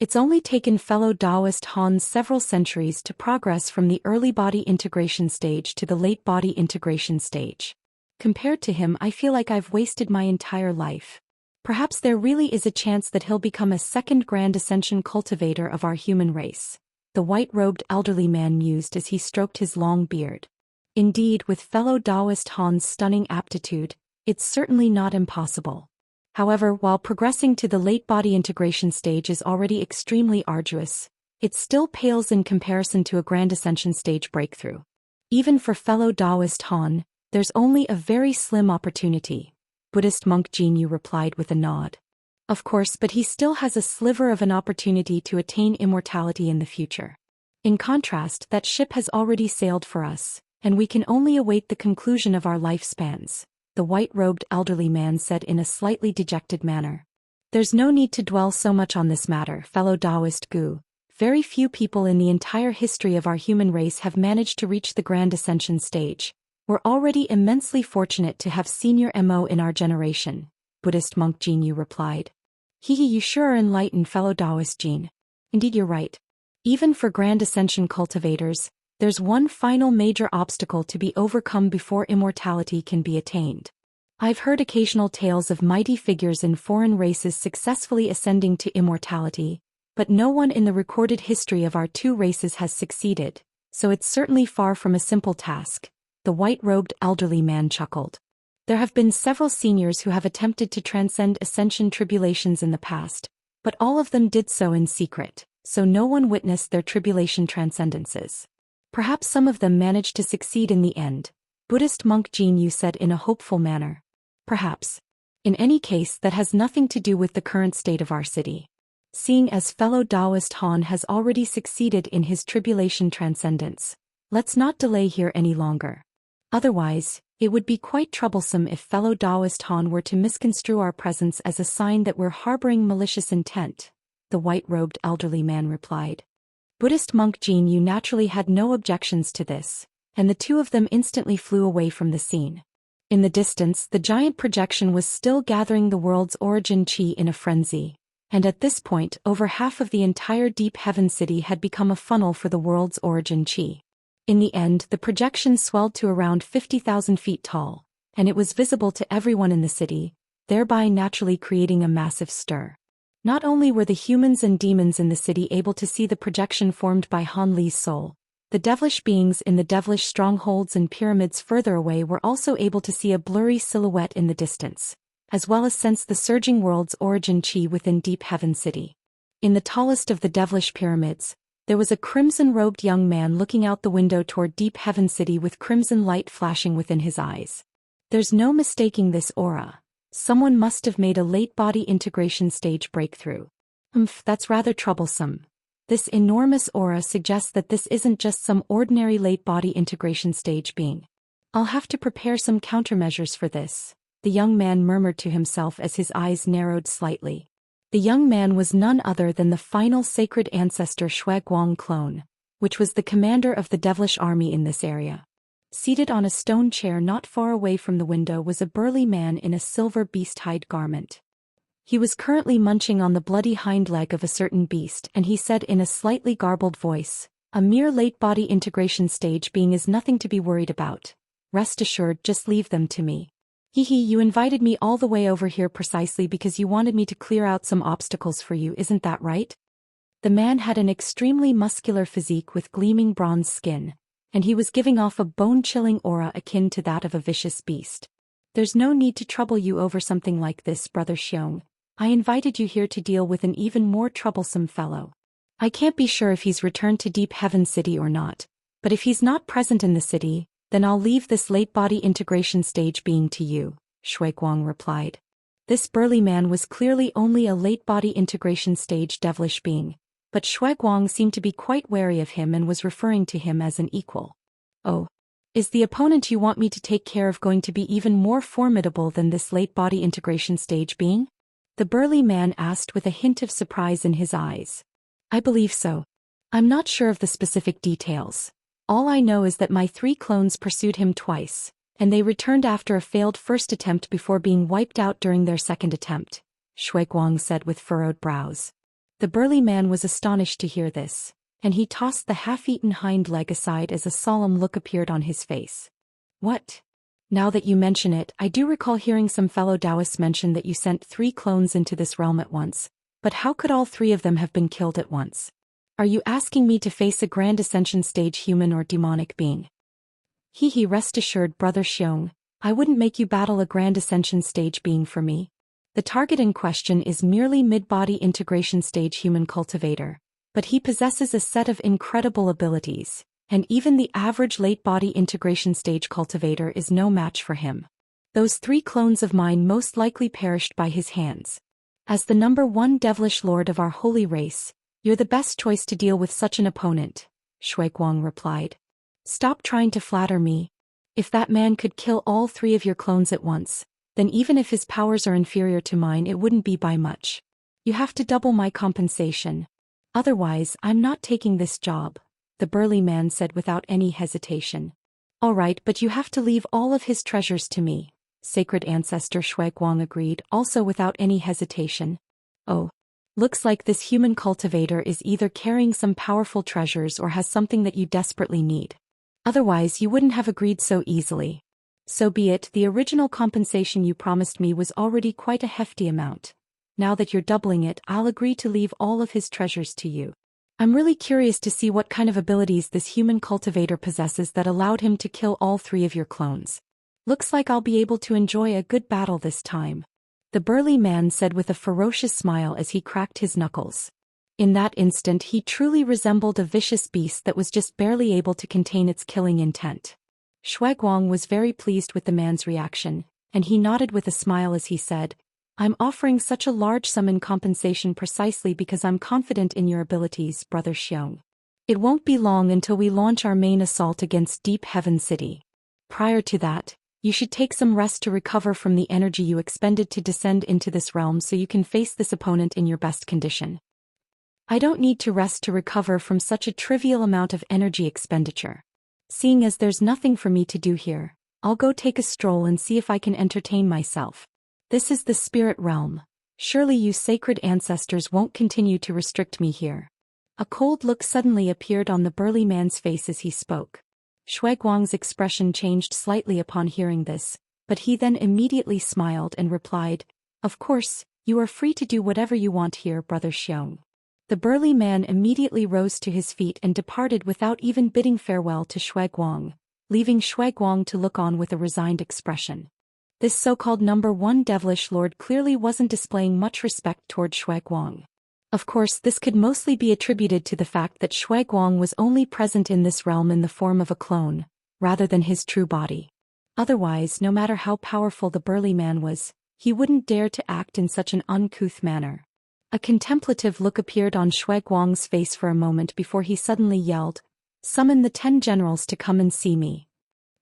It's only taken fellow Daoist Han several centuries to progress from the early body integration stage to the late body integration stage. Compared to him, I feel like I've wasted my entire life. Perhaps there really is a chance that he'll become a second grand ascension cultivator of our human race, the white-robed elderly man mused as he stroked his long beard. Indeed, with fellow Daoist Han's stunning aptitude, it's certainly not impossible. However, while progressing to the late body integration stage is already extremely arduous, it still pales in comparison to a grand ascension stage breakthrough. Even for fellow Daoist Han, there's only a very slim opportunity, Buddhist monk Jin Yu replied with a nod. Of course, but he still has a sliver of an opportunity to attain immortality in the future. In contrast, that ship has already sailed for us, and we can only await the conclusion of our lifespans, the white-robed elderly man said in a slightly dejected manner. There's no need to dwell so much on this matter, fellow Daoist Gu. Very few people in the entire history of our human race have managed to reach the grand ascension stage. We're already immensely fortunate to have senior MO in our generation, Buddhist monk Jin Yu replied. You sure are enlightened, fellow Daoist Jin. Indeed, you're right. Even for grand ascension cultivators, there's one final major obstacle to be overcome before immortality can be attained. I've heard occasional tales of mighty figures in foreign races successfully ascending to immortality, but no one in the recorded history of our two races has succeeded, so it's certainly far from a simple task, the white-robed elderly man chuckled. There have been several seniors who have attempted to transcend ascension tribulations in the past, but all of them did so in secret, so no one witnessed their tribulation transcendences. Perhaps some of them managed to succeed in the end, Buddhist monk Jin Yu said in a hopeful manner. Perhaps. In any case, that has nothing to do with the current state of our city. Seeing as fellow Daoist Han has already succeeded in his tribulation transcendence, let's not delay here any longer. Otherwise, it would be quite troublesome if fellow Daoist Han were to misconstrue our presence as a sign that we're harboring malicious intent, the white-robed elderly man replied. Buddhist monk Jin Yu naturally had no objections to this, and the two of them instantly flew away from the scene. In the distance, the giant projection was still gathering the world's origin qi in a frenzy, and at this point, over half of the entire Deep Heaven City had become a funnel for the world's origin qi. In the end, the projection swelled to around 50,000 feet tall, and it was visible to everyone in the city, thereby naturally creating a massive stir. Not only were the humans and demons in the city able to see the projection formed by Han Li's soul, the devilish beings in the devilish strongholds and pyramids further away were also able to see a blurry silhouette in the distance, as well as sense the surging world's origin qi within Deep Heaven City. In the tallest of the devilish pyramids, there was a crimson-robed young man looking out the window toward Deep Heaven City with crimson light flashing within his eyes. There's no mistaking this aura. Someone must have made a late body integration stage breakthrough. That's rather troublesome. This enormous aura suggests that this isn't just some ordinary late body integration stage being. I'll have to prepare some countermeasures for this, the young man murmured to himself as his eyes narrowed slightly. The young man was none other than the final sacred ancestor Shui Guang clone, which was the commander of the devilish army in this area. Seated on a stone chair not far away from the window was a burly man in a silver beast-hide garment. He was currently munching on the bloody hind leg of a certain beast, and he said in a slightly garbled voice, "A mere late-body integration stage being is nothing to be worried about. Rest assured, just leave them to me. You invited me all the way over here precisely because you wanted me to clear out some obstacles for you, isn't that right?" The man had an extremely muscular physique with gleaming bronze skin, and he was giving off a bone-chilling aura akin to that of a vicious beast. There's no need to trouble you over something like this, Brother Xiong. I invited you here to deal with an even more troublesome fellow. I can't be sure if he's returned to Deep Heaven City or not, but if he's not present in the city, then I'll leave this late-body integration stage being to you, Shuiguang replied. This burly man was clearly only a late-body integration stage devilish being, but Shuiguang seemed to be quite wary of him and was referring to him as an equal. Oh. Is the opponent you want me to take care of going to be even more formidable than this late-body integration stage being? The burly man asked with a hint of surprise in his eyes. I believe so. I'm not sure of the specific details. All I know is that my 3 clones pursued him twice, and they returned after a failed first attempt before being wiped out during their second attempt, Shuiguang said with furrowed brows. The burly man was astonished to hear this, and he tossed the half-eaten hind leg aside as a solemn look appeared on his face. What? Now that you mention it, I do recall hearing some fellow Daoists mention that you sent 3 clones into this realm at once, but how could all 3 of them have been killed at once? Are you asking me to face a Grand Ascension stage human or demonic being? Rest assured, Brother Xiong, I wouldn't make you battle a Grand Ascension stage being for me. The target in question is merely mid-body integration stage human cultivator, but he possesses a set of incredible abilities, and even the average late-body integration stage cultivator is no match for him. Those 3 clones of mine most likely perished by his hands. As the number 1 devilish lord of our holy race, you're the best choice to deal with such an opponent, Shuiguang replied. Stop trying to flatter me. If that man could kill all 3 of your clones at once, then even if his powers are inferior to mine, it wouldn't be by much. You have to double my compensation. Otherwise, I'm not taking this job, the burly man said without any hesitation. All right, but you have to leave all of his treasures to me, Sacred Ancestor Shuiguang agreed, also without any hesitation. Oh. Looks like this human cultivator is either carrying some powerful treasures or has something that you desperately need. Otherwise, you wouldn't have agreed so easily. So be it, the original compensation you promised me was already quite a hefty amount. Now that you're doubling it, I'll agree to leave all of his treasures to you. I'm really curious to see what kind of abilities this human cultivator possesses that allowed him to kill all 3 of your clones. Looks like I'll be able to enjoy a good battle this time, the burly man said with a ferocious smile as he cracked his knuckles. In that instant, he truly resembled a vicious beast that was just barely able to contain its killing intent. Shuiguang was very pleased with the man's reaction, and he nodded with a smile as he said, I'm offering such a large sum in compensation precisely because I'm confident in your abilities, Brother Xiong. It won't be long until we launch our main assault against Deep Heaven City. Prior to that, you should take some rest to recover from the energy you expended to descend into this realm so you can face this opponent in your best condition. I don't need to rest to recover from such a trivial amount of energy expenditure. Seeing as there's nothing for me to do here, I'll go take a stroll and see if I can entertain myself. This is the spirit realm. Surely you sacred ancestors won't continue to restrict me here. A cold look suddenly appeared on the burly man's face as he spoke. Shuiguang's expression changed slightly upon hearing this, but he then immediately smiled and replied, Of course, you are free to do whatever you want here, Brother Xiong. The burly man immediately rose to his feet and departed without even bidding farewell to Shuiguang, leaving Shuiguang to look on with a resigned expression. This so-called number 1 devilish lord clearly wasn't displaying much respect toward Shuiguang. Of course, this could mostly be attributed to the fact that Shuiguang was only present in this realm in the form of a clone, rather than his true body. Otherwise, no matter how powerful the burly man was, he wouldn't dare to act in such an uncouth manner. A contemplative look appeared on Shuiguang's face for a moment before he suddenly yelled, Summon the 10 generals to come and see me.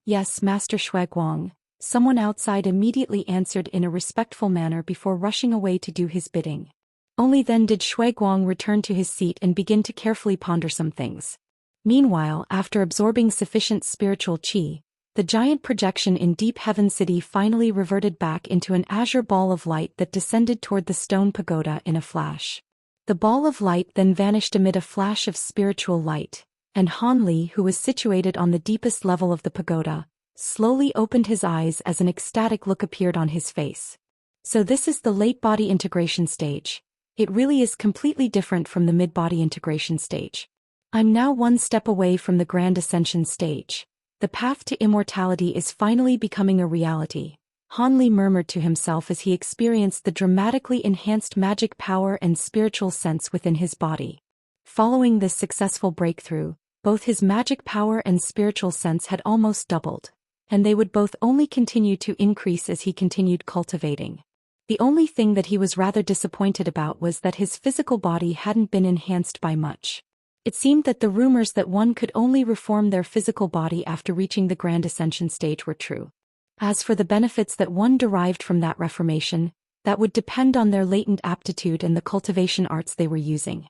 Yes, Master Shuiguang, someone outside immediately answered in a respectful manner before rushing away to do his bidding. Only then did Shuiguang return to his seat and begin to carefully ponder some things. Meanwhile, after absorbing sufficient spiritual qi, the giant projection in Deep Heaven City finally reverted back into an azure ball of light that descended toward the stone pagoda in a flash. The ball of light then vanished amid a flash of spiritual light, and Han Li, who was situated on the deepest level of the pagoda, slowly opened his eyes as an ecstatic look appeared on his face. So this is the late body integration stage. It really is completely different from the mid-body integration stage. I'm now one step away from the grand ascension stage. The path to immortality is finally becoming a reality, Han Li murmured to himself as he experienced the dramatically enhanced magic power and spiritual sense within his body. Following this successful breakthrough, both his magic power and spiritual sense had almost doubled, and they would both only continue to increase as he continued cultivating. The only thing that he was rather disappointed about was that his physical body hadn't been enhanced by much. It seemed that the rumors that one could only reform their physical body after reaching the grand ascension stage were true. As for the benefits that one derived from that reformation, that would depend on their latent aptitude and the cultivation arts they were using.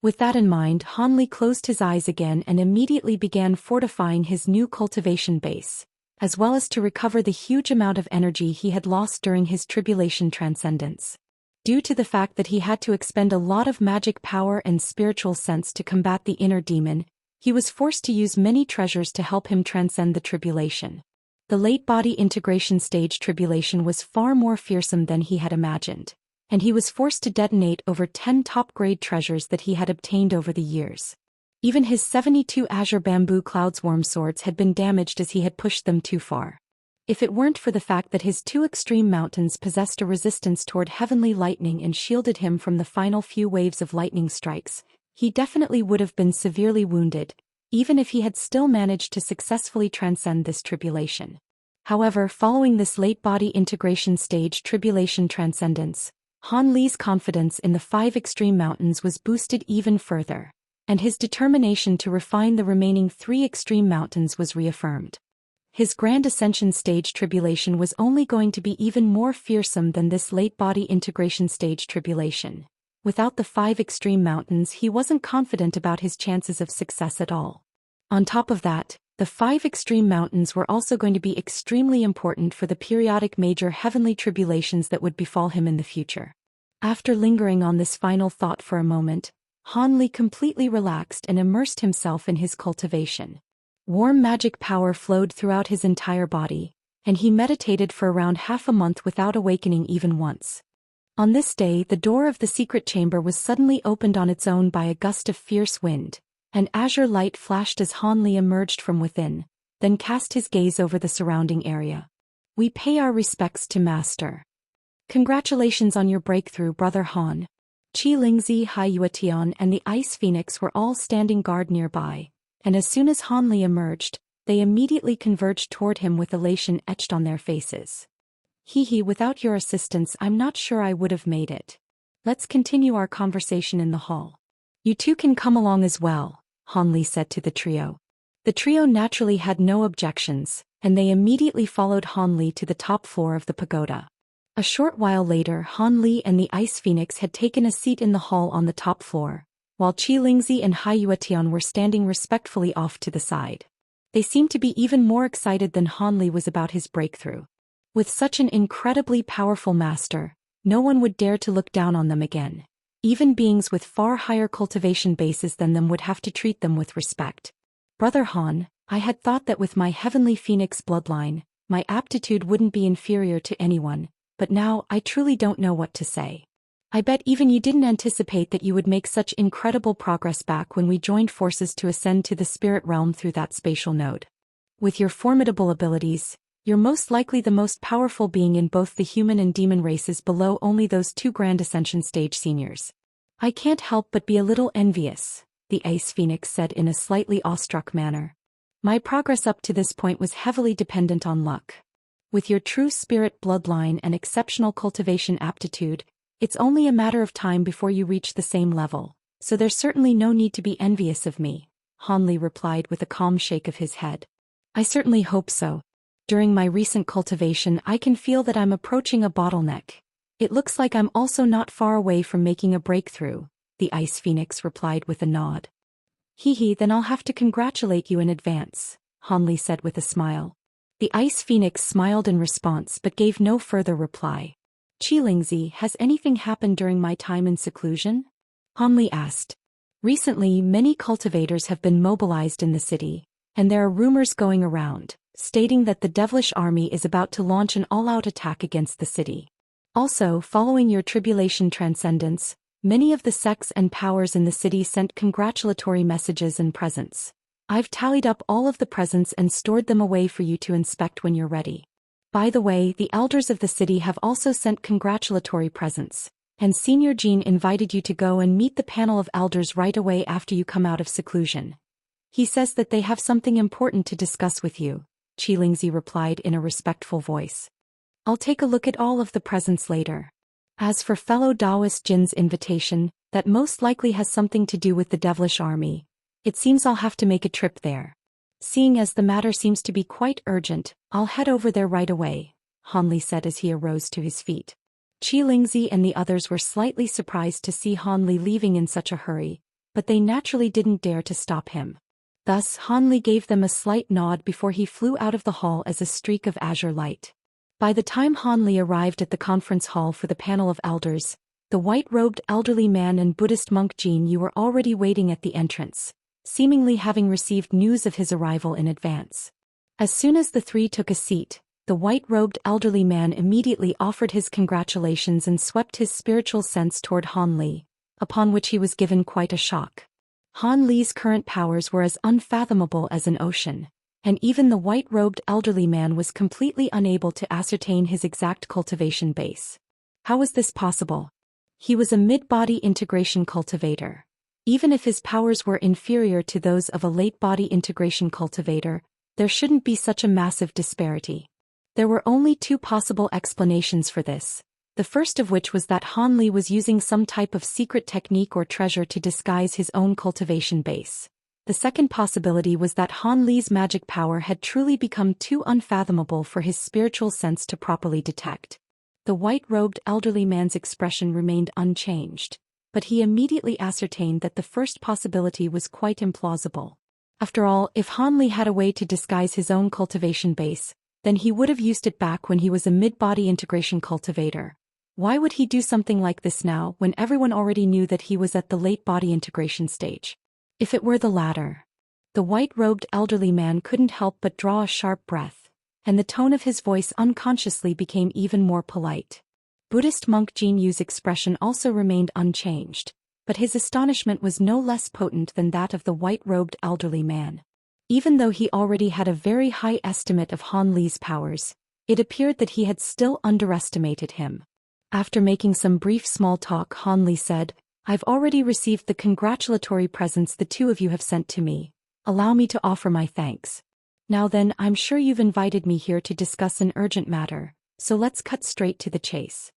With that in mind, Han Li closed his eyes again and immediately began fortifying his new cultivation base, as well as to recover the huge amount of energy he had lost during his tribulation transcendence. Due to the fact that he had to expend a lot of magic power and spiritual sense to combat the inner demon, he was forced to use many treasures to help him transcend the tribulation. The late body integration stage tribulation was far more fearsome than he had imagined, and he was forced to detonate over 10 top-grade treasures that he had obtained over the years. Even his 72 azure bamboo cloudsworm swords had been damaged as he had pushed them too far. If it weren't for the fact that his two extreme mountains possessed a resistance toward heavenly lightning and shielded him from the final few waves of lightning strikes, he definitely would have been severely wounded, even if he had still managed to successfully transcend this tribulation. However, following this late body integration stage tribulation transcendence, Han Li's confidence in the 5 extreme mountains was boosted even further, and his determination to refine the remaining 3 extreme mountains was reaffirmed. His grand ascension stage tribulation was only going to be even more fearsome than this late body integration stage tribulation. Without the 5 extreme mountains, he wasn't confident about his chances of success at all. On top of that, the 5 extreme mountains were also going to be extremely important for the periodic major heavenly tribulations that would befall him in the future. After lingering on this final thought for a moment, Han Li completely relaxed and immersed himself in his cultivation. Warm magic power flowed throughout his entire body, and he meditated for around half a month without awakening even once. On this day, the door of the secret chamber was suddenly opened on its own by a gust of fierce wind, and azure light flashed as Han Li emerged from within, then cast his gaze over the surrounding area. "We pay our respects to Master. Congratulations on your breakthrough, Brother Han." Qi Lingzi, Hai Yuetian, and the Ice Phoenix were all standing guard nearby, and as soon as Han Li emerged, they immediately converged toward him with elation etched on their faces. Without your assistance I'm not sure I would have made it. Let's continue our conversation in the hall. You two can come along as well, Han Li said to the trio. The trio naturally had no objections, and they immediately followed Han Li to the top floor of the pagoda. A short while later, Han Li and the Ice Phoenix had taken a seat in the hall on the top floor, while Qi Lingzi and Hai Yuetian were standing respectfully off to the side. They seemed to be even more excited than Han Li was about his breakthrough. With such an incredibly powerful master, no one would dare to look down on them again. Even beings with far higher cultivation bases than them would have to treat them with respect. Brother Han, I had thought that with my heavenly phoenix bloodline, my aptitude wouldn't be inferior to anyone, but now I truly don't know what to say. I bet even you didn't anticipate that you would make such incredible progress back when we joined forces to ascend to the spirit realm through that spatial node. With your formidable abilities, you're most likely the most powerful being in both the human and demon races below only those 2 grand ascension stage seniors. I can't help but be a little envious, the Ice Phoenix said in a slightly awestruck manner. My progress up to this point was heavily dependent on luck. With your true spirit bloodline and exceptional cultivation aptitude, it's only a matter of time before you reach the same level, so there's certainly no need to be envious of me, Han Li replied with a calm shake of his head. I certainly hope so. During my recent cultivation I can feel that I'm approaching a bottleneck. It looks like I'm also not far away from making a breakthrough, the Ice Phoenix replied with a nod. Then I'll have to congratulate you in advance, Han Li said with a smile. The Ice Phoenix smiled in response but gave no further reply. Qi Lingzi, has anything happened during my time in seclusion? Han Li asked. Recently, many cultivators have been mobilized in the city, and there are rumors going around, stating that the devilish army is about to launch an all-out attack against the city. Also, following your tribulation transcendence, Many of the sects and powers in the city sent congratulatory messages and presents. I've tallied up all of the presents and stored them away for you to inspect when you're ready. By the way, the elders of the city have also sent congratulatory presents, and Senior Jean invited you to go and meet the panel of elders right away after you come out of seclusion. He says that they have something important to discuss with you, Xianxia replied in a respectful voice. I'll take a look at all of the presents later. As for fellow Daoist Jin's invitation, that most likely has something to do with the devilish army. It seems I'll have to make a trip there. Seeing as the matter seems to be quite urgent, I'll head over there right away, Han Li said as he arose to his feet. Xianxia and the others were slightly surprised to see Han Li leaving in such a hurry, but they naturally didn't dare to stop him. Thus Han Li gave them a slight nod before he flew out of the hall as a streak of azure light. By the time Han Li arrived at the conference hall for the panel of elders, the white-robed elderly man and Buddhist monk Jin Yu were already waiting at the entrance, seemingly having received news of his arrival in advance. As soon as the three took a seat, the white-robed elderly man immediately offered his congratulations and swept his spiritual sense toward Han Li, upon which he was given quite a shock. Han Li's current powers were as unfathomable as an ocean, and even the white-robed elderly man was completely unable to ascertain his exact cultivation base. How was this possible? He was a mid-body integration cultivator. Even if his powers were inferior to those of a late-body integration cultivator, there shouldn't be such a massive disparity. There were only two possible explanations for this. The first of which was that Han Li was using some type of secret technique or treasure to disguise his own cultivation base. The second possibility was that Han Li's magic power had truly become too unfathomable for his spiritual sense to properly detect. The white-robed elderly man's expression remained unchanged, but he immediately ascertained that the first possibility was quite implausible. After all, if Han Li had a way to disguise his own cultivation base, then he would have used it back when he was a mid-body integration cultivator. Why would he do something like this now when everyone already knew that he was at the late body integration stage? If it were the latter. The white-robed elderly man couldn't help but draw a sharp breath, and the tone of his voice unconsciously became even more polite. Buddhist monk Jin Yu's expression also remained unchanged, but his astonishment was no less potent than that of the white-robed elderly man. Even though he already had a very high estimate of Han Li's powers, it appeared that he had still underestimated him. After making some brief small talk, Han Li said, I've already received the congratulatory presents the two of you have sent to me. Allow me to offer my thanks. Now then, I'm sure you've invited me here to discuss an urgent matter, so let's cut straight to the chase.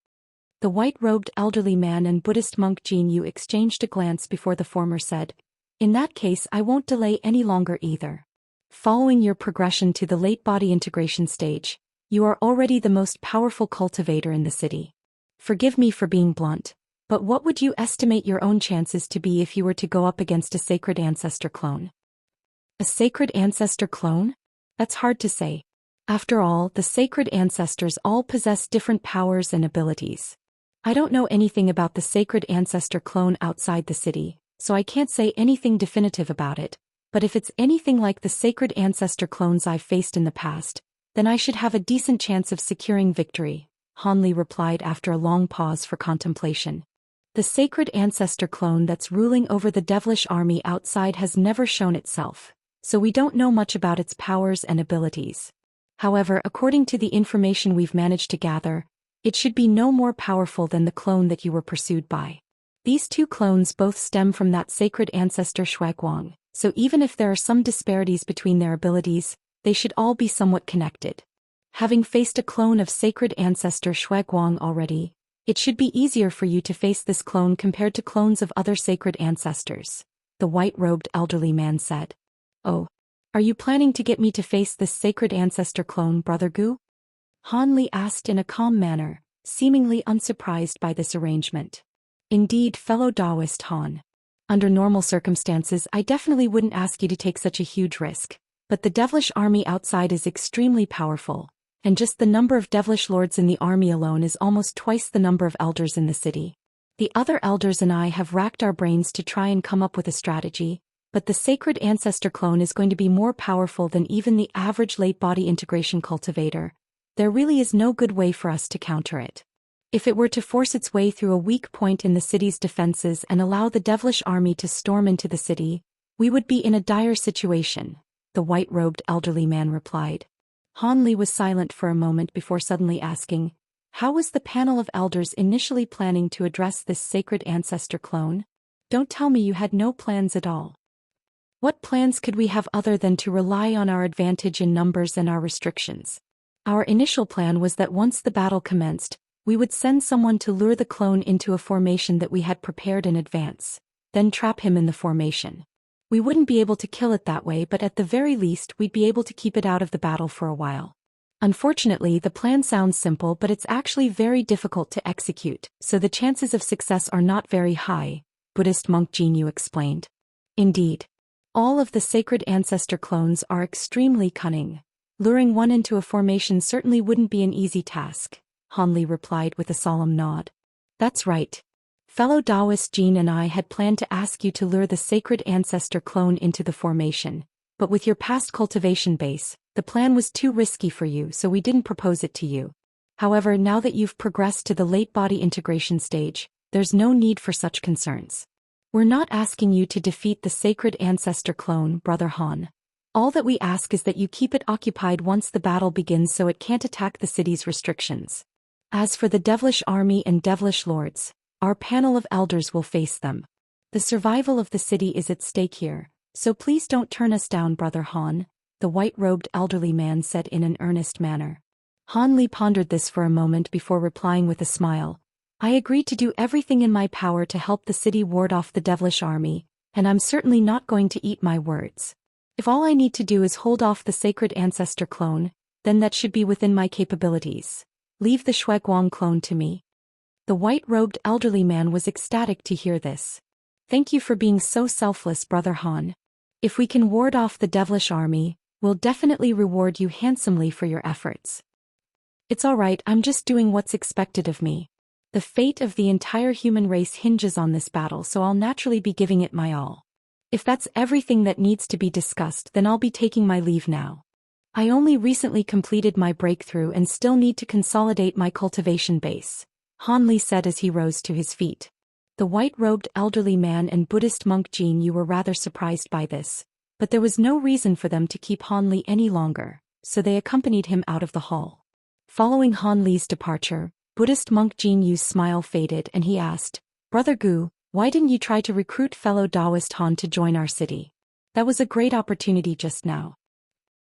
The white-robed elderly man and Buddhist monk Jin Yu exchanged a glance before the former said, In that case, I won't delay any longer either. Following your progression to the late body integration stage, you are already the most powerful cultivator in the city. Forgive me for being blunt, but what would you estimate your own chances to be if you were to go up against a sacred ancestor clone? A sacred ancestor clone? That's hard to say. After all, the sacred ancestors all possess different powers and abilities. I don't know anything about the sacred ancestor clone outside the city, so I can't say anything definitive about it, but if it's anything like the sacred ancestor clones I've faced in the past, then I should have a decent chance of securing victory, Han Li replied after a long pause for contemplation. The sacred ancestor clone that's ruling over the devilish army outside has never shown itself, so we don't know much about its powers and abilities. However, according to the information we've managed to gather, it should be no more powerful than the clone that you were pursued by. These two clones both stem from that sacred ancestor Shuaguang, so even if there are some disparities between their abilities, they should all be somewhat connected. Having faced a clone of sacred ancestor Shuaguang already, it should be easier for you to face this clone compared to clones of other sacred ancestors, the white-robed elderly man said. Oh, are you planning to get me to face this sacred ancestor clone, Brother Gu? Han Li asked in a calm manner, seemingly unsurprised by this arrangement. Indeed, fellow Daoist Han. Under normal circumstances, I definitely wouldn't ask you to take such a huge risk, but the devilish army outside is extremely powerful, and just the number of devilish lords in the army alone is almost twice the number of elders in the city. The other elders and I have racked our brains to try and come up with a strategy, but the sacred ancestor clone is going to be more powerful than even the average late body integration cultivator. There really is no good way for us to counter it. If it were to force its way through a weak point in the city's defenses and allow the devilish army to storm into the city, we would be in a dire situation, the white-robed elderly man replied. Han Li was silent for a moment before suddenly asking, how was the panel of elders initially planning to address this sacred ancestor clone? Don't tell me you had no plans at all. What plans could we have other than to rely on our advantage in numbers and our restrictions? Our initial plan was that once the battle commenced, we would send someone to lure the clone into a formation that we had prepared in advance, then trap him in the formation. We wouldn't be able to kill it that way, but at the very least we'd be able to keep it out of the battle for a while. Unfortunately, the plan sounds simple, but it's actually very difficult to execute, so the chances of success are not very high, Buddhist monk Jinyu explained. Indeed. All of the sacred ancestor clones are extremely cunning. Luring one into a formation certainly wouldn't be an easy task, Han Li replied with a solemn nod. That's right. Fellow Daoist Jin and I had planned to ask you to lure the sacred ancestor clone into the formation, but with your past cultivation base, the plan was too risky for you, so we didn't propose it to you. However, now that you've progressed to the late body integration stage, there's no need for such concerns. We're not asking you to defeat the sacred ancestor clone, Brother Han. All that we ask is that you keep it occupied once the battle begins so it can't attack the city's restrictions. As for the devilish army and devilish lords, our panel of elders will face them. The survival of the city is at stake here, so please don't turn us down, Brother Han, the white-robed elderly man said in an earnest manner. Han Li pondered this for a moment before replying with a smile. I agree to do everything in my power to help the city ward off the devilish army, and I'm certainly not going to eat my words. If all I need to do is hold off the sacred ancestor clone, then that should be within my capabilities. Leave the Shueguang clone to me. The white-robed elderly man was ecstatic to hear this. Thank you for being so selfless, Brother Han. If we can ward off the devilish army, we'll definitely reward you handsomely for your efforts. It's all right, I'm just doing what's expected of me. The fate of the entire human race hinges on this battle, so I'll naturally be giving it my all. If that's everything that needs to be discussed, then I'll be taking my leave now. I only recently completed my breakthrough and still need to consolidate my cultivation base, Han Li said as he rose to his feet. The white-robed elderly man and Buddhist monk Jinyu were rather surprised by this, but there was no reason for them to keep Han Li any longer, so they accompanied him out of the hall. Following Han Li's departure, Buddhist monk Jinyu's smile faded and he asked, Brother Gu, why didn't you try to recruit fellow Daoist Han to join our city? That was a great opportunity just now.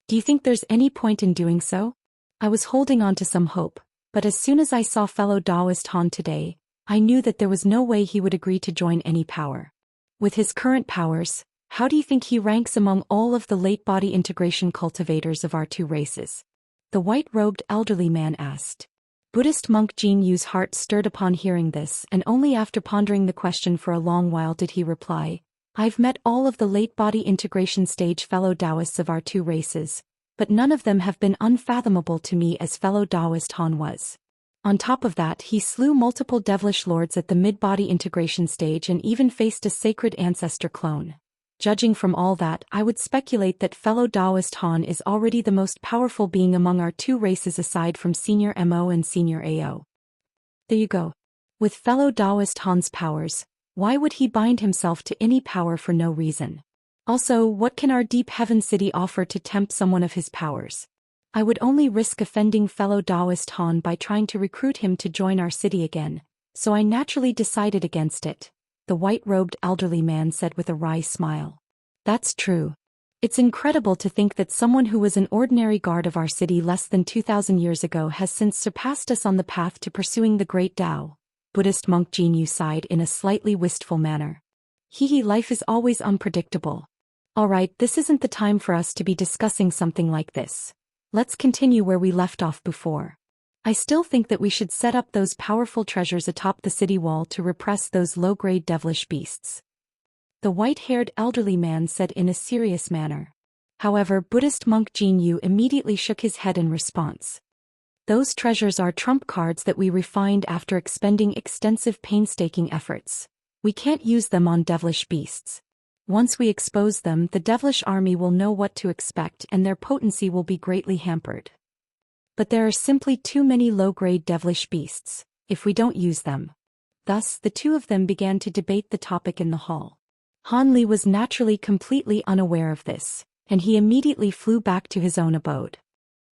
Do you think there's any point in doing so? I was holding on to some hope, but as soon as I saw fellow Daoist Han today, I knew that there was no way he would agree to join any power. With his current powers, how do you think he ranks among all of the late body integration cultivators of our two races? The white-robed elderly man asked. Buddhist monk Jinyu's heart stirred upon hearing this, and only after pondering the question for a long while did he reply, I've met all of the late body integration stage fellow Daoists of our two races, but none of them have been unfathomable to me as fellow Daoist Han was. On top of that, he slew multiple devilish lords at the mid-body integration stage and even faced a sacred ancestor clone. Judging from all that, I would speculate that fellow Daoist Han is already the most powerful being among our two races aside from Senior Mo and Senior Ao. There you go. With fellow Daoist Han's powers, why would he bind himself to any power for no reason? Also, what can our deep heaven city offer to tempt someone of his powers? I would only risk offending fellow Daoist Han by trying to recruit him to join our city again, so I naturally decided against it, the white-robed elderly man said with a wry smile. That's true. It's incredible to think that someone who was an ordinary guard of our city less than 2,000 years ago has since surpassed us on the path to pursuing the great Tao, Buddhist monk Jinyu sighed in a slightly wistful manner. Life is always unpredictable. Alright, this isn't the time for us to be discussing something like this. Let's continue where we left off before. I still think that we should set up those powerful treasures atop the city wall to repress those low-grade devilish beasts. The white-haired elderly man said in a serious manner. However, Buddhist monk Jinyu immediately shook his head in response. Those treasures are trump cards that we refined after expending extensive painstaking efforts. We can't use them on devilish beasts. Once we expose them, the devilish army will know what to expect and their potency will be greatly hampered. But there are simply too many low-grade devilish beasts, if we don't use them? Thus, the two of them began to debate the topic in the hall. Han Li was naturally completely unaware of this, and he immediately flew back to his own abode.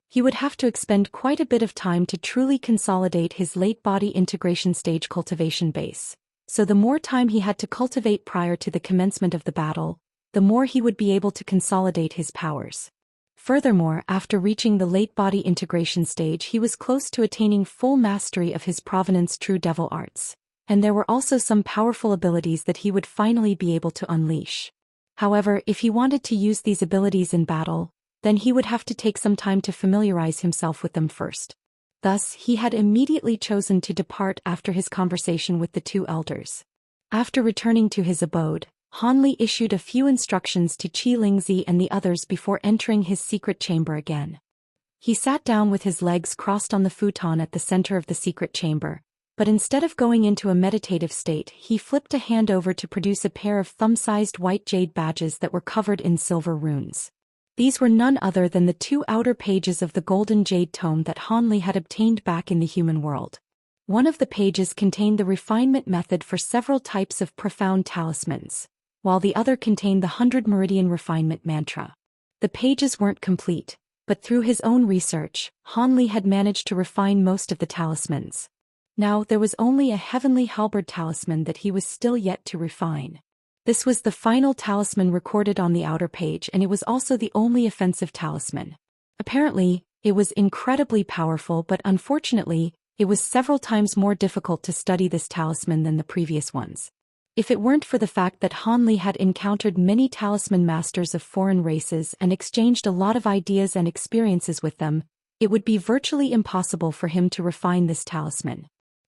He would have to expend quite a bit of time to truly consolidate his late body integration stage cultivation base, so the more time he had to cultivate prior to the commencement of the battle, the more he would be able to consolidate his powers. Furthermore, after reaching the late body integration stage, he was close to attaining full mastery of his provenance true devil arts, and there were also some powerful abilities that he would finally be able to unleash. However, if he wanted to use these abilities in battle, then he would have to take some time to familiarize himself with them first. Thus, he had immediately chosen to depart after his conversation with the two elders. After returning to his abode, Han Li issued a few instructions to Qi Lingzi and the others before entering his secret chamber again. He sat down with his legs crossed on the futon at the center of the secret chamber, but instead of going into a meditative state, he flipped a hand over to produce a pair of thumb-sized white jade badges that were covered in silver runes. These were none other than the two outer pages of the golden jade tome that Han Li had obtained back in the human world. One of the pages contained the refinement method for several types of profound talismans, while the other contained the 100 Meridian Refinement Mantra. The pages weren't complete, but through his own research, Han Li had managed to refine most of the talismans. Now there was only a Heavenly Halberd talisman that he was still yet to refine. This was the final talisman recorded on the outer page, and it was also the only offensive talisman. Apparently, it was incredibly powerful, but unfortunately, it was several times more difficult to study this talisman than the previous ones. If it weren't for the fact that Han Li had encountered many talisman masters of foreign races and exchanged a lot of ideas and experiences with them, it would be virtually impossible for him to refine this talisman.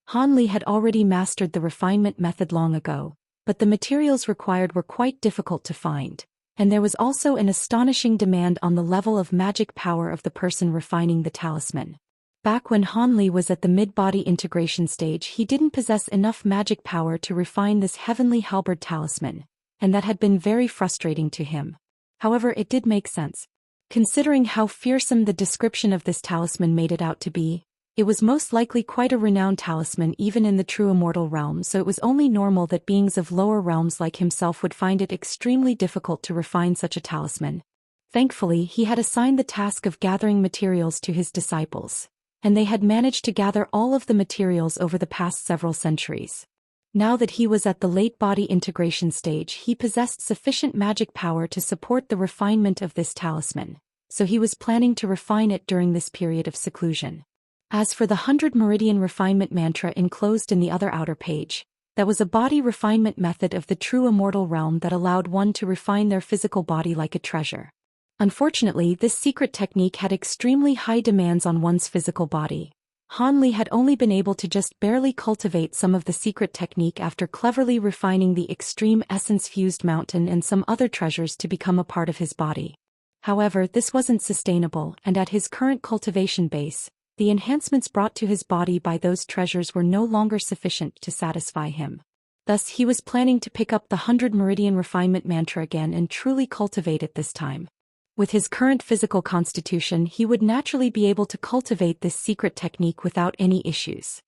Han Li had already mastered the refinement method long ago, but the materials required were quite difficult to find, and there was also an astonishing demand on the level of magic power of the person refining the talisman. Back when Han Li was at the mid-body integration stage, he didn't possess enough magic power to refine this Heavenly Halberd talisman, and that had been very frustrating to him. However, it did make sense. Considering how fearsome the description of this talisman made it out to be, it was most likely quite a renowned talisman even in the true immortal realm, so it was only normal that beings of lower realms like himself would find it extremely difficult to refine such a talisman. Thankfully, he had assigned the task of gathering materials to his disciples, and they had managed to gather all of the materials over the past several centuries. Now that he was at the late body integration stage, he possessed sufficient magic power to support the refinement of this talisman, so he was planning to refine it during this period of seclusion. As for the 100 Meridian Refinement Mantra enclosed in the other outer page, that was a body refinement method of the true immortal realm that allowed one to refine their physical body like a treasure. Unfortunately, this secret technique had extremely high demands on one's physical body. Han Li had only been able to just barely cultivate some of the secret technique after cleverly refining the extreme essence-fused mountain and some other treasures to become a part of his body. However, this wasn't sustainable, and at his current cultivation base, the enhancements brought to his body by those treasures were no longer sufficient to satisfy him. Thus, he was planning to pick up the 100 Meridian Refinement Mantra again and truly cultivate it this time. With his current physical constitution, he would naturally be able to cultivate this secret technique without any issues.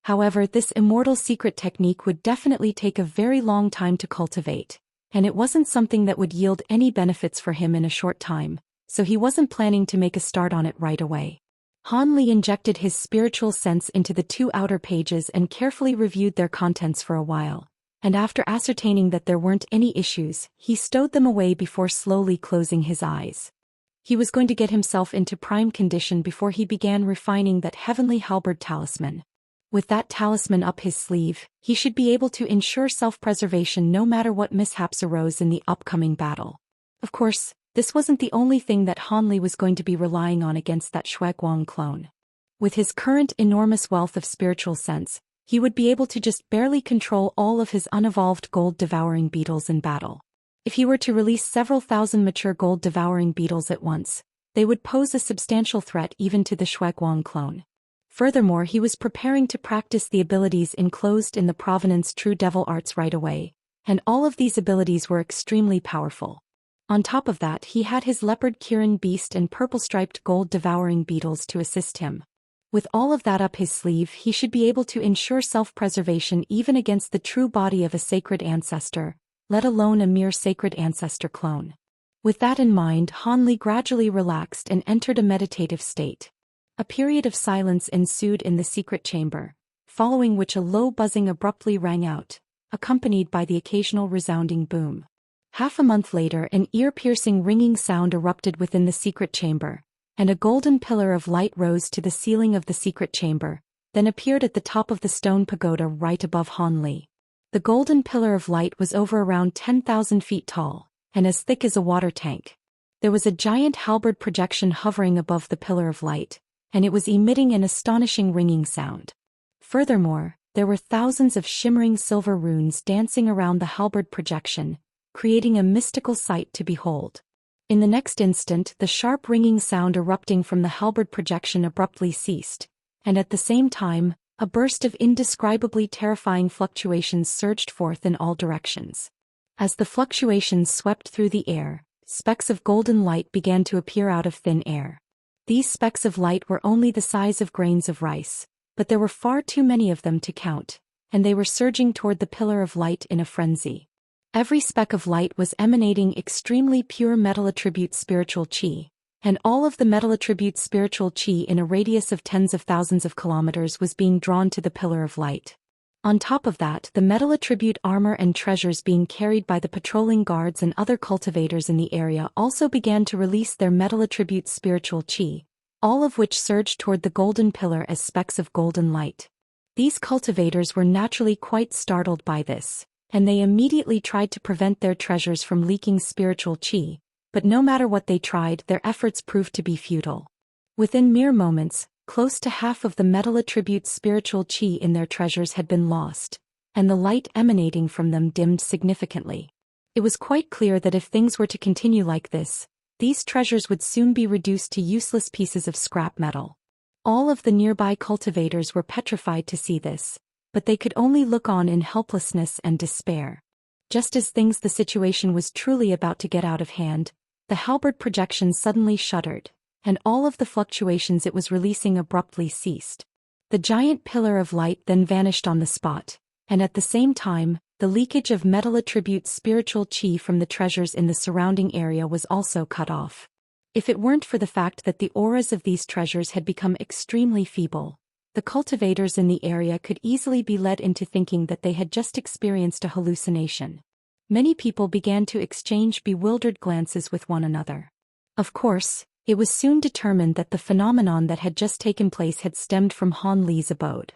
However, this immortal secret technique would definitely take a very long time to cultivate, and it wasn't something that would yield any benefits for him in a short time, so he wasn't planning to make a start on it right away. Han Li injected his spiritual sense into the two outer pages and carefully reviewed their contents for a while, and after ascertaining that there weren't any issues, he stowed them away before slowly closing his eyes. He was going to get himself into prime condition before he began refining that Heavenly Halberd talisman. With that talisman up his sleeve, he should be able to ensure self-preservation no matter what mishaps arose in the upcoming battle. Of course, this wasn't the only thing that Han Li was going to be relying on against that Shueguang clone. With his current enormous wealth of spiritual sense, he would be able to just barely control all of his unevolved gold-devouring beetles in battle. If he were to release several thousand mature gold-devouring beetles at once, they would pose a substantial threat even to the Shueguang clone. Furthermore, he was preparing to practice the abilities enclosed in the Provenance True Devil Arts right away, and all of these abilities were extremely powerful. On top of that, he had his leopard Kirin beast and purple-striped gold-devouring beetles to assist him. With all of that up his sleeve, he should be able to ensure self-preservation even against the true body of a sacred ancestor, let alone a mere sacred ancestor clone. With that in mind, Han Li gradually relaxed and entered a meditative state. A period of silence ensued in the secret chamber, following which a low buzzing abruptly rang out, accompanied by the occasional resounding boom. Half a month later, an ear-piercing ringing sound erupted within the secret chamber, and a golden pillar of light rose to the ceiling of the secret chamber, then appeared at the top of the stone pagoda right above Han Li. The golden pillar of light was over around 10,000 feet tall, and as thick as a water tank. There was a giant halberd projection hovering above the pillar of light, and it was emitting an astonishing ringing sound. Furthermore, there were thousands of shimmering silver runes dancing around the halberd projection, creating a mystical sight to behold. In the next instant, the sharp ringing sound erupting from the halberd projection abruptly ceased, and at the same time, a burst of indescribably terrifying fluctuations surged forth in all directions. As the fluctuations swept through the air, specks of golden light began to appear out of thin air. These specks of light were only the size of grains of rice, but there were far too many of them to count, and they were surging toward the pillar of light in a frenzy. Every speck of light was emanating extremely pure metal attribute spiritual qi, and all of the metal attribute spiritual qi in a radius of tens of thousands of kilometers was being drawn to the pillar of light. On top of that, the metal attribute armor and treasures being carried by the patrolling guards and other cultivators in the area also began to release their metal attribute spiritual qi, all of which surged toward the golden pillar as specks of golden light. These cultivators were naturally quite startled by this, and they immediately tried to prevent their treasures from leaking spiritual qi, but no matter what they tried, their efforts proved to be futile. Within mere moments, close to half of the metal attribute spiritual qi in their treasures had been lost, and the light emanating from them dimmed significantly. It was quite clear that if things were to continue like this, these treasures would soon be reduced to useless pieces of scrap metal. All of the nearby cultivators were petrified to see this, but they could only look on in helplessness and despair. Just as the situation was truly about to get out of hand, the halberd projection suddenly shuddered, and all of the fluctuations it was releasing abruptly ceased. The giant pillar of light then vanished on the spot, and at the same time, the leakage of metal attribute spiritual qi from the treasures in the surrounding area was also cut off. If it weren't for the fact that the auras of these treasures had become extremely feeble, the cultivators in the area could easily be led into thinking that they had just experienced a hallucination. Many people began to exchange bewildered glances with one another. Of course, it was soon determined that the phenomenon that had just taken place had stemmed from Han Li's abode.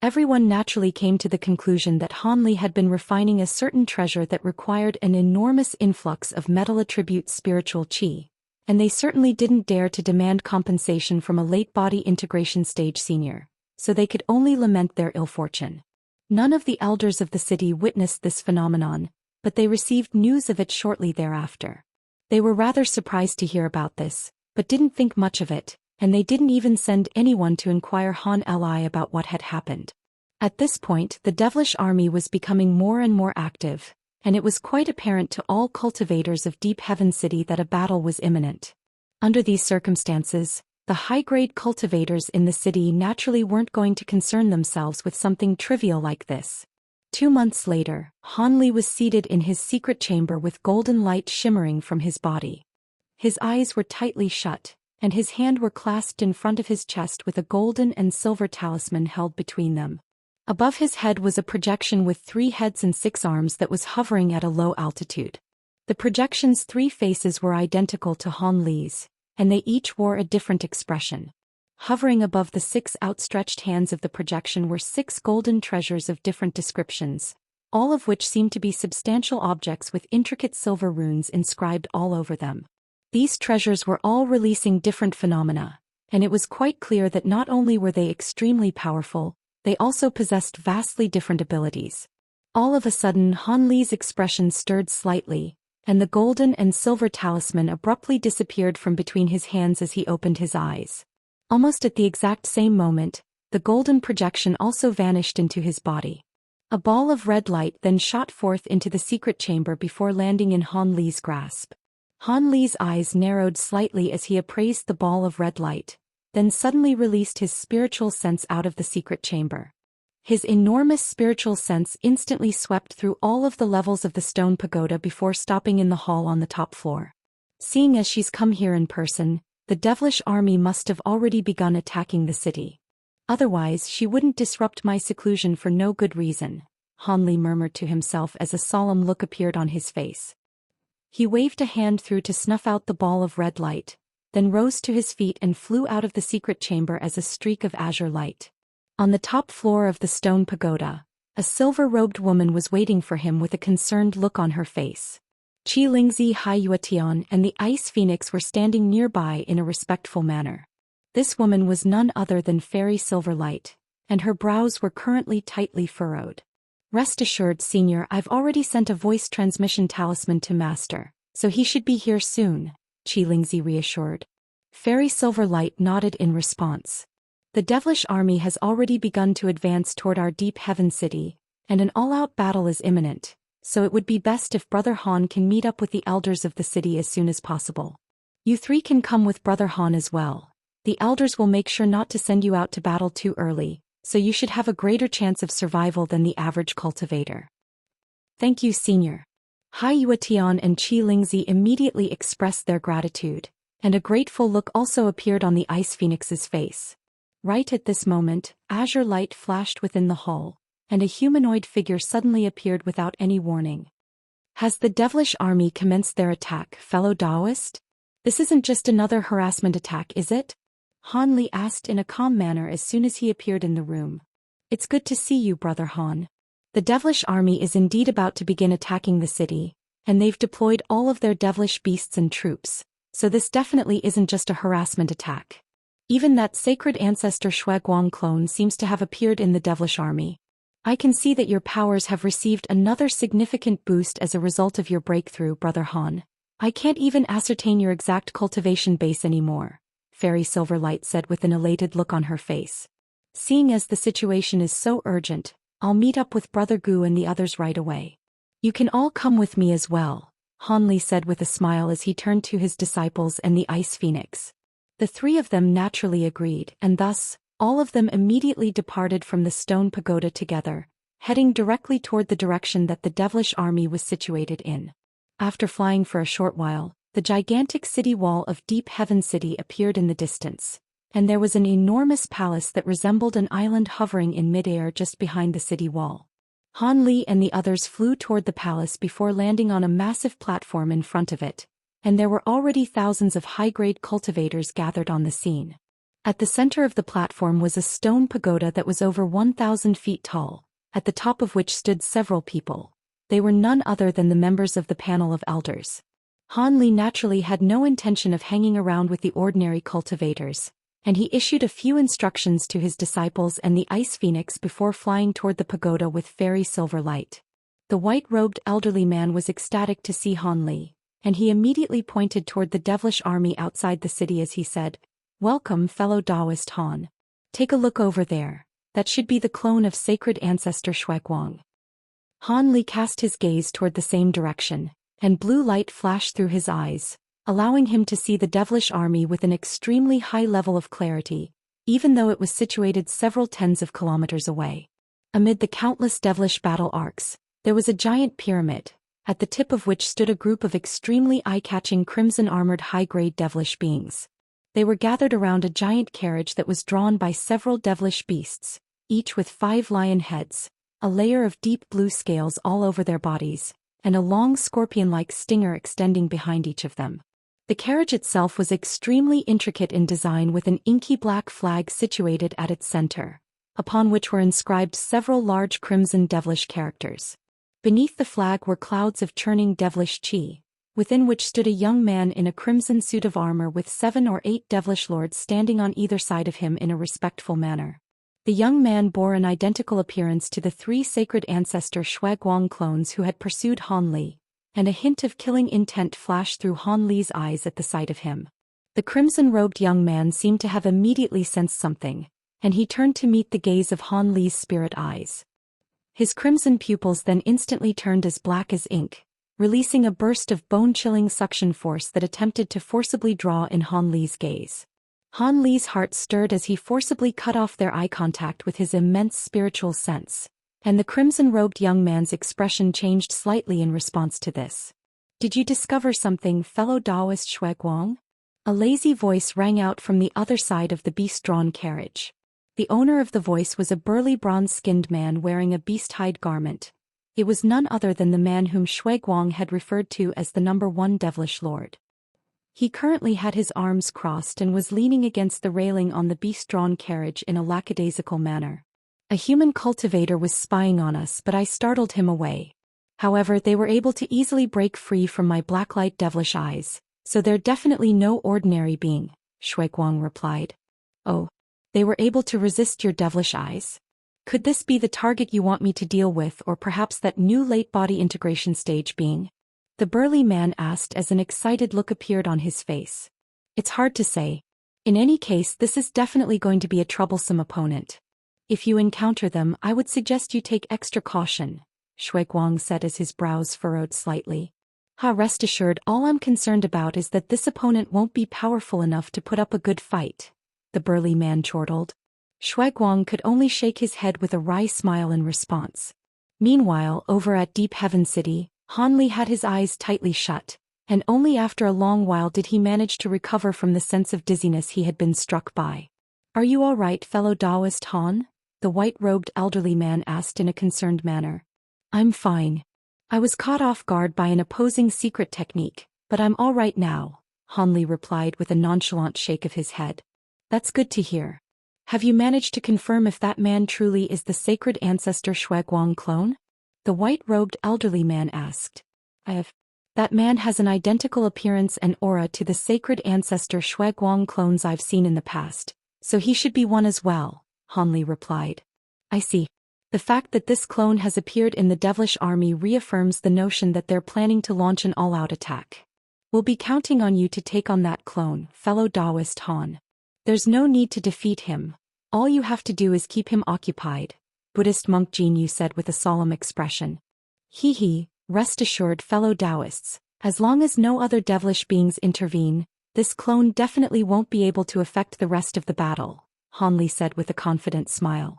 Everyone naturally came to the conclusion that Han Li had been refining a certain treasure that required an enormous influx of metal attribute spiritual qi, and they certainly didn't dare to demand compensation from a late body integration stage senior, so they could only lament their ill fortune. None of the elders of the city witnessed this phenomenon, but they received news of it shortly thereafter. They were rather surprised to hear about this, but didn't think much of it, and they didn't even send anyone to inquire Han Li about what had happened. At this point, the devilish army was becoming more and more active, and it was quite apparent to all cultivators of Deep Heaven City that a battle was imminent. Under these circumstances, the high-grade cultivators in the city naturally weren't going to concern themselves with something trivial like this. 2 months later, Han Li was seated in his secret chamber with golden light shimmering from his body. His eyes were tightly shut, and his hands were clasped in front of his chest with a golden and silver talisman held between them. Above his head was a projection with 3 heads and 6 arms that was hovering at a low altitude. The projection's 3 faces were identical to Han Li's, and they each wore a different expression. Hovering above the 6 outstretched hands of the projection were 6 golden treasures of different descriptions, all of which seemed to be substantial objects with intricate silver runes inscribed all over them. These treasures were all releasing different phenomena, and it was quite clear that not only were they extremely powerful, they also possessed vastly different abilities. All of a sudden, Han Li's expression stirred slightly, and the golden and silver talisman abruptly disappeared from between his hands as he opened his eyes. Almost at the exact same moment, the golden projection also vanished into his body. A ball of red light then shot forth into the secret chamber before landing in Han Li's grasp. Han Li's eyes narrowed slightly as he appraised the ball of red light, then suddenly released his spiritual sense out of the secret chamber. His enormous spiritual sense instantly swept through all of the levels of the stone pagoda before stopping in the hall on the top floor. Seeing as she's come here in person, the devilish army must have already begun attacking the city. Otherwise she wouldn't disrupt my seclusion for no good reason, Han Li murmured to himself as a solemn look appeared on his face. He waved a hand through to snuff out the ball of red light, then rose to his feet and flew out of the secret chamber as a streak of azure light. On the top floor of the stone pagoda, a silver-robed woman was waiting for him with a concerned look on her face. Qi Lingzi Haiyuetian and the Ice Phoenix were standing nearby in a respectful manner. This woman was none other than Fairy Silverlight, and her brows were currently tightly furrowed. Rest assured, Senior, I've already sent a voice transmission talisman to Master, so he should be here soon, Qi Lingzi reassured. Fairy Silverlight nodded in response. The devilish army has already begun to advance toward our deep heaven city, and an all-out battle is imminent, so it would be best if Brother Han can meet up with the elders of the city as soon as possible. You three can come with Brother Han as well. The elders will make sure not to send you out to battle too early, so you should have a greater chance of survival than the average cultivator. Thank you, Senior. Haiyuetian and Qi Lingzi immediately expressed their gratitude, and a grateful look also appeared on the Ice Phoenix's face. Right at this moment, azure light flashed within the hall, and a humanoid figure suddenly appeared without any warning. Has the devilish army commenced their attack, fellow Daoist? This isn't just another harassment attack, is it? Han Li asked in a calm manner as soon as he appeared in the room. It's good to see you, Brother Han. The devilish army is indeed about to begin attacking the city, and they've deployed all of their devilish beasts and troops, so this definitely isn't just a harassment attack. Even that sacred ancestor Shueguang clone seems to have appeared in the devilish army. I can see that your powers have received another significant boost as a result of your breakthrough, Brother Han. I can't even ascertain your exact cultivation base anymore, Fairy Silverlight said with an elated look on her face. Seeing as the situation is so urgent, I'll meet up with Brother Gu and the others right away. You can all come with me as well, Han Li said with a smile as he turned to his disciples and the Ice Phoenix. The three of them naturally agreed, and thus, all of them immediately departed from the stone pagoda together, heading directly toward the direction that the devilish army was situated in. After flying for a short while, the gigantic city wall of Deep Heaven City appeared in the distance, and there was an enormous palace that resembled an island hovering in midair just behind the city wall. Han Li and the others flew toward the palace before landing on a massive platform in front of it, and there were already thousands of high-grade cultivators gathered on the scene. At the center of the platform was a stone pagoda that was over 1,000 feet tall, at the top of which stood several people. They were none other than the members of the panel of elders. Han Li naturally had no intention of hanging around with the ordinary cultivators, and he issued a few instructions to his disciples and the Ice Phoenix before flying toward the pagoda with Fairy Silverlight. The white-robed elderly man was ecstatic to see Han Li, and he immediately pointed toward the devilish army outside the city as he said, "Welcome, fellow Daoist Han. Take a look over there. That should be the clone of sacred ancestor Shueguang." Han Li cast his gaze toward the same direction, and blue light flashed through his eyes, allowing him to see the devilish army with an extremely high level of clarity, even though it was situated several tens of kilometers away. Amid the countless devilish battle arcs, there was a giant pyramid, at the tip of which stood a group of extremely eye-catching crimson-armored high-grade devilish beings. They were gathered around a giant carriage that was drawn by several devilish beasts, each with 5 lion heads, a layer of deep blue scales all over their bodies, and a long scorpion-like stinger extending behind each of them. The carriage itself was extremely intricate in design with an inky black flag situated at its center, upon which were inscribed several large crimson devilish characters. Beneath the flag were clouds of churning devilish qi, within which stood a young man in a crimson suit of armor with 7 or 8 devilish lords standing on either side of him in a respectful manner. The young man bore an identical appearance to the 3 sacred ancestor Shueguang clones who had pursued Han Li, and a hint of killing intent flashed through Han Li's eyes at the sight of him. The crimson-robed young man seemed to have immediately sensed something, and he turned to meet the gaze of Han Li's spirit eyes. His crimson pupils then instantly turned as black as ink, releasing a burst of bone-chilling suction force that attempted to forcibly draw in Han Li's gaze. Han Li's heart stirred as he forcibly cut off their eye contact with his immense spiritual sense, and the crimson-robed young man's expression changed slightly in response to this. "Did you discover something, fellow Daoist Shuiguang?" A lazy voice rang out from the other side of the beast-drawn carriage. The owner of the voice was a burly bronze-skinned man wearing a beast-hide garment. It was none other than the man whom Shuiguang had referred to as the #1 devilish lord. He currently had his arms crossed and was leaning against the railing on the beast-drawn carriage in a lackadaisical manner. "A human cultivator was spying on us, but I startled him away. However, they were able to easily break free from my blacklight devilish eyes, so they're definitely no ordinary being," Shuiguang replied. "Oh, they were able to resist your devilish eyes? Could this be the target you want me to deal with, or perhaps that new late body integration stage being?" the burly man asked as an excited look appeared on his face. "It's hard to say. In any case, this is definitely going to be a troublesome opponent. If you encounter them, I would suggest you take extra caution," Shuiguang said as his brows furrowed slightly. Rest assured, all I'm concerned about is that this opponent won't be powerful enough to put up a good fight," the burly man chortled. Shuiguang could only shake his head with a wry smile in response. Meanwhile, over at Deep Heaven City, Han Li had his eyes tightly shut, and only after a long while did he manage to recover from the sense of dizziness he had been struck by. "Are you all right, fellow Daoist Han?" the white-robed elderly man asked in a concerned manner. "I'm fine. I was caught off guard by an opposing secret technique, but I'm all right now," Han Li replied with a nonchalant shake of his head. "That's good to hear. Have you managed to confirm if that man truly is the sacred ancestor Shuiguang clone?" the white-robed elderly man asked. "I have. That man has an identical appearance and aura to the sacred ancestor Shuiguang clones I've seen in the past, so he should be one as well," Han Li replied. "I see. The fact that this clone has appeared in the devilish army reaffirms the notion that they're planning to launch an all-out attack. We'll be counting on you to take on that clone, fellow Daoist Han. There's no need to defeat him. All you have to do is keep him occupied," Buddhist monk Jinyu said with a solemn expression. "Hee, rest assured, fellow Daoists, as long as no other devilish beings intervene, this clone definitely won't be able to affect the rest of the battle," Han Li said with a confident smile.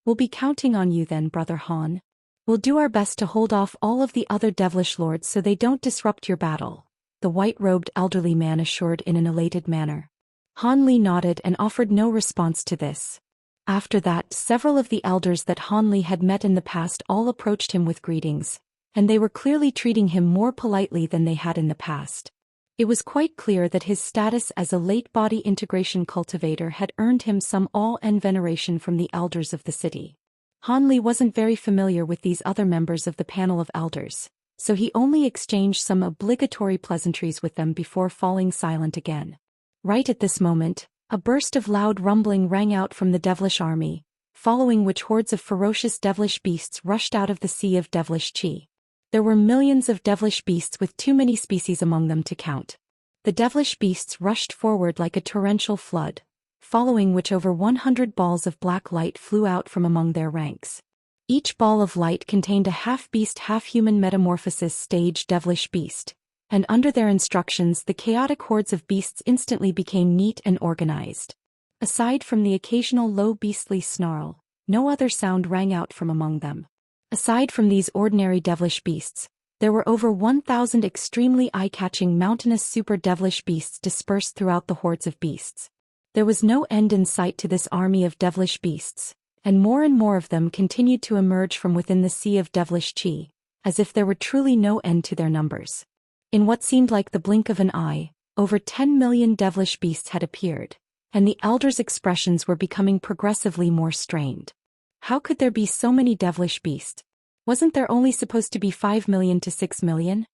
"We'll be counting on you then, brother Han. We'll do our best to hold off all of the other devilish lords so they don't disrupt your battle," the white-robed elderly man assured in an elated manner. Han Li nodded and offered no response to this. After that, several of the elders that Han Li had met in the past all approached him with greetings, and they were clearly treating him more politely than they had in the past. It was quite clear that his status as a late-body integration cultivator had earned him some awe and veneration from the elders of the city. Han Li wasn't very familiar with these other members of the panel of elders, so he only exchanged some obligatory pleasantries with them before falling silent again. Right at this moment, a burst of loud rumbling rang out from the devilish army, following which hordes of ferocious devilish beasts rushed out of the sea of devilish chi. There were millions of devilish beasts with too many species among them to count. The devilish beasts rushed forward like a torrential flood, following which over 100 balls of black light flew out from among their ranks. Each ball of light contained a half-beast half-human metamorphosis stage devilish beast, and under their instructions the chaotic hordes of beasts instantly became neat and organized. Aside from the occasional low beastly snarl, no other sound rang out from among them. Aside from these ordinary devilish beasts, there were over 1,000 extremely eye-catching mountainous super devilish beasts dispersed throughout the hordes of beasts. There was no end in sight to this army of devilish beasts, and more of them continued to emerge from within the sea of devilish chi, as if there were truly no end to their numbers. In what seemed like the blink of an eye, over 10 million devilish beasts had appeared, and the elders' expressions were becoming progressively more strained. How could there be so many devilish beasts? Wasn't there only supposed to be 5 million to 6 million?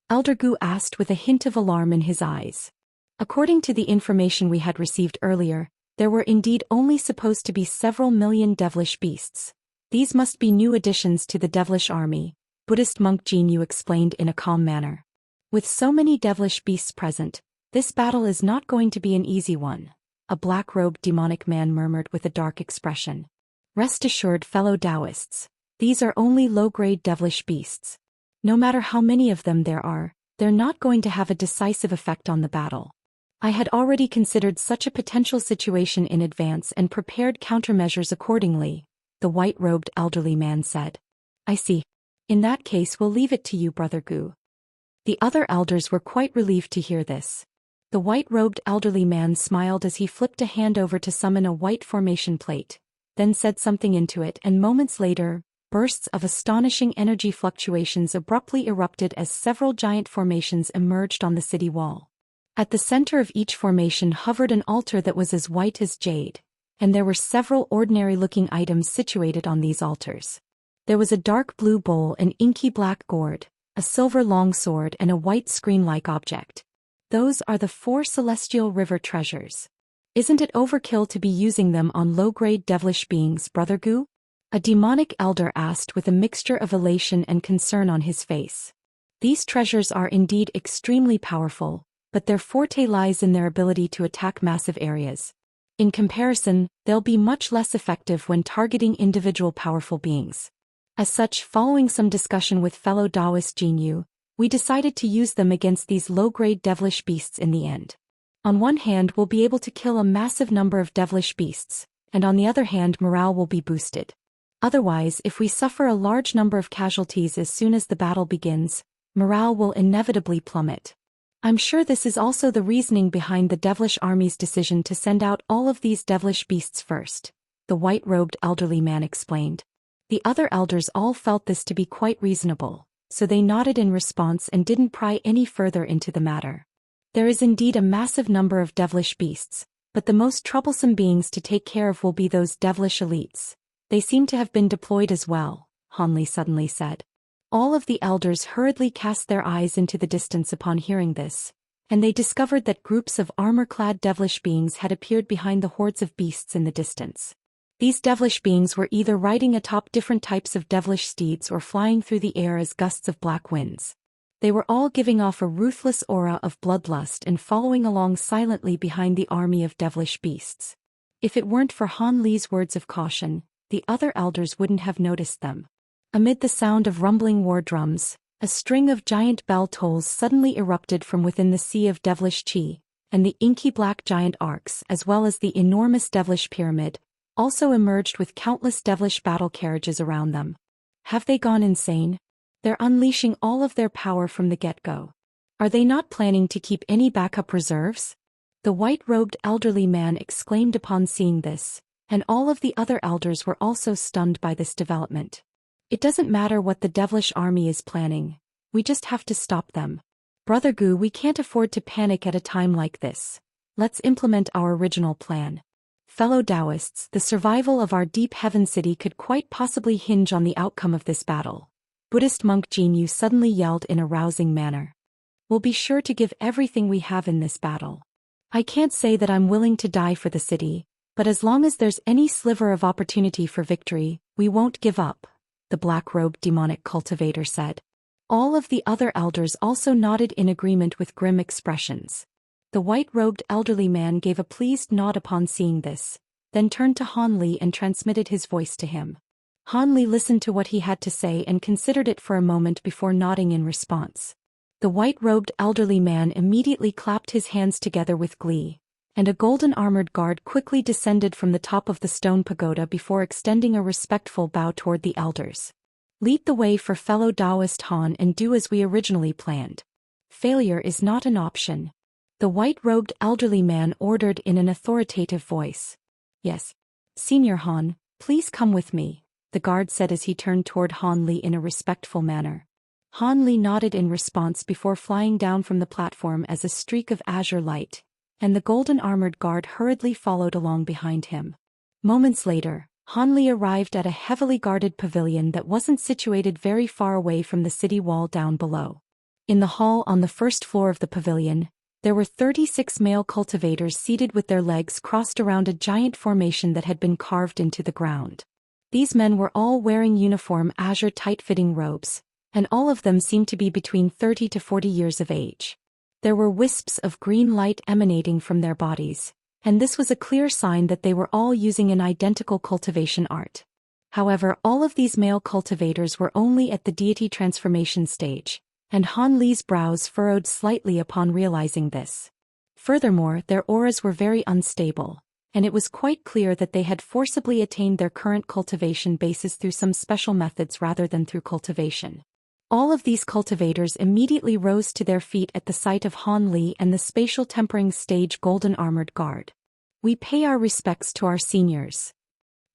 Elder Gu asked with a hint of alarm in his eyes. According to the information we had received earlier, there were indeed only supposed to be several million devilish beasts. These must be new additions to the devilish army, Buddhist monk Jinyu explained in a calm manner. With so many devilish beasts present, this battle is not going to be an easy one, a black-robed demonic man murmured with a dark expression. Rest assured, fellow Daoists, these are only low-grade devilish beasts. No matter how many of them there are, they're not going to have a decisive effect on the battle. I had already considered such a potential situation in advance and prepared countermeasures accordingly, the white-robed elderly man said. I see. In that case we'll leave it to you, Brother Gu. The other elders were quite relieved to hear this. The white-robed elderly man smiled as he flipped a hand over to summon a white formation plate, then said something into it, and moments later, bursts of astonishing energy fluctuations abruptly erupted as several giant formations emerged on the city wall. At the center of each formation hovered an altar that was as white as jade, and there were several ordinary-looking items situated on these altars. There was a dark blue bowl, an inky black gourd, a silver longsword, and a white screen-like object. Those are the 4 celestial river treasures. Isn't it overkill to be using them on low-grade devilish beings, Brother Gu? A demonic elder asked with a mixture of elation and concern on his face. These treasures are indeed extremely powerful, but their forte lies in their ability to attack massive areas. In comparison, they'll be much less effective when targeting individual powerful beings. As such, following some discussion with fellow Daoist Jinyu, we decided to use them against these low-grade devilish beasts in the end. On one hand, we'll be able to kill a massive number of devilish beasts, and on the other hand, morale will be boosted. Otherwise, if we suffer a large number of casualties as soon as the battle begins, morale will inevitably plummet. I'm sure this is also the reasoning behind the devilish army's decision to send out all of these devilish beasts first, the white-robed elderly man explained. The other elders all felt this to be quite reasonable, so they nodded in response and didn't pry any further into the matter. There is indeed a massive number of devilish beasts, but the most troublesome beings to take care of will be those devilish elites. They seem to have been deployed as well, Hanli suddenly said. All of the elders hurriedly cast their eyes into the distance upon hearing this, and they discovered that groups of armor-clad devilish beings had appeared behind the hordes of beasts in the distance. These devilish beings were either riding atop different types of devilish steeds or flying through the air as gusts of black winds. They were all giving off a ruthless aura of bloodlust and following along silently behind the army of devilish beasts. If it weren't for Han Li's words of caution, the other elders wouldn't have noticed them. Amid the sound of rumbling war drums, a string of giant bell tolls suddenly erupted from within the sea of devilish chi, and the inky black giant arcs as well as the enormous devilish pyramid also emerged with countless devilish battle carriages around them. Have they gone insane? They're unleashing all of their power from the get-go. Are they not planning to keep any backup reserves? The white-robed elderly man exclaimed upon seeing this, and all of the other elders were also stunned by this development. It doesn't matter what the devilish army is planning, we just have to stop them. Brother Gu, we can't afford to panic at a time like this. Let's implement our original plan. Fellow Daoists, the survival of our Deep Heaven City could quite possibly hinge on the outcome of this battle. Buddhist monk Jinyu suddenly yelled in a rousing manner. We'll be sure to give everything we have in this battle. I can't say that I'm willing to die for the city, but as long as there's any sliver of opportunity for victory, we won't give up, the black-robed demonic cultivator said. All of the other elders also nodded in agreement with grim expressions. The white-robed elderly man gave a pleased nod upon seeing this, then turned to Han Li and transmitted his voice to him. Han Li listened to what he had to say and considered it for a moment before nodding in response. The white-robed elderly man immediately clapped his hands together with glee, and a golden armored guard quickly descended from the top of the stone pagoda before extending a respectful bow toward the elders. Lead the way for fellow Daoist Han and do as we originally planned. Failure is not an option. The white-robed elderly man ordered in an authoritative voice. Yes. Senior Han, please come with me, the guard said as he turned toward Han Li in a respectful manner. Han Li nodded in response before flying down from the platform as a streak of azure light, and the golden armored guard hurriedly followed along behind him. Moments later, Han Li arrived at a heavily guarded pavilion that wasn't situated very far away from the city wall down below. In the hall on the first floor of the pavilion, there were 36 male cultivators seated with their legs crossed around a giant formation that had been carved into the ground. These men were all wearing uniform azure tight-fitting robes, and all of them seemed to be between 30 to 40 years of age. There were wisps of green light emanating from their bodies, and this was a clear sign that they were all using an identical cultivation art. However, all of these male cultivators were only at the deity transformation stage, and Han Li's brows furrowed slightly upon realizing this. Furthermore, their auras were very unstable, and it was quite clear that they had forcibly attained their current cultivation basis through some special methods rather than through cultivation. All of these cultivators immediately rose to their feet at the sight of Han Li and the spatial tempering stage golden armored guard. We pay our respects to our seniors.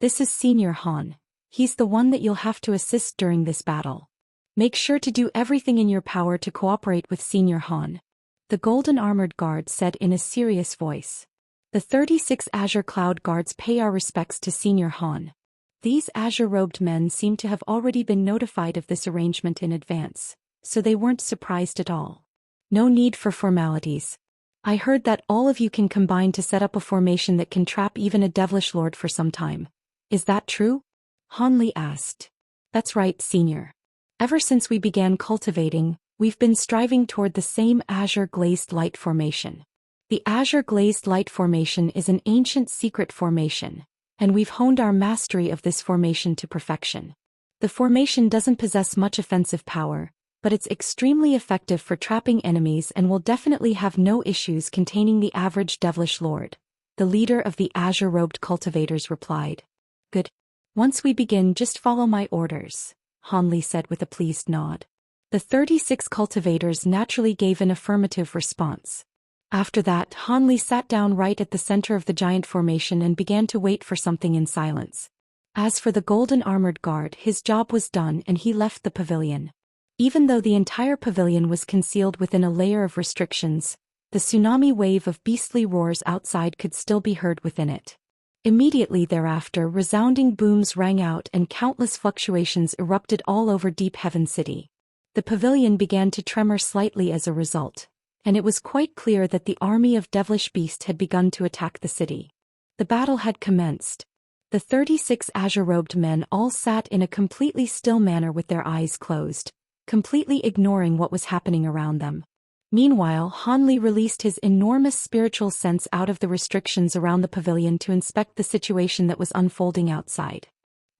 This is Senior Han. He's the one that you'll have to assist during this battle. Make sure to do everything in your power to cooperate with Senior Han. The golden armored guard said in a serious voice. The 36 Azure Cloud Guards pay our respects to Senior Han. These azure-robed men seemed to have already been notified of this arrangement in advance, so they weren't surprised at all. No need for formalities. I heard that all of you can combine to set up a formation that can trap even a devilish lord for some time. Is that true? Han Li asked. That's right, Senior. Ever since we began cultivating, we've been striving toward the same azure glazed light formation. The azure glazed light formation is an ancient secret formation, and we've honed our mastery of this formation to perfection. The formation doesn't possess much offensive power, but it's extremely effective for trapping enemies and will definitely have no issues containing the average devilish lord. The leader of the azure-robed cultivators replied. Good. Once we begin, just follow my orders, Han Li said with a pleased nod. The 36 cultivators naturally gave an affirmative response. After that, Han Li sat down right at the center of the giant formation and began to wait for something in silence. As for the golden armored guard, his job was done and he left the pavilion. Even though the entire pavilion was concealed within a layer of restrictions, the tsunami wave of beastly roars outside could still be heard within it. Immediately thereafter, resounding booms rang out and countless fluctuations erupted all over Deep Heaven City. The pavilion began to tremor slightly as a result, and it was quite clear that the army of devilish beasts had begun to attack the city. The battle had commenced. The 36 azure-robed men all sat in a completely still manner with their eyes closed, completely ignoring what was happening around them. Meanwhile, Han Li released his enormous spiritual sense out of the restrictions around the pavilion to inspect the situation that was unfolding outside.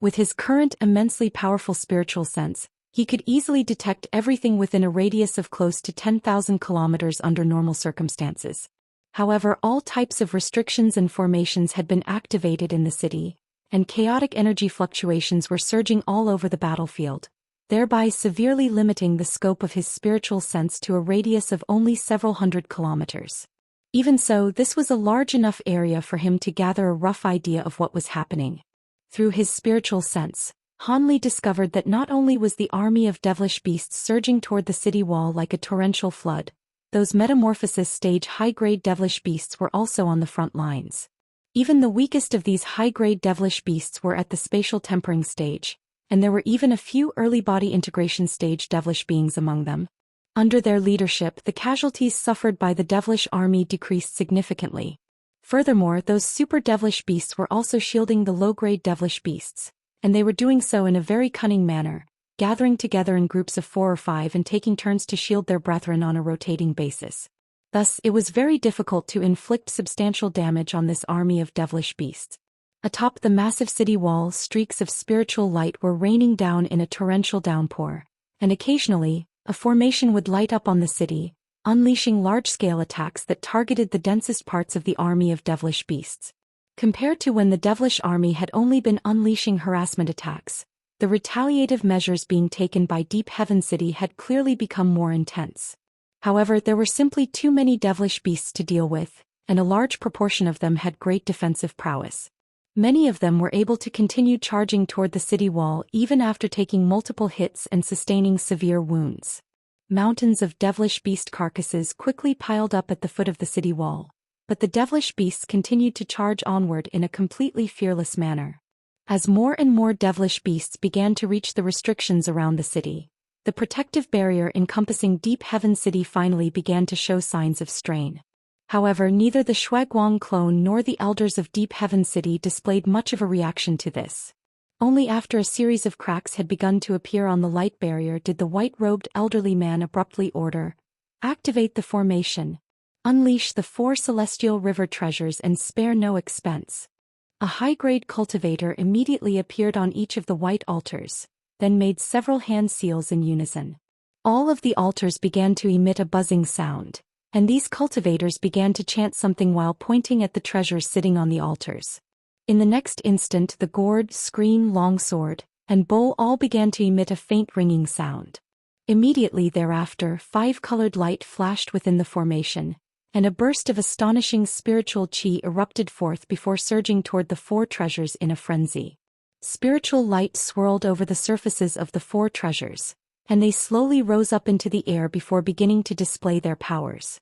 With his current immensely powerful spiritual sense, he could easily detect everything within a radius of close to 10,000 kilometers under normal circumstances. However, all types of restrictions and formations had been activated in the city, and chaotic energy fluctuations were surging all over the battlefield, thereby severely limiting the scope of his spiritual sense to a radius of only several hundred kilometers. Even so, this was a large enough area for him to gather a rough idea of what was happening. Through his spiritual sense, Han Li discovered that not only was the army of devilish beasts surging toward the city wall like a torrential flood, those metamorphosis stage high-grade devilish beasts were also on the front lines. Even the weakest of these high-grade devilish beasts were at the spatial tempering stage, and there were even a few early body integration stage devilish beings among them. Under their leadership, the casualties suffered by the devilish army decreased significantly. Furthermore, those super devilish beasts were also shielding the low-grade devilish beasts, and they were doing so in a very cunning manner, gathering together in groups of 4 or 5 and taking turns to shield their brethren on a rotating basis. Thus, it was very difficult to inflict substantial damage on this army of devilish beasts. Atop the massive city wall, streaks of spiritual light were raining down in a torrential downpour, and occasionally, a formation would light up on the city, unleashing large-scale attacks that targeted the densest parts of the army of devilish beasts. Compared to when the devilish army had only been unleashing harassment attacks, the retaliative measures being taken by Deep Heaven City had clearly become more intense. However, there were simply too many devilish beasts to deal with, and a large proportion of them had great defensive prowess. Many of them were able to continue charging toward the city wall even after taking multiple hits and sustaining severe wounds. Mountains of devilish beast carcasses quickly piled up at the foot of the city wall, but the devilish beasts continued to charge onward in a completely fearless manner. As more and more devilish beasts began to reach the restrictions around the city, the protective barrier encompassing Deep Heaven City finally began to show signs of strain. However, neither the Shuiguang clone nor the elders of Deep Heaven City displayed much of a reaction to this. Only after a series of cracks had begun to appear on the light barrier did the white-robed elderly man abruptly order, "Activate the formation. Unleash the 4 celestial river treasures and spare no expense." A high-grade cultivator immediately appeared on each of the white altars, then made several hand seals in unison. All of the altars began to emit a buzzing sound, and these cultivators began to chant something while pointing at the treasures sitting on the altars. In the next instant the gourd, screen, longsword, and bowl all began to emit a faint ringing sound. Immediately thereafter 5-colored light flashed within the formation, and a burst of astonishing spiritual chi erupted forth before surging toward the 4 treasures in a frenzy. Spiritual light swirled over the surfaces of the 4 treasures, and they slowly rose up into the air before beginning to display their powers.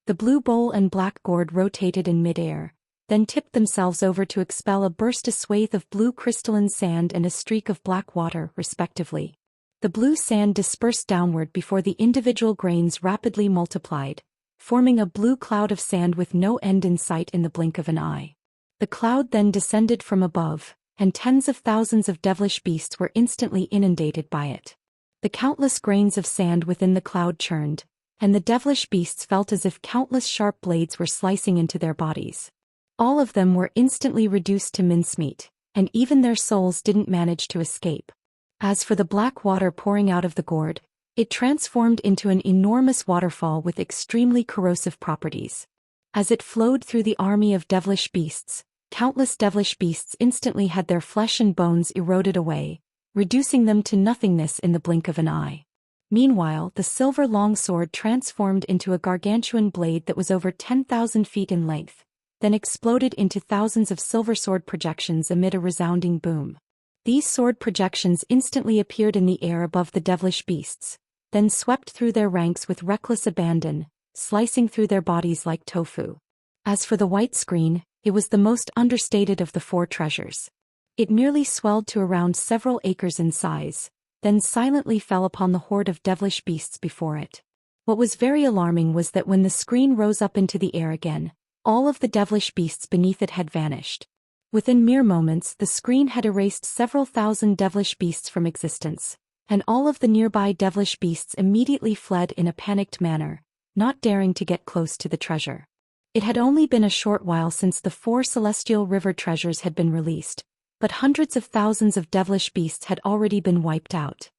The blue bowl and black gourd rotated in midair, then tipped themselves over to expel a swathe of blue crystalline sand and a streak of black water, respectively. The blue sand dispersed downward before the individual grains rapidly multiplied, forming a blue cloud of sand with no end in sight in the blink of an eye. The cloud then descended from above, and tens of thousands of devilish beasts were instantly inundated by it. The countless grains of sand within the cloud churned, and the devilish beasts felt as if countless sharp blades were slicing into their bodies. All of them were instantly reduced to mincemeat, and even their souls didn't manage to escape. As for the black water pouring out of the gourd, it transformed into an enormous waterfall with extremely corrosive properties. As it flowed through the army of devilish beasts, countless devilish beasts instantly had their flesh and bones eroded away, reducing them to nothingness in the blink of an eye. Meanwhile, the silver longsword transformed into a gargantuan blade that was over 10,000 feet in length, then exploded into thousands of silver sword projections amid a resounding boom. These sword projections instantly appeared in the air above the devilish beasts, then swept through their ranks with reckless abandon, slicing through their bodies like tofu. As for the white screen, it was the most understated of the 4 treasures. It merely swelled to around several acres in size, then silently fell upon the horde of devilish beasts before it. What was very alarming was that when the screen rose up into the air again, all of the devilish beasts beneath it had vanished. Within mere moments the screen had erased several thousand devilish beasts from existence, and all of the nearby devilish beasts immediately fled in a panicked manner, not daring to get close to the treasure. It had only been a short while since the 4 celestial river treasures had been released, but hundreds of thousands of devilish beasts had already been wiped out.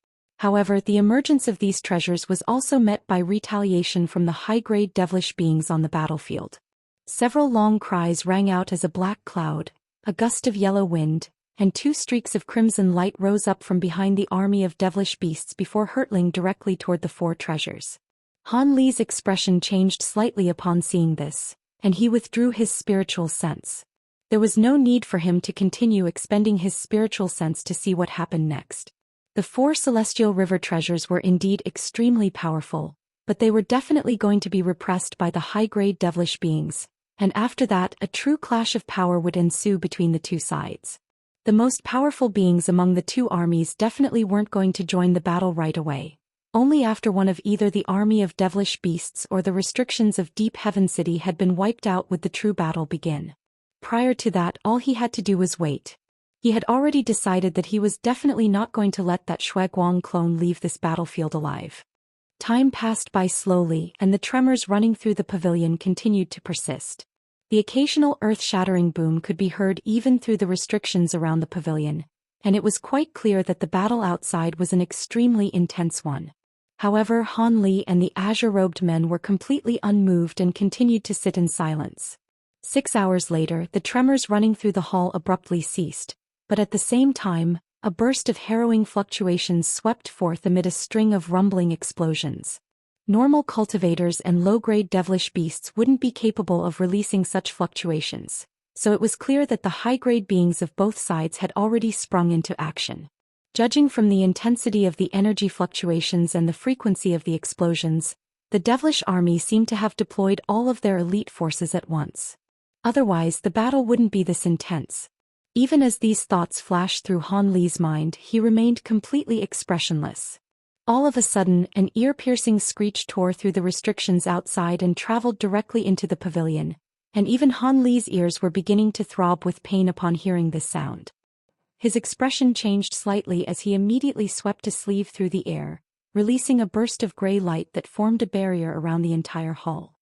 However, the emergence of these treasures was also met by retaliation from the high-grade devilish beings on the battlefield. Several long cries rang out as a black cloud, a gust of yellow wind, and 2 streaks of crimson light rose up from behind the army of devilish beasts before hurtling directly toward the 4 treasures. Han Li's expression changed slightly upon seeing this, and he withdrew his spiritual sense. There was no need for him to continue expending his spiritual sense to see what happened next. The 4 celestial river treasures were indeed extremely powerful, but they were definitely going to be repressed by the high-grade devilish beings, and after that a true clash of power would ensue between the 2 sides. The most powerful beings among the 2 armies definitely weren't going to join the battle right away. Only after one of either the army of devilish beasts or the restrictions of Deep Heaven City had been wiped out would the true battle begin. Prior to that, all he had to do was wait. He had already decided that he was definitely not going to let that Shueguang clone leave this battlefield alive. Time passed by slowly, and the tremors running through the pavilion continued to persist. The occasional earth-shattering boom could be heard even through the restrictions around the pavilion, and it was quite clear that the battle outside was an extremely intense one. However, Han Li and the azure-robed men were completely unmoved and continued to sit in silence. 6 hours later, the tremors running through the hall abruptly ceased, but at the same time, a burst of harrowing fluctuations swept forth amid a string of rumbling explosions. Normal cultivators and low-grade devilish beasts wouldn't be capable of releasing such fluctuations, so it was clear that the high-grade beings of both sides had already sprung into action. Judging from the intensity of the energy fluctuations and the frequency of the explosions, the devilish army seemed to have deployed all of their elite forces at once. Otherwise, the battle wouldn't be this intense. Even as these thoughts flashed through Han Li's mind, he remained completely expressionless. All of a sudden, an ear-piercing screech tore through the restrictions outside and traveled directly into the pavilion, and even Han Li's ears were beginning to throb with pain upon hearing this sound. His expression changed slightly as he immediately swept a sleeve through the air, releasing a burst of gray light that formed a barrier around the entire hall.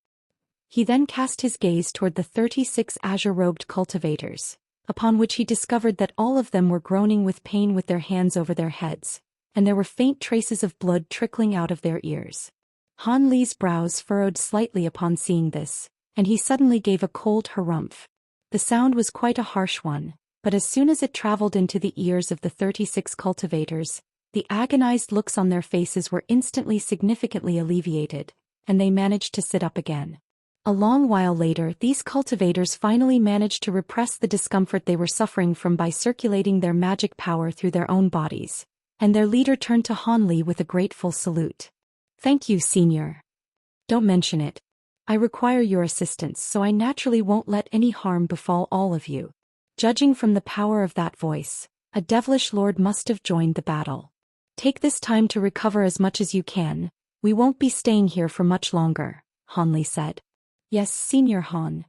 He then cast his gaze toward the 36 azure-robed cultivators, upon which he discovered that all of them were groaning with pain with their hands over their heads, and there were faint traces of blood trickling out of their ears. Han Li's brows furrowed slightly upon seeing this, and he suddenly gave a cold harumph. The sound was quite a harsh one, but as soon as it traveled into the ears of the 36 cultivators, the agonized looks on their faces were instantly significantly alleviated, and they managed to sit up again. A long while later, these cultivators finally managed to repress the discomfort they were suffering from by circulating their magic power through their own bodies, and their leader turned to Han Li with a grateful salute. "Thank you, Senior. Don't mention it. I require your assistance, so I naturally won't let any harm befall all of you." Judging from the power of that voice, a devilish lord must have joined the battle. "Take this time to recover as much as you can. We won't be staying here for much longer," Han Li said. "Yes, Senior Han."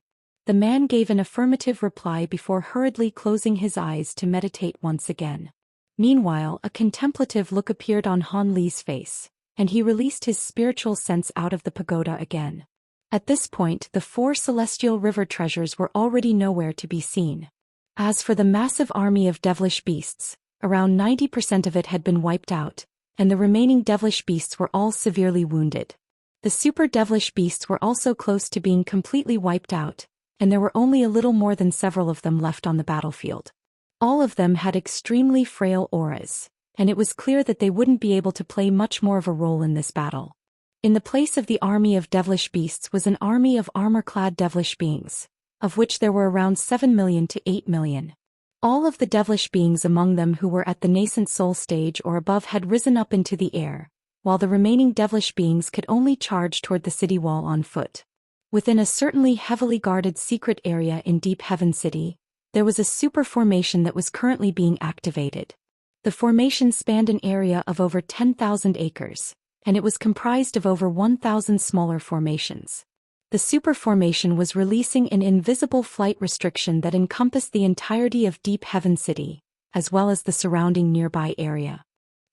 The man gave an affirmative reply before hurriedly closing his eyes to meditate once again. Meanwhile, a contemplative look appeared on Han Li's face, and he released his spiritual sense out of the pagoda again. At this point, the 4 celestial river treasures were already nowhere to be seen. As for the massive army of devilish beasts, around 90% of it had been wiped out, and the remaining devilish beasts were all severely wounded. The super devilish beasts were also close to being completely wiped out, and there were only a little more than several of them left on the battlefield. All of them had extremely frail auras, and it was clear that they wouldn't be able to play much more of a role in this battle. In the place of the army of devilish beasts was an army of armor-clad devilish beings, of which there were around 7 million to 8 million. All of the devilish beings among them who were at the nascent soul stage or above had risen up into the air, while the remaining devilish beings could only charge toward the city wall on foot. Within a certainly heavily guarded secret area in Deep Heaven City, there was a super formation that was currently being activated. The formation spanned an area of over 10,000 acres, and it was comprised of over 1,000 smaller formations. The super formation was releasing an invisible flight restriction that encompassed the entirety of Deep Heaven City, as well as the surrounding nearby area.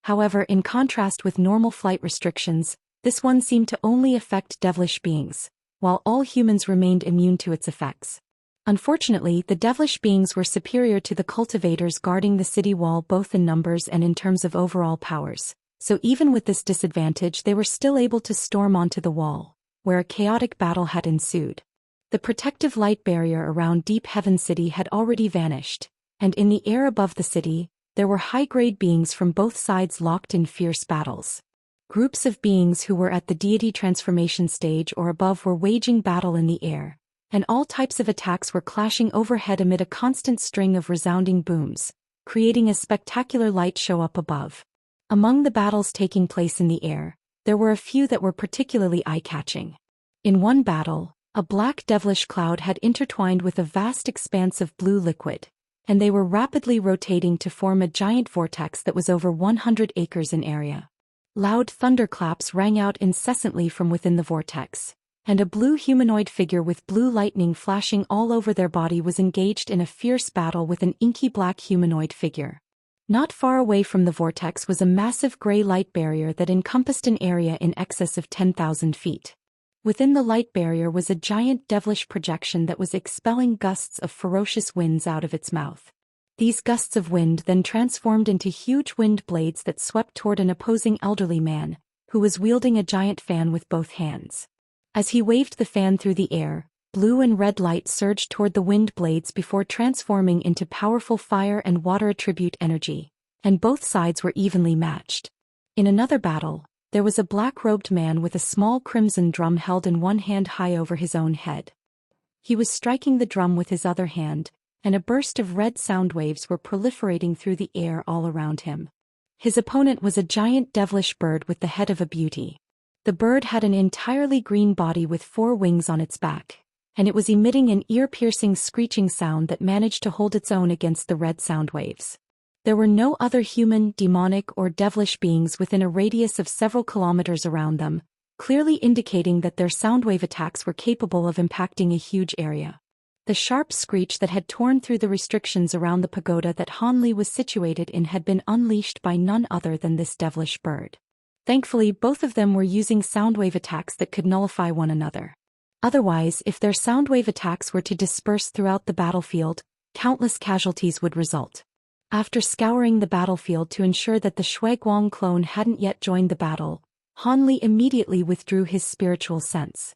However, in contrast with normal flight restrictions, this one seemed to only affect devilish beings, while all humans remained immune to its effects. Unfortunately, the devilish beings were superior to the cultivators guarding the city wall both in numbers and in terms of overall powers, so even with this disadvantage they were still able to storm onto the wall, where a chaotic battle had ensued. The protective light barrier around Deep Heaven City had already vanished, and in the air above the city, there were high-grade beings from both sides locked in fierce battles. Groups of beings who were at the deity transformation stage or above were waging battle in the air, and all types of attacks were clashing overhead amid a constant string of resounding booms, creating a spectacular light show up above. Among the battles taking place in the air, there were a few that were particularly eye-catching. In one battle, a black devilish cloud had intertwined with a vast expanse of blue liquid, and they were rapidly rotating to form a giant vortex that was over 100 acres in area. Loud thunderclaps rang out incessantly from within the vortex, and a blue humanoid figure with blue lightning flashing all over their body was engaged in a fierce battle with an inky black humanoid figure. Not far away from the vortex was a massive gray light barrier that encompassed an area in excess of 10,000 feet. Within the light barrier was a giant devilish projection that was expelling gusts of ferocious winds out of its mouth. These gusts of wind then transformed into huge wind blades that swept toward an opposing elderly man, who was wielding a giant fan with both hands. As he waved the fan through the air, blue and red light surged toward the wind blades before transforming into powerful fire and water attribute energy, and both sides were evenly matched. In another battle, there was a black-robed man with a small crimson drum held in one hand high over his own head. He was striking the drum with his other hand, and a burst of red sound waves were proliferating through the air all around him. His opponent was a giant devilish bird with the head of a beauty. The bird had an entirely green body with 4 wings on its back, and it was emitting an ear-piercing screeching sound that managed to hold its own against the red sound waves. There were no other human, demonic, or devilish beings within a radius of several kilometers around them, clearly indicating that their soundwave attacks were capable of impacting a huge area. The sharp screech that had torn through the restrictions around the pagoda that Han Li was situated in had been unleashed by none other than this devilish bird. Thankfully, both of them were using soundwave attacks that could nullify one another. Otherwise, if their soundwave attacks were to disperse throughout the battlefield, countless casualties would result. After scouring the battlefield to ensure that the Shuiguang clone hadn't yet joined the battle, Han Li immediately withdrew his spiritual sense.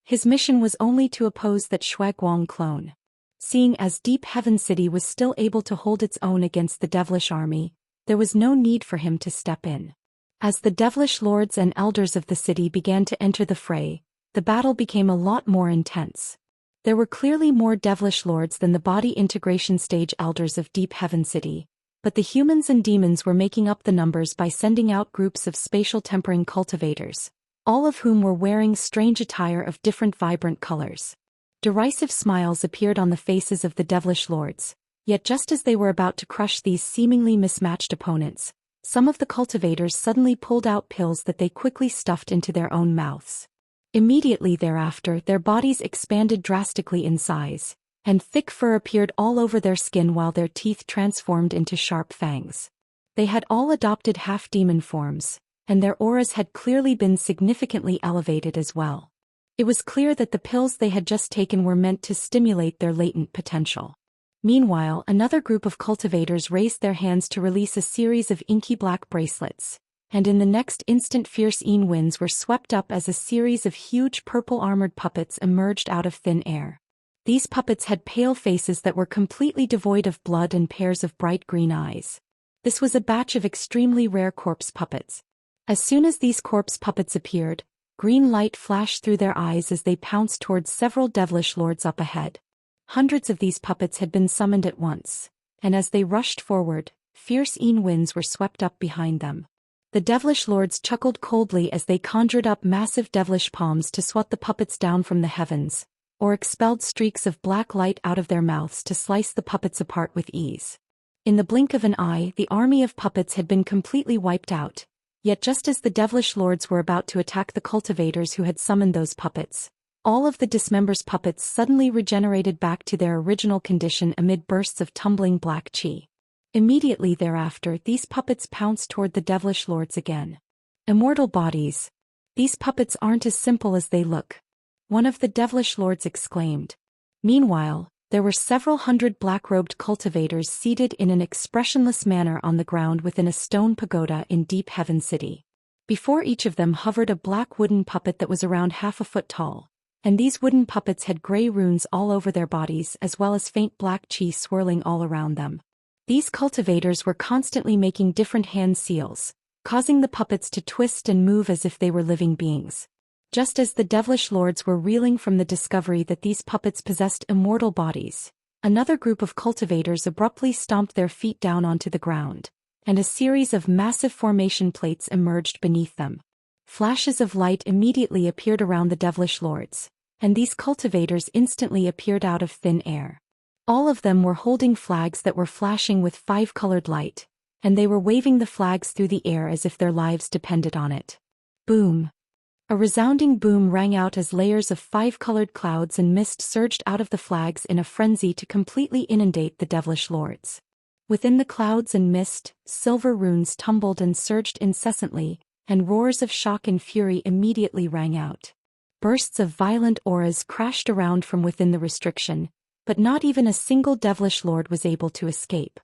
His mission was only to oppose that Shuaguang clone. Seeing as Deep Heaven City was still able to hold its own against the devilish army, there was no need for him to step in. As the devilish lords and elders of the city began to enter the fray, the battle became a lot more intense. There were clearly more devilish lords than the body integration stage elders of Deep Heaven City, but the humans and demons were making up the numbers by sending out groups of spatial tempering cultivators, all of whom were wearing strange attire of different vibrant colors. Derisive smiles appeared on the faces of the devilish lords, yet just as they were about to crush these seemingly mismatched opponents, some of the cultivators suddenly pulled out pills that they quickly stuffed into their own mouths. Immediately thereafter, their bodies expanded drastically in size, and thick fur appeared all over their skin while their teeth transformed into sharp fangs. They had all adopted half-demon forms, and their auras had clearly been significantly elevated as well. It was clear that the pills they had just taken were meant to stimulate their latent potential. Meanwhile, another group of cultivators raised their hands to release a series of inky black bracelets, and in the next instant fierce winds were swept up as a series of huge purple armored puppets emerged out of thin air. These puppets had pale faces that were completely devoid of blood and pairs of bright green eyes. This was a batch of extremely rare corpse puppets. As soon as these corpse puppets appeared, green light flashed through their eyes as they pounced towards several devilish lords up ahead. Hundreds of these puppets had been summoned at once, and as they rushed forward, fierce winds were swept up behind them. The devilish lords chuckled coldly as they conjured up massive devilish palms to swat the puppets down from the heavens, or expelled streaks of black light out of their mouths to slice the puppets apart with ease. In the blink of an eye, the army of puppets had been completely wiped out. Yet just as the devilish lords were about to attack the cultivators who had summoned those puppets, all of the dismembered puppets suddenly regenerated back to their original condition amid bursts of tumbling black chi. Immediately thereafter, these puppets pounced toward the devilish lords again. Immortal bodies. These puppets aren't as simple as they look, one of the devilish lords exclaimed. Meanwhile, there were several hundred black-robed cultivators seated in an expressionless manner on the ground within a stone pagoda in Deep Heaven City. Before each of them hovered a black wooden puppet that was around half a foot tall, and these wooden puppets had gray runes all over their bodies as well as faint black chi swirling all around them. These cultivators were constantly making different hand seals, causing the puppets to twist and move as if they were living beings. Just as the devilish lords were reeling from the discovery that these puppets possessed immortal bodies, another group of cultivators abruptly stomped their feet down onto the ground, and a series of massive formation plates emerged beneath them. Flashes of light immediately appeared around the devilish lords, and these cultivators instantly appeared out of thin air. All of them were holding flags that were flashing with five-colored light, and they were waving the flags through the air as if their lives depended on it. Boom! A resounding boom rang out as layers of five-colored clouds and mist surged out of the flags in a frenzy to completely inundate the devilish lords. Within the clouds and mist, silver runes tumbled and surged incessantly, and roars of shock and fury immediately rang out. Bursts of violent auras crashed around from within the restriction, but not even a single devilish lord was able to escape.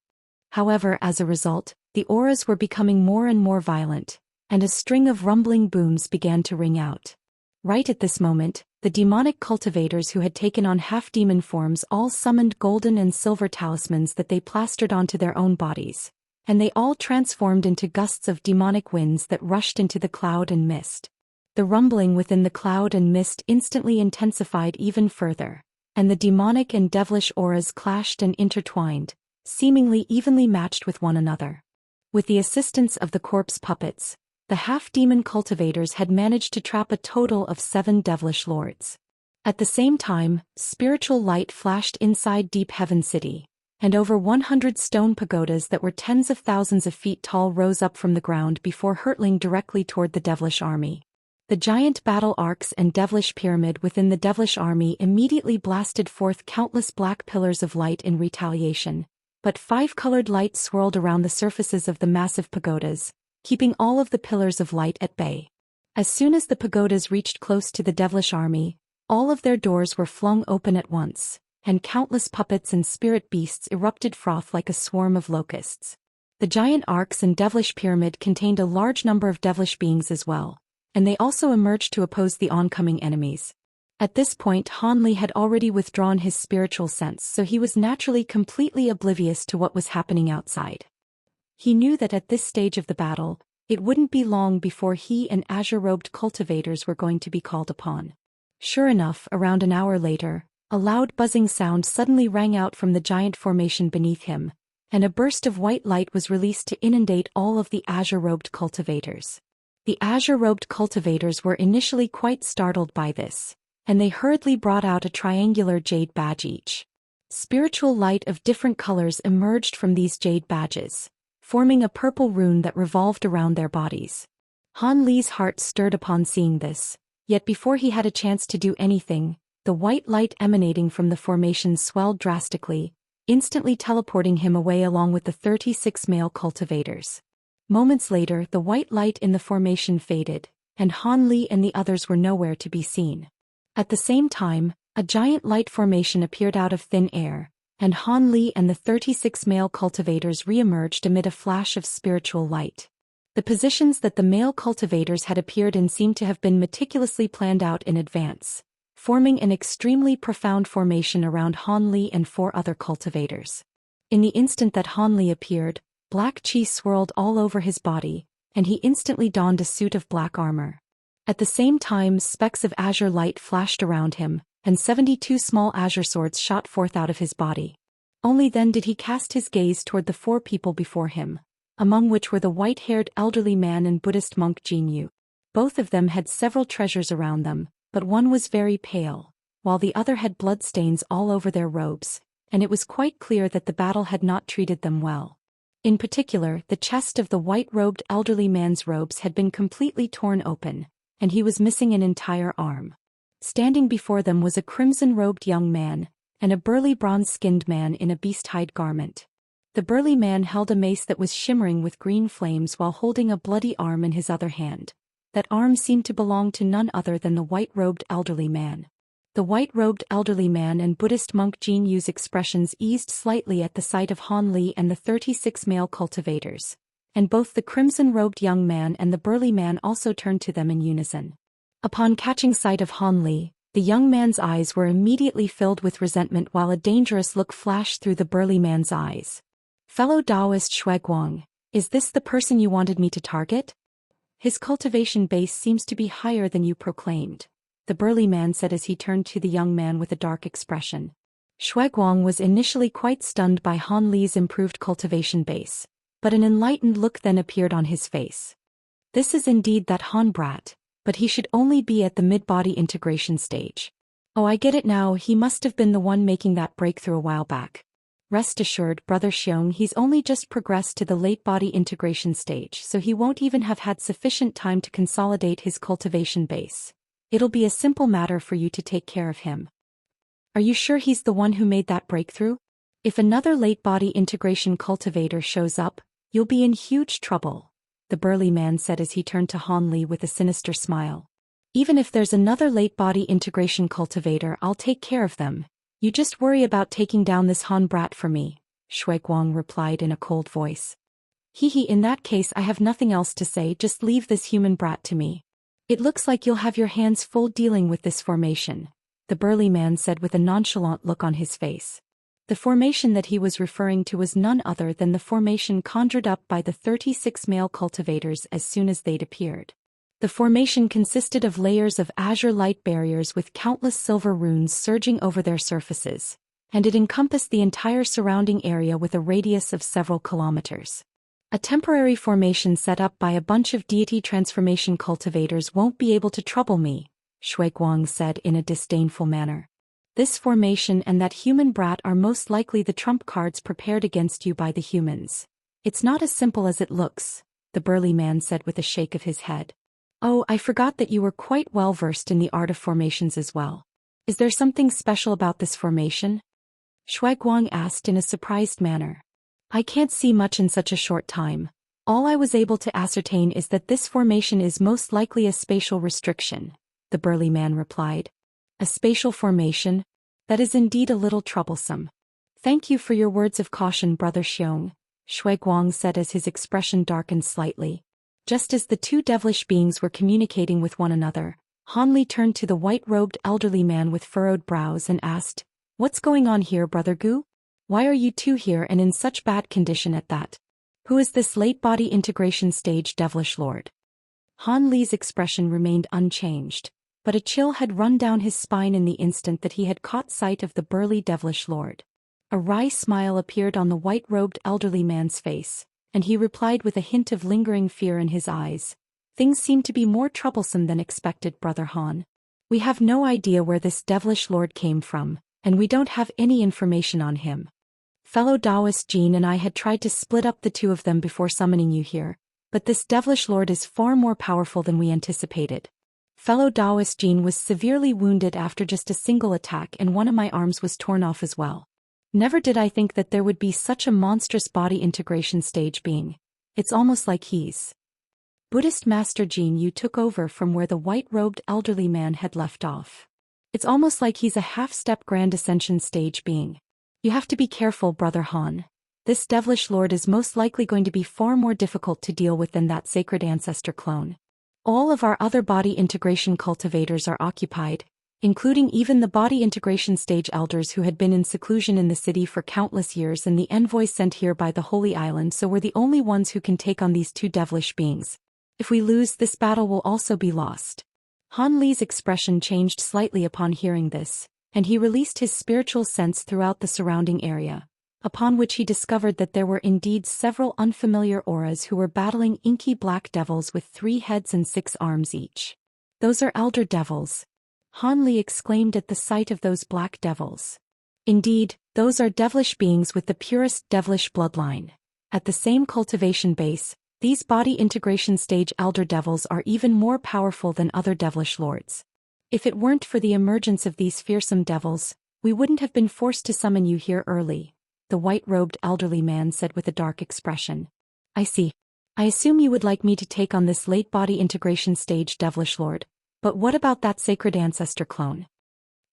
However, as a result, the auras were becoming more and more violent, and a string of rumbling booms began to ring out. Right at this moment, the demonic cultivators who had taken on half-demon forms all summoned golden and silver talismans that they plastered onto their own bodies, and they all transformed into gusts of demonic winds that rushed into the cloud and mist. The rumbling within the cloud and mist instantly intensified even further, and the demonic and devilish auras clashed and intertwined, seemingly evenly matched with one another. With the assistance of the corpse puppets, the half-demon cultivators had managed to trap a total of 7 devilish lords. At the same time, spiritual light flashed inside Deep Heaven City, and over 100 stone pagodas that were tens of thousands of feet tall rose up from the ground before hurtling directly toward the devilish army. The giant battle arcs and devilish pyramid within the devilish army immediately blasted forth countless black pillars of light in retaliation, but 5-colored light swirled around the surfaces of the massive pagodas, keeping all of the pillars of light at bay. As soon as the pagodas reached close to the devilish army, all of their doors were flung open at once, and countless puppets and spirit beasts erupted froth like a swarm of locusts. The giant arcs and devilish pyramid contained a large number of devilish beings as well, and they also emerged to oppose the oncoming enemies. At this point Han Li had already withdrawn his spiritual sense, so he was naturally completely oblivious to what was happening outside. He knew that at this stage of the battle, it wouldn't be long before he and azure-robed cultivators were going to be called upon. Sure enough, around an hour later, a loud buzzing sound suddenly rang out from the giant formation beneath him, and a burst of white light was released to inundate all of the azure-robed cultivators. The azure-robed cultivators were initially quite startled by this, and they hurriedly brought out a triangular jade badge each. Spiritual light of different colors emerged from these jade badges, forming a purple rune that revolved around their bodies. Han Li's heart stirred upon seeing this, yet before he had a chance to do anything, the white light emanating from the formation swelled drastically, instantly teleporting him away along with the 36 male cultivators. Moments later, the white light in the formation faded, and Han Li and the others were nowhere to be seen. At the same time, a giant light formation appeared out of thin air, and Han Li and the 36 male cultivators re-emerged amid a flash of spiritual light. The positions that the male cultivators had appeared in seemed to have been meticulously planned out in advance, forming an extremely profound formation around Han Li and 4 other cultivators. In the instant that Han Li appeared, black chi swirled all over his body, and he instantly donned a suit of black armor. At the same time, specks of azure light flashed around him, and 72 small azure swords shot forth out of his body. Only then did he cast his gaze toward the 4 people before him, among which were the white-haired elderly man and Buddhist monk Jinyu. Both of them had several treasures around them, but one was very pale, while the other had bloodstains all over their robes, and it was quite clear that the battle had not treated them well. In particular, the chest of the white-robed elderly man's robes had been completely torn open, and he was missing an entire arm. Standing before them was a crimson-robed young man, and a burly bronze-skinned man in a beast-hide garment. The burly man held a mace that was shimmering with green flames while holding a bloody arm in his other hand. That arm seemed to belong to none other than the white-robed elderly man. The white-robed elderly man and Buddhist monk Jinyu's expressions eased slightly at the sight of Han Li and the 36 male cultivators, and both the crimson-robed young man and the burly man also turned to them in unison. Upon catching sight of Han Li, the young man's eyes were immediately filled with resentment while a dangerous look flashed through the burly man's eyes. "Fellow Daoist Shuiguang, is this the person you wanted me to target? His cultivation base seems to be higher than you proclaimed," the burly man said as he turned to the young man with a dark expression. Shuiguang was initially quite stunned by Han Li's improved cultivation base, but an enlightened look then appeared on his face. This is indeed that Han brat, but he should only be at the mid-body integration stage. Oh, I get it now, he must have been the one making that breakthrough a while back. Rest assured, Brother Xiong, he's only just progressed to the late-body integration stage, so he won't even have had sufficient time to consolidate his cultivation base. It'll be a simple matter for you to take care of him. Are you sure he's the one who made that breakthrough? If another late-body integration cultivator shows up, you'll be in huge trouble, the burly man said as he turned to Han Li with a sinister smile. Even if there's another late-body integration cultivator, I'll take care of them. You just worry about taking down this Han brat for me, Shuiguang replied in a cold voice. In that case I have nothing else to say, just leave this human brat to me. It looks like you'll have your hands full dealing with this formation, the burly man said with a nonchalant look on his face. The formation that he was referring to was none other than the formation conjured up by the 36 male cultivators as soon as they'd appeared. The formation consisted of layers of azure light barriers with countless silver runes surging over their surfaces, and it encompassed the entire surrounding area with a radius of several kilometers. A temporary formation set up by a bunch of deity transformation cultivators won't be able to trouble me, Shuiguang said in a disdainful manner. This formation and that human brat are most likely the trump cards prepared against you by the humans. It's not as simple as it looks, the burly man said with a shake of his head. Oh, I forgot that you were quite well versed in the art of formations as well. Is there something special about this formation? Shuiguang asked in a surprised manner. I can't see much in such a short time. All I was able to ascertain is that this formation is most likely a spatial restriction, the burly man replied. A spatial formation? That is indeed a little troublesome. Thank you for your words of caution, Brother Xiong, Shuiguang said as his expression darkened slightly. Just as the two devilish beings were communicating with one another, Han Li turned to the white-robed elderly man with furrowed brows and asked, "What's going on here, Brother Gu? Why are you two here and in such bad condition at that? Who is this late body integration stage devilish lord?" Han Li's expression remained unchanged, but a chill had run down his spine in the instant that he had caught sight of the burly devilish lord. A wry smile appeared on the white-robed elderly man's face, and he replied with a hint of lingering fear in his eyes, "Things seem to be more troublesome than expected, Brother Han. We have no idea where this devilish lord came from, and we don't have any information on him. Fellow Daoist Jean and I had tried to split up the two of them before summoning you here, but this devilish lord is far more powerful than we anticipated. Fellow Daoist Jean was severely wounded after just a single attack and one of my arms was torn off as well. Never did I think that there would be such a monstrous body integration stage being. It's almost like he's..." Buddhist Master Jean Yu took over from where the white-robed elderly man had left off. "It's almost like he's a half-step grand ascension stage being. You have to be careful, Brother Han. This devilish lord is most likely going to be far more difficult to deal with than that sacred ancestor clone. All of our other body integration cultivators are occupied, including even the body integration stage elders who had been in seclusion in the city for countless years and the envoys sent here by the Holy Island, so we're the only ones who can take on these two devilish beings. If we lose, this battle will also be lost." Han Li's expression changed slightly upon hearing this, and he released his spiritual sense throughout the surrounding area, upon which he discovered that there were indeed several unfamiliar auras who were battling inky black devils with 3 heads and 6 arms each. "Those are elder devils," Han Li exclaimed at the sight of those black devils. "Indeed, those are devilish beings with the purest devilish bloodline. At the same cultivation base, these body integration stage elder devils are even more powerful than other devilish lords. If it weren't for the emergence of these fearsome devils, we wouldn't have been forced to summon you here early," the white-robed elderly man said with a dark expression. "I see. I assume you would like me to take on this late body integration stage devilish lord. But what about that sacred ancestor clone?"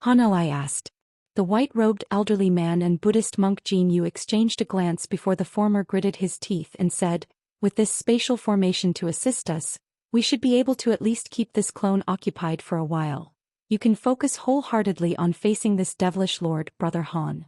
Han Li asked. The white-robed elderly man and Buddhist monk Jean Yu exchanged a glance before the former gritted his teeth and said, "With this spatial formation to assist us, we should be able to at least keep this clone occupied for a while. You can focus wholeheartedly on facing this devilish lord, Brother Han."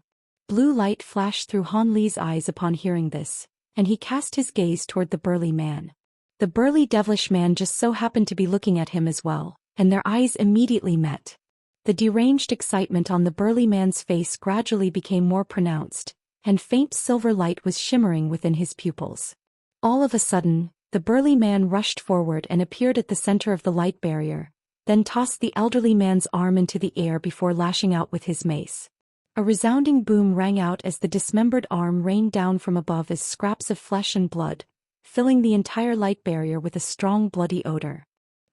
Blue light flashed through Han Li's eyes upon hearing this, and he cast his gaze toward the burly man. The burly devilish man just so happened to be looking at him as well, and their eyes immediately met. The deranged excitement on the burly man's face gradually became more pronounced, and faint silver light was shimmering within his pupils. All of a sudden, the burly man rushed forward and appeared at the center of the light barrier, then tossed the elderly man's arm into the air before lashing out with his mace. A resounding boom rang out as the dismembered arm rained down from above as scraps of flesh and blood, filling the entire light barrier with a strong bloody odor.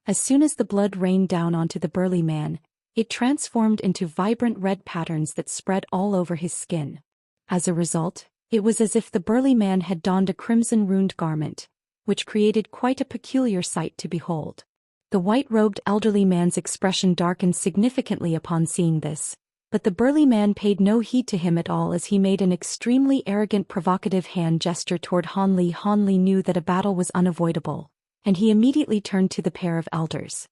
As soon as the blood rained down onto the burly man, it transformed into vibrant red patterns that spread all over his skin. As a result, it was as if the burly man had donned a crimson-runed garment, which created quite a peculiar sight to behold. The white-robed elderly man's expression darkened significantly upon seeing this, but the burly man paid no heed to him at all as he made an extremely arrogant provocative hand gesture toward Han Li. Han Li knew that a battle was unavoidable, and he immediately turned to the pair of elders.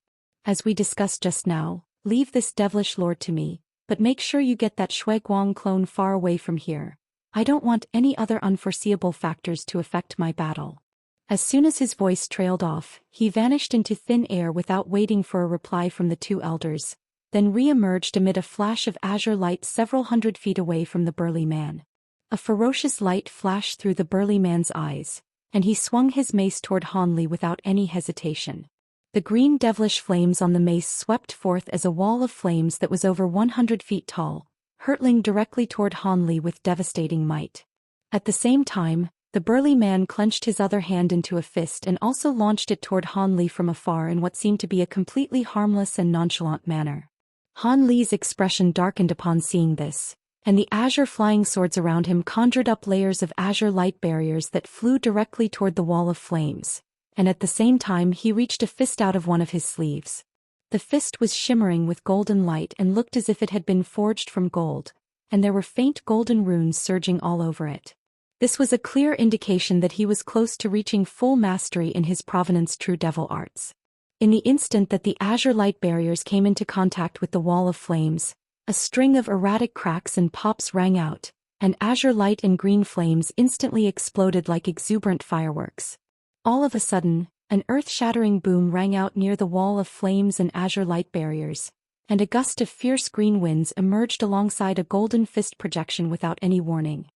"As we discussed just now, leave this devilish lord to me, but make sure you get that Shuiguang clone far away from here. I don't want any other unforeseeable factors to affect my battle." As soon as his voice trailed off, he vanished into thin air without waiting for a reply from the two elders, then re-emerged amid a flash of azure light several hundred feet away from the burly man. A ferocious light flashed through the burly man's eyes, and he swung his mace toward Han Li without any hesitation. The green devilish flames on the mace swept forth as a wall of flames that was over 100 feet tall, hurtling directly toward Han Li with devastating might. At the same time, the burly man clenched his other hand into a fist and also launched it toward Han Li from afar in what seemed to be a completely harmless and nonchalant manner. Han Li's expression darkened upon seeing this, and the azure flying swords around him conjured up layers of azure light barriers that flew directly toward the wall of flames, and at the same time he reached a fist out of one of his sleeves. The fist was shimmering with golden light and looked as if it had been forged from gold, and there were faint golden runes surging all over it. This was a clear indication that he was close to reaching full mastery in his Provenance True Devil arts. In the instant that the azure light barriers came into contact with the wall of flames, a string of erratic cracks and pops rang out, and azure light and green flames instantly exploded like exuberant fireworks. All of a sudden, an earth-shattering boom rang out near the wall of flames and azure light barriers, and a gust of fierce green winds emerged alongside a golden fist projection without any warning.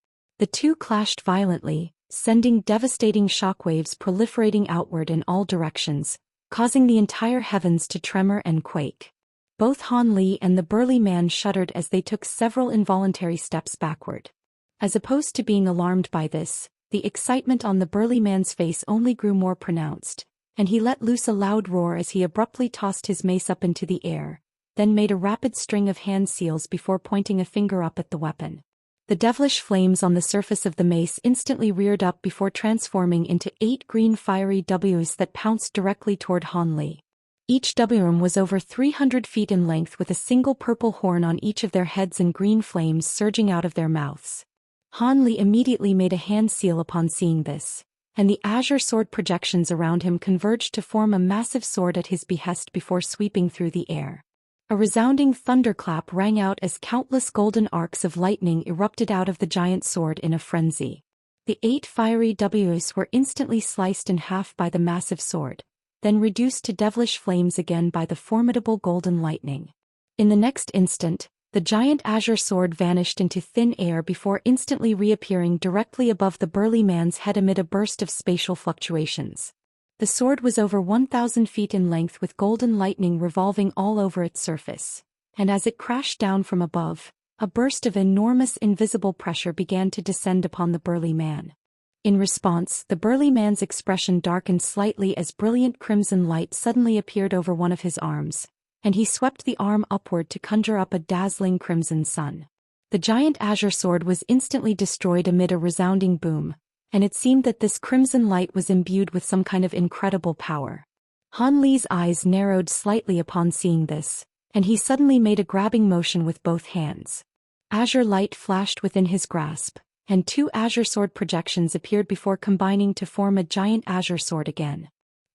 The two clashed violently, sending devastating shockwaves proliferating outward in all directions, causing the entire heavens to tremor and quake. Both Han Li and the burly man shuddered as they took several involuntary steps backward. As opposed to being alarmed by this, the excitement on the burly man's face only grew more pronounced, and he let loose a loud roar as he abruptly tossed his mace up into the air, then made a rapid string of hand seals before pointing a finger up at the weapon. The devilish flames on the surface of the mace instantly reared up before transforming into 8 green fiery Ws that pounced directly toward Han Li. Each WM was over 300 feet in length with a single purple horn on each of their heads and green flames surging out of their mouths. Han Li immediately made a hand seal upon seeing this, and the azure sword projections around him converged to form a massive sword at his behest before sweeping through the air. A resounding thunderclap rang out as countless golden arcs of lightning erupted out of the giant sword in a frenzy. The 8 fiery Ws were instantly sliced in half by the massive sword, then reduced to devilish flames again by the formidable golden lightning. In the next instant, the giant azure sword vanished into thin air before instantly reappearing directly above the burly man's head amid a burst of spatial fluctuations. The sword was over 1,000 feet in length with golden lightning revolving all over its surface, and as it crashed down from above, a burst of enormous invisible pressure began to descend upon the burly man. In response, the burly man's expression darkened slightly as brilliant crimson light suddenly appeared over one of his arms, and he swept the arm upward to conjure up a dazzling crimson sun. The giant azure sword was instantly destroyed amid a resounding boom, and it seemed that this crimson light was imbued with some kind of incredible power. Han Li's eyes narrowed slightly upon seeing this, and he suddenly made a grabbing motion with both hands. Azure light flashed within his grasp, and 2 azure sword projections appeared before combining to form a giant azure sword again.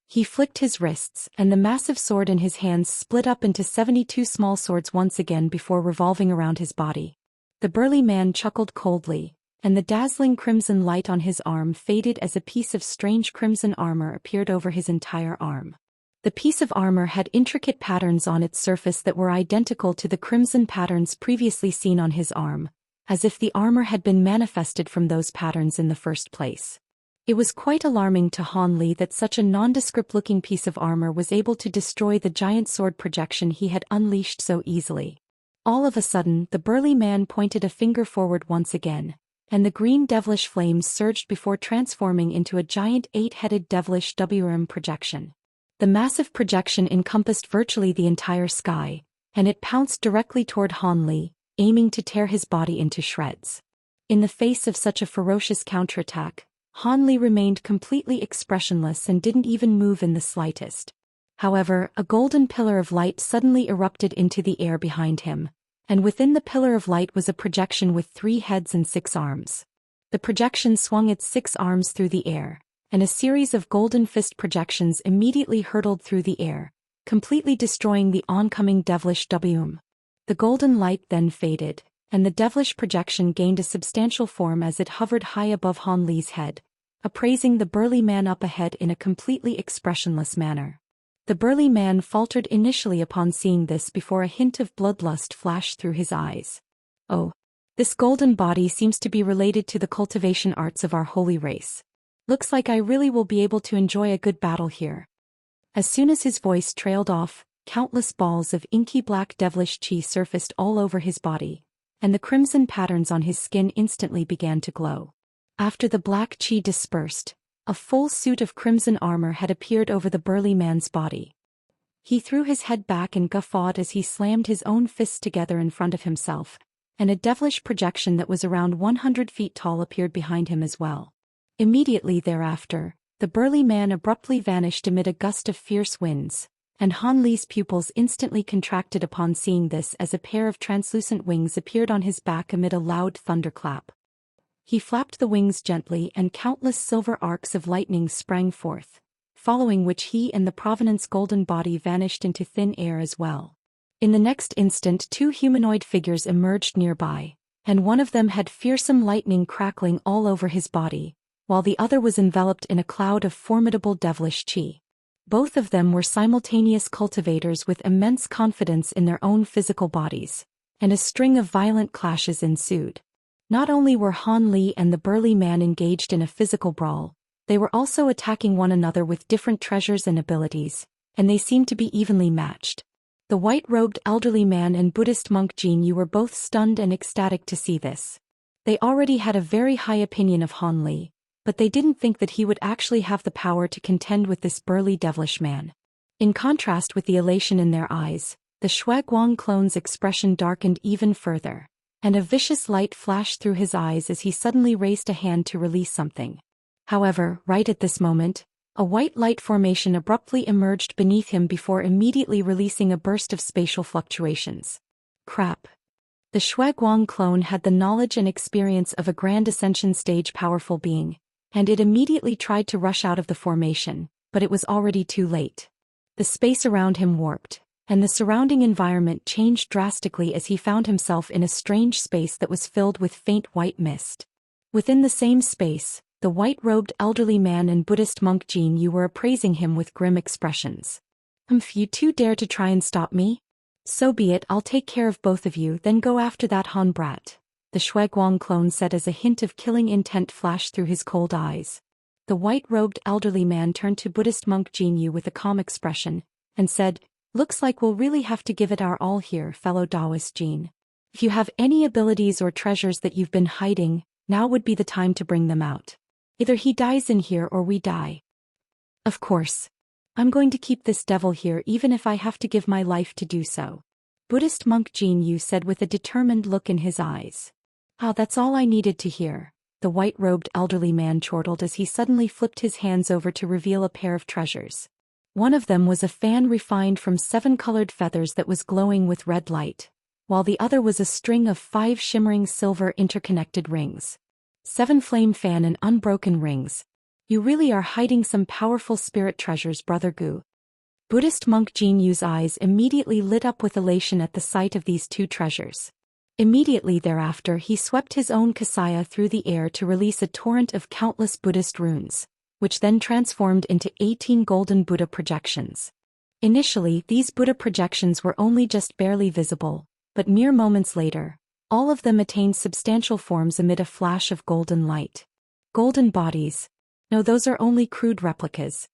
He flicked his wrists, and the massive sword in his hands split up into 72 small swords once again before revolving around his body. The burly man chuckled coldly, and the dazzling crimson light on his arm faded as a piece of strange crimson armor appeared over his entire arm. The piece of armor had intricate patterns on its surface that were identical to the crimson patterns previously seen on his arm, as if the armor had been manifested from those patterns in the first place. It was quite alarming to Han Li that such a nondescript-looking piece of armor was able to destroy the giant sword projection he had unleashed so easily. All of a sudden, the burly man pointed a finger forward once again, and the green devilish flames surged before transforming into a giant 8-headed devilish WM projection. The massive projection encompassed virtually the entire sky, and it pounced directly toward Han Li, aiming to tear his body into shreds. In the face of such a ferocious counterattack, Han Li remained completely expressionless and didn't even move in the slightest. However, a golden pillar of light suddenly erupted into the air behind him, and within the pillar of light was a projection with 3 heads and 6 arms. The projection swung its 6 arms through the air, and a series of golden fist projections immediately hurtled through the air, completely destroying the oncoming devilish WM. The golden light then faded, and the devilish projection gained a substantial form as it hovered high above Han Li's head, appraising the burly man up ahead in a completely expressionless manner. The burly man faltered initially upon seeing this before a hint of bloodlust flashed through his eyes. Oh, this golden body seems to be related to the cultivation arts of our holy race. Looks like I really will be able to enjoy a good battle here. As soon as his voice trailed off, countless balls of inky black devilish chi surfaced all over his body, and the crimson patterns on his skin instantly began to glow. After the black chi dispersed, a full suit of crimson armor had appeared over the burly man's body. He threw his head back and guffawed as he slammed his own fists together in front of himself, and a devilish projection that was around 100 feet tall appeared behind him as well. Immediately thereafter, the burly man abruptly vanished amid a gust of fierce winds, and Han Li's pupils instantly contracted upon seeing this as a pair of translucent wings appeared on his back amid a loud thunderclap. He flapped the wings gently and countless silver arcs of lightning sprang forth, following which he and the Provenance golden body vanished into thin air as well. In the next instant 2 humanoid figures emerged nearby, and one of them had fearsome lightning crackling all over his body, while the other was enveloped in a cloud of formidable devilish chi. Both of them were simultaneous cultivators with immense confidence in their own physical bodies, and a string of violent clashes ensued. Not only were Han Li and the burly man engaged in a physical brawl, they were also attacking one another with different treasures and abilities, and they seemed to be evenly matched. The white-robed elderly man and Buddhist monk Jin Yu were both stunned and ecstatic to see this. They already had a very high opinion of Han Li, but they didn't think that he would actually have the power to contend with this burly devilish man. In contrast with the elation in their eyes, the Shuaguang clone's expression darkened even further, and a vicious light flashed through his eyes as he suddenly raised a hand to release something. However, right at this moment, a white light formation abruptly emerged beneath him before immediately releasing a burst of spatial fluctuations. Crap. The Shuaguang clone had the knowledge and experience of a Grand Ascension stage powerful being, and it immediately tried to rush out of the formation, but it was already too late. The space around him warped, and the surrounding environment changed drastically as he found himself in a strange space that was filled with faint white mist. Within the same space, the white-robed elderly man and Buddhist monk Jin Yu were appraising him with grim expressions. You two dare to try and stop me? So be it, I'll take care of both of you, then go after that Han brat, the Shuaguang clone said as a hint of killing intent flashed through his cold eyes. The white-robed elderly man turned to Buddhist monk Jin Yu with a calm expression, and said, "Looks like we'll really have to give it our all here, fellow Daoist Jin. If you have any abilities or treasures that you've been hiding, now would be the time to bring them out. Either he dies in here or we die." "Of course. I'm going to keep this devil here even if I have to give my life to do so," Buddhist monk Jin Yu said with a determined look in his eyes. "Ah, that's all I needed to hear," the white-robed elderly man chortled as he suddenly flipped his hands over to reveal a pair of treasures. One of them was a fan refined from 7 colored feathers that was glowing with red light, while the other was a string of 5 shimmering silver interconnected rings. 7 flame fan and unbroken rings. You really are hiding some powerful spirit treasures, Brother Gu. Buddhist monk Jin Yu's eyes immediately lit up with elation at the sight of these 2 treasures. Immediately thereafter he swept his own kasaya through the air to release a torrent of countless Buddhist runes, which then transformed into 18 golden Buddha projections. Initially, these Buddha projections were only just barely visible, but mere moments later, all of them attained substantial forms amid a flash of golden light. Golden bodies. No, those are only crude replicas.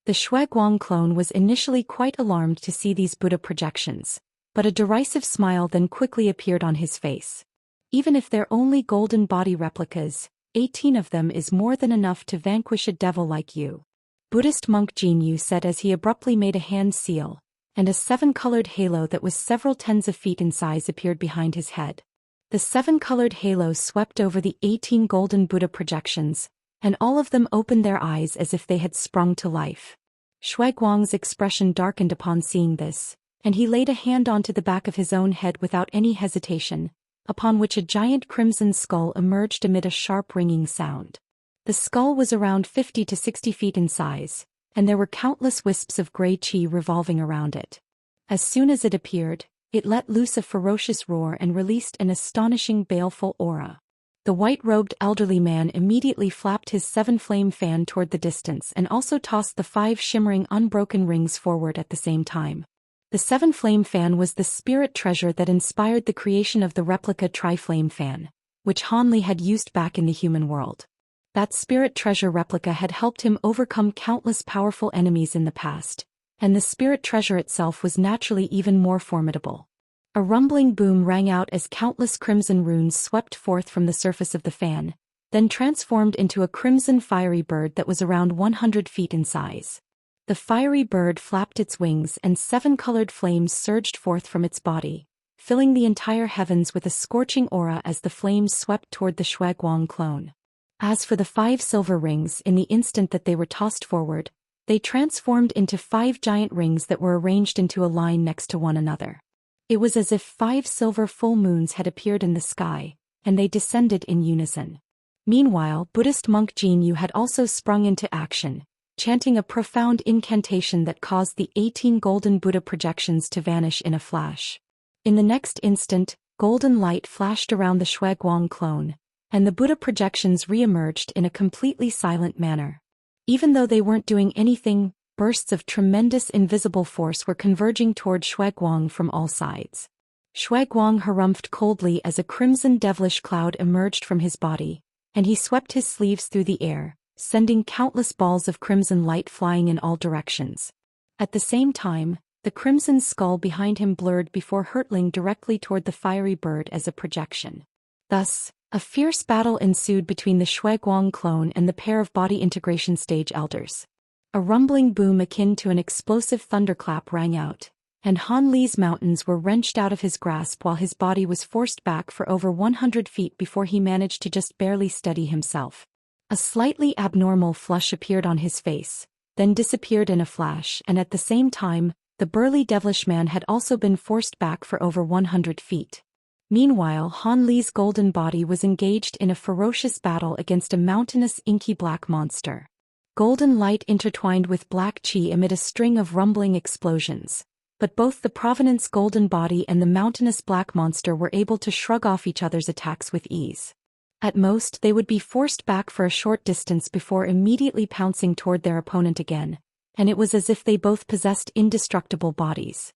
The Shuaguang clone was initially quite alarmed to see these Buddha projections, but a derisive smile then quickly appeared on his face. Even if they're only golden body replicas, 18 of them is more than enough to vanquish a devil like you, Buddhist monk Jin Yu said as he abruptly made a hand seal, and a 7-colored halo that was several tens of feet in size appeared behind his head. The 7-colored halo swept over the 18 golden Buddha projections, and all of them opened their eyes as if they had sprung to life. Shuaguang's expression darkened upon seeing this, and he laid a hand onto the back of his own head without any hesitation, upon which a giant crimson skull emerged amid a sharp ringing sound. The skull was around 50 to 60 feet in size, and there were countless wisps of gray chi revolving around it. As soon as it appeared, it let loose a ferocious roar and released an astonishing baleful aura. The white-robed elderly man immediately flapped his 7-flame fan toward the distance and also tossed the 5 shimmering unbroken rings forward at the same time. The 7-flame fan was the spirit treasure that inspired the creation of the replica tri-flame fan, which Han Li had used back in the human world. That spirit treasure replica had helped him overcome countless powerful enemies in the past, and the spirit treasure itself was naturally even more formidable. A rumbling boom rang out as countless crimson runes swept forth from the surface of the fan, then transformed into a crimson fiery bird that was around 100 feet in size. The fiery bird flapped its wings and 7-colored flames surged forth from its body, filling the entire heavens with a scorching aura as the flames swept toward the Shuaguang clone. As for the 5 silver rings, in the instant that they were tossed forward, they transformed into 5 giant rings that were arranged into a line next to one another. It was as if 5 silver full moons had appeared in the sky, and they descended in unison. Meanwhile, Buddhist monk Jin Yu had also sprung into action, chanting a profound incantation that caused the 18 golden Buddha projections to vanish in a flash. In the next instant, golden light flashed around the Shuiguang clone, and the Buddha projections re-emerged in a completely silent manner. Even though they weren't doing anything, bursts of tremendous invisible force were converging toward Shuiguang from all sides. Shuiguang harumphed coldly as a crimson devilish cloud emerged from his body, and he swept his sleeves through the air, sending countless balls of crimson light flying in all directions. At the same time, the crimson skull behind him blurred before hurtling directly toward the fiery bird as a projection. Thus, a fierce battle ensued between the Shuiguang clone and the pair of body integration stage elders. A rumbling boom akin to an explosive thunderclap rang out, and Han Li's mountains were wrenched out of his grasp while his body was forced back for over 100 feet before he managed to just barely steady himself. A slightly abnormal flush appeared on his face, then disappeared in a flash, and at the same time, the burly devilish man had also been forced back for over 100 feet. Meanwhile, Han Li's golden body was engaged in a ferocious battle against a mountainous inky black monster. Golden light intertwined with black qi amid a string of rumbling explosions, but both the Provenance golden body and the mountainous black monster were able to shrug off each other's attacks with ease. At most, they would be forced back for a short distance before immediately pouncing toward their opponent again, and it was as if they both possessed indestructible bodies.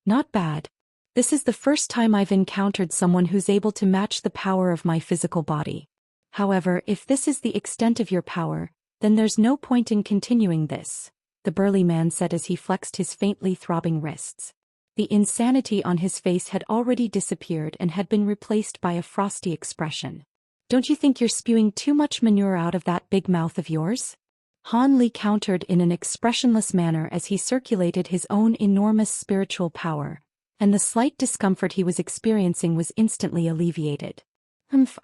Not bad. This is the first time I've encountered someone who's able to match the power of my physical body. However, if this is the extent of your power, then there's no point in continuing this, the burly man said as he flexed his faintly throbbing wrists. The insanity on his face had already disappeared and had been replaced by a frosty expression. Don't you think you're spewing too much manure out of that big mouth of yours? Han Li countered in an expressionless manner as he circulated his own enormous spiritual power, and the slight discomfort he was experiencing was instantly alleviated.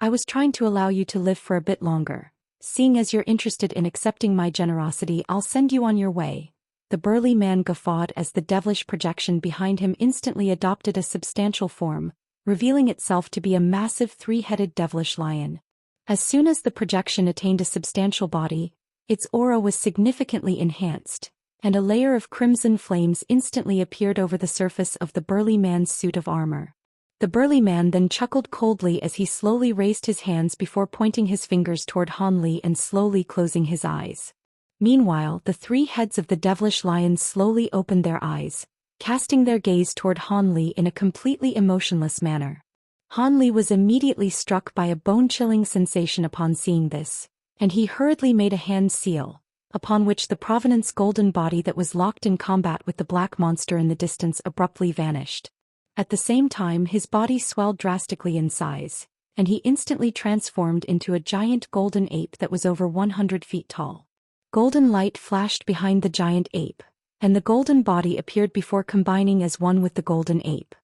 I was trying to allow you to live for a bit longer. Seeing as you're interested in accepting my generosity, I'll send you on your way. The burly man guffawed as the devilish projection behind him instantly adopted a substantial form, revealing itself to be a massive three-headed devilish lion. As soon as the projection attained a substantial body, its aura was significantly enhanced, and a layer of crimson flames instantly appeared over the surface of the burly man's suit of armor. The burly man then chuckled coldly as he slowly raised his hands before pointing his fingers toward Han Li and slowly closing his eyes. Meanwhile, the three heads of the devilish lions slowly opened their eyes, casting their gaze toward Han Li in a completely emotionless manner. Han Li was immediately struck by a bone-chilling sensation upon seeing this, and he hurriedly made a hand seal, upon which the Provenance golden body that was locked in combat with the black monster in the distance abruptly vanished. At the same time, his body swelled drastically in size, and he instantly transformed into a giant golden ape that was over 100 feet tall. Golden light flashed behind the giant ape, and the golden body appeared before combining as one with the golden ape.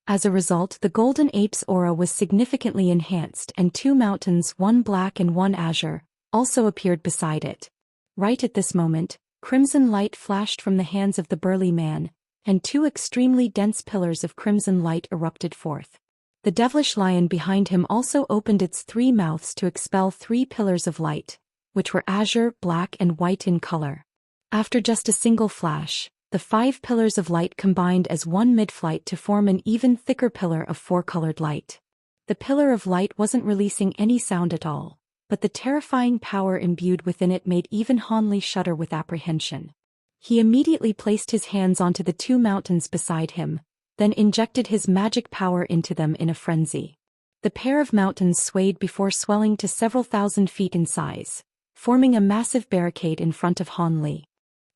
As a result, the golden ape's aura was significantly enhanced, and two mountains, one black and one azure, also appeared beside it. Right at this moment, crimson light flashed from the hands of the burly man, and two extremely dense pillars of crimson light erupted forth. The devilish lion behind him also opened its three mouths to expel three pillars of light, which were azure, black and white in color. After just a single flash, the 5 pillars of light combined as one mid-flight to form an even thicker pillar of 4-colored light. The pillar of light wasn't releasing any sound at all, but the terrifying power imbued within it made even Han Li shudder with apprehension. He immediately placed his hands onto the 2 mountains beside him, then injected his magic power into them in a frenzy. The pair of mountains swayed before swelling to several thousand feet in size, forming a massive barricade in front of Han Li.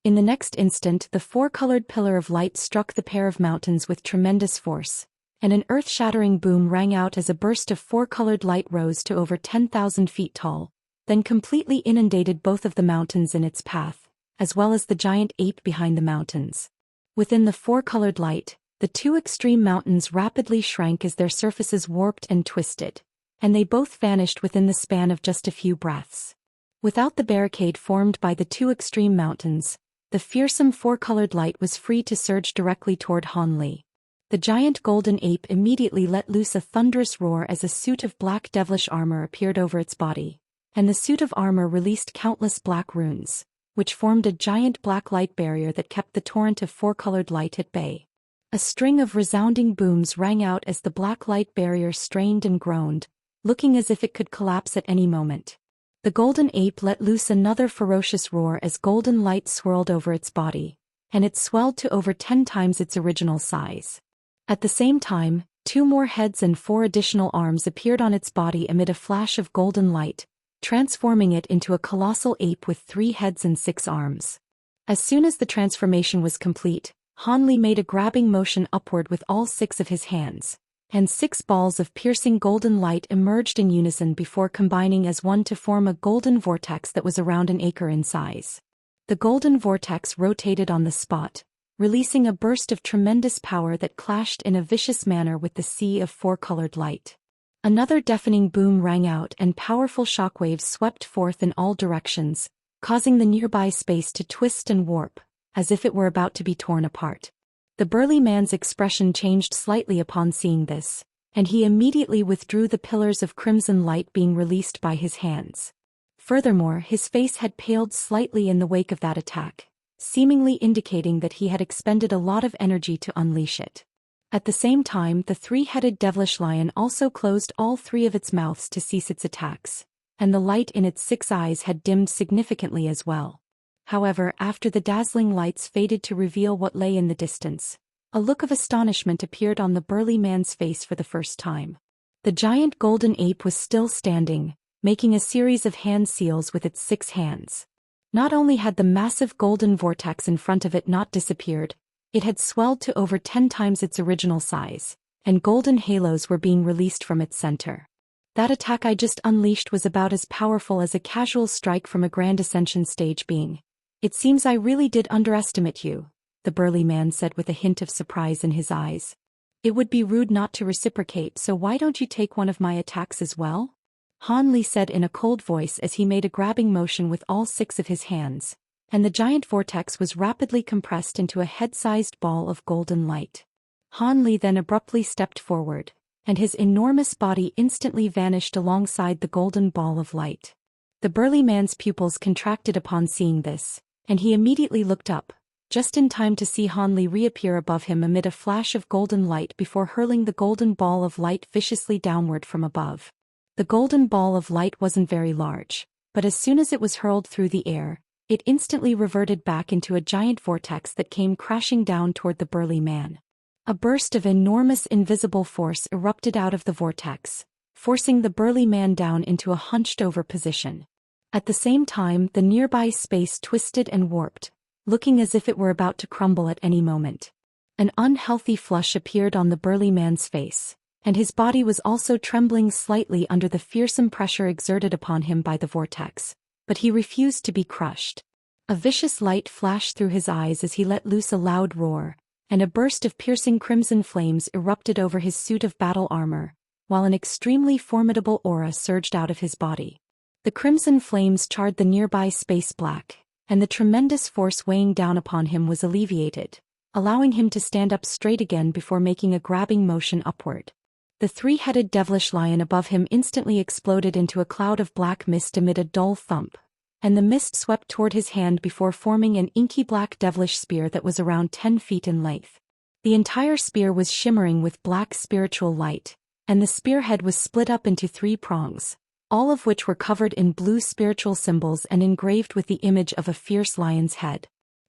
In the next instant, the 4-colored pillar of light struck the pair of mountains with tremendous force, and an earth-shattering boom rang out as a burst of 4-colored light rose to over 10,000 feet tall, then completely inundated both of the mountains in its path, as well as the giant ape behind the mountains. Within the 4-colored light, the 2 extreme mountains rapidly shrank as their surfaces warped and twisted, and they both vanished within the span of just a few breaths. Without the barricade formed by the 2 extreme mountains, the fearsome 4-colored light was free to surge directly toward Han Li. The giant golden ape immediately let loose a thunderous roar as a suit of black devilish armor appeared over its body, and the suit of armor released countless black runes, which formed a giant black light barrier that kept the torrent of four-colored light at bay. A string of resounding booms rang out as the black light barrier strained and groaned, looking as if it could collapse at any moment. The golden ape let loose another ferocious roar as golden light swirled over its body, and it swelled to over 10 times its original size. At the same time, 2 more heads and 4 additional arms appeared on its body amid a flash of golden light, transforming it into a colossal ape with 3 heads and 6 arms. As soon as the transformation was complete, Hanli made a grabbing motion upward with all 6 of his hands, and 6 balls of piercing golden light emerged in unison before combining as one to form a golden vortex that was around an acre in size. The golden vortex rotated on the spot, releasing a burst of tremendous power that clashed in a vicious manner with the sea of 4-colored light. Another deafening boom rang out and powerful shockwaves swept forth in all directions, causing the nearby space to twist and warp, as if it were about to be torn apart. The burly man's expression changed slightly upon seeing this, and he immediately withdrew the pillars of crimson light being released by his hands. Furthermore, his face had paled slightly in the wake of that attack, seemingly indicating that he had expended a lot of energy to unleash it. At the same time, the 3-headed devilish lion also closed all 3 of its mouths to cease its attacks, and the light in its 6 eyes had dimmed significantly as well. However, after the dazzling lights faded to reveal what lay in the distance, a look of astonishment appeared on the burly man's face for the first time. The giant golden ape was still standing, making a series of hand seals with its 6 hands. Not only had the massive golden vortex in front of it not disappeared, it had swelled to over 10 times its original size, and golden halos were being released from its center. That attack I just unleashed was about as powerful as a casual strike from a Grand Ascension stage being. It seems I really did underestimate you, the burly man said with a hint of surprise in his eyes. It would be rude not to reciprocate, so why don't you take one of my attacks as well? Han Li said in a cold voice as he made a grabbing motion with all 6 of his hands, and the giant vortex was rapidly compressed into a head-sized ball of golden light. Han Li then abruptly stepped forward, and his enormous body instantly vanished alongside the golden ball of light. The burly man's pupils contracted upon seeing this, and he immediately looked up, just in time to see Han Li reappear above him amid a flash of golden light before hurling the golden ball of light viciously downward from above. The golden ball of light wasn't very large, but as soon as it was hurled through the air, it instantly reverted back into a giant vortex that came crashing down toward the burly man. A burst of enormous invisible force erupted out of the vortex, forcing the burly man down into a hunched-over position. At the same time, the nearby space twisted and warped, looking as if it were about to crumble at any moment. An unhealthy flush appeared on the burly man's face, and his body was also trembling slightly under the fearsome pressure exerted upon him by the vortex, but he refused to be crushed. A vicious light flashed through his eyes as he let loose a loud roar, and a burst of piercing crimson flames erupted over his suit of battle armor, while an extremely formidable aura surged out of his body. The crimson flames charred the nearby space black, and the tremendous force weighing down upon him was alleviated, allowing him to stand up straight again before making a grabbing motion upward. The 3-headed devilish lion above him instantly exploded into a cloud of black mist amid a dull thump, and the mist swept toward his hand before forming an inky black devilish spear that was around 10 feet in length. The entire spear was shimmering with black spiritual light, and the spearhead was split up into 3 prongs, all of which were covered in blue spiritual symbols and engraved with the image of a fierce lion's head.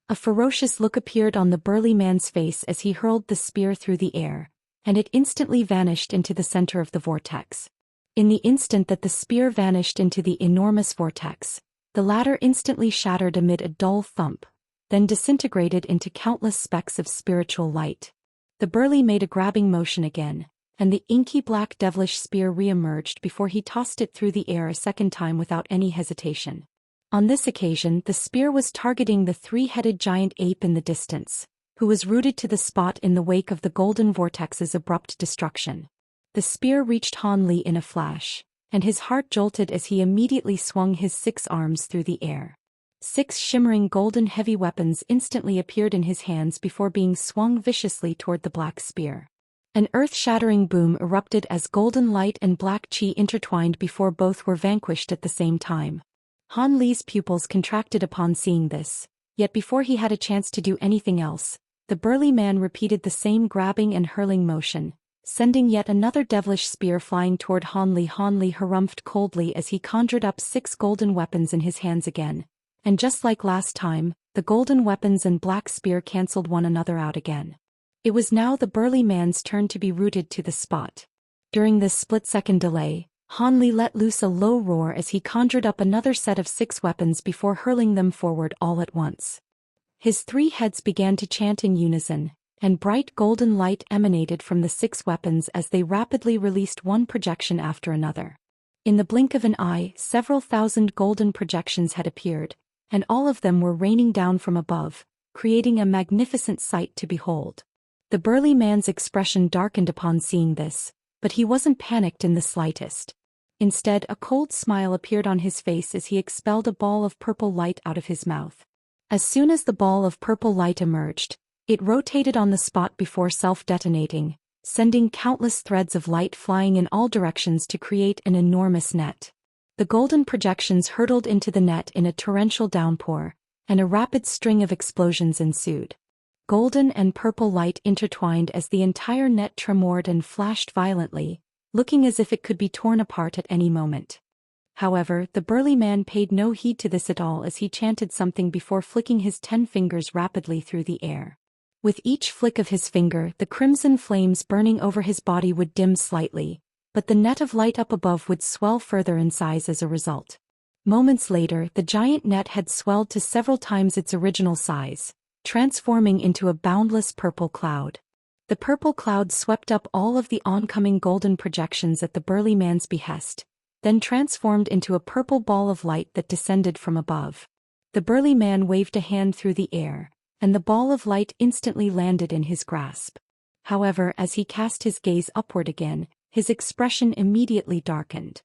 A ferocious look appeared on the burly man's face as he hurled the spear through the air, and it instantly vanished into the center of the vortex. In the instant that the spear vanished into the enormous vortex, the latter instantly shattered amid a dull thump, then disintegrated into countless specks of spiritual light. The burly made a grabbing motion again, and the inky black devilish spear re-emerged before he tossed it through the air a second time without any hesitation. On this occasion, the spear was targeting the 3-headed giant ape in the distance, who was rooted to the spot in the wake of the golden vortex's abrupt destruction. The spear reached Han Li in a flash, and his heart jolted as he immediately swung his 6 arms through the air. 6 shimmering golden heavy weapons instantly appeared in his hands before being swung viciously toward the black spear. An earth-shattering boom erupted as golden light and black qi intertwined before both were vanquished at the same time. Han Li's pupils contracted upon seeing this, yet before he had a chance to do anything else, the burly man repeated the same grabbing and hurling motion, sending yet another devilish spear flying toward Han Li. Han Li harumphed coldly as he conjured up 6 golden weapons in his hands again, and just like last time, the golden weapons and black spear cancelled one another out again. It was now the burly man's turn to be rooted to the spot. During this split-second delay, Han Li let loose a low roar as he conjured up another set of 6 weapons before hurling them forward all at once. His 3 heads began to chant in unison, and bright golden light emanated from the 6 weapons as they rapidly released one projection after another. In the blink of an eye, several thousand golden projections had appeared, and all of them were raining down from above, creating a magnificent sight to behold. The burly man's expression darkened upon seeing this, but he wasn't panicked in the slightest. Instead, a cold smile appeared on his face as he expelled a ball of purple light out of his mouth. As soon as the ball of purple light emerged, it rotated on the spot before self-detonating, sending countless threads of light flying in all directions to create an enormous net. The golden projections hurtled into the net in a torrential downpour, and a rapid string of explosions ensued. Golden and purple light intertwined as the entire net tremored and flashed violently, looking as if it could be torn apart at any moment. However, the burly man paid no heed to this at all as he chanted something before flicking his 10 fingers rapidly through the air. With each flick of his finger, the crimson flames burning over his body would dim slightly, but the net of light up above would swell further in size as a result. Moments later, the giant net had swelled to several times its original size, transforming into a boundless purple cloud. The purple cloud swept up all of the oncoming golden projections at the burly man's behest, then transformed into a purple ball of light that descended from above. The burly man waved a hand through the air, and the ball of light instantly landed in his grasp. However, as he cast his gaze upward again, his expression immediately darkened.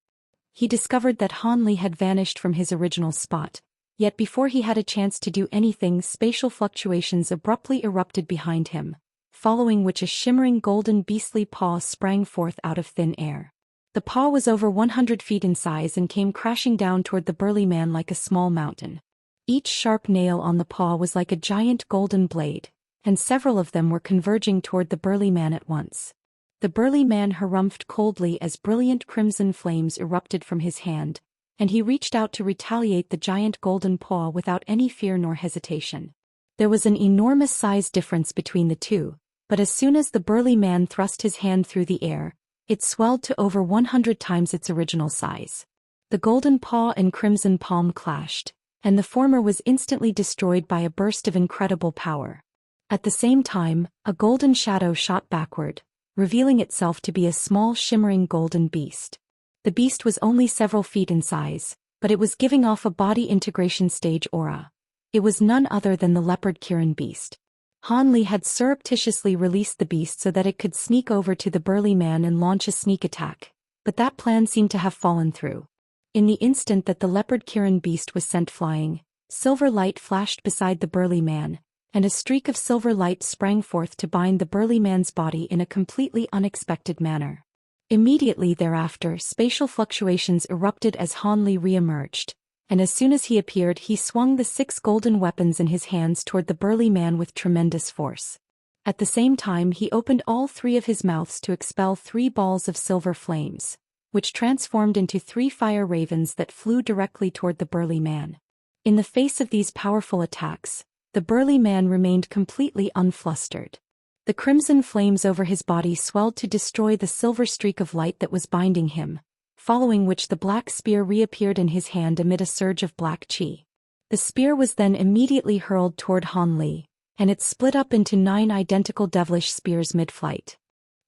He discovered that Han Li had vanished from his original spot, yet before he had a chance to do anything, spatial fluctuations abruptly erupted behind him, following which a shimmering golden beastly paw sprang forth out of thin air. The paw was over 100 feet in size and came crashing down toward the burly man like a small mountain. Each sharp nail on the paw was like a giant golden blade, and several of them were converging toward the burly man at once. The burly man harumphed coldly as brilliant crimson flames erupted from his hand, and he reached out to retaliate the giant golden paw without any fear nor hesitation. There was an enormous size difference between the two, but as soon as the burly man thrust his hand through the air, it swelled to over 100 times its original size. The golden paw and crimson palm clashed, and the former was instantly destroyed by a burst of incredible power. At the same time, a golden shadow shot backward, revealing itself to be a small shimmering golden beast. The beast was only several feet in size, but it was giving off a body integration stage aura. It was none other than the leopard Kirin beast. Han Li had surreptitiously released the beast so that it could sneak over to the burly man and launch a sneak attack, but that plan seemed to have fallen through. In the instant that the leopard Kirin beast was sent flying, silver light flashed beside the burly man, and a streak of silver light sprang forth to bind the burly man's body in a completely unexpected manner. Immediately thereafter, spatial fluctuations erupted as Han Li re-emerged, and as soon as he appeared he swung the 6 golden weapons in his hands toward the burly man with tremendous force. At the same time he opened all 3 of his mouths to expel 3 balls of silver flames, which transformed into 3 fire ravens that flew directly toward the burly man. In the face of these powerful attacks, the burly man remained completely unflustered. The crimson flames over his body swelled to destroy the silver streak of light that was binding him, following which the black spear reappeared in his hand amid a surge of black qi. The spear was then immediately hurled toward Han Li, and it split up into 9 identical devilish spears mid-flight.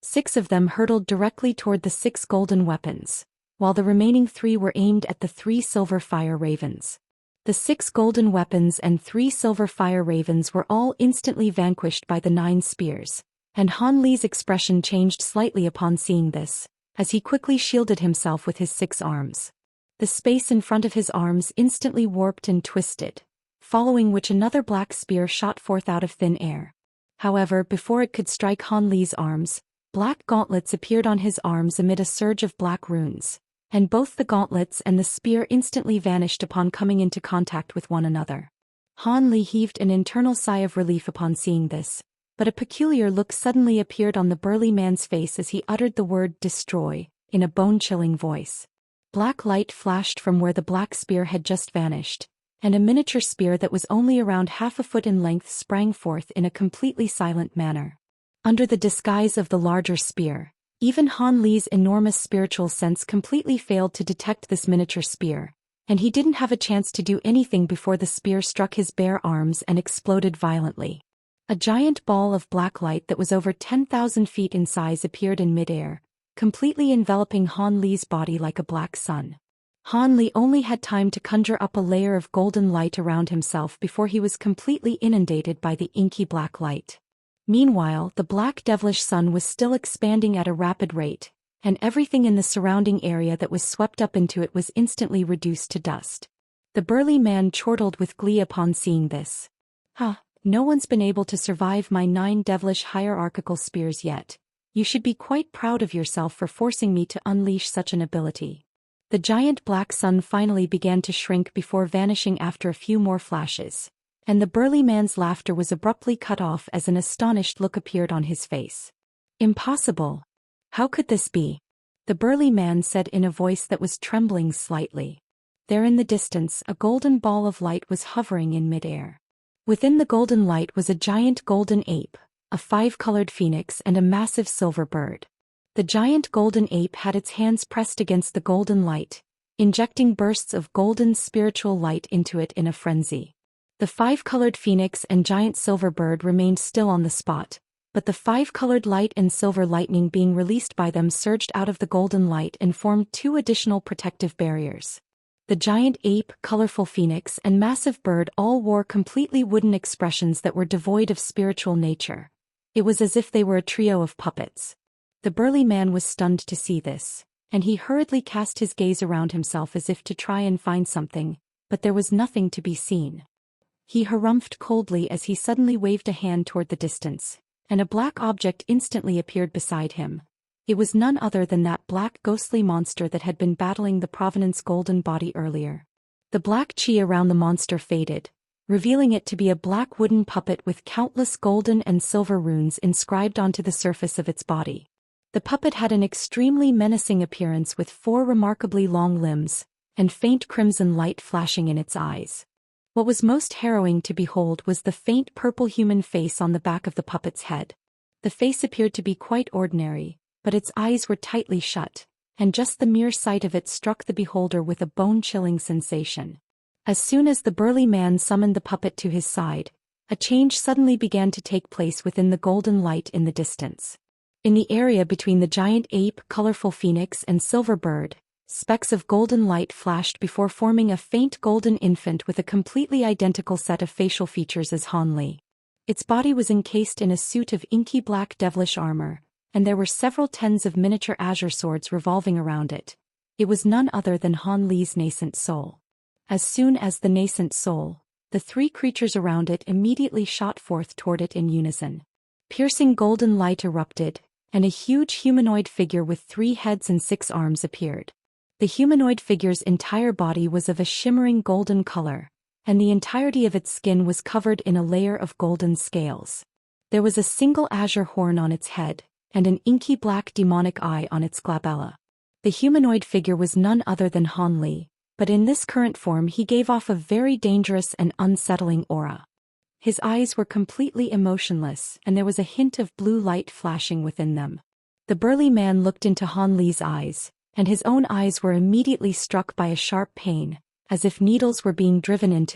6 of them hurtled directly toward the 6 golden weapons, while the remaining 3 were aimed at the 3 silver fire ravens. The 6 golden weapons and 3 silver fire ravens were all instantly vanquished by the 9 spears, and Han Li's expression changed slightly upon seeing this, as he quickly shielded himself with his 6 arms. The space in front of his arms instantly warped and twisted, following which another black spear shot forth out of thin air. However, before it could strike Han Li's arms, Black gauntlets appeared on his arms amid a surge of black runes, and both the gauntlets and the spear instantly vanished upon coming into contact with one another. Han Li heaved an internal sigh of relief upon seeing this, but a peculiar look suddenly appeared on the burly man's face as he uttered the word destroy, in a bone-chilling voice. Black light flashed from where the black spear had just vanished, and a miniature spear that was only around half a foot in length sprang forth in a completely silent manner. Under the disguise of the larger spear, even Han Li's enormous spiritual sense completely failed to detect this miniature spear, and he didn't have a chance to do anything before the spear struck his bare arms and exploded violently. A giant ball of black light that was over 10,000 feet in size appeared in midair, completely enveloping Han Li's body like a black sun. Han Li only had time to conjure up a layer of golden light around himself before he was completely inundated by the inky black light. Meanwhile, the black devilish sun was still expanding at a rapid rate, and everything in the surrounding area that was swept up into it was instantly reduced to dust. The burly man chortled with glee upon seeing this. No one's been able to survive my 9 devilish hierarchical spears yet. You should be quite proud of yourself for forcing me to unleash such an ability. The giant black sun finally began to shrink before vanishing after a few more flashes, and the burly man's laughter was abruptly cut off as an astonished look appeared on his face. Impossible. How could this be? The burly man said in a voice that was trembling slightly. There in the distance, a golden ball of light was hovering in midair. Within the golden light was a giant golden ape, a 5-colored phoenix and a massive silver bird. The giant golden ape had its hands pressed against the golden light, injecting bursts of golden spiritual light into it in a frenzy. The 5-colored phoenix and giant silver bird remained still on the spot, but the 5-colored light and silver lightning being released by them surged out of the golden light and formed 2 additional protective barriers. The giant ape, colorful phoenix, and massive bird all wore completely wooden expressions that were devoid of spiritual nature. It was as if they were a trio of puppets. The burly man was stunned to see this, and he hurriedly cast his gaze around himself as if to try and find something, but there was nothing to be seen. He harumphed coldly as he suddenly waved a hand toward the distance, and a black object instantly appeared beside him. It was none other than that black ghostly monster that had been battling the Provenance golden body earlier. The black chi around the monster faded, revealing it to be a black wooden puppet with countless golden and silver runes inscribed onto the surface of its body. The puppet had an extremely menacing appearance with 4 remarkably long limbs, and faint crimson light flashing in its eyes. What was most harrowing to behold was the faint purple human face on the back of the puppet's head. The face appeared to be quite ordinary, but its eyes were tightly shut, and just the mere sight of it struck the beholder with a bone-chilling sensation. As soon as the burly man summoned the puppet to his side, a change suddenly began to take place within the golden light in the distance. In the area between the giant ape, colorful phoenix, and silver bird, specks of golden light flashed before forming a faint golden infant with a completely identical set of facial features as Han Li. Its body was encased in a suit of inky black devilish armor, and there were several tens of miniature azure swords revolving around it. It was none other than Han Li's nascent soul. As soon as the nascent soul, the 3 creatures around it immediately shot forth toward it in unison. Piercing golden light erupted, and a huge humanoid figure with 3 heads and 6 arms appeared. The humanoid figure's entire body was of a shimmering golden color, and the entirety of its skin was covered in a layer of golden scales. There was a single azure horn on its head, and an inky black demonic eye on its glabella. The humanoid figure was none other than Han Li, but in this current form he gave off a very dangerous and unsettling aura. His eyes were completely emotionless, and there was a hint of blue light flashing within them. The burly man looked into Han Li's eyes, and his own eyes were immediately struck by a sharp pain, as if needles were being driven into them.